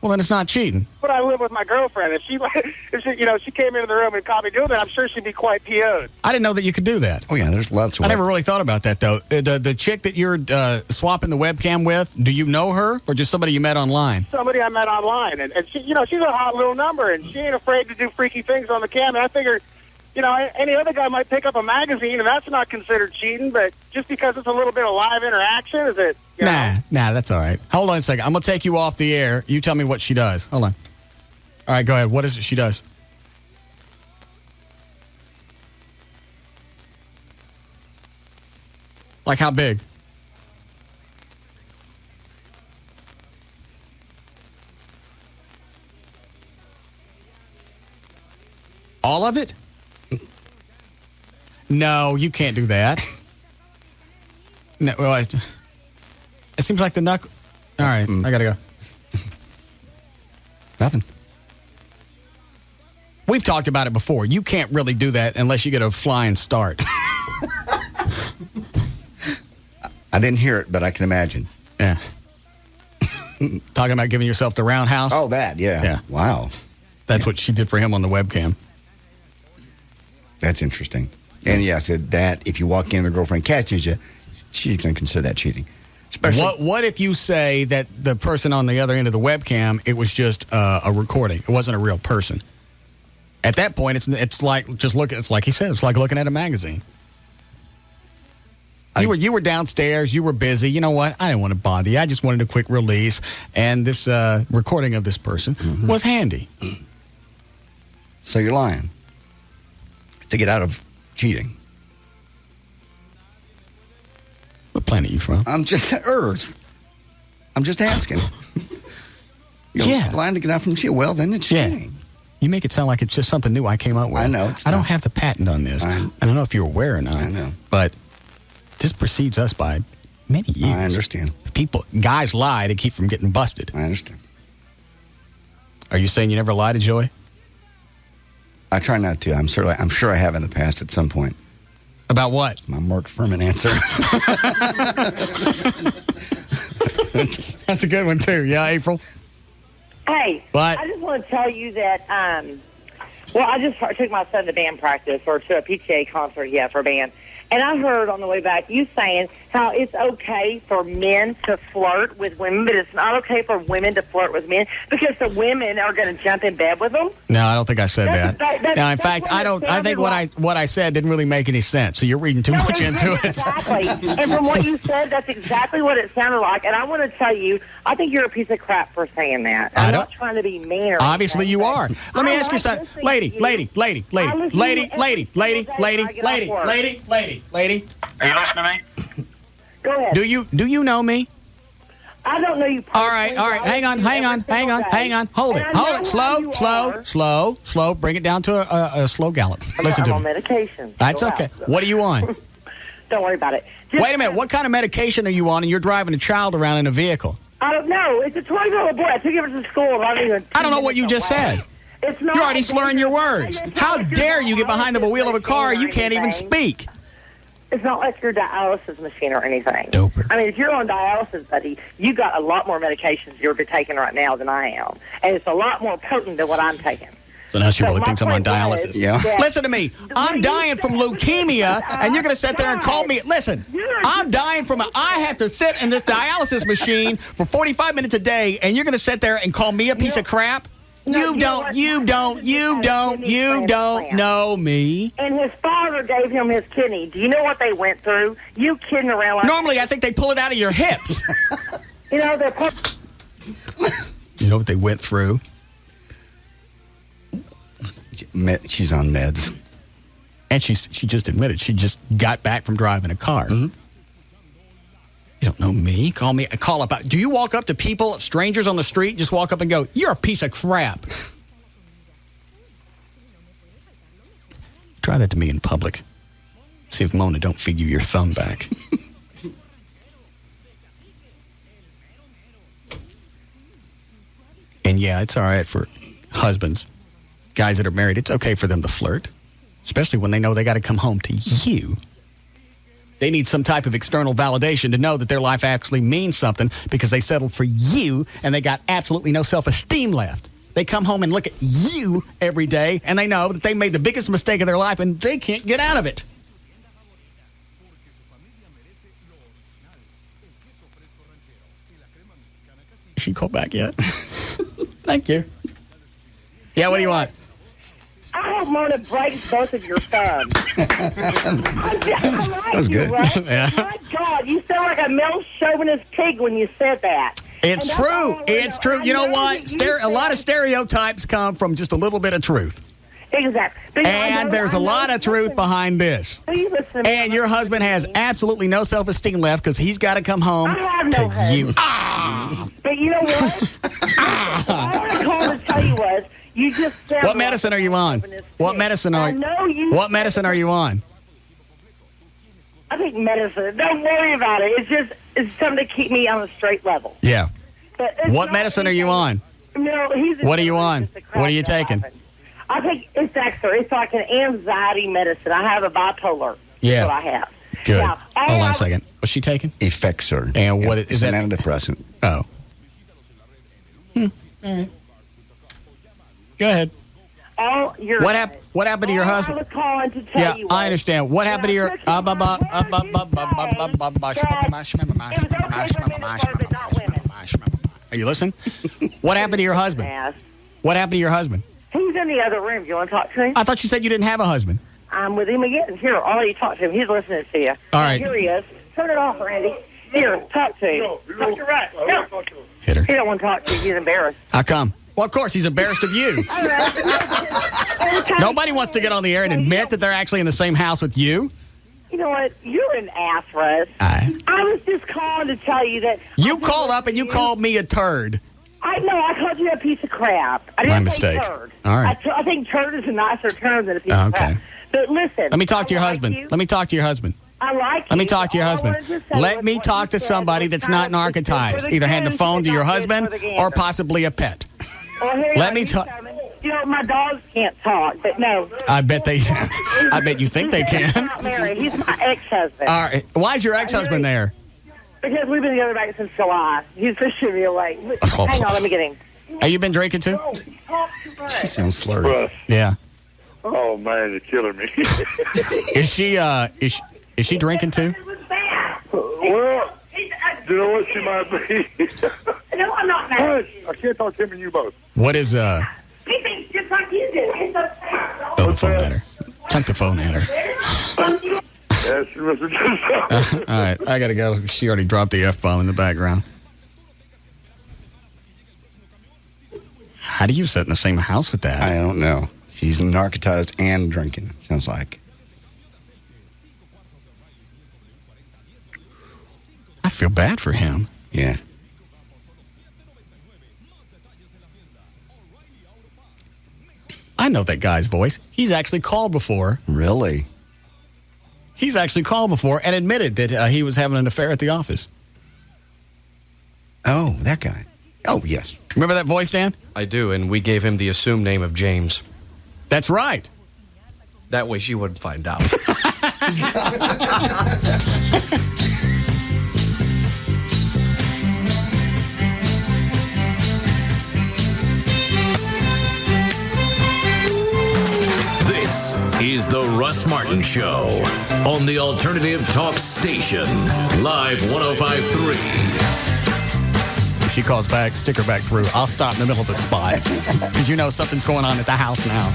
Well, then it's not cheating. But I live with my girlfriend. If she came into the room and caught me doing that, I'm sure she'd be quite PO'd. I didn't know that you could do that. Oh, yeah, there's lots of... I never really thought about that, though. The chick that you're swapping the webcam with, do you know her or just somebody you met online? Somebody I met online. And she, she's a hot little number, and she ain't afraid to do freaky things on the cam. And I figure, any other guy might pick up a magazine, and that's not considered cheating, but just because it's a little bit of live interaction, is it... Nah, that's all right. Hold on a second. I'm going to take you off the air. You tell me what she does. Hold on. All right, go ahead. What is it she does? Like how big? All of it? No, you can't do that. No, well, it seems like the knuckle. All right, I gotta go. Nothing. We've talked about it before. You can't really do that unless you get a flying start. I didn't hear it, but I can imagine. Yeah. Talking about giving yourself the roundhouse? Oh, that, yeah. Wow. That's what she did for him on the webcam. That's interesting. And yeah, I said that if you walk in and the girlfriend catches you, she's going to consider that cheating. Especially, what if you say that the person on the other end of the webcam, it was just a recording? It wasn't a real person. At that point, it's like it's like he said, it's like looking at a magazine. You were downstairs, you were busy. You know what? I didn't want to bother you. I just wanted a quick release, and this recording of this person was handy. So you're lying to get out of cheating. What planet are you from? I'm just Earth. I'm just asking. Lying to get out from cheating. Well, then it's cheating. You make it sound like it's just something new I came up with. I know. I don't have the patent on this. I don't know if you're aware or not. I know. But this precedes us by many years. I understand. Guys lie to keep from getting busted. I understand. Are you saying you never lied to Joey? I try not to. I'm sure I have in the past at some point. About what? My Mark Furman answer. That's a good one, too. Yeah, April? Hey, what? I just want to tell you that, I just took my son to band practice or to a PTA concert he had for band. And I heard on the way back you saying how it's okay for men to flirt with women, but it's not okay for women to flirt with men because the women are going to jump in bed with them. No, I don't think I said that. Now, in fact, I think what I said didn't really make any sense. So you're reading too much into it. Exactly. And from what you said, that's exactly what it sounded like. And I want to tell you, I think you're a piece of crap for saying that. I'm not trying to be mean or obviously you are. Let me ask you something. Lady. Are you listening to me? Go ahead. Do you know me? I don't know you personally. All right. Hang on. Hold it. Slow. Bring it down to a slow gallop. Listen to me. I'm on medication. That's okay. What are you on? Don't worry about it. Wait a minute. What kind of medication are you on and you're driving a child around in a vehicle? I don't know. It's a 12-year-old boy. I took him to school. I don't know what you just said. It's not. You're already slurring your words. How dare you get behind the wheel of a car? You can't even speak. It's not like your dialysis machine or anything. Doper. I mean, if you're on dialysis, buddy, you got a lot more medications you're taking right now than I am. And it's a lot more potent than what I'm taking. So now she really thinks I'm on dialysis. Yeah. Listen to me. I'm dying from leukemia, and you're going to sit there and call me. Listen, I'm dying from I have to sit in this dialysis machine for 45 minutes a day, and you're going to sit there and call me a piece of crap? You don't know me. And his father gave him his kidney. Do you know what they went through? You kidding around like Normally, I think they pull it out of your hips. You know, they're... You know what they went through? She's on meds. And she just admitted she just got back from driving a car. Mm-hmm. You don't know me? Call up. Do you walk up to people, strangers on the street, just walk up and go, "You're a piece of crap"? Try that to me in public. See if Mona don't feed you your thumb back. And yeah, it's all right for husbands, guys that are married. It's okay for them to flirt, especially when they know they got to come home to you. They need some type of external validation to know that their life actually means something because they settled for you and they got absolutely no self-esteem left. They come home and look at you every day and they know that they made the biggest mistake of their life and they can't get out of it. She called back yet? Thank you. Yeah, what do you want? I hope Mona breaks both of your thumbs. That was good. Right? Yeah. My God, you sound like a male chauvinist pig when you said that. It's true. It's true. You know what? A lot of stereotypes come from just a little bit of truth. Exactly. And there's a lot of truth behind this. And your husband has absolutely no self-esteem left because he's got to come home to you. But you know what? What I want to call to tell you was, you just said... What medicine are you on? What medicine are you on? I think medicine. Don't worry about it. It's something to keep me on a straight level. Yeah. What medicine are you on? No, what are you on? What are you taking? I think it's extra. It's like an anxiety medicine. I have a bipolar. Yeah. That's what I have. Good. Now, Hold on a second. What's she taking? Effexor. And what is that? An antidepressant. Oh. All right. Go ahead. What happened to your husband? I was calling to tell you I understand. What happened to your... Are you listening? What happened to your husband? What happened to your husband? He's in the other room. Do you want to talk to him? I thought you said you didn't have a husband. I'm with him again. Here, I'll let you talk to him. He's listening to you. All right. Here he is. Turn it off, Randy. Here, talk to him. Talk to Russ. Hit her. He don't want to talk to you. He's embarrassed. How come? Well, of course, he's embarrassed of you. Nobody wants to get on the air and admit that they're actually in the same house with you. You know what? You're an ass, Russ. I was just calling to tell you that... You called up and you called me a turd. I know. I called you a piece of crap. I didn't say mistake. turd. All right. I think turd is a nicer term than a piece of crap. But listen... Let me talk to your husband. Let me talk to your husband. I like you. Let me talk to your husband. Let me talk to somebody that's not narcotized. Either hand the phone to your husband or possibly a pet. Let me talk. You know, my dogs can't talk, but no. I bet you think they can. He's not married. He's my ex-husband. All right. Why is your ex-husband there? Because we've been together back since July. He's pushing me away. Hang on, let me get him. Have you been drinking too? She sounds slurry. Yeah. Oh man, you're killing me. Is she drinking too? Well, you know what she might be. No, I'm not mad. I can't talk to him and you both. What is He thinks just like you do. Throw the phone at her. Chunk the phone at her. Yes, she must have done something. All right, I gotta go. She already dropped the F-bomb in the background. How do you sit in the same house with that? I don't know. She's narcotized and drinking, sounds like. I feel bad for him. Yeah. I know that guy's voice. He's actually called before. Really? He's actually called before and admitted that he was having an affair at the office. Oh, that guy. Oh, yes. Remember that voice, Dan? I do, and we gave him the assumed name of James. That's right. That way she wouldn't find out. This is the Russ Martin Show on the Alternative Talk Station, Live 105.3. If she calls back, stick her back through. I'll stop in the middle of the spot because you know something's going on at the house now.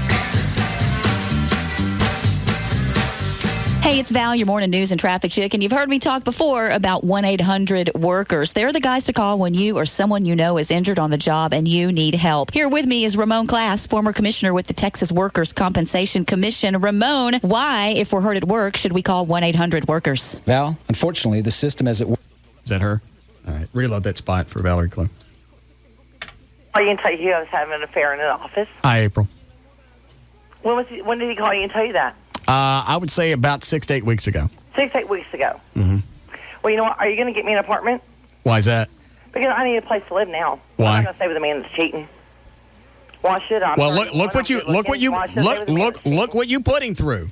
Hey, it's Val, your morning news and traffic chick, and you've heard me talk before about 1-800-WORKERS. They're the guys to call when you or someone you know is injured on the job and you need help. Here with me is Ramon Class, former commissioner with the Texas Workers' Compensation Commission. Ramon, why, if we're hurt at work, should we call 1-800-WORKERS? Val, unfortunately, the system as it works... Is that her? All right, reload that spot for Valerie Clue. Oh, you can tell you I was having an affair in an office. Hi, April. When did he call you and tell you that? I would say about 6 to 8 weeks ago. 6 to 8 weeks ago. Mm-hmm. Well, you know what? Are you going to get me an apartment? Why is that? Because I need a place to live now. Why? I'm not going to stay with a man that's cheating. Why should I? Well, look what you put him through.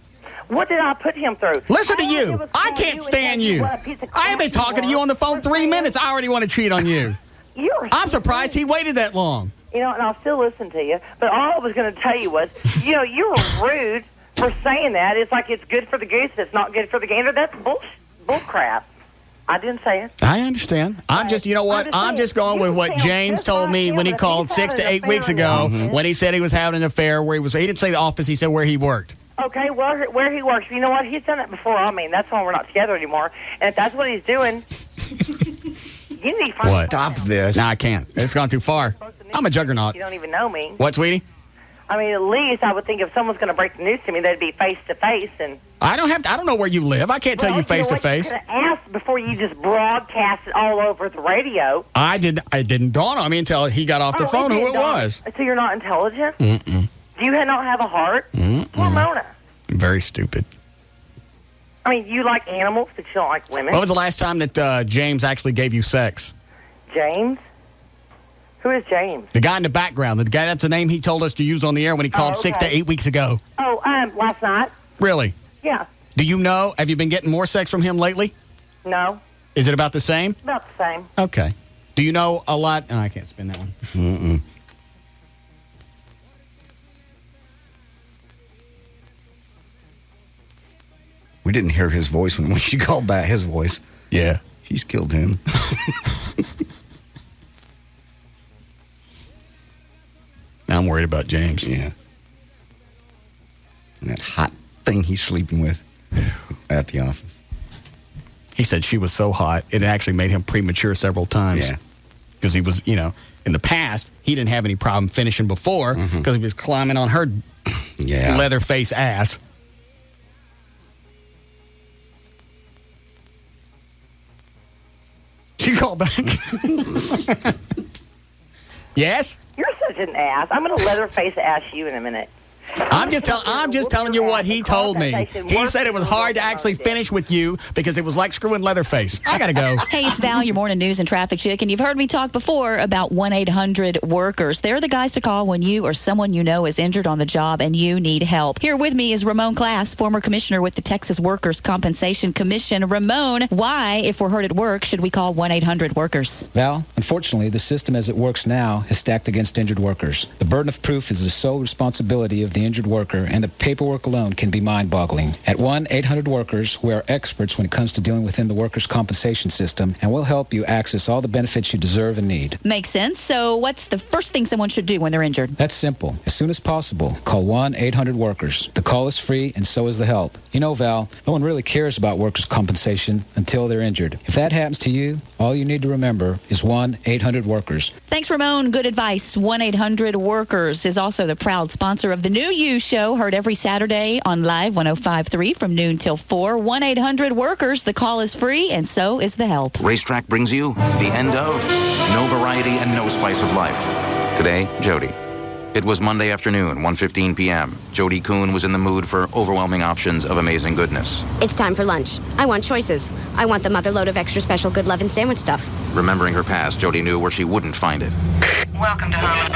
What did I put him through? Listen to you. I can't stand you. I ain't been talking to you on the phone 3 minutes. I already want to cheat on you. I'm surprised he waited that long. You know, and I'll still listen to you. But all I was going to tell you was, you know, you were rude for saying that. It's like it's good for the goose, it's not good for the gander. That's bull crap. I didn't say it. I understand. I'm just, you know what? I'm just going with what James told me when he called 6 to 8 weeks ago when he said he was having an affair where he didn't say the office, he said where he worked. Okay, well, where he works. You know what? He's done that before. I mean, that's why we're not together anymore. And if that's what he's doing, you need to find What? Stop this. No, I can't. It's gone too far. I'm a juggernaut. You don't even know me. What, sweetie? I mean, at least I would think if someone's going to break the news to me, they'd be face to face. And I don't know where you live. I can't tell you face to face. You could have asked before you just broadcast it all over the radio. It didn't dawn on me until he got off the phone who it was. So you're not intelligent? Mm-mm. Do you not have a heart? Poor Mona. Very stupid. I mean, you like animals, but you don't like women. When was the last time that James actually gave you sex? James? Who is James? The guy in the background. The guy, that's the name he told us to use on the air when he called 6 to 8 weeks ago. Oh, last night. Really? Yeah. Do you know, have you been getting more sex from him lately? No. Is it about the same? About the same. Okay. Do you know a lot? Oh, I can't spin that one. Mm-mm. We didn't hear his voice when she called back. His voice. Yeah. She's killed him. Now I'm worried about James. Yeah. And that hot thing he's sleeping with at the office. He said she was so hot, it actually made him premature several times. Yeah. Because he was, in the past, he didn't have any problem finishing before because he was climbing on her leather face ass. She called back. Yes? You're such an ass. I'm going to leatherface ass you in a minute. I'm just telling you what he told me. He said it was hard to actually finish with you because it was like screwing Leatherface. I gotta go. Hey, it's Val, your morning news and traffic chick, and you've heard me talk before about 1-800-WORKERS. They're the guys to call when you or someone you know is injured on the job and you need help. Here with me is Ramon Class, former commissioner with the Texas Workers' Compensation Commission. Ramon, why, if we're hurt at work, should we call 1-800-WORKERS? Val, unfortunately, the system as it works now is stacked against injured workers. The burden of proof is the sole responsibility of the injured worker, and the paperwork alone can be mind-boggling. At 1-800-WORKERS, we are experts when it comes to dealing within the workers' compensation system, and we'll help you access all the benefits you deserve and need. Makes sense. So what's the first thing someone should do when they're injured? That's simple. As soon as possible, call 1-800-WORKERS. The call is free, and so is the help. You know, Val, no one really cares about workers' compensation until they're injured. If that happens to you, all you need to remember is 1-800-WORKERS. Thanks, Ramon. Good advice. 1-800-WORKERS is also the proud sponsor of the new You Show, heard every Saturday on Live 105.3 from noon till 4. 1-800-WORKERS. The call is free, and so is the help. Racetrack brings you the end of No Variety and No Spice of Life. Today, Jody. It was Monday afternoon, 1:15 p.m. Jody Kuhn was in the mood for overwhelming options of amazing goodness. It's time for lunch. I want choices. I want the mother load of extra special good lovin' sandwich stuff. Remembering her past, Jody knew where she wouldn't find it. Welcome to home.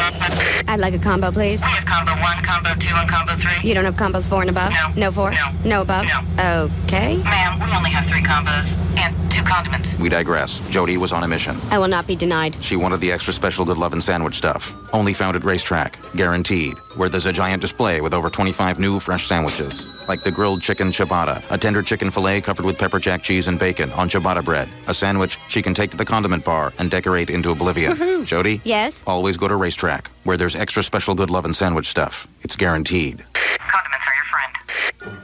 I'd like a combo, please. We have combo 1, combo 2, and combo 3. You don't have combos 4 and above? No. No 4? No. No above? No. Okay. Ma'am, we only have 3 combos and 2 condiments. We digress. Jody was on a mission. I will not be denied. She wanted the extra special good lovin' sandwich stuff. Only found at Racetrack. Guaranteed. where there's a giant display with over 25 new fresh sandwiches, like the grilled chicken ciabatta, a tender chicken filet covered with pepper jack cheese and bacon on ciabatta bread, a sandwich she can take to the condiment bar and decorate into oblivion. Woohoo. Jody? Yes? Always go to Racetrack, where there's extra special good lovin' sandwich stuff. It's guaranteed. Condiments are your friend.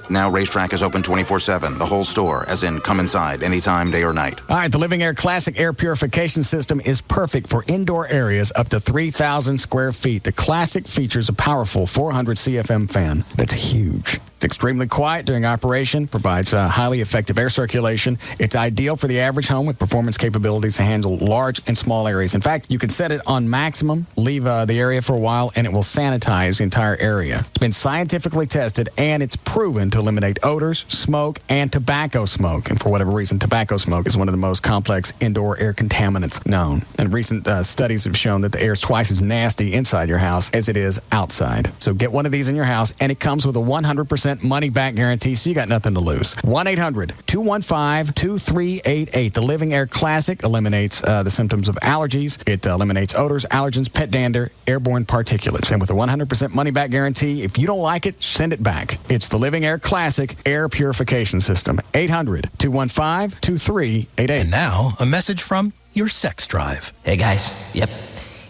Now Racetrack is open 24/7, the whole store, as in come inside anytime, day or night. All right, the Living Air Classic Air Purification System is perfect for indoor areas up to 3,000 square feet. The Classic features a powerful 400 CFM fan that's huge. It's extremely quiet during operation, provides highly effective air circulation. It's ideal for the average home with performance capabilities to handle large and small areas. In fact, you can set it on maximum, leave the area for a while, and it will sanitize the entire area. It's been scientifically tested, and it's proven to eliminate odors, smoke, and tobacco smoke. And for whatever reason, tobacco smoke is one of the most complex indoor air contaminants known. And recent studies have shown that the air is twice as nasty inside your house as it is outside. So get one of these in your house, and it comes with a 100% money-back guarantee, so you got nothing to lose. 1-800-215-2388. The Living Air Classic eliminates the symptoms of allergies. It eliminates odors, allergens, pet dander, airborne particulates. And with a 100% money-back guarantee, if you don't like it, send it back. It's the Living Air Classic Air Purification System. 800-215-2388. And now, a message from your sex drive. Hey, guys. Yep,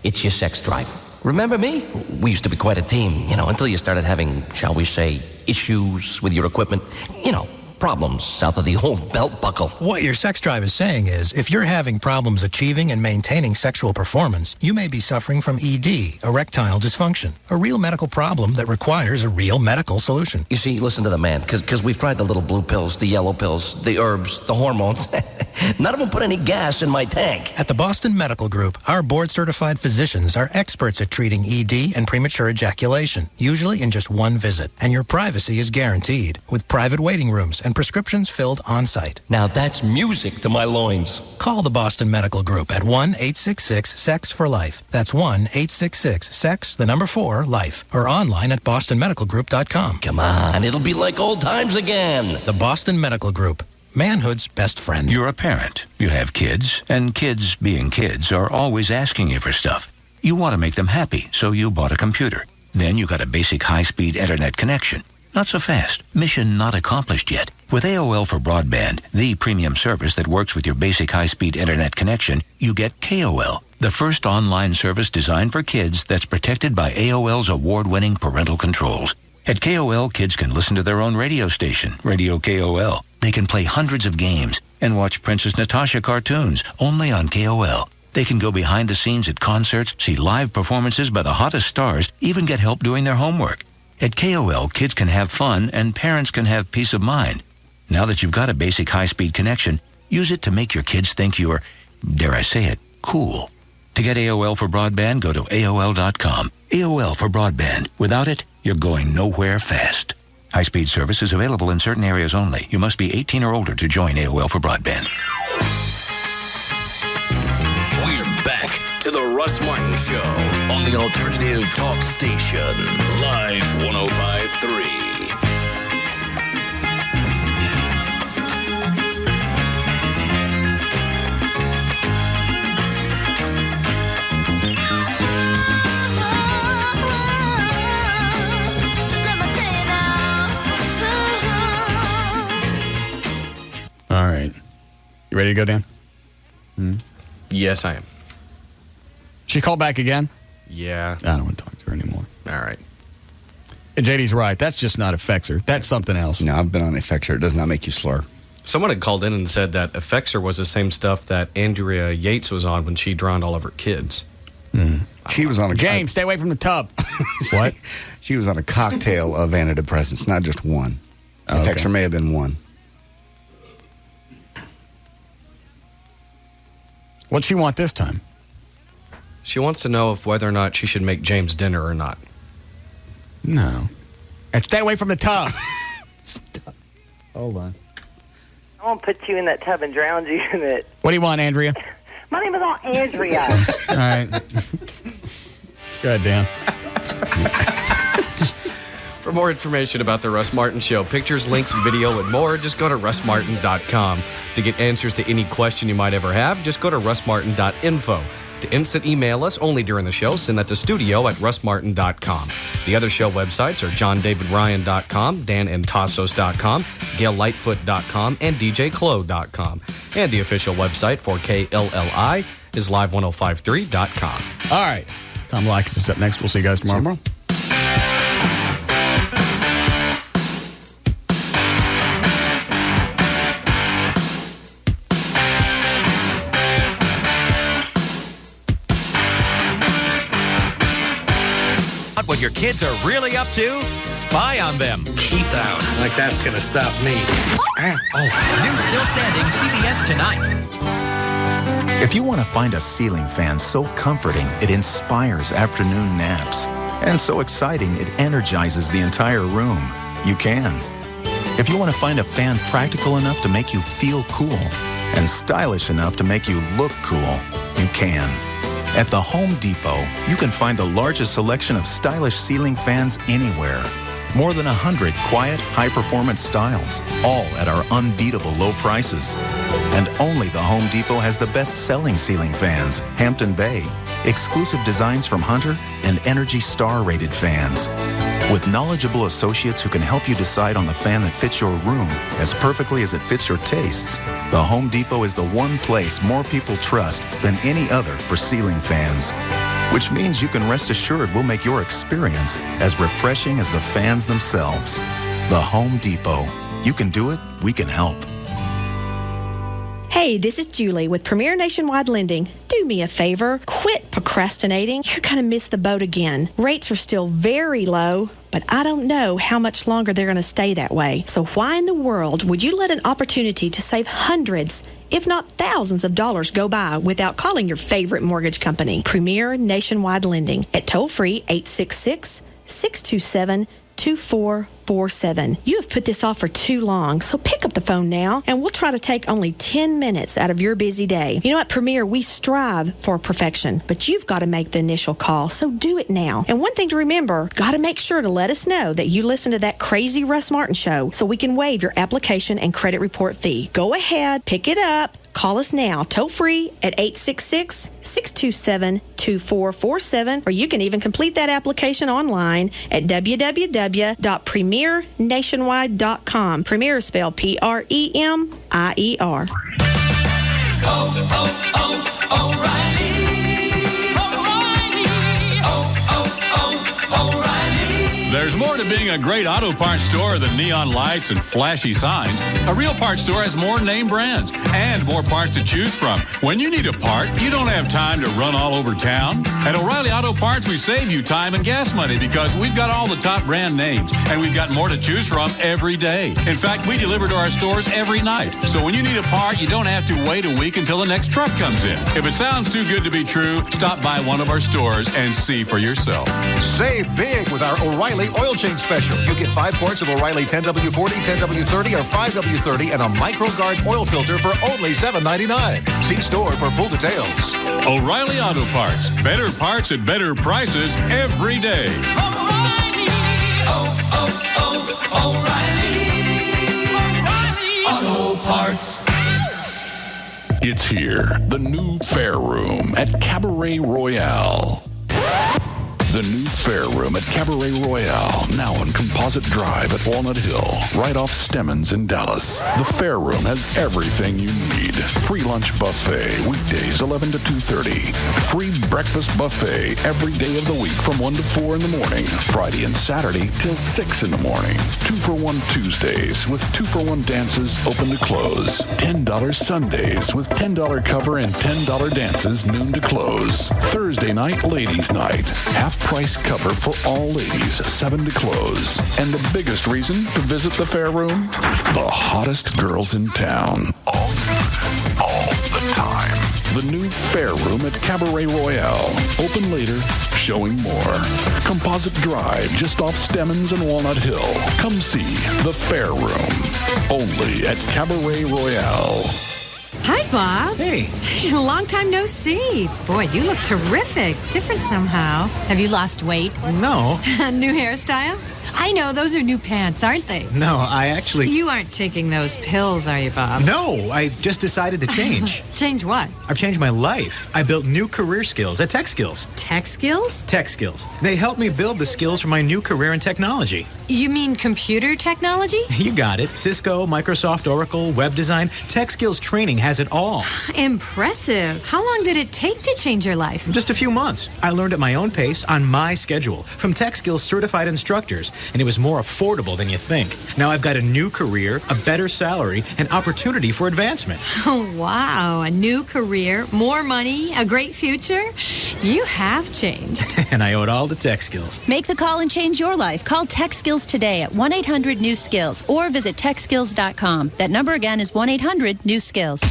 it's your sex drive. Remember me? We used to be quite a team, until you started having, shall we say, issues with your equipment. Problems south of the old belt buckle. What your sex drive is saying is, if you're having problems achieving and maintaining sexual performance, you may be suffering from ED, erectile dysfunction, a real medical problem that requires a real medical solution. You see, listen to the man, because we've tried the little blue pills, the yellow pills, the herbs, the hormones. None of them put any gas in my tank. At the Boston Medical Group, our board-certified physicians are experts at treating ED and premature ejaculation, usually in just one visit. And your privacy is guaranteed, with private waiting rooms and prescriptions filled on-site. Now that's music to my loins. Call the Boston Medical Group at 1-866-SEX-FOR-LIFE. That's 1-866-SEX-4-LIFE. Or online at bostonmedicalgroup.com. Come on, it'll be like old times again. The Boston Medical Group. Manhood's best friend. You're a parent. You have kids, and kids, being kids, are always asking you for stuff. You want to make them happy, so you bought a computer. Then you got a basic high-speed internet connection. Not so fast. Mission not accomplished yet. With AOL for Broadband, the premium service that works with your basic high-speed internet connection, you get KOL, the first online service designed for kids that's protected by AOL's award-winning parental controls. At KOL, kids can listen to their own radio station, Radio KOL. They can play hundreds of games and watch Princess Natasha cartoons only on KOL. They can go behind the scenes at concerts, see live performances by the hottest stars, even get help doing their homework. At KOL, kids can have fun and parents can have peace of mind. Now that you've got a basic high-speed connection, use it to make your kids think you're, dare I say it, cool. To get AOL for Broadband, go to AOL.com. AOL for Broadband. Without it, you're going nowhere fast. High-speed service is available in certain areas only. You must be 18 or older to join AOL for Broadband. We're back to the Russ Martin Show on the Alternative Talk Station. Live 105.3. All right. You ready to go, Dan? Yes, I am. She called back again? Yeah. I don't want to talk to her anymore. All right. And JD's right. That's just not Effexor. That's something else. No, I've been on Effexor. It does not make you slur. Someone had called in and said that Effexor was the same stuff that Andrea Yates was on when she drowned all of her kids. She was on a... James, stay away from the tub. What? She was on a cocktail of antidepressants, not just one. Effexor may have been one. What'd she want this time? She wants to know if whether or not she should make James dinner or not. No. And stay away from the tub. Hold on. I won't put you in that tub and drown you in it. What do you want, Andrea? My name is not Andrea. All right. Go ahead, Dan. For more information about the Russ Martin Show, pictures, links, video, and more, just go to russmartin.com. To get answers to any question you might ever have, just go to russmartin.info. To instant email us only during the show, send that to studio@russmartin.com. The other show websites are johndavidryan.com, danandtassos.com, gaillightfoot.com, and djclo.com. And the official website for KLLI is live1053.com. All right. Tom Likes is up next. We'll see you guys tomorrow. What your kids are really up to? Spy on them. Keep out. Like that's going to stop me. New Still Standing, CBS tonight. If you want to find a ceiling fan so comforting it inspires afternoon naps, and so exciting it energizes the entire room, you can. If you want to find a fan practical enough to make you feel cool and stylish enough to make you look cool, you can. At the Home Depot, you can find the largest selection of stylish ceiling fans anywhere. More than 100 quiet, high-performance styles, all at our unbeatable low prices. And only the Home Depot has the best-selling ceiling fans, Hampton Bay, exclusive designs from Hunter, and Energy Star-rated fans. With knowledgeable associates who can help you decide on the fan that fits your room as perfectly as it fits your tastes, the Home Depot is the one place more people trust than any other for ceiling fans. Which means you can rest assured we'll make your experience as refreshing as the fans themselves. The Home Depot. You can do it, we can help. Hey, this is Julie with Premier Nationwide Lending. Do me a favor. Quit procrastinating. You're going to miss the boat again. Rates are still very low, but I don't know how much longer they're going to stay that way. So why in the world would you let an opportunity to save hundreds, if not thousands of dollars go by without calling your favorite mortgage company? Premier Nationwide Lending at toll-free 866-627-2447. You have put this off for too long, so pick up the phone now, and we'll try to take only 10 minutes out of your busy day. You know, at Premier, we strive for perfection, but you've got to make the initial call, so do it now. And one thing to remember, got to make sure to let us know that you listen to that crazy Russ Martin Show so we can waive your application and credit report fee. Go ahead, pick it up. Call us now, toll-free at 866-627-2447, or you can even complete that application online at www.premiernationwide.com. Premier is spelled P-R-E-M-I-E-R. There's more to being a great auto parts store than neon lights and flashy signs. A real parts store has more name brands and more parts to choose from. When you need a part, you don't have time to run all over town. At O'Reilly Auto Parts, we save you time and gas money because we've got all the top brand names and we've got more to choose from every day. In fact, we deliver to our stores every night. So when you need a part, you don't have to wait a week until the next truck comes in. If it sounds too good to be true, stop by one of our stores and see for yourself. Save big with our O'Reilly oil change special. You get 5 quarts of O'Reilly 10W40, 10W30, or 5W30 and a MicroGuard oil filter for only $7.99. See store for full details. O'Reilly Auto Parts. Better parts at better prices every day. O'Reilly Auto Parts. It's here, the new Fair Room at Cabaret Royale. The new Fair Room at Cabaret Royale, now on Composite Drive at Walnut Hill, right off Stemmons in Dallas. The Fair Room has everything you need. Free lunch buffet, weekdays 11 to 2:30. Free breakfast buffet every day of the week from 1 to 4 in the morning. Friday and Saturday till 6 in the morning. 2-for-1 Tuesdays with 2-for-1 dances open to close. $10 Sundays with $10 cover and $10 dances noon to close. Thursday night, ladies' night. Half-price cover for all ladies, 7 to close. And the biggest reason to visit the Fair Room? The hottest girls in town. All good, all the time. The new Fair Room at Cabaret Royale. Open later, showing more. Composite Drive, just off Stemmons and Walnut Hill. Come see the Fair Room. Only at Cabaret Royale. Hi, Bob. Hey. Long time no see. Boy, you look terrific. Different somehow. Have you lost weight? No. New hairstyle? I know, those are new pants, aren't they? No, I actually... You aren't taking those pills, are you, Bob? No, I just decided to change. Change what? I've changed my life. I built new career skills at Tech Skills. Tech skills? Tech Skills. They helped me build the skills for my new career in technology. You mean computer technology? You got it. Cisco, Microsoft, Oracle, web design. Tech Skills training has it all. Impressive. How long did it take to change your life? Just a few months. I learned at my own pace on my schedule from Tech Skills certified instructors, and it was more affordable than you think. Now I've got a new career, a better salary, and opportunity for advancement. Oh, wow. A new career, more money, a great future. You have changed. And I owe it all to Tech Skills. Make the call and change your life. Call Tech Skills today at 1-800-NEW-SKILLS or visit techskills.com. That number again is 1-800-NEW-SKILLS.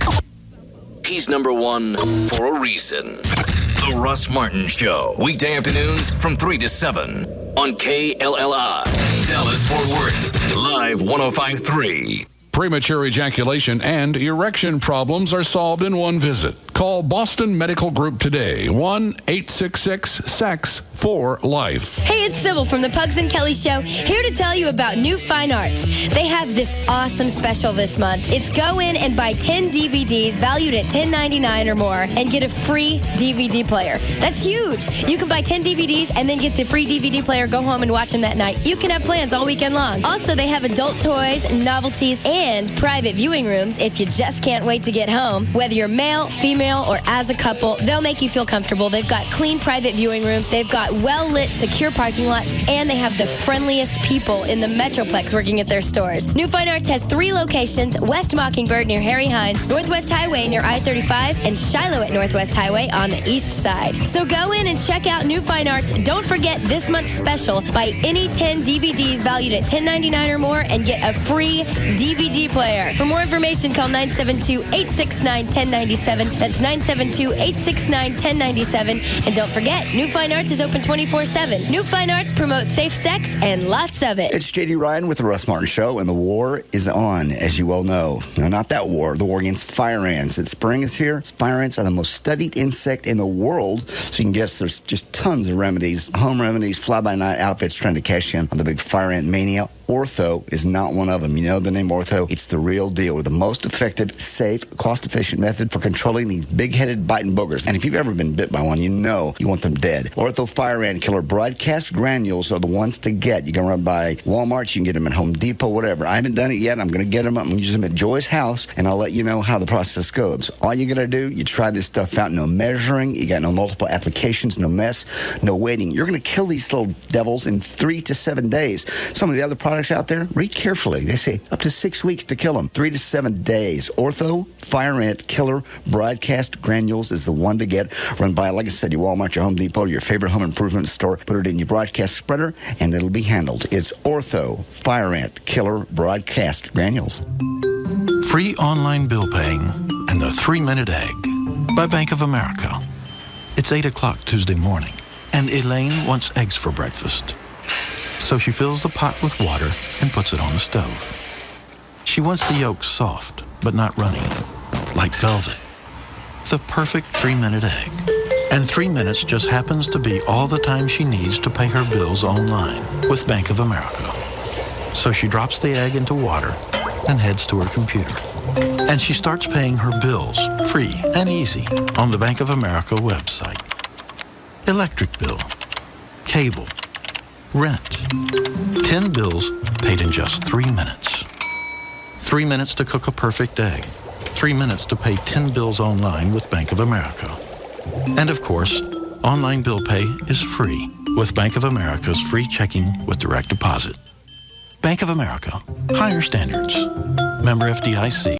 He's number one for a reason. The Russ Martin Show. Weekday afternoons from 3 to 7 on KLLI. Dallas-Fort Worth. Live 105.3. Premature ejaculation and erection problems are solved in one visit. Call Boston Medical Group today. 1-866-SEX-4-LIFE. Hey, it's Sybil from the Pugs and Kelly Show, here to tell you about New Fine Arts. They have this awesome special this month. It's go in and buy 10 DVDs valued at $10.99 or more and get a free DVD player. That's huge. You can buy 10 DVDs and then get the free DVD player, go home and watch them that night. You can have plans all weekend long. Also, they have adult toys, novelties, and private viewing rooms if you just can't wait to get home. Whether you're male, female, or as a couple, they'll make you feel comfortable. They've got clean private viewing rooms. They've got well-lit, secure parking lots, and they have the friendliest people in the Metroplex working at their stores. New Fine Arts has 3 locations: West Mockingbird near Harry Hines, Northwest Highway near I-35, and Shiloh at Northwest Highway on the east side. So go in and check out New Fine Arts. Don't forget this month's special. Buy any 10 DVDs valued at $10.99 or more and get a free DVD player. For more information, call 972-869-1097. That's 972-869-1097. And don't forget, New Fine Arts is open 24/7. New Fine Arts promotes safe sex and lots of it. It's J.D. Ryan with the Russ Martin Show, and the war is on, as you well know. No, not that war. The war against fire ants. It's spring is here. Fire ants are the most studied insect in the world, so you can guess there's just tons of remedies, home remedies, fly-by-night outfits trying to cash in on the big fire ant mania. Ortho is not one of them. You know the name Ortho? It's the real deal. The most effective, safe, cost-efficient method for controlling these big-headed biting boogers. And if you've ever been bit by one, you know you want them dead. Ortho Fire Ant Killer broadcast granules are the ones to get. You can run by Walmart. You can get them at Home Depot, whatever. I haven't done it yet. I'm going to get them. I'm going to use them at Joy's house, and I'll let you know how the process goes. All you got to do, you try this stuff out. No measuring. You got no multiple applications, no mess, no waiting. You're going to kill these little devils in 3 to 7 days. Some of the other products out there, read carefully. They say up to 6 weeks to kill them. 3 to 7 days. Ortho Fire Ant Killer broadcast granules is the one to get. Run by, like I said, your Walmart, your Home Depot, your favorite home improvement store. Put it in your broadcast spreader, and it'll be handled. It's Ortho Fire Ant Killer broadcast granules. Free online bill paying and the 3-Minute Egg by Bank of America. It's 8 o'clock Tuesday morning, and Elaine wants eggs for breakfast. So she fills the pot with water and puts it on the stove. She wants the yolks soft, but not runny, like velvet. The perfect 3-minute egg. And 3 minutes just happens to be all the time she needs to pay her bills online with Bank of America. So she drops the egg into water and heads to her computer. And she starts paying her bills free and easy on the Bank of America website. Electric bill, cable, rent. 10 bills paid in just 3 minutes. 3 minutes to cook a perfect egg. 3 minutes to pay 10 bills online with Bank of America. And of course, online bill pay is free with Bank of America's free checking with direct deposit. Bank of America. Higher standards. Member FDIC.